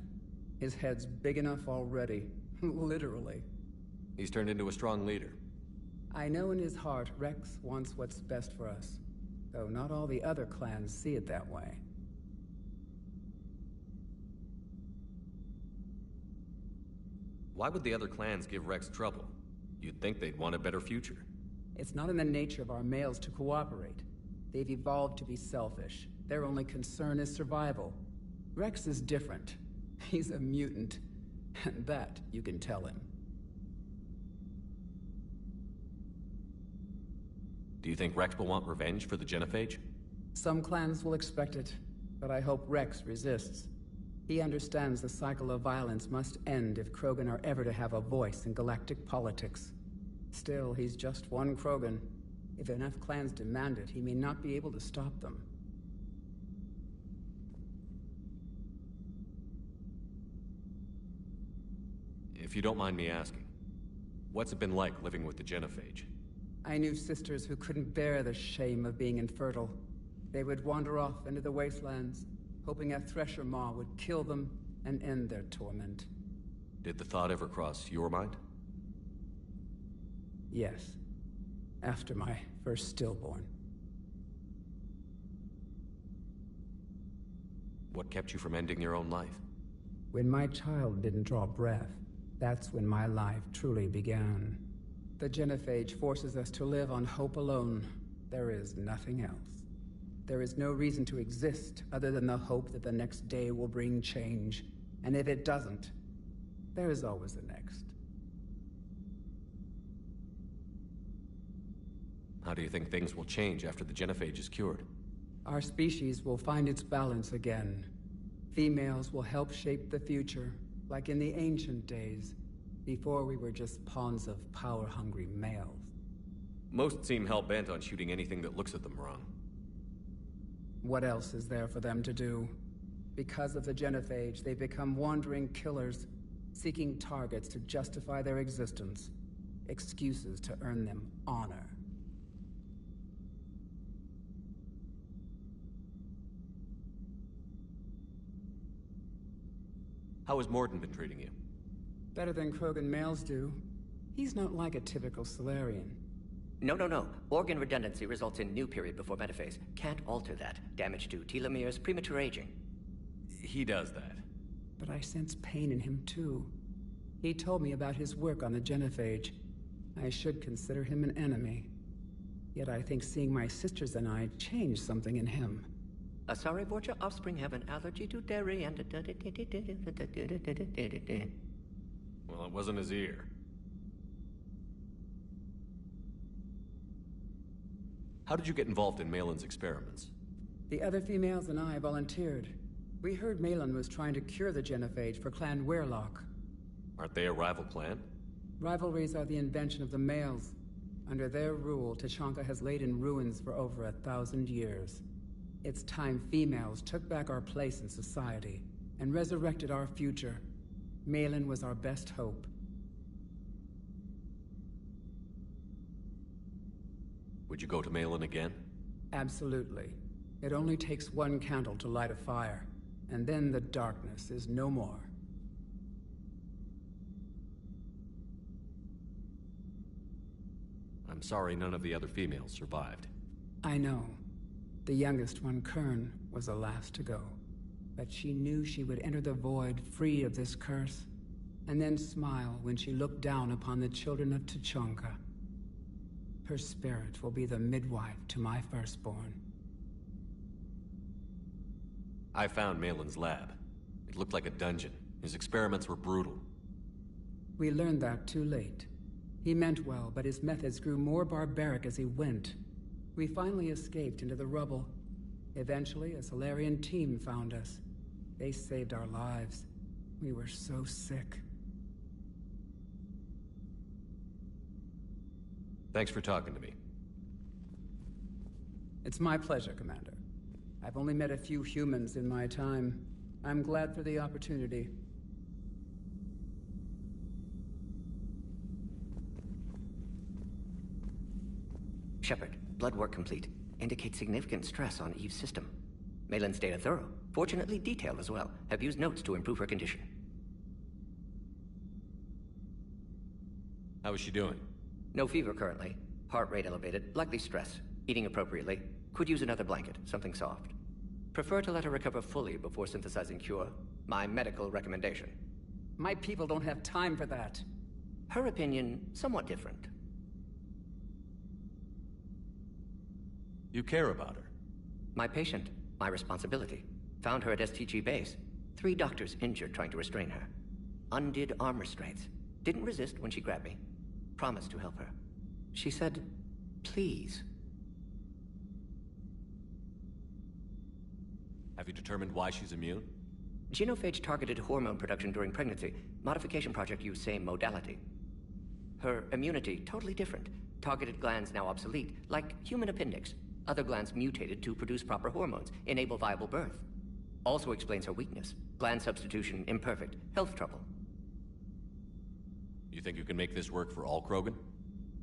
His head's big enough already. Literally.
He's turned into a strong leader.
I know in his heart Rex wants what's best for us. Though not all the other clans see it that way.
Why would the other clans give Rex trouble? You'd think they'd want a better future.
It's not in the nature of our males to cooperate. They've evolved to be selfish. Their only concern is survival. Rex is different. He's a mutant. And that you can tell him.
Do you think Rex will want revenge for the genophage?
Some clans will expect it, but I hope Rex resists. He understands the cycle of violence must end if Krogan are ever to have a voice in galactic politics. Still, he's just one Krogan. If enough clans demand it, he may not be able to stop them.
If you don't mind me asking, what's it been like living with the genophage?
I knew sisters who couldn't bear the shame of being infertile. They would wander off into the wastelands, hoping a thresher maw would kill them and end their torment.
Did the thought ever cross your mind?
Yes. After my first stillborn.
What kept you from ending your own life?
When my child didn't draw breath, that's when my life truly began. The genophage forces us to live on hope alone. There is nothing else. There is no reason to exist other than the hope that the next day will bring change. And if it doesn't, there is always the next.
How do you think things will change after the genophage is cured?
Our species will find its balance again. Females will help shape the future, like in the ancient days, before we were just pawns of power-hungry males.
Most seem hell-bent on shooting anything that looks at them wrong.
What else is there for them to do? Because of the genophage, they become wandering killers, seeking targets to justify their existence, excuses to earn them honor.
How has Morden been treating you?
Better than Krogan males do. He's not like a typical Solarian.
No. Organ redundancy results in new period before metaphase. Can't alter that. Damage to telomeres, premature aging.
He does that.
But I sense pain in him too. He told me about his work on the genophage. I should consider him an enemy. Yet I think seeing my sisters and I changed something in him.
Sorry, Vorcha, offspring have an allergy to dairy and...
Well, it wasn't his ear. How did you get involved in Malin's experiments?
The other females and I volunteered. We heard Malin was trying to cure the genophage for Clan Werelock.
Aren't they a rival clan?
Rivalries are the invention of the males. Under their rule, Tuchanka has laid in ruins for over 1,000 years. It's time females took back our place in society and resurrected our future. Malin was our best hope.
Would you go to Malin again?
Absolutely. It only takes one candle to light a fire, and then the darkness is no more.
I'm sorry none of the other females survived.
I know. The youngest one, Kern, was the last to go. But she knew she would enter the void free of this curse, and then smile when she looked down upon the children of Tuchanka. Her spirit will be the midwife to my firstborn.
I found Malin's lab. It looked like a dungeon. His experiments were brutal.
We learned that too late. He meant well, but his methods grew more barbaric as he went. We finally escaped into the rubble. Eventually, a Solarian team found us. They saved our lives. We were so sick.
Thanks for talking to me.
It's my pleasure, Commander. I've only met a few humans in my time. I'm glad for the opportunity.
Shepard, blood work complete. Indicates significant stress on Eve's system. Malin's data thorough. Fortunately detailed as well. Have used notes to improve her condition.
How is she doing?
No fever currently. Heart rate elevated. Likely stress. Eating appropriately. Could use another blanket. Something soft. Prefer to let her recover fully before synthesizing cure. My medical recommendation.
My people don't have time for that.
Her opinion, somewhat different.
You care about her.
My patient. My responsibility. Found her at STG base. 3 doctors injured trying to restrain her. Undid arm restraints. Didn't resist when she grabbed me. Promised to help her. She said, please.
Have you determined why she's immune?
Genophage targeted hormone production during pregnancy. Modification project used same modality. Her immunity, totally different. Targeted glands now obsolete, like human appendix. Other glands mutated to produce proper hormones, enable viable birth. Also explains her weakness. Gland substitution imperfect. Health trouble.
You think you can make this work for all Krogan?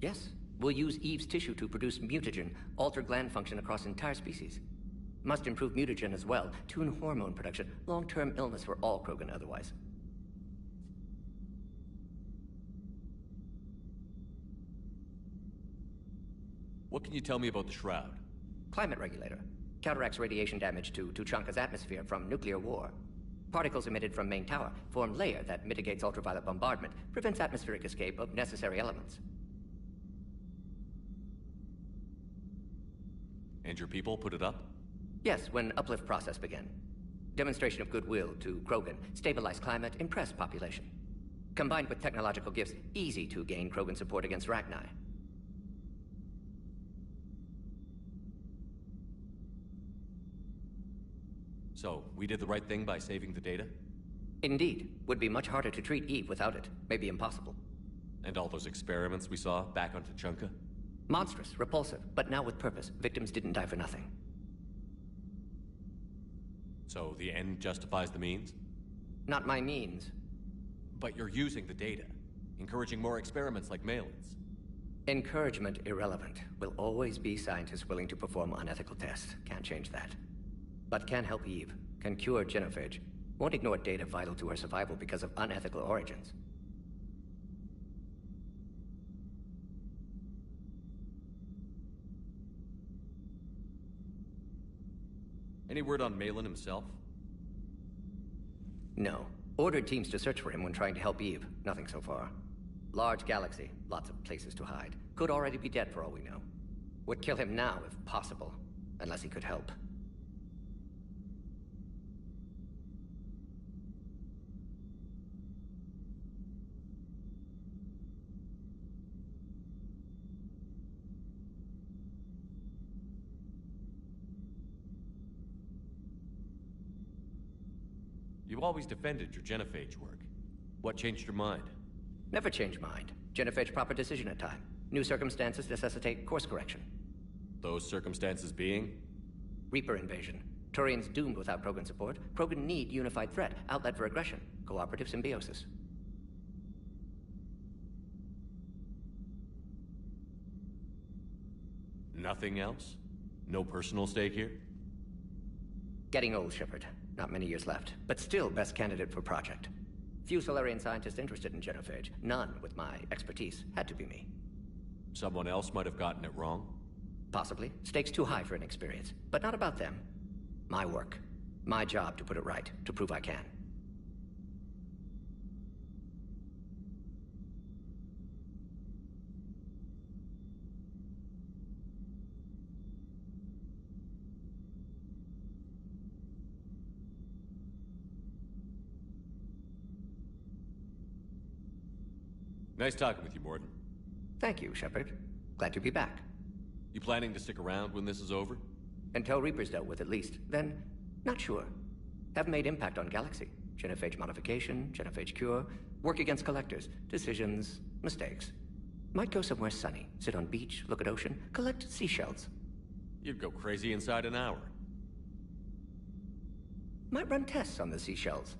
Yes. We'll use Eve's tissue to produce mutagen, alter gland function across entire species. Must improve mutagen as well, tune hormone production, long-term illness for all Krogan otherwise.
What can you tell me about the Shroud?
Climate regulator. Counteracts radiation damage to Tuchanka's atmosphere from nuclear war. Particles emitted from main tower form layer that mitigates ultraviolet bombardment, prevents atmospheric escape of necessary elements.
And your people put it up?
Yes, when uplift process began. Demonstration of goodwill to Krogan, stabilize climate, impress population. Combined with technological gifts, easy to gain Krogan support against Rachni.
So, we did the right thing by saving the data?
Indeed. Would be much harder to treat Eve without it. Maybe impossible.
And all those experiments we saw back on Tuchanka?
Monstrous, repulsive, but now with purpose. Victims didn't die for nothing.
So, the end justifies the means?
Not my means.
But you're using the data, encouraging more experiments like Malin's.
Encouragement irrelevant. Will always be scientists willing to perform unethical tests. Can't change that. But can help Eve. Can cure genophage. Won't ignore data vital to her survival because of unethical origins.
Any word on Malin himself?
No. Ordered teams to search for him when trying to help Eve. Nothing so far. Large galaxy. Lots of places to hide. Could already be dead for all we know. Would kill him now if possible. Unless he could help.
You've always defended your genophage work. What changed your mind?
Never change mind. Genophage proper decision at time. New circumstances necessitate course correction.
Those circumstances being?
Reaper invasion. Turians doomed without Krogan support. Krogan need unified threat, outlet for aggression, cooperative symbiosis.
Nothing else? No personal stake here?
Getting old, Shepard. Not many years left, but still best candidate for project. Few Solarian scientists interested in genophage. None with my expertise. Had to be me.
Someone else might have gotten it wrong?
Possibly. Stakes too high for inexperience. But not about them. My work. My job to put it right. To prove I can.
Nice talking with you, Morden.
Thank you, Shepard. Glad to be back.
You planning to stick around when this is over?
Until Reaper's dealt with, at least. Then, not sure. Have made impact on Galaxy. Genophage modification, genophage cure, work against collectors, decisions, mistakes. Might go somewhere sunny, sit on beach, look at ocean, collect seashells.
You'd go crazy inside an hour.
Might run tests on the seashells.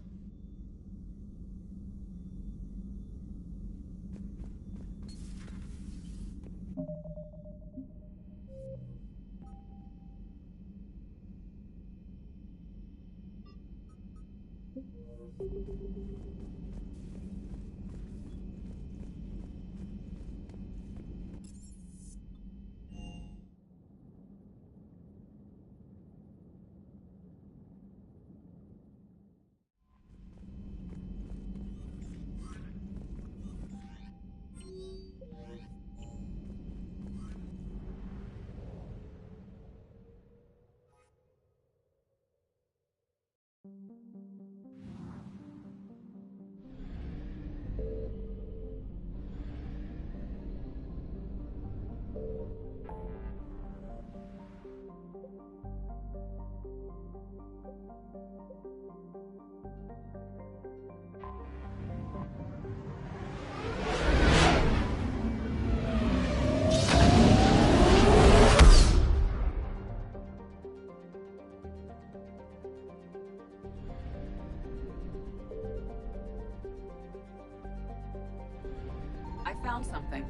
I found something.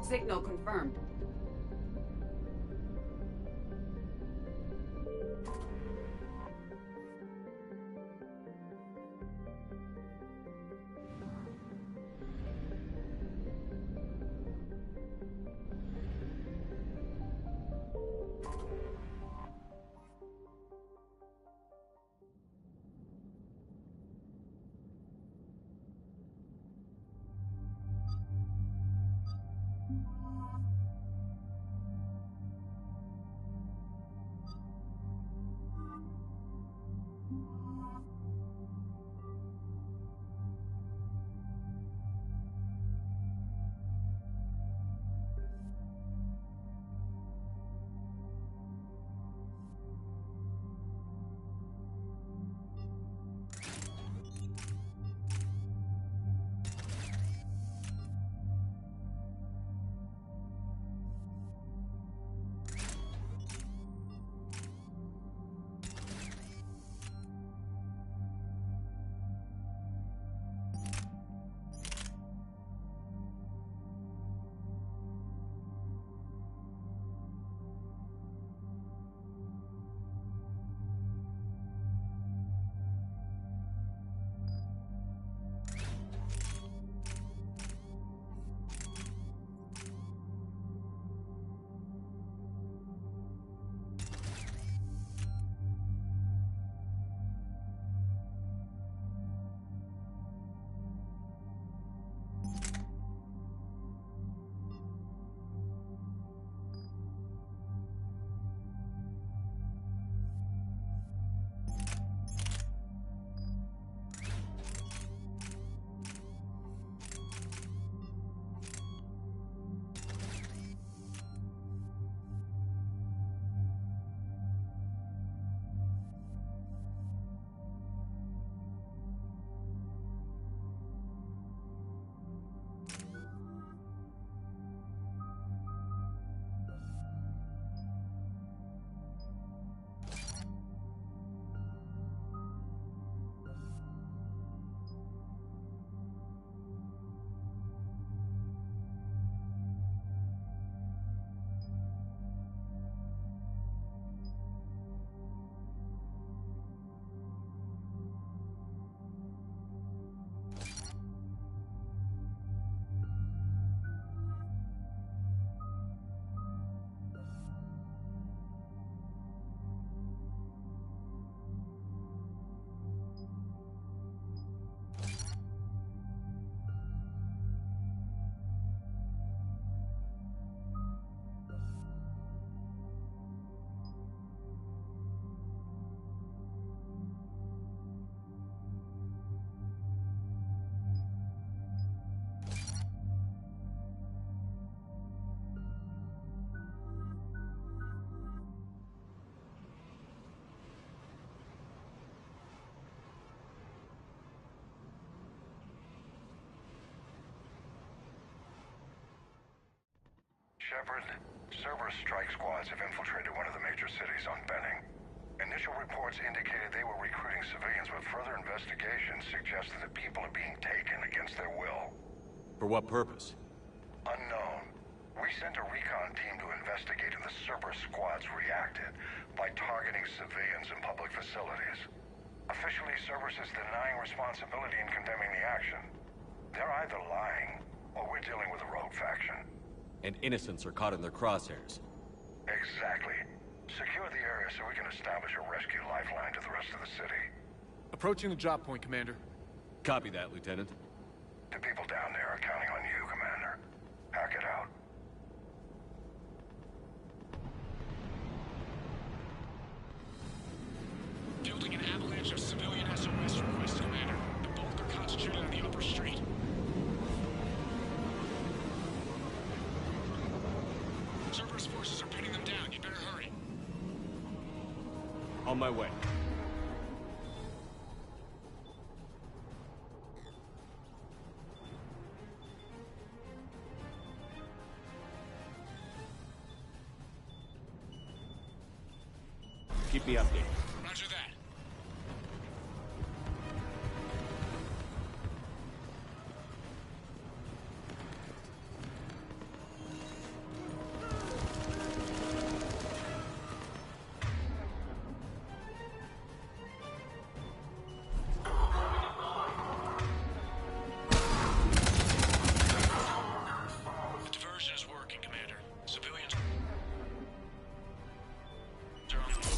Signal confirmed.
Shepard, Cerberus strike squads have infiltrated one of the major cities on Benning. Initial reports indicated they were recruiting civilians, but further investigation suggests that the people are being taken against their will.
For what purpose?
Unknown. We sent a recon team to investigate, and the Cerberus squads reacted by targeting civilians in public facilities. Officially, Cerberus is denying responsibility and condemning the action. They're either lying, or we're dealing with a rogue faction.
And innocents are caught in their crosshairs.
Exactly. Secure the area so we can establish a rescue lifeline to the rest of the city.
Approaching the drop point, Commander.
Copy that, Lieutenant.
The people down there are counting on you, Commander. Hack it out.
Building an avalanche of civilian SOS requests, Commander. The bulk are concentrated on the upper street. Cerberus forces are pinning them down. You better hurry.
On my way. Keep me updated.
Roger that. The diversion is working, Commander. Civilians are on the move.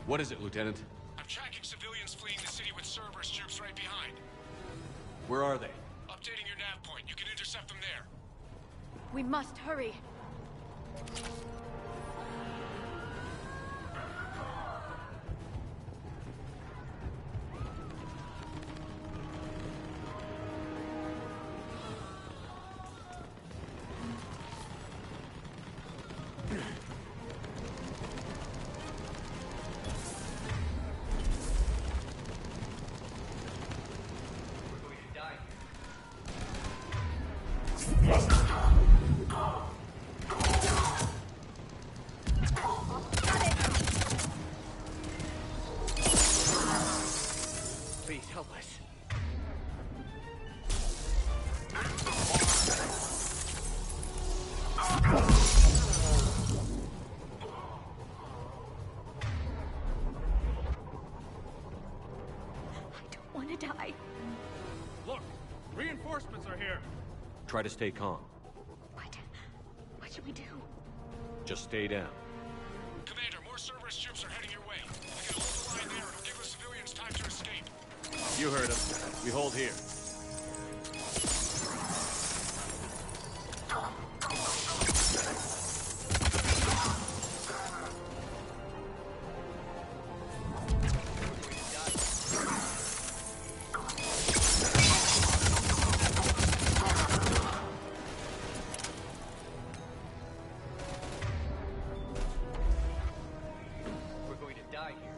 What is it, Lieutenant?
I'm tracking civilians fleeing the city with Cerberus troops right behind.
Where are they?
Updating your nav point. You can intercept them there.
We must hurry.
Please help us.
I don't want to die.
Look, reinforcements are here.
Try to stay calm.
What should we do?
Just stay down.
Commander, more Cerberus troops are heading your way. We can hold the line there. It'll give the civilians time to escape.
You heard him. We hold here.
We're going to die here.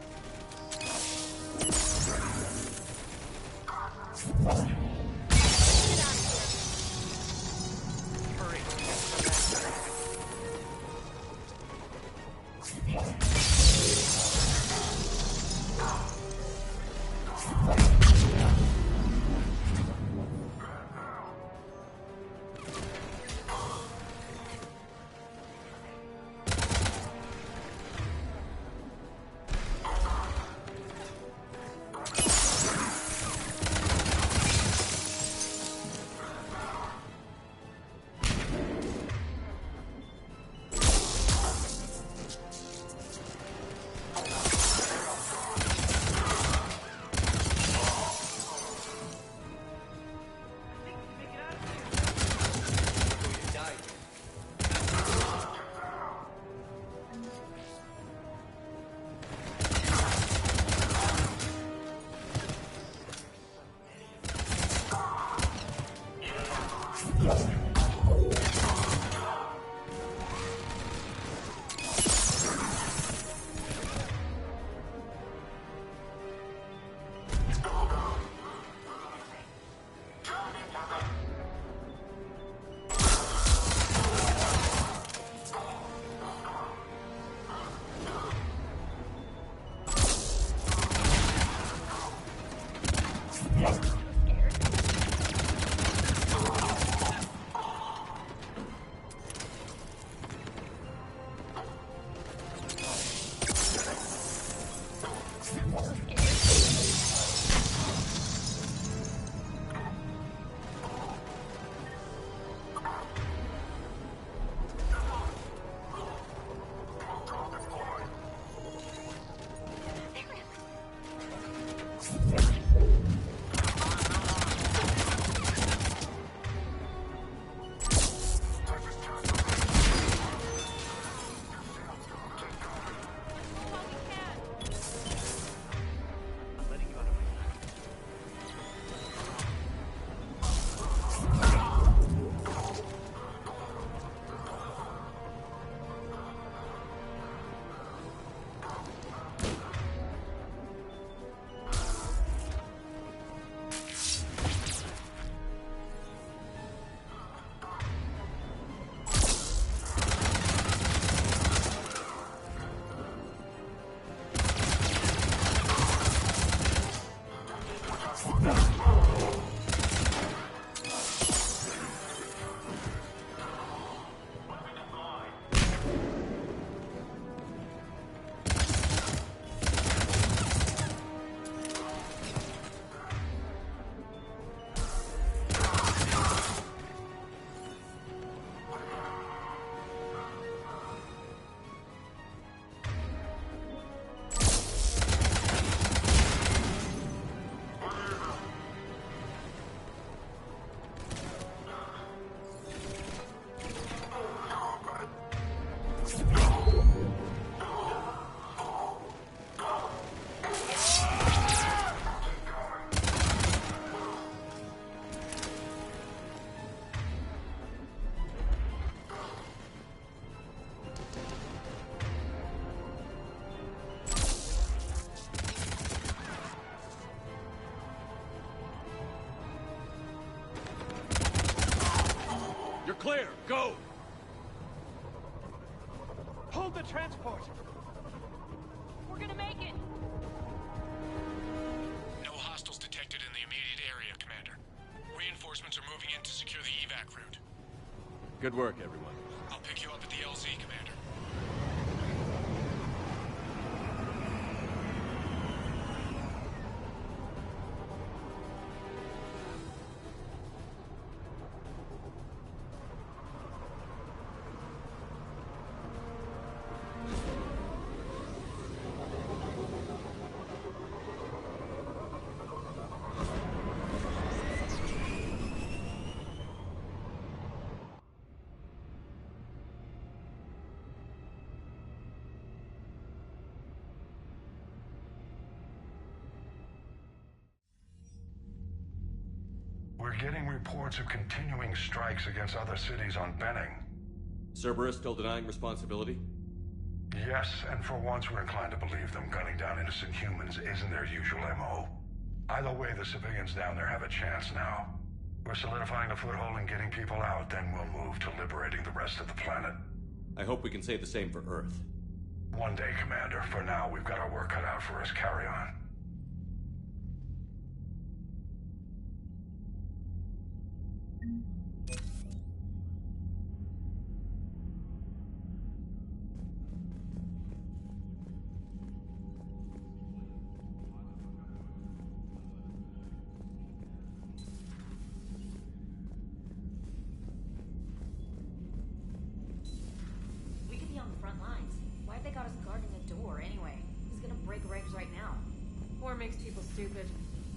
clear. Go!
Hold the transport!
We're gonna make it!
No hostiles detected in the immediate area, Commander. Reinforcements are moving in to secure the evac route.
Good work, everyone.
I'll pick you up at the LZ, Commander.
We're getting reports of continuing strikes against other cities on Benning.
Cerberus still denying responsibility?
Yes, and for once we're inclined to believe them. Gunning down innocent humans isn't their usual MO. Either way, the civilians down there have a chance now. We're solidifying a foothold and getting people out, then we'll move to liberating the rest of the planet.
I hope we can say the same for Earth.
One day, Commander. For now, we've got our work cut out for us. Carry on.
We could be on the front lines. Why have they got us guarding the door anyway? He's gonna break regs right now.
War makes people stupid.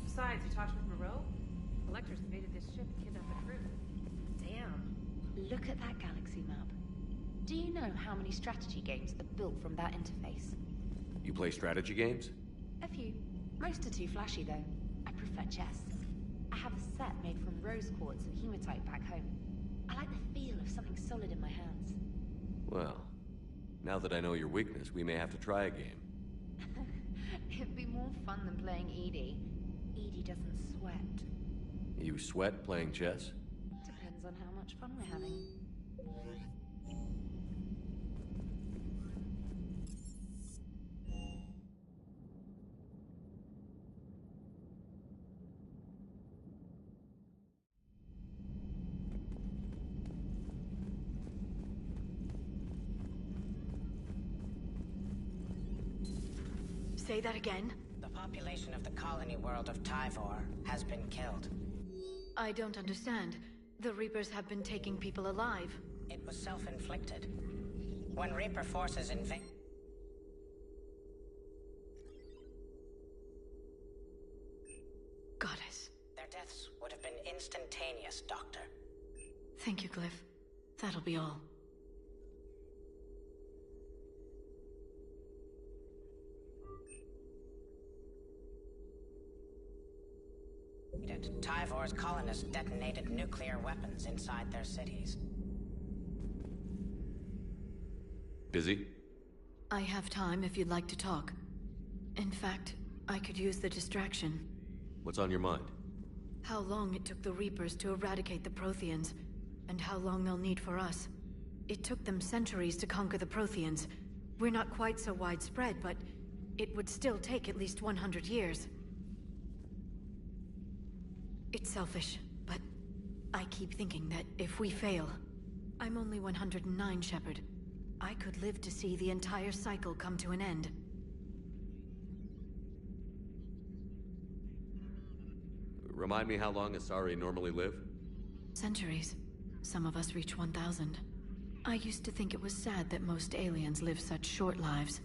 Besides, you talked with Moreau? Collectors invaded this ship and kidnapped the crew.
Damn.
Look at that galaxy map. Do you know how many strategy games are built from that interface?
You play strategy games?
A few. Most are too flashy, though. I prefer chess. I have a set made from rose quartz and hematite back home. I like the feel of something solid in my hands.
Well, now that I know your weakness, we may have to try a game.
It'd be more fun than playing Edie. Edie doesn't sweat.
You sweat playing chess?
Depends on how much fun we're having.
Say that again?
The population of the colony world of Tyvor has been killed.
I don't understand. The Reapers have been taking people alive.
It was self-inflicted. When Reaper forces invade...
Goddess.
Their deaths would have been instantaneous, Doctor.
Thank you, Glyph. That'll be all.
Tyvor's colonists detonated nuclear weapons inside their cities.
Busy?
I have time if you'd like to talk. In fact, I could use the distraction.
What's on your mind?
How long it took the Reapers to eradicate the Protheans, and how long they'll need for us. It took them centuries to conquer the Protheans. We're not quite so widespread, but it would still take at least 100 years. It's selfish, but I keep thinking that if we fail... I'm only 109, Shepard. I could live to see the entire cycle come to an end.
Remind me how long Asari normally live?
Centuries. Some of us reach 1,000. I used to think it was sad that most aliens live such short lives.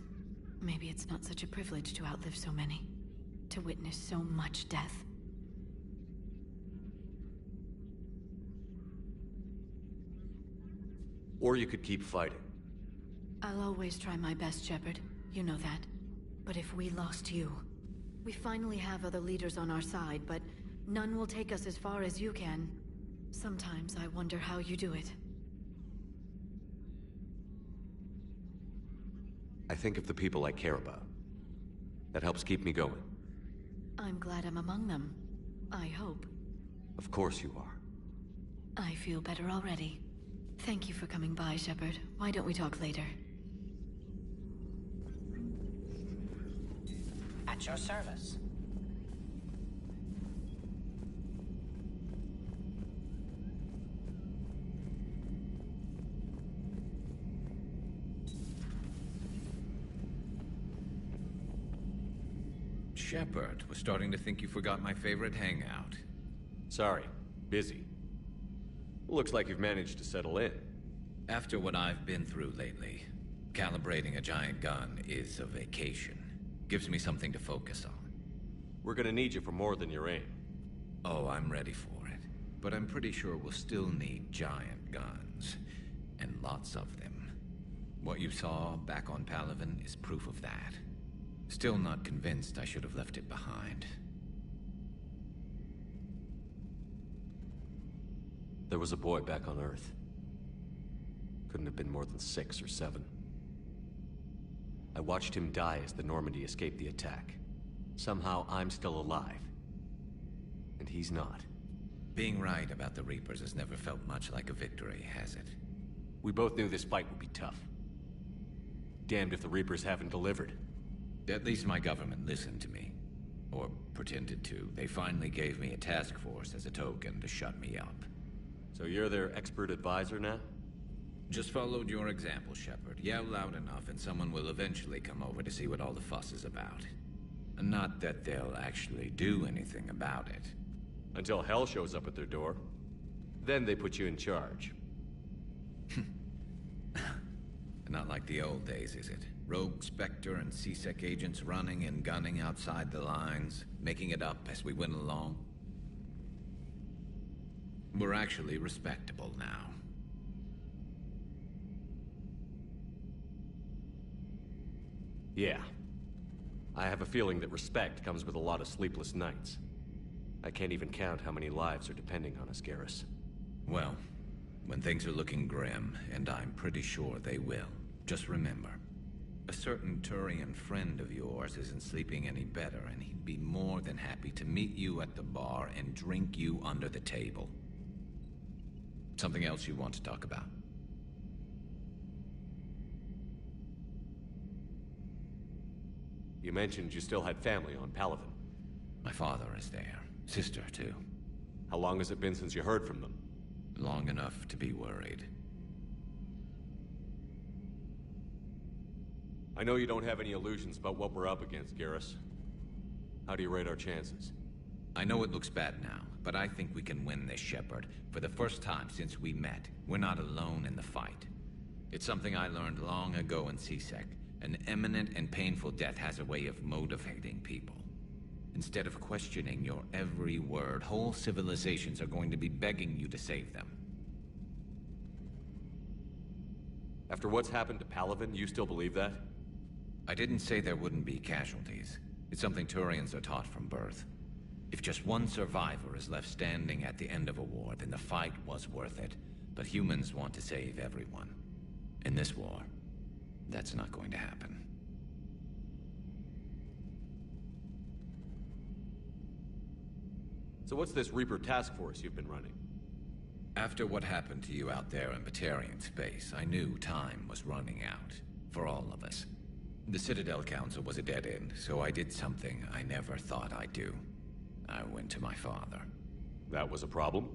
Maybe it's not such a privilege to outlive so many. To witness so much death.
Or you could keep fighting.
I'll always try my best, Shepard. You know that. But if we lost you... We finally have other leaders on our side, but none will take us as far as you can. Sometimes I wonder how you do it.
I think of the people I care about. That helps keep me going.
I'm glad I'm among them. I hope.
Of course you are.
I feel better already. Thank you for coming by, Shepard. Why don't we talk later?
At your service.
Shepard, was starting to think you forgot my favorite hangout.
Sorry, busy. Looks like you've managed to settle in.
After what I've been through lately, calibrating a giant gun is a vacation. Gives me something to focus on.
We're gonna need you for more than your aim.
Oh, I'm ready for it. But I'm pretty sure we'll still need giant guns. And lots of them. What you saw back on Palaven is proof of that. Still not convinced I should have left it behind.
There was a boy back on Earth. Couldn't have been more than 6 or 7. I watched him die as the Normandy escaped the attack. Somehow I'm still alive. And he's not.
Being right about the Reapers has never felt much like a victory, has it?
We both knew this fight would be tough. Damned if the Reapers haven't delivered.
At least my government listened to me. Or pretended to. They finally gave me a task force as a token to shut me up.
So you're their expert advisor now?
Just followed your example, Shepard. Yell loud enough and someone will eventually come over to see what all the fuss is about. Not that they'll actually do anything about it.
Until hell shows up at their door. Then they put you in charge.
Not like the old days, is it? Rogue Spectre and C-Sec agents running and gunning outside the lines, making it up as we went along. We're actually respectable now.
Yeah. I have a feeling that respect comes with a lot of sleepless nights. I can't even count how many lives are depending on us, Garrus.
Well, when things are looking grim, and I'm pretty sure they will, just remember, a certain Turian friend of yours isn't sleeping any better, and he'd be more than happy to meet you at the bar and drink you under the table. Something else you want to talk about?
You mentioned you still had family on Palaven.
My father is there. Sister, too.
How long has it been since you heard from them?
Long enough to be worried.
I know you don't have any illusions about what we're up against, Garrus. How do you rate our chances?
I know it looks bad now, but I think we can win this, Shepard. For the first time since we met, we're not alone in the fight. It's something I learned long ago in C-Sec. An imminent and painful death has a way of motivating people. Instead of questioning your every word, whole civilizations are going to be begging you to save them.
After what's happened to Palaven, you still believe that?
I didn't say there wouldn't be casualties. It's something Turians are taught from birth. If just one survivor is left standing at the end of a war, then the fight was worth it. But humans want to save everyone. In this war, that's not going to happen.
So what's this Reaper task force you've been running?
After what happened to you out there in Batarian space, I knew time was running out. For all of us. The Citadel Council was a dead end, so I did something I never thought I'd do. I went to my father.
That was a problem?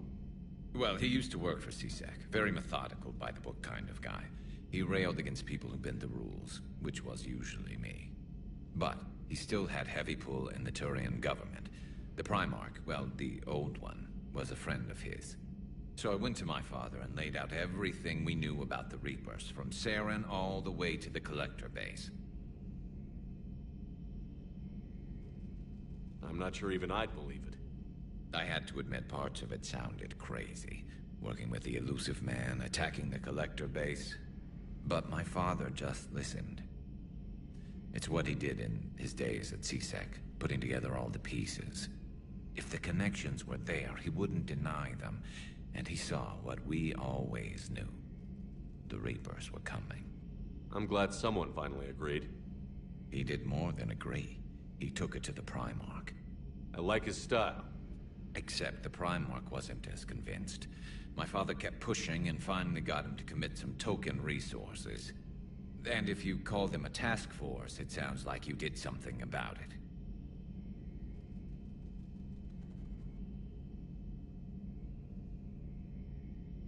Well, he used to work for C-Sec. Very methodical, by-the-book kind of guy. He railed against people who bent the rules, which was usually me. But he still had heavy pull in the Turian government. The Primarch, well, the old one, was a friend of his. So I went to my father and laid out everything we knew about the Reapers, from Saren all the way to the Collector base.
I'm not sure even I'd believe it.
I had to admit parts of it sounded crazy. Working with the elusive man, attacking the Collector base. But my father just listened. It's what he did in his days at C-Sec, putting together all the pieces. If the connections were there, he wouldn't deny them. And he saw what we always knew. The Reapers were coming.
I'm glad someone finally agreed.
He did more than agree. He took it to the Primarch.
I like his style.
Except the Primarch wasn't as convinced. My father kept pushing and finally got him to commit some token resources. And if you call them a task force, it sounds like you did something about it.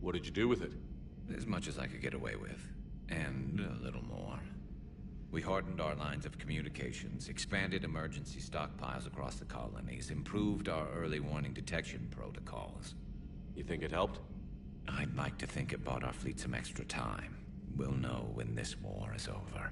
What did you do with it?
As much as I could get away with. And a little more. We hardened our lines of communications, expanded emergency stockpiles across the colonies, improved our early warning detection protocols.
You think it helped?
I'd like to think it bought our fleet some extra time. We'll know when this war is over.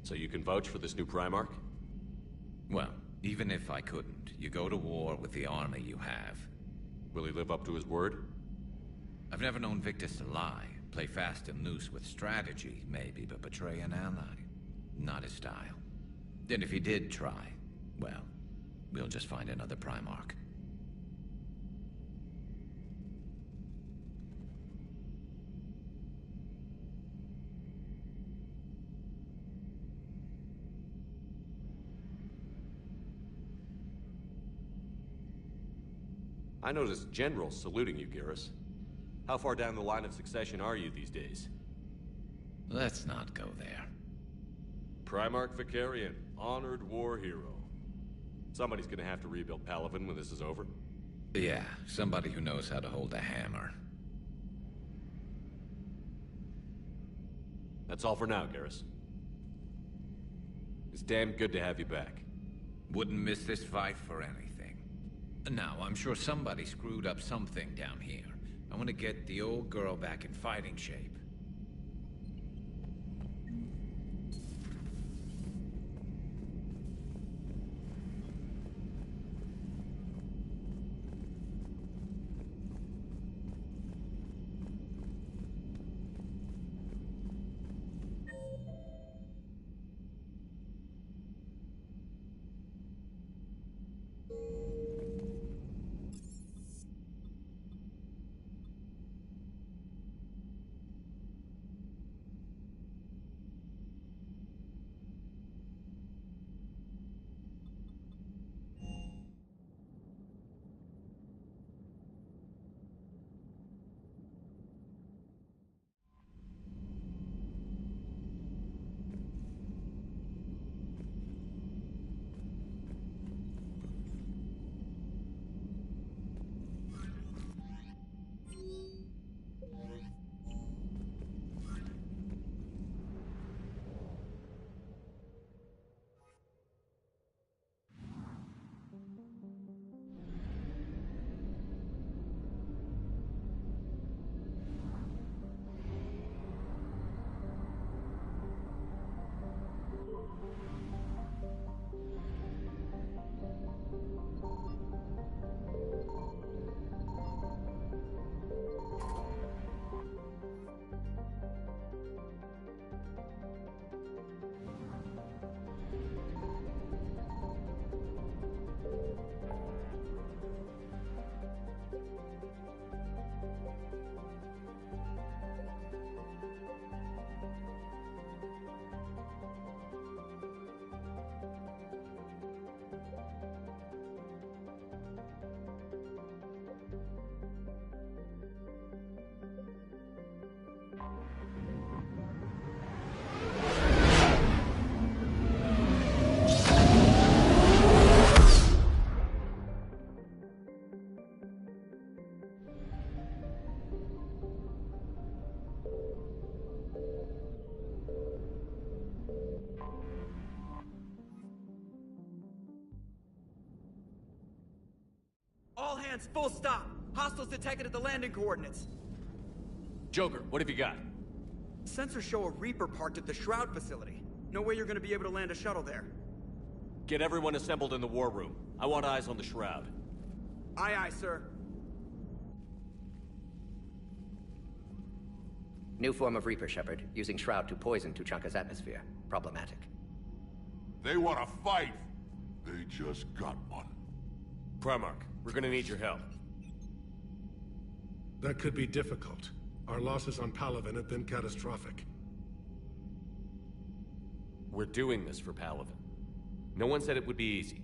So you can vouch for this new Primarch?
Well, even if I couldn't, you go to war with the army you have.
Will he live up to his word?
I've never known Victus to lie. Play fast and loose with strategy, maybe, but betray an ally. Not his style. Then if he did try, well, we'll just find another Primarch.
I noticed generals saluting you, Garrus. How far down the line of succession are you these days?
Let's not go there.
Primarch Vicarian, honored war hero. Somebody's gonna have to rebuild Palaven when this is over.
Yeah, somebody who knows how to hold a hammer.
That's all for now, Garrus. It's damn good to have you back.
Wouldn't miss this fight for anything. Now, I'm sure somebody screwed up something down here. I want to get the old girl back in fighting shape.
All hands, full stop. Hostiles detected at the landing coordinates.
Joker, what have you got?
Sensors show a Reaper parked at the Shroud facility. No way you're gonna be able to land a shuttle there.
Get everyone assembled in the war room. I want eyes on the Shroud.
Aye, aye, sir.
New form of Reaper, Shepard, using Shroud to poison Tuchanka's atmosphere. Problematic.
They want to fight. They just got one.
Primarch, we're gonna need your help.
That could be difficult. Our losses on Palaven have been catastrophic.
We're doing this for Palaven. No one said it would be easy.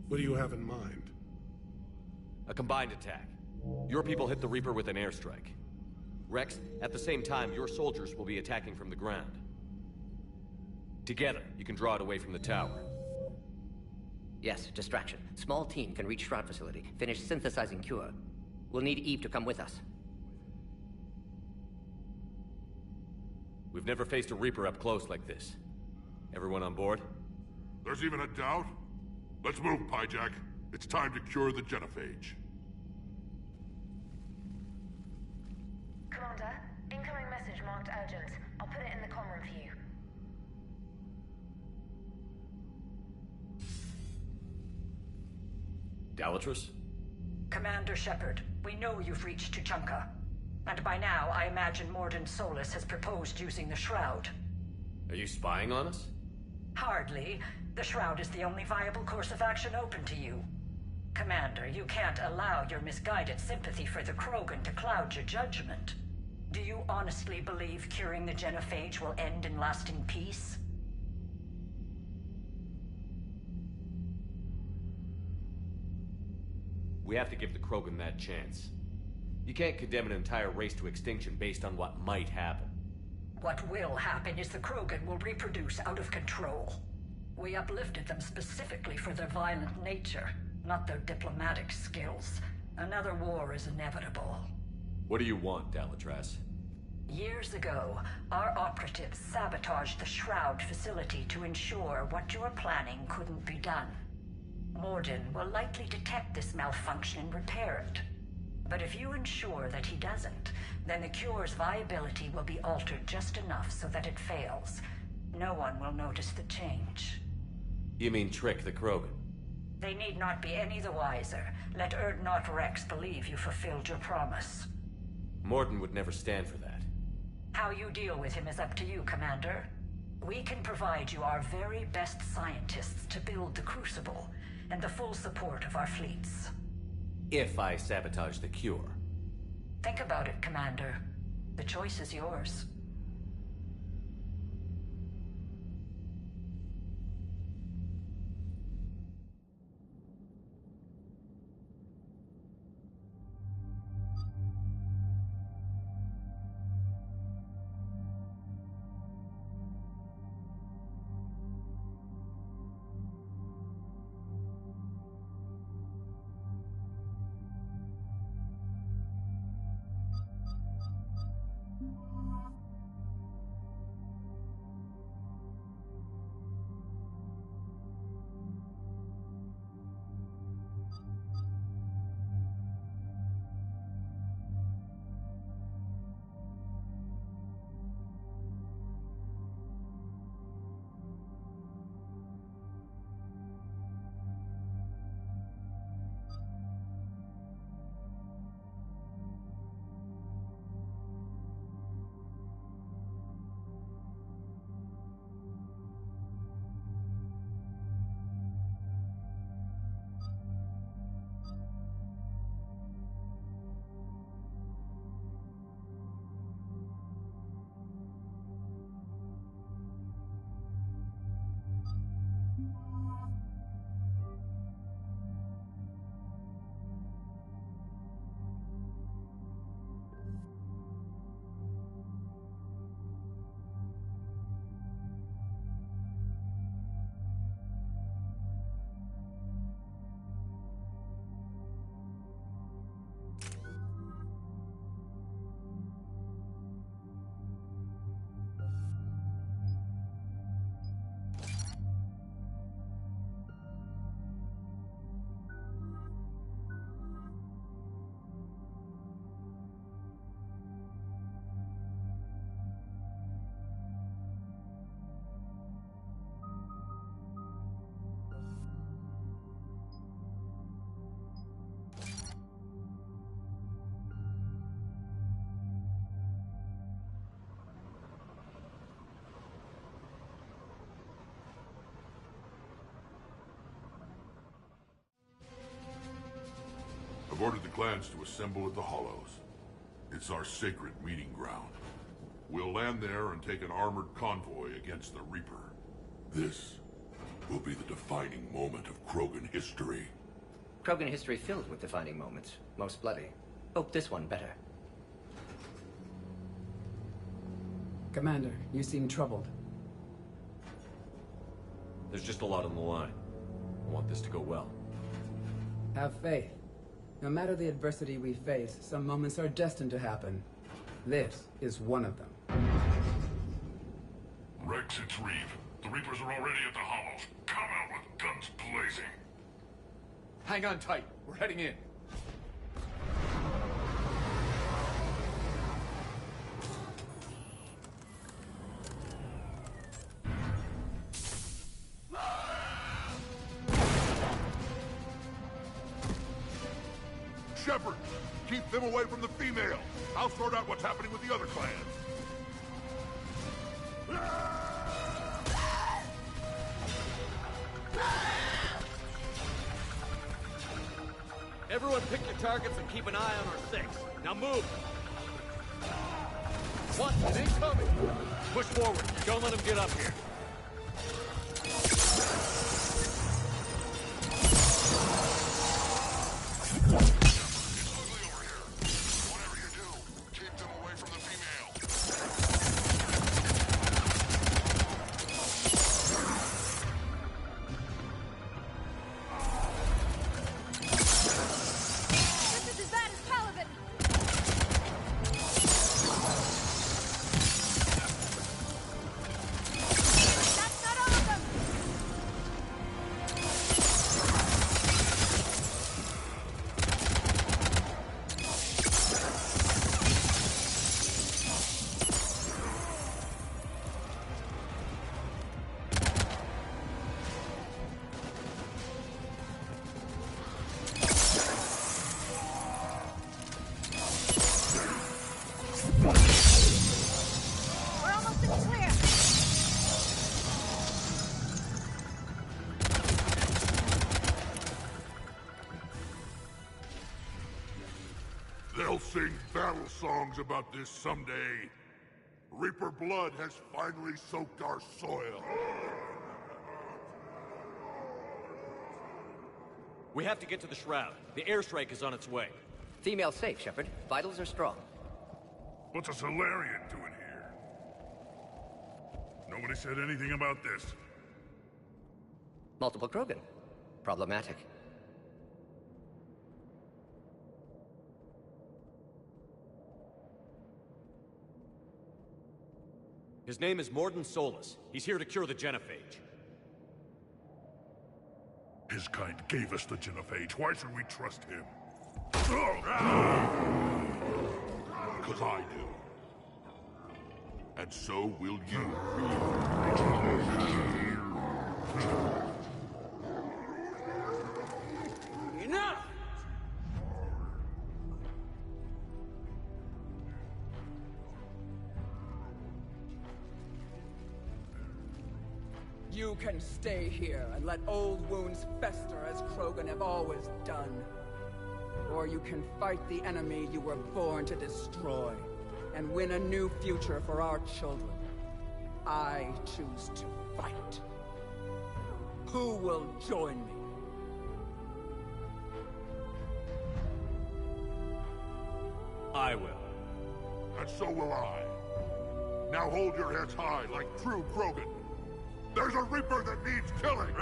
What do you have in mind?
A combined attack. Your people hit the Reaper with an airstrike. Rex, at the same time, your soldiers will be attacking from the ground. Together, you can draw it away from the tower.
Yes, distraction. Small team can reach Shroud facility, finish synthesizing cure. We'll need Eve to come with us.
We've never faced a Reaper up close like this. Everyone on board?
There's even a doubt? Let's move, Pyjack. It's time to cure the genophage.
Commander, incoming message marked urgent. I'll put it in the comm room for you.
Dalatrus?
Commander Shepard, we know you've reached Tuchanka. And by now, I imagine Morden Solus has proposed using the Shroud.
Are you spying on us?
Hardly. The Shroud is the only viable course of action open to you. Commander, you can't allow your misguided sympathy for the Krogan to cloud your judgment. Do you honestly believe curing the genophage will end in lasting peace?
We have to give the Krogan that chance. You can't condemn an entire race to extinction based on what might happen.
What will happen is the Krogan will reproduce out of control. We uplifted them specifically for their violent nature, not their diplomatic skills. Another war is inevitable.
What do you want, Dalatrass?
Years ago, our operatives sabotaged the Shroud facility to ensure what you were planning couldn't be done. Morden will likely detect this malfunction and repair it. But if you ensure that he doesn't, then the cure's viability will be altered just enough so that it fails. No one will notice the change.
You mean trick the Krogan?
They need not be any the wiser. Let Urdnot Rex believe you fulfilled your promise.
Morden would never stand for that.
How you deal with him is up to you, Commander. We can provide you our very best scientists to build the Crucible, and the full support of our fleets.
If I sabotage the cure.
Think about it, Commander. The choice is yours.
I've ordered the clans to assemble at the Hollows. It's our sacred meeting ground. We'll land there and take an armored convoy against the Reaper. This will be the defining moment of Krogan history.
Krogan history filled with defining moments. Most bloody. Hope this one better.
Commander, you seem troubled.
There's just a lot on the line. I want this to go well.
Have faith. No matter the adversity we face, some moments are destined to happen. This is one of them.
Rex, it's Reeve. The Reapers are already at the Hollows. Come out with guns blazing.
Hang on tight. We're heading in.
Shepard, keep them away from the female. I'll sort out what's happening with the other clans.
Everyone pick your targets and keep an eye on our six. Now move! What? It ain't coming! Push forward. Don't let him get up here.
They'll sing battle songs about this someday. Reaper blood has finally soaked our soil.
We have to get to the Shroud. The airstrike is on its way.
Female safe, Shepard. Vitals are strong.
What's a Solarian doing here? Nobody said anything about this.
Multiple Krogan. Problematic.
His name is Morden Solus. He's here to cure the genophage.
His kind gave us the genophage. Why should we trust him? Because I do. And so will you.
Enough!
You can stay here and let old wounds fester as Krogan have always done. Or you can fight the enemy you were born to destroy, and win a new future for our children. I choose to fight. Who will join me?
I will.
And so will I. Now hold your heads high like true Krogan. There's a Reaper that needs killing!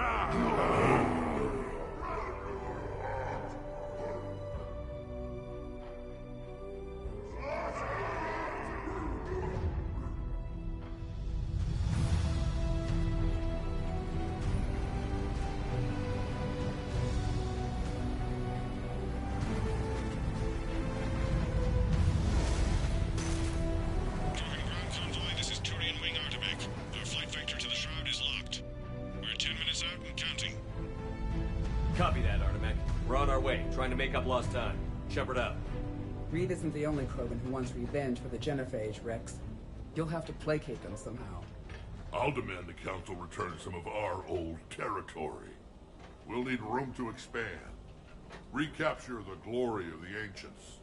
Copy that, Artemek. We're on our way, trying to make up lost time. Shepard out.
Reed isn't the only Krogan who wants revenge for the genophage, Rex. You'll have to placate them somehow.
I'll demand the Council return some of our old territory. We'll need room to expand. Recapture the glory of the Ancients.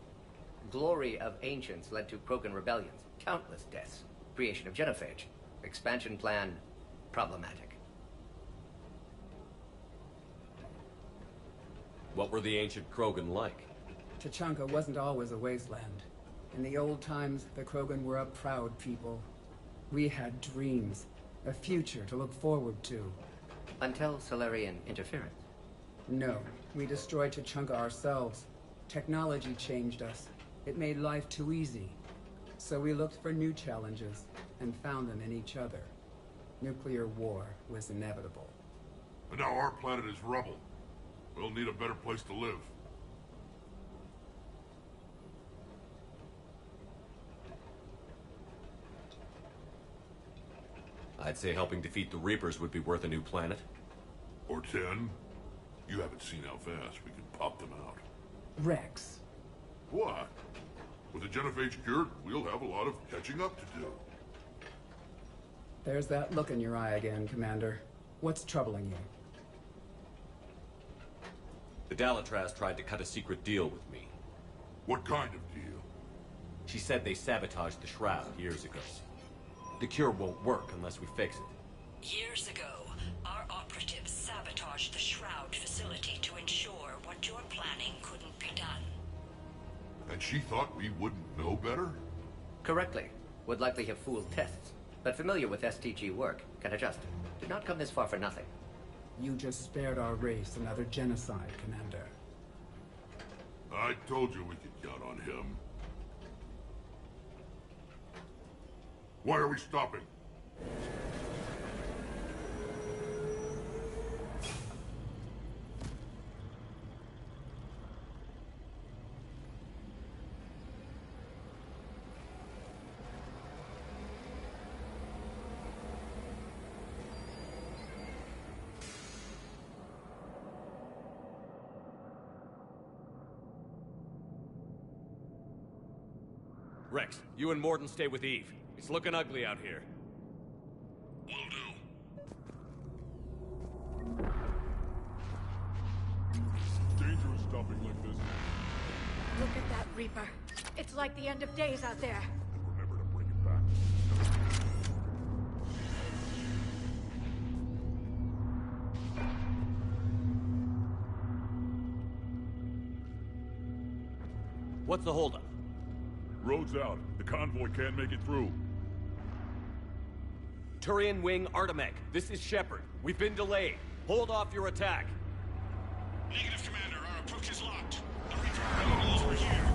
Glory of Ancients led to Krogan rebellions, countless deaths, creation of genophage, expansion plan problematic.
What were the ancient Krogan like?
Tuchanka wasn't always a wasteland. In the old times, the Krogan were a proud people. We had dreams, a future to look forward to.
Until Solarian interference.
No, we destroyed Tuchanka ourselves. Technology changed us. It made life too easy. So we looked for new challenges, and found them in each other. Nuclear war was inevitable.
And now our planet is rubble. We'll need a better place to live.
I'd say helping defeat the Reapers would be worth a new planet.
Or 10. You haven't seen how fast we can pop them out.
Rex.
What? With the genophage cured, we'll have a lot of catching up to do.
There's that look in your eye again, Commander. What's troubling you?
The Dalatraz tried to cut a secret deal with me.
What kind of deal?
She said they sabotaged the Shroud years ago. The cure won't work unless we fix it.
Years ago, our operatives sabotaged the Shroud facility to ensure what you're planning couldn't be done.
And she thought we wouldn't know better?
Correctly. Would likely have fooled tests. But familiar with STG work, can adjust. Did not come this far for nothing.
You just spared our race another genocide, Commander.
I told you we could count on him. Why are we stopping?
Rex, you and Morden stay with Eve. It's looking ugly out here.
Will do. Dangerous stopping like this.
Look at that Reaper. It's like the end of days out there.
Remember to bring it back.
What's the holdup?
Road's out. The convoy can't make it through.
Turian Wing Artemec, this is Shepard. We've been delayed. Hold off your attack.
Negative, Commander. Our approach is locked. The Reaper rebellion knows we're here.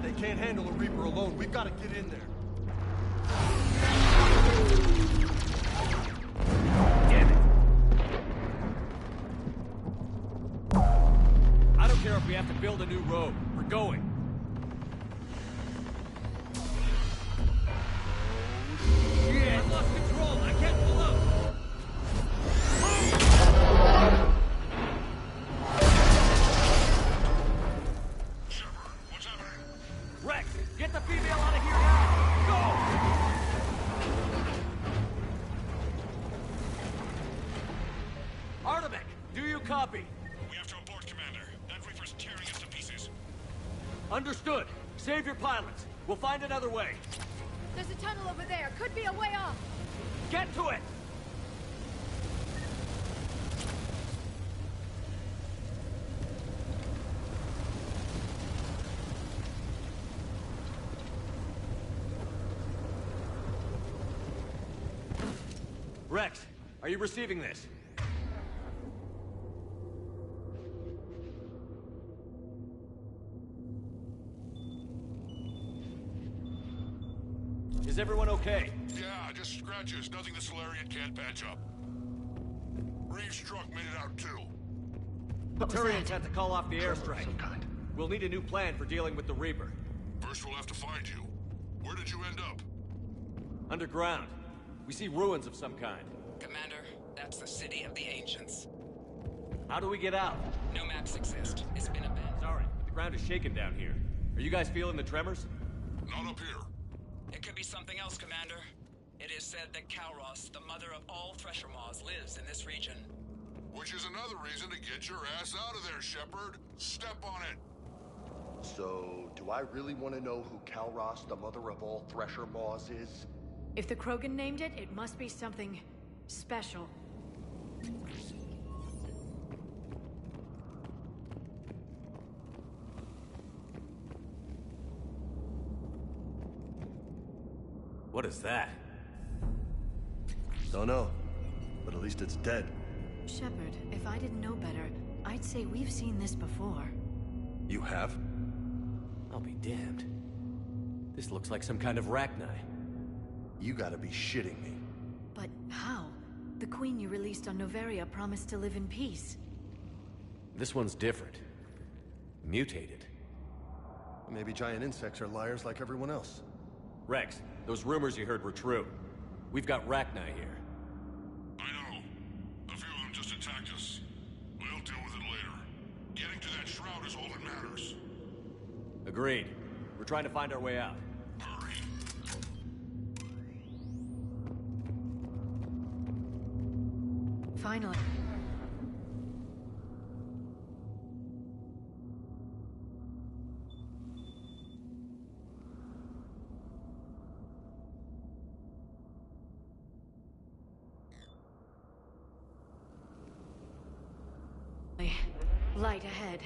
They can't handle a Reaper alone. We've got to get in there.
Damn it. I don't care if we have to build a new road. We're going. Shit! I lost control. I can't pull up.
Shepard, what's happening?
Rex, get the female out of here now. Go! Artemec, do you copy?
We have to abort, Commander. That Reaper's tearing us to pieces.
Understood. Save your pilots. We'll find another way.
There's a tunnel over there. Could be a way off.
Get to it! Rex, are you receiving this? Is everyone okay?
Yeah, just scratches. Nothing the Solarian can't patch up. Reeves' truck made it out too.
The Turians had to call off the airstrike. We'll need a new plan for dealing with the Reaper.
First we'll have to find you. Where did you end up?
Underground. We see ruins of some kind.
Commander, that's the city of the Ancients.
How do we get out?
No maps exist. It's been abandoned.
Sorry, but the ground is shaking down here. Are you guys feeling the tremors?
Not up here.
It could be something else, Commander. It is said that Kalros, the mother of all Thresher Maws, lives in this region.
Which is another reason to get your ass out of there, Shepard. Step on it.
So, do I really want to know who Kalros, the mother of all Thresher Maws, is?
If the Krogan named it, it must be something special.
What is that?
Don't know, but at least it's dead.
Shepard, if I didn't know better, I'd say we've seen this before.
You have?
I'll be damned. This looks like some kind of Rachni.
You gotta be shitting me.
But how? The queen you released on Noveria promised to live in peace.
This one's different. Mutated.
Maybe giant insects are liars like everyone else.
Rex, those rumors you heard were true. We've got Rachni here.
I know. A few of them just attacked us. We'll deal with it later. Getting to that shroud is all that matters.
Agreed. We're trying to find our way out.
Hurry.
Finally. Light ahead.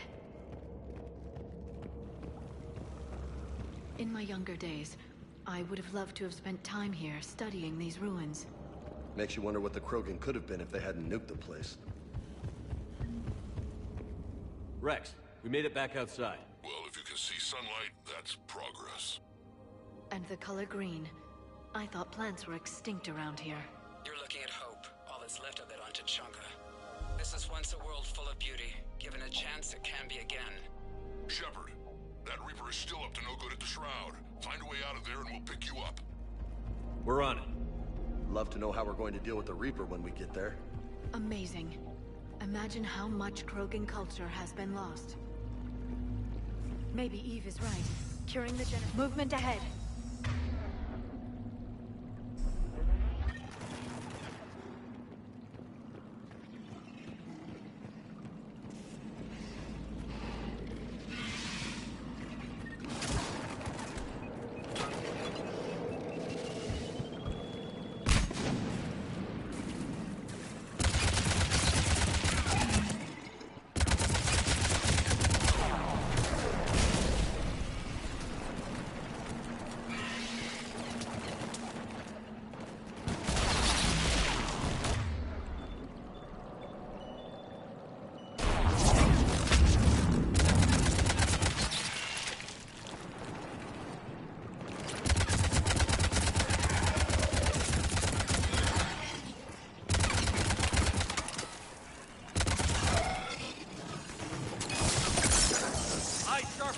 In my younger days, I would have loved to have spent time here studying these ruins.
Makes you wonder what the Krogan could have been if they hadn't nuked the place.
Rex, we made it back outside.
Well, if you can see sunlight, that's progress.
And the color green. I thought plants were extinct around here.
You're looking at hope, all that's left of it on Tachanka. This is once a world full of beauty. Given a chance, it can be again.
Shepard, that Reaper is still up to no good at the Shroud. Find a way out of there and we'll pick you up.
We're on it.
Love to know how we're going to deal with the Reaper when we get there.
Amazing. Imagine how much Krogan culture has been lost. Maybe Eve is right. Curing the movement ahead.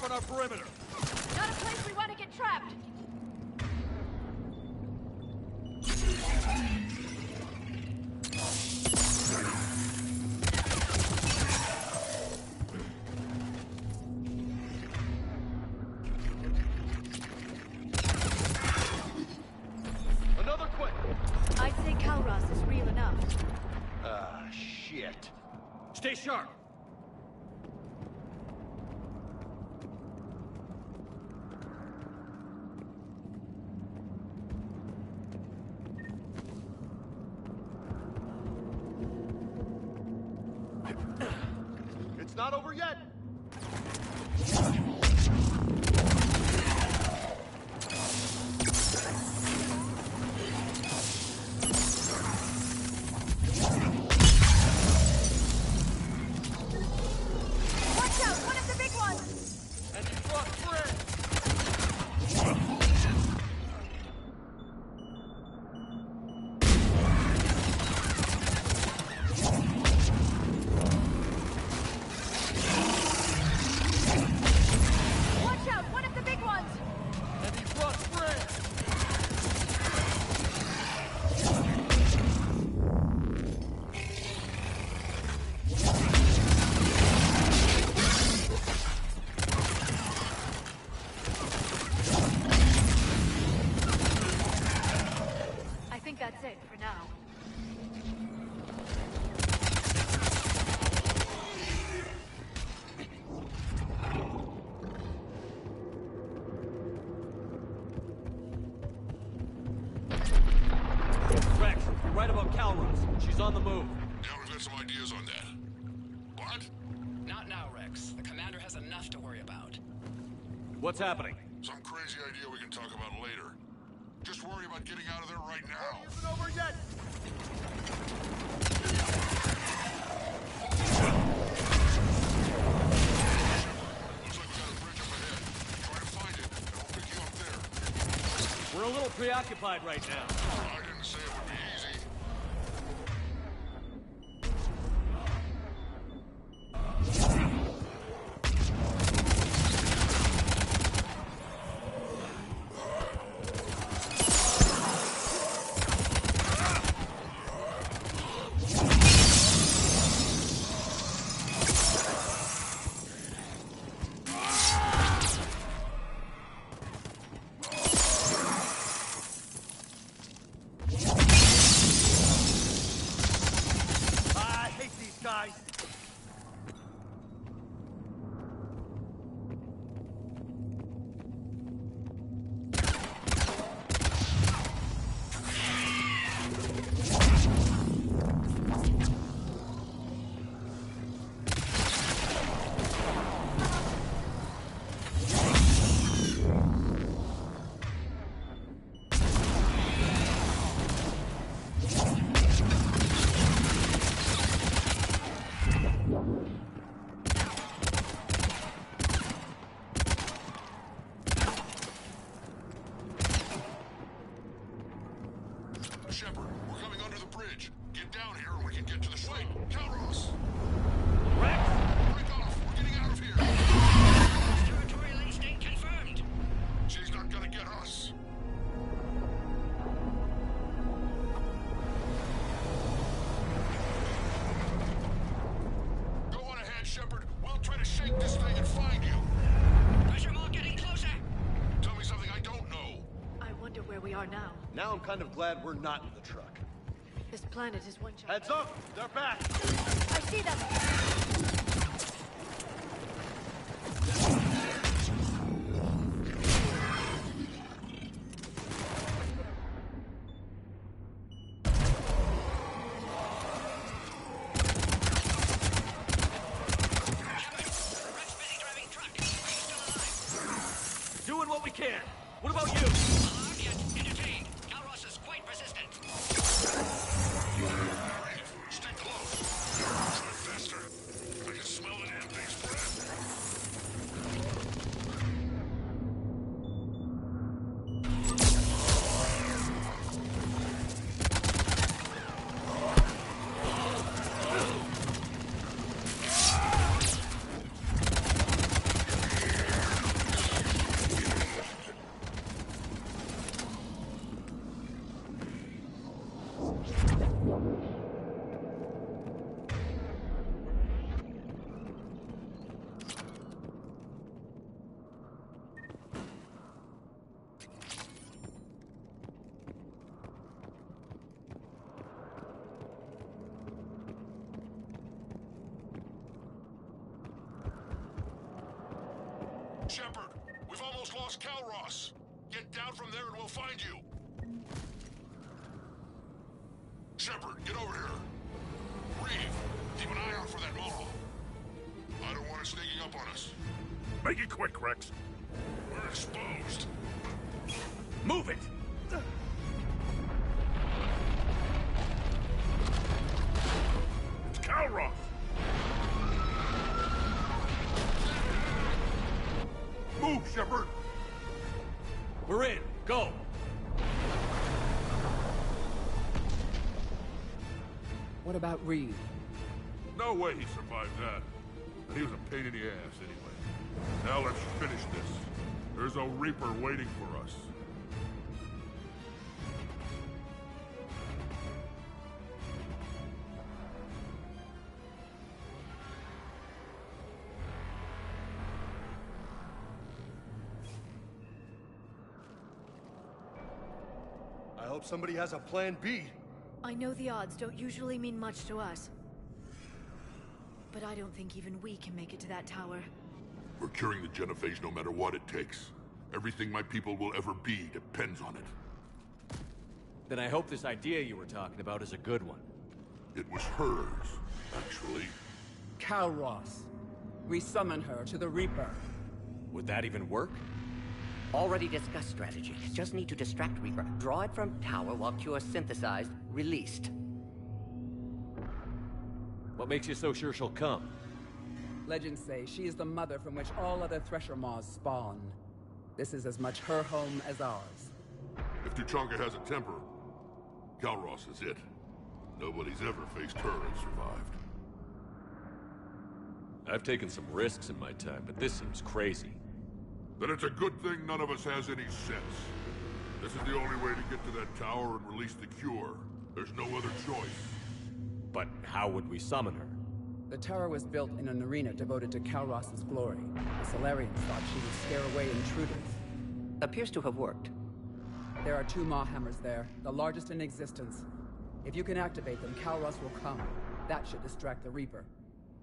On our perimeter.
Not a place we want to get trapped.
Another quick.
I'd say Kalros is real enough.
Ah, shit.
Stay sharp.
It's not over yet.
Watch out! One of the big ones!
And he's lost friend.
He's on the move.
Yeah, we've got some ideas on that. What?
Not now, Rex. The commander has enough to worry about.
What's happening?
Some crazy idea we can talk about later. Just worry about getting out of there right now.
Isn't over yet.
Looks like we got a bridge up ahead. Try to find it, and we'll pick you up there.
We're a little preoccupied right now.
I didn't say it would be easy.
I hate these guys.
Shepard, we're coming under the bridge. Get down here and we can get to the slate. Calros!
Rex?
Break off! We're getting out of here!
Territorial instinct confirmed.
She's not gonna get us. Go on ahead, Shepard. We'll try to shake this thing and find you.
Pressure mark getting closer.
Tell me something I don't know.
I wonder where we are now.
Now I'm kind of glad we're not in the truck.
This planet is one shot.
Heads up! They're back!
I see them!
Rex busy driving truck. Are you still alive?
Doing what we can. What about you?
Alarmed yet entertained. Calros is quite resistant.
Stay close. Try faster. I can smell the damn thing's breath. Shepard, we've almost lost Calros. Get down from there and we'll find you. Shepard, get over here. Reeve, keep an eye out for that mall. I don't want it sneaking up on us.
Make it quick, Rex.
We're exposed.
Move it!
It's Calros! Move, Shepard!
We're in. Go!
What about Reed?
No way he survived that. And he was a pain in the ass anyway. Now let's finish this. There's a Reaper waiting for us.
I hope somebody has a plan B.
I know the odds don't usually mean much to us. But I don't think even we can make it to that tower.
We're curing the genophage no matter what it takes. Everything my people will ever be depends on it.
Then I hope this idea you were talking about is a good one.
It was hers, actually.
Calros. We summon her to the Reaper.
Would that even work?
Already discussed strategy. Just need to distract Reaper. Draw it from tower while Cure synthesized, released.
What makes you so sure she'll come?
Legends say she is the mother from which all other Thresher Maws spawn. This is as much her home as ours.
If Tuchanka has a temper, Calros is it. Nobody's ever faced her and survived.
I've taken some risks in my time, but this seems crazy.
Then it's a good thing none of us has any sense. This is the only way to get to that tower and release the Cure. There's no other choice.
But how would we summon her?
The tower was built in an arena devoted to Calros' glory. The Solarians thought she would scare away intruders.
Appears to have worked.
There are 2 Maw hammers there, the largest in existence. If you can activate them, Calros will come. That should distract the Reaper.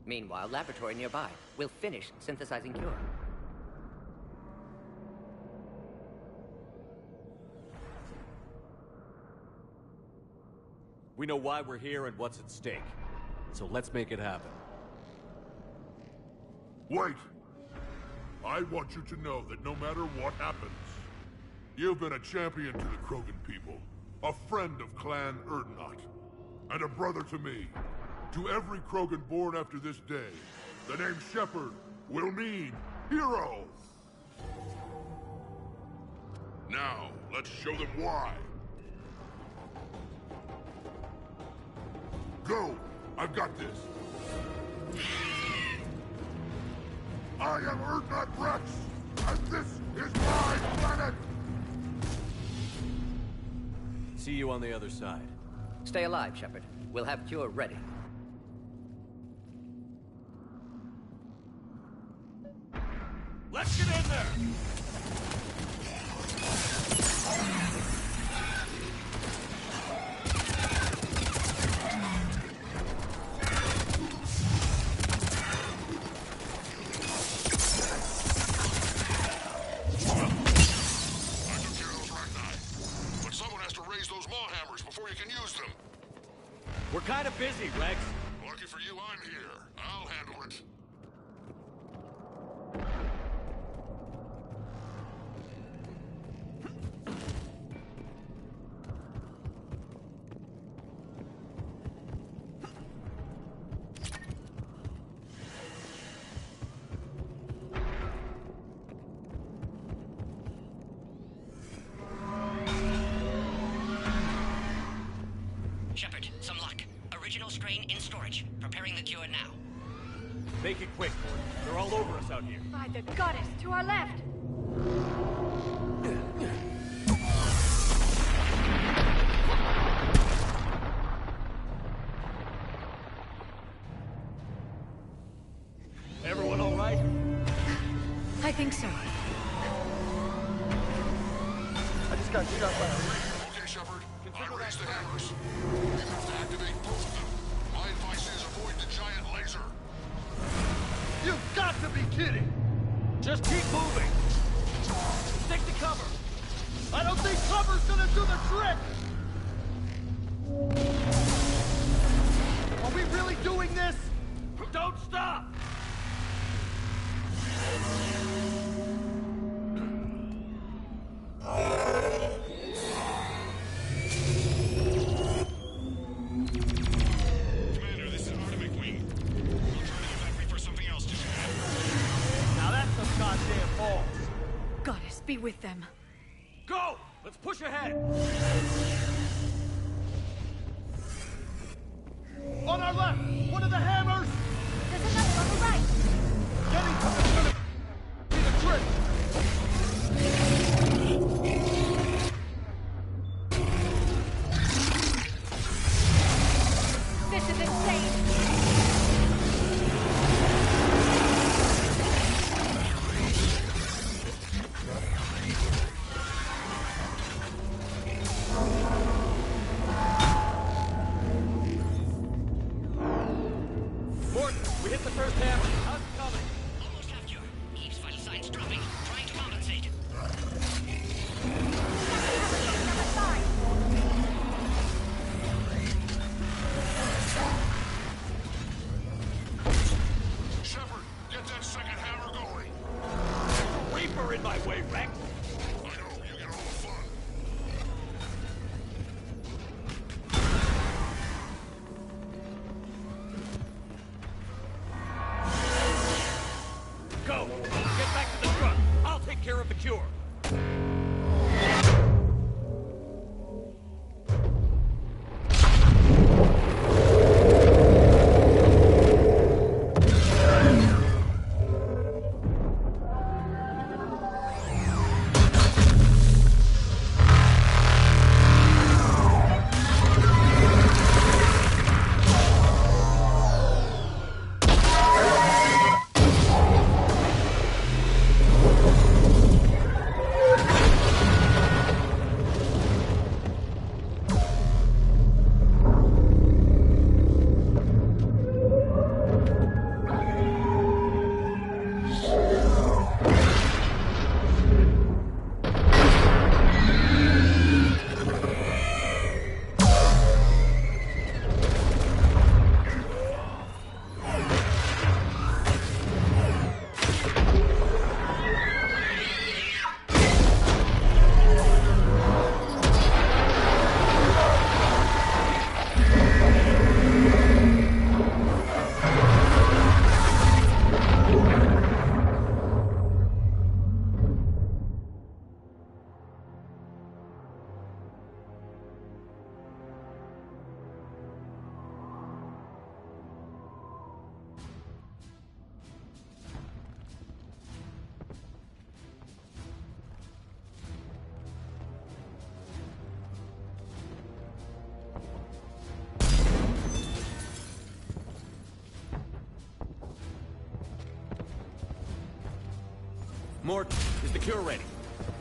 Meanwhile, laboratory nearby. We'll finish synthesizing Cure.
We know why we're here and what's at stake. So let's make it happen.
Wait! I want you to know that no matter what happens, you've been a champion to the Krogan people, a friend of Clan Urdnot, and a brother to me. To every Krogan born after this day, the name Shepard will mean hero! Now, let's show them why. Go! I've got this! I am Urdnot Rex, and this is my planet!
See you on the other side.
Stay alive, Shepard. We'll have Cure ready.
Let's get in there! We're kind of busy, Rex.
Lucky for you, I'm here. I'll handle it.
Shepard, some luck. Original strain in storage. Preparing the Cure now.
Make it quick, Gordon. They're all over us out here.
By the goddess, to our left!
Everyone all right?
I think so.
I just got shot by a...
Okay, Shepard. I raised the hammers. We have to activate both of them. My advice is avoid the giant laser.
You've got to be kidding!
Just keep moving! Stick to cover!
I don't think cover's gonna do the trick! Are we really doing this?
Don't stop!
Commander, this is Artemic Wing. We'll try to get back for something else to do.
Now that's some goddamn balls.
Goddess, be with them.
Go! Let's push ahead!
On our left! One of the hammers!
There's another on the right!
Getting to the center! Be the trick!
This is insane!
Mort, is the cure ready?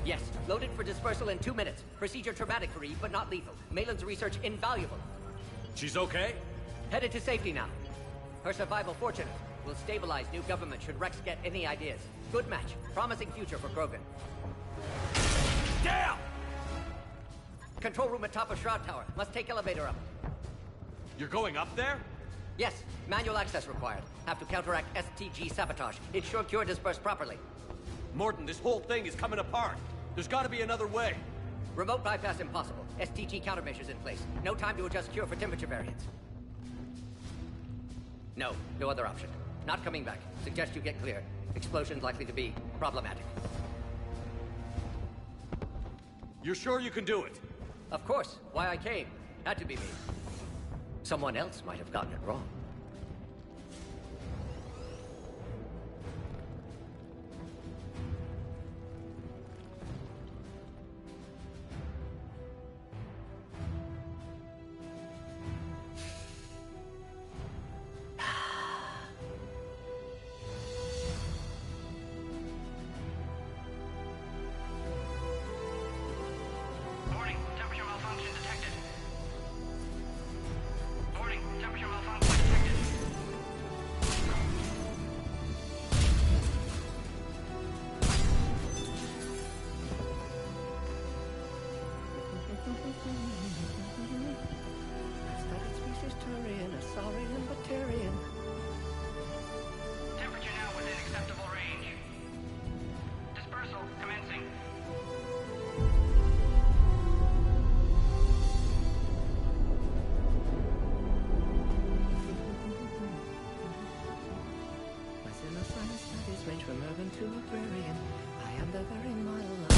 Yes. Loaded for dispersal in 2 minutes. Procedure traumatic for Eve, but not lethal. Malin's research invaluable.
She's okay?
Headed to safety now. Her survival fortunate. Will stabilize new government should Rex get any ideas. Good match. Promising future for Krogan.
Damn!
Control room at top of Shroud Tower. Must take elevator up.
You're going up there?
Yes. Manual access required. Have to counteract STG sabotage. Ensure cure dispersed properly.
Morton, this whole thing is coming apart. There's got to be another way.
Remote bypass impossible. STG countermeasures in place. No time to adjust cure for temperature variance. No other option. Not coming back. Suggest you get clear. Explosion's likely to be problematic.
You're sure you can do it?
Of course. Why I came. Had to be me. Someone else might have gotten it wrong. Range from urban to agrarian. I am the very model of...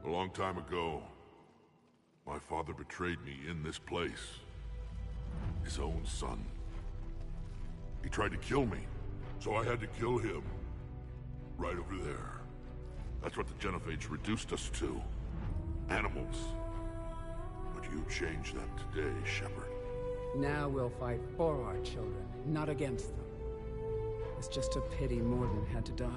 A long time ago, my father betrayed me in this place. His own son. He tried to kill me, so I had to kill him. Right over there. That's what the Genophage reduced us to. animals. But you changed that today, Shepard.
Now we'll fight for our children, not against them. It's just a pity Morden had to die.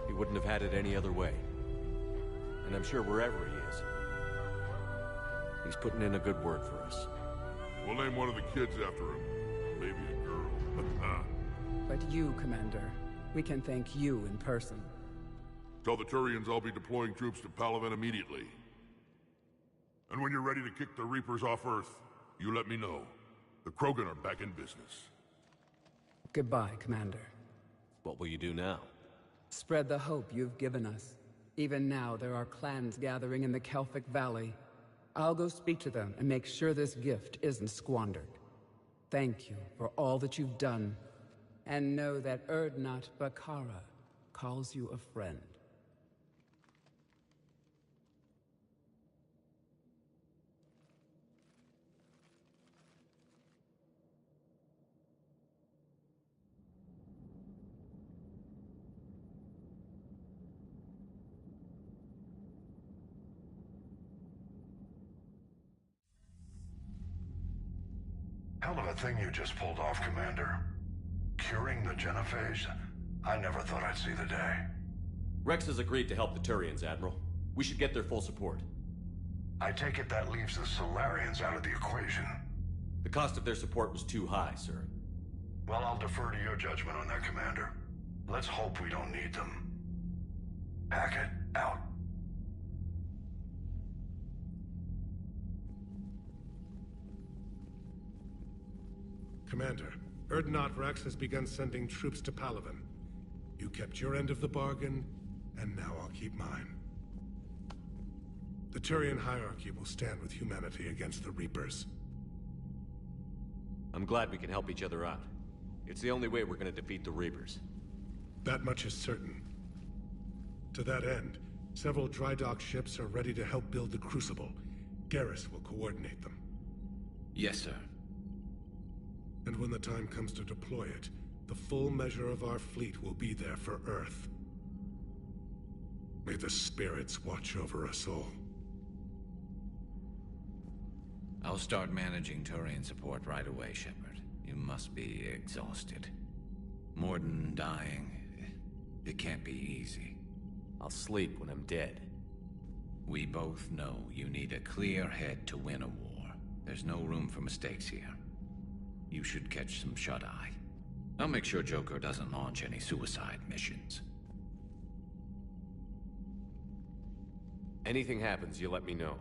He wouldn't have had it any other way. And I'm sure wherever he is, he's putting in a good word for us.
We'll name one of the kids after him. Maybe a girl.
But you, Commander, we can thank you in person.
Tell the Turians I'll be deploying troops to Palaven immediately. And when you're ready to kick the Reapers off Earth, you let me know. The Krogan are back in business.
Goodbye, Commander.
What will you do now?
Spread the hope you've given us. Even now, there are clans gathering in the Kelphic Valley. I'll go speak to them and make sure this gift isn't squandered. Thank you for all that you've done. And know that Urdnot Bakara calls you a friend.
Hell of a thing you just pulled off, Commander. Curing the genophage? I never thought I'd see the day.
Rex has agreed to help the Turians, Admiral. We should get their full support.
I take it that leaves the Solarians out of the equation.
The cost of their support was too high, sir.
Well, I'll defer to your judgment on that, Commander. Let's hope we don't need them. Hackett, out.
Commander, Urdnot Rex has begun sending troops to Palaven. You kept your end of the bargain, and now I'll keep mine. The Turian hierarchy will stand with humanity against the Reapers.
I'm glad we can help each other out. It's the only way we're gonna defeat the Reapers.
That much is certain. To that end, several dry dock ships are ready to help build the Crucible. Garrus will coordinate them.
Yes, sir.
And when the time comes to deploy it, the full measure of our fleet will be there for Earth. May the spirits watch over us all.
I'll start managing Turian support right away, Shepard. You must be exhausted. Morden dying, it can't be easy.
I'll sleep when I'm dead.
We both know you need a clear head to win a war. There's no room for mistakes here. You should catch some shut-eye. I'll make sure Joker doesn't launch any suicide missions.
Anything happens, you let me know.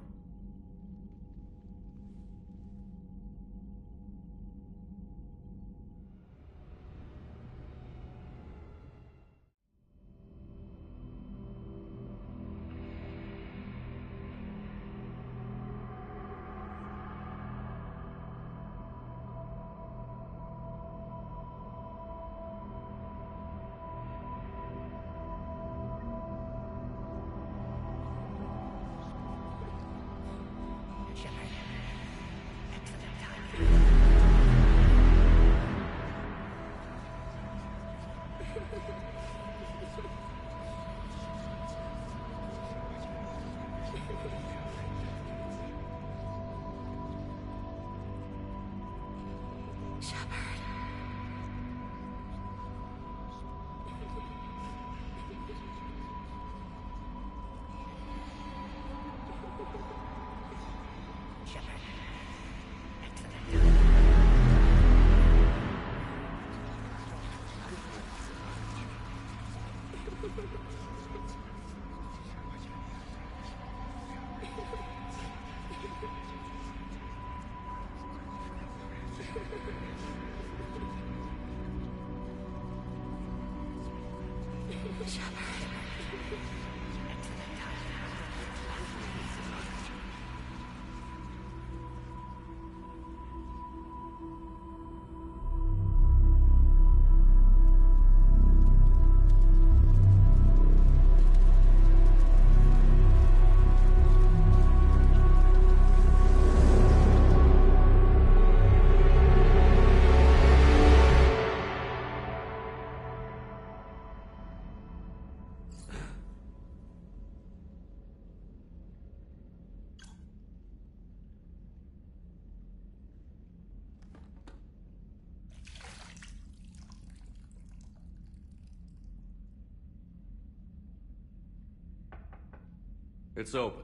It's open.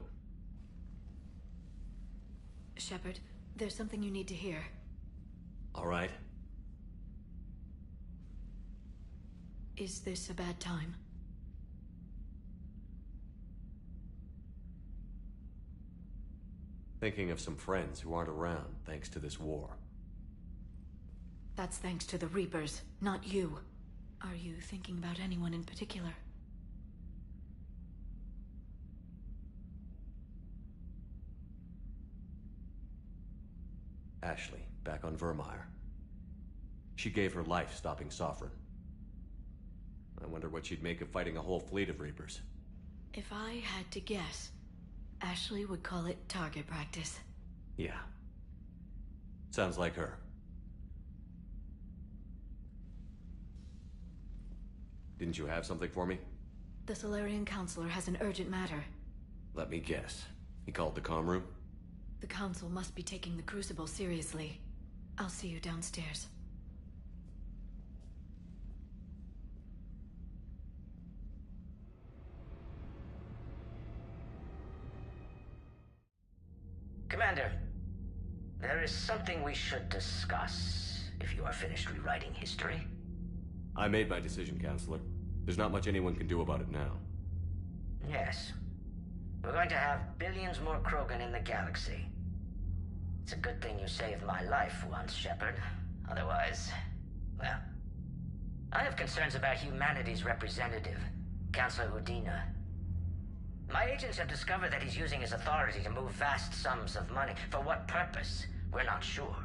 Shepard, there's something you need to hear.
All right.
Is this a bad time?
Thinking of some friends who aren't around thanks to this war.
That's thanks to the Reapers, not you. Are you thinking about anyone in particular?
Ashley, back on Vermeer. She gave her life stopping Sovereign. I wonder what she'd make of fighting a whole fleet of Reapers.
If I had to guess, Ashley would call it target practice.
Yeah. Sounds like her. Didn't you have something for me?
The Solarian Counselor has an urgent matter.
Let me guess. He called the comm room?
The Council must be taking the Crucible seriously. I'll see you downstairs.
Commander, there is something we should discuss, if you are finished rewriting history.
I made my decision, Counselor. There's not much anyone can do about it now.
Yes. We're going to have billions more Krogan in the galaxy. It's a good thing you saved my life once, Shepard. Otherwise, well... I have concerns about humanity's representative, Councilor Udina. My agents have discovered that he's using his authority to move vast sums of money. For what purpose? We're not sure.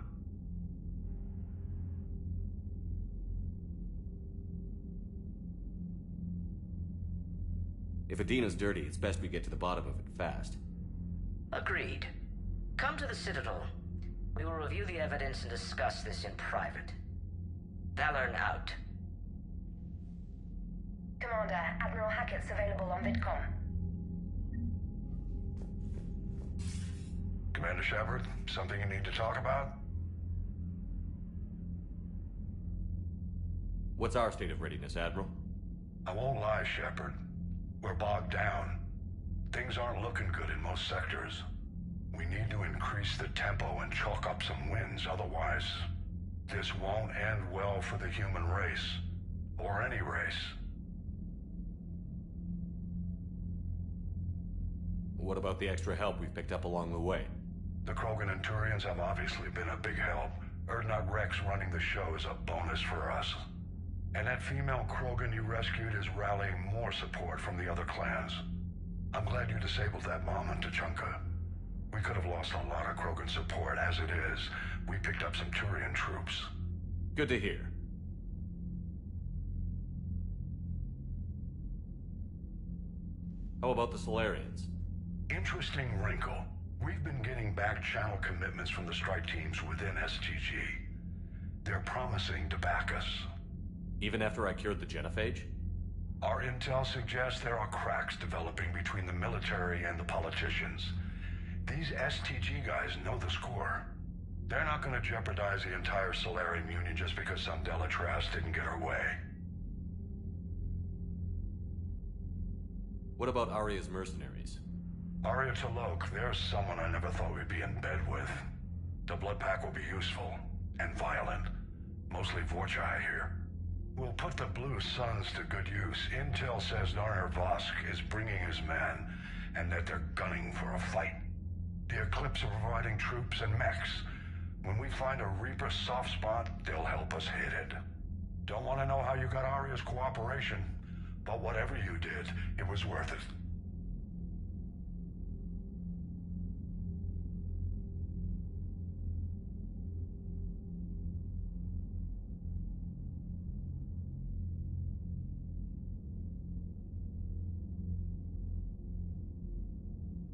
If Adina's dirty, it's best we get to the bottom of it fast.
Agreed. Come to the Citadel. We will review the evidence and discuss this in private. Valorn out.
Commander, Admiral Hackett's available on VidCom.
Commander Shepard, something you need to talk about?
What's our state of readiness, Admiral?
I won't lie, Shepard. We're bogged down. Things aren't looking good in most sectors. We need to increase the tempo and chalk up some wins, otherwise this won't end well for the human race. Or any race.
What about the extra help we've picked up along the way?
The Krogan and Turians have obviously been a big help. Urdnot Rex running the show is a bonus for us. And that female Krogan you rescued is rallying more support from the other clans. I'm glad you disabled that mom in Tuchanka. We could have lost a lot of Krogan support. As it is, we picked up some Turian troops.
Good to hear. How about the Solarians?
Interesting wrinkle. We've been getting back-channel commitments from the strike teams within STG. They're promising to back us.
Even after I cured the genophage?
Our intel suggests there are cracks developing between the military and the politicians. These STG guys know the score. They're not going to jeopardize the entire Solarian Union just because some Delatras didn't get her way.
What about Aria's mercenaries?
Aria T'Loak, there's someone I never thought we'd be in bed with. The blood pack will be useful, and violent. Mostly Vorcha here. We'll put the Blue Suns to good use. Intel says Narner Vosk is bringing his men, and that they're gunning for a fight. The Eclipse are providing troops and mechs. When we find a Reaper soft spot, they'll help us hit it. Don't want to know how you got Aria's cooperation, but whatever you did, it was worth it.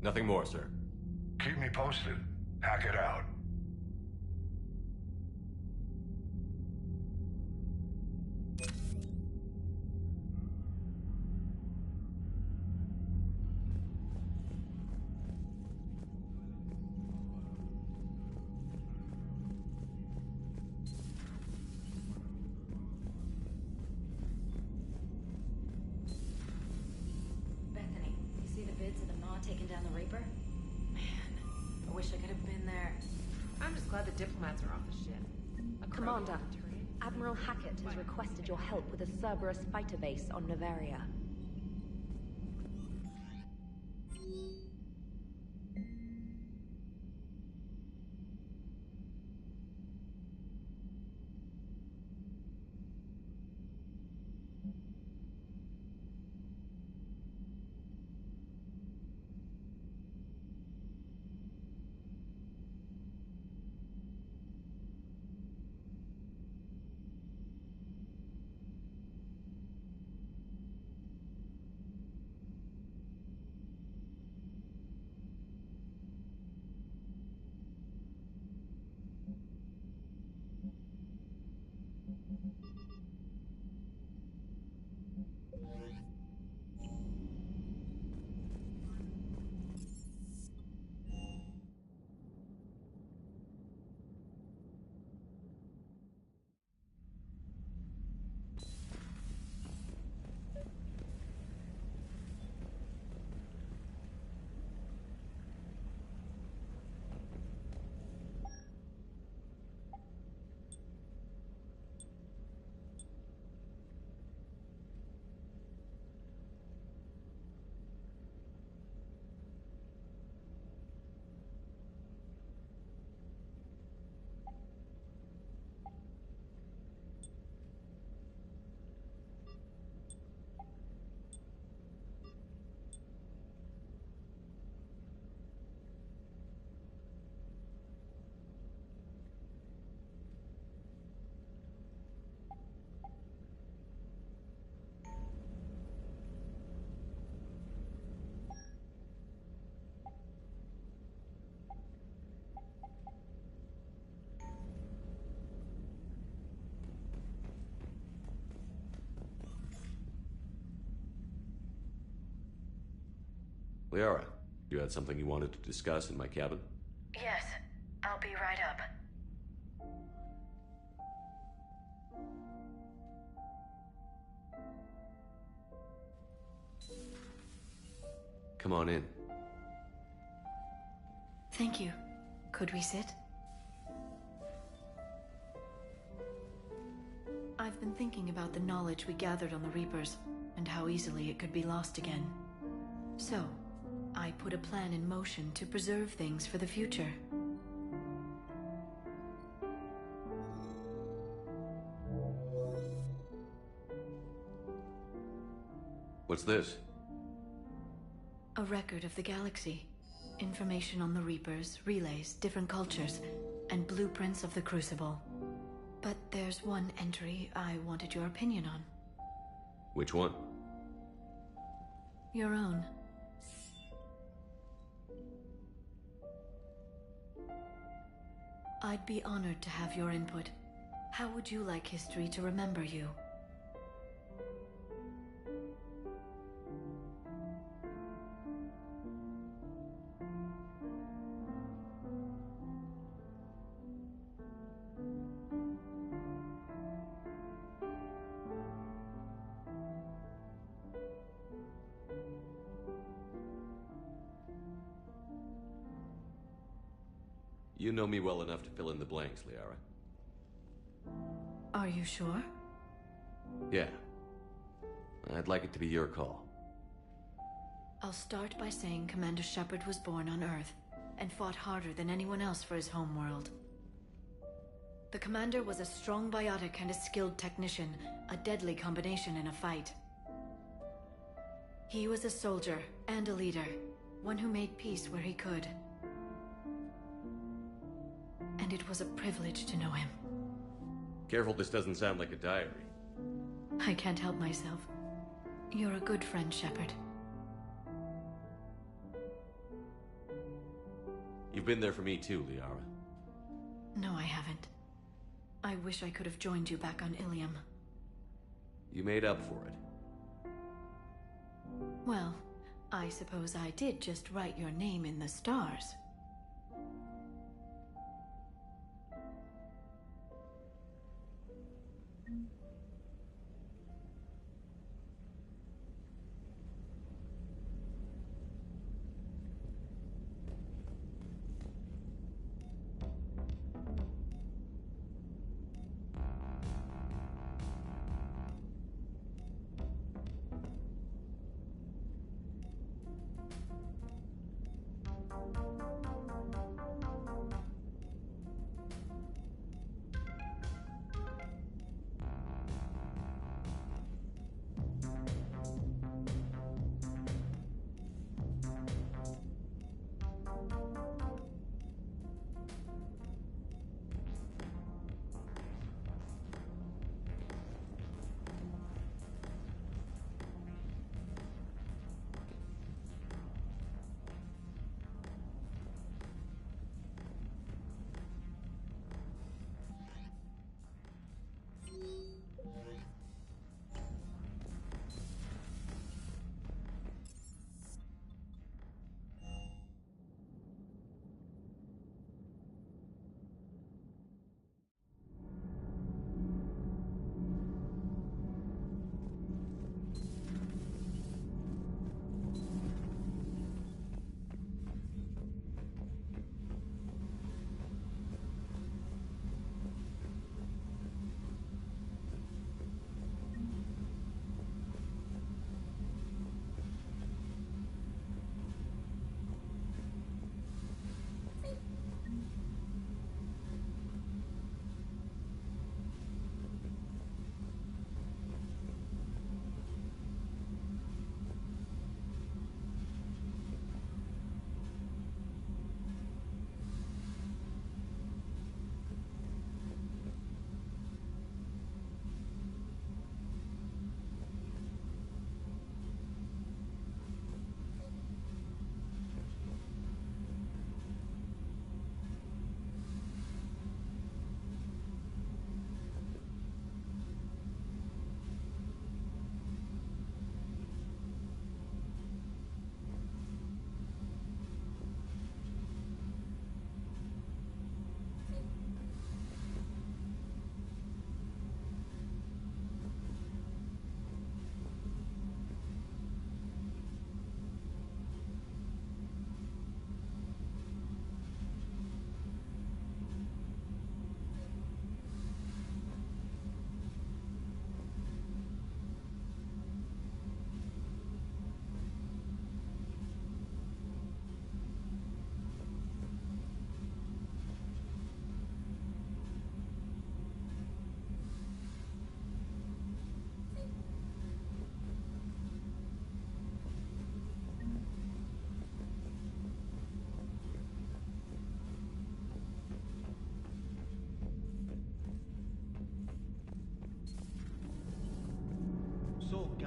Nothing more, sir.
Keep me posted. Hack it out.
Bethany, you see the vids of the Maw taking
Glad the diplomats are off the ship. A Krogan
Commander,
and a Turian.
Admiral Hackett has requested your help with a Cerberus fighter base on Novaria.
Liara, you had something you wanted to discuss in my cabin?
Yes, I'll be right up.
Come on in.
Thank you. Could we sit? I've been thinking about the knowledge we gathered on the Reapers, and how easily it could be lost again. So, I put a plan in motion to preserve things for the future.
What's this?
A record of the galaxy. Information on the Reapers, relays, different cultures, and blueprints of the Crucible. But there's one entry I wanted your opinion on.
Which one?
Your own. I'd be honored to have your input. How would you like history to remember you?
You know me well enough to fill in the blanks, Liara.
Are you sure?
Yeah. I'd like it to be your call.
I'll start by saying Commander Shepard was born on Earth, and fought harder than anyone else for his homeworld. The Commander was a strong biotic and a skilled technician, a deadly combination in a fight. He was a soldier and a leader, one who made peace where he could. And it was a privilege to know him.
Careful, this doesn't sound like a diary.
I can't help myself. You're a good friend, Shepard.
You've been there for me too, Liara.
No, I haven't. I wish I could have joined you back on Ilium.
You made up for it.
Well, I suppose I did just write your name in the stars.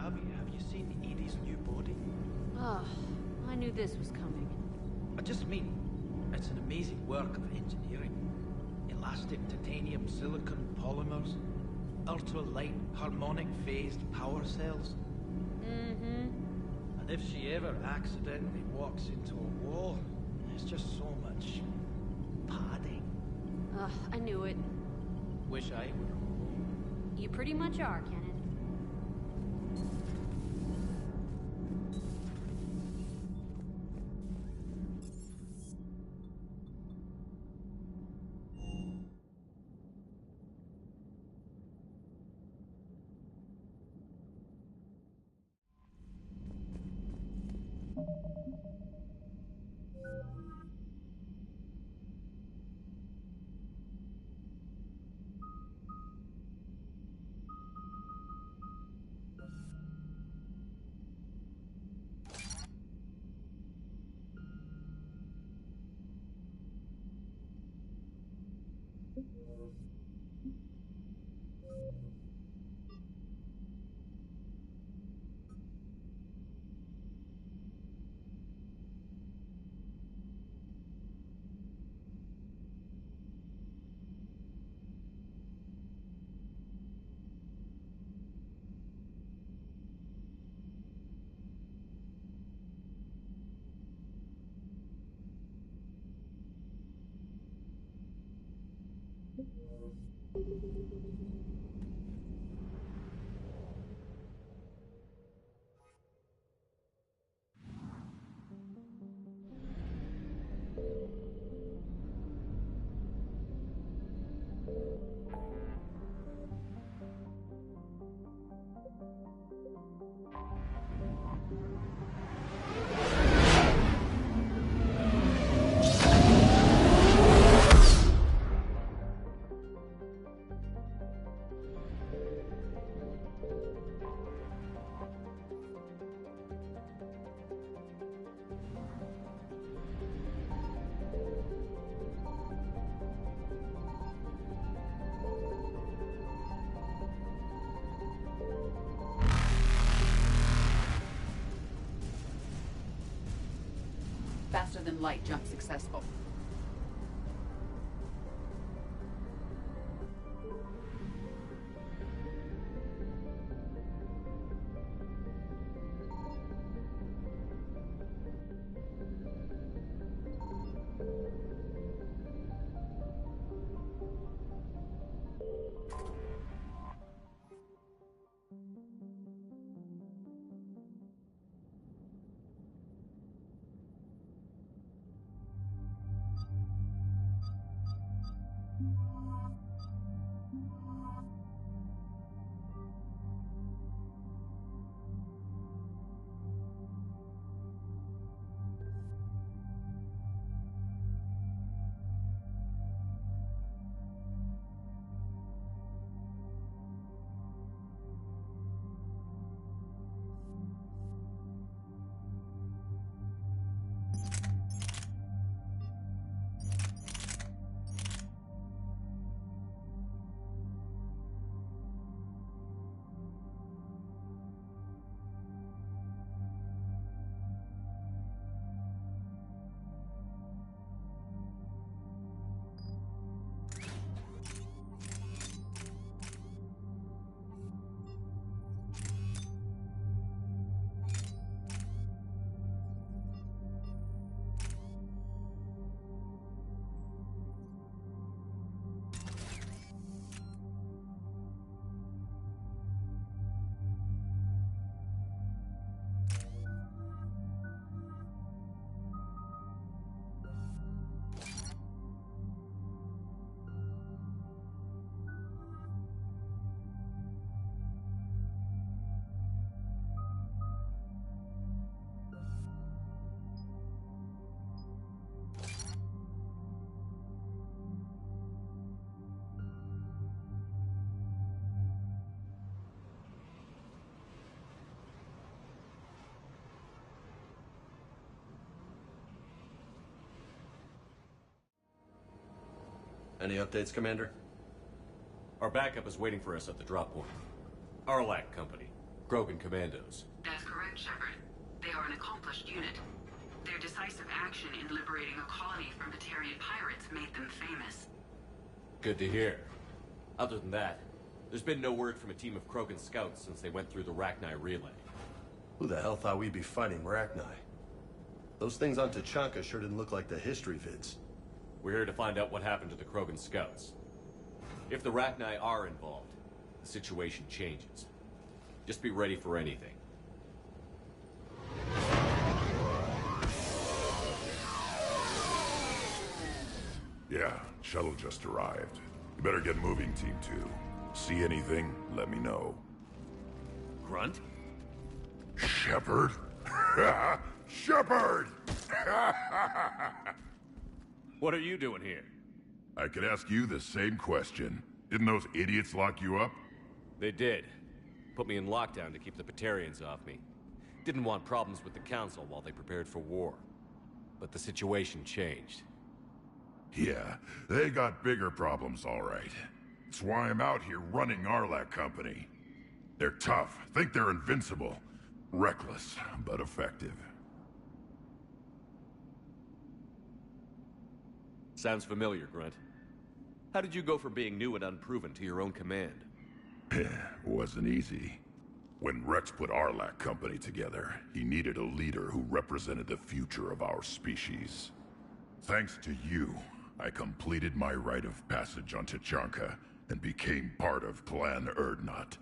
Abby, have you seen Edie's new body?
Oh, I knew this was coming.
I just mean, it's an amazing work of engineering. Elastic titanium silicon polymers, ultra-light harmonic phased power cells.
Mm-hmm.
And if she ever accidentally walks into a wall, there's just so much padding.
Ugh, I knew it.
Wish I would.
You pretty much are, Kenneth.
Faster than light jump successful.
Any updates, Commander?
Our backup is waiting for us at the drop point. Our LAC company.
Krogan commandos.
That's correct, Shepard. They are an accomplished unit. Their decisive action in liberating a colony from Batarian pirates made them famous.
Good to hear. Other than that, there's been no word from a team of Krogan scouts since they went through the Rachni relay.
Who the hell thought we'd be fighting Rachni? Those things on Tachanka sure didn't look like the history vids.
We're here to find out what happened to the Krogan scouts. If the Rachni are involved, the situation changes. Just be ready for anything.
Yeah, shuttle just arrived. You better get moving, Team 2. See anything, let me know.
Grunt?
Shepard? Shepard!
What are you doing here?
I could ask you the same question. Didn't those idiots lock you up?
They did. Put me in lockdown to keep the Batarians off me. Didn't want problems with the Council while they prepared for war. But the situation changed.
Yeah, they got bigger problems, all right. That's why I'm out here running Arlac Company. They're tough, think they're invincible. Reckless, but effective.
Sounds familiar, Grunt. How did you go from being new and unproven to your own command?
Wasn't easy. When Rex put Arlac Company together, he needed a leader who represented the future of our species. Thanks to you, I completed my rite of passage on Tachanka and became part of Clan Urdnot.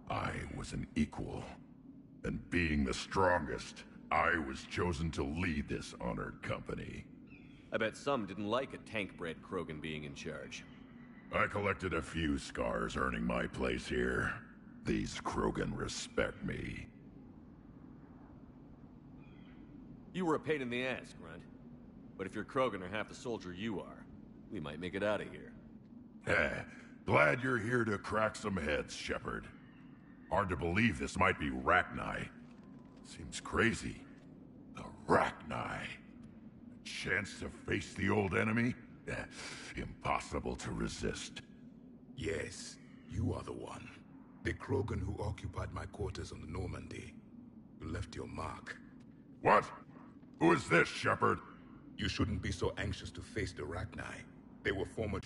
I was an equal. And being the strongest, I was chosen to lead this honored company.
I bet some didn't like a tank-bred Krogan being in charge.
I collected a few scars earning my place here. These Krogan respect me.
You were a pain in the ass, Grunt. But if your Krogan are half the soldier you are, we might make it out of here.
Glad you're here to crack some heads, Shepard. Hard to believe this might be Rachni. Seems crazy. The Rachni. A chance to face the old enemy? Impossible to resist.
Yes, you are the one. The Krogan who occupied my quarters on the Normandy. You left your mark.
What? Who is this, Shepard?
You shouldn't be so anxious to face the Rachni. They were former...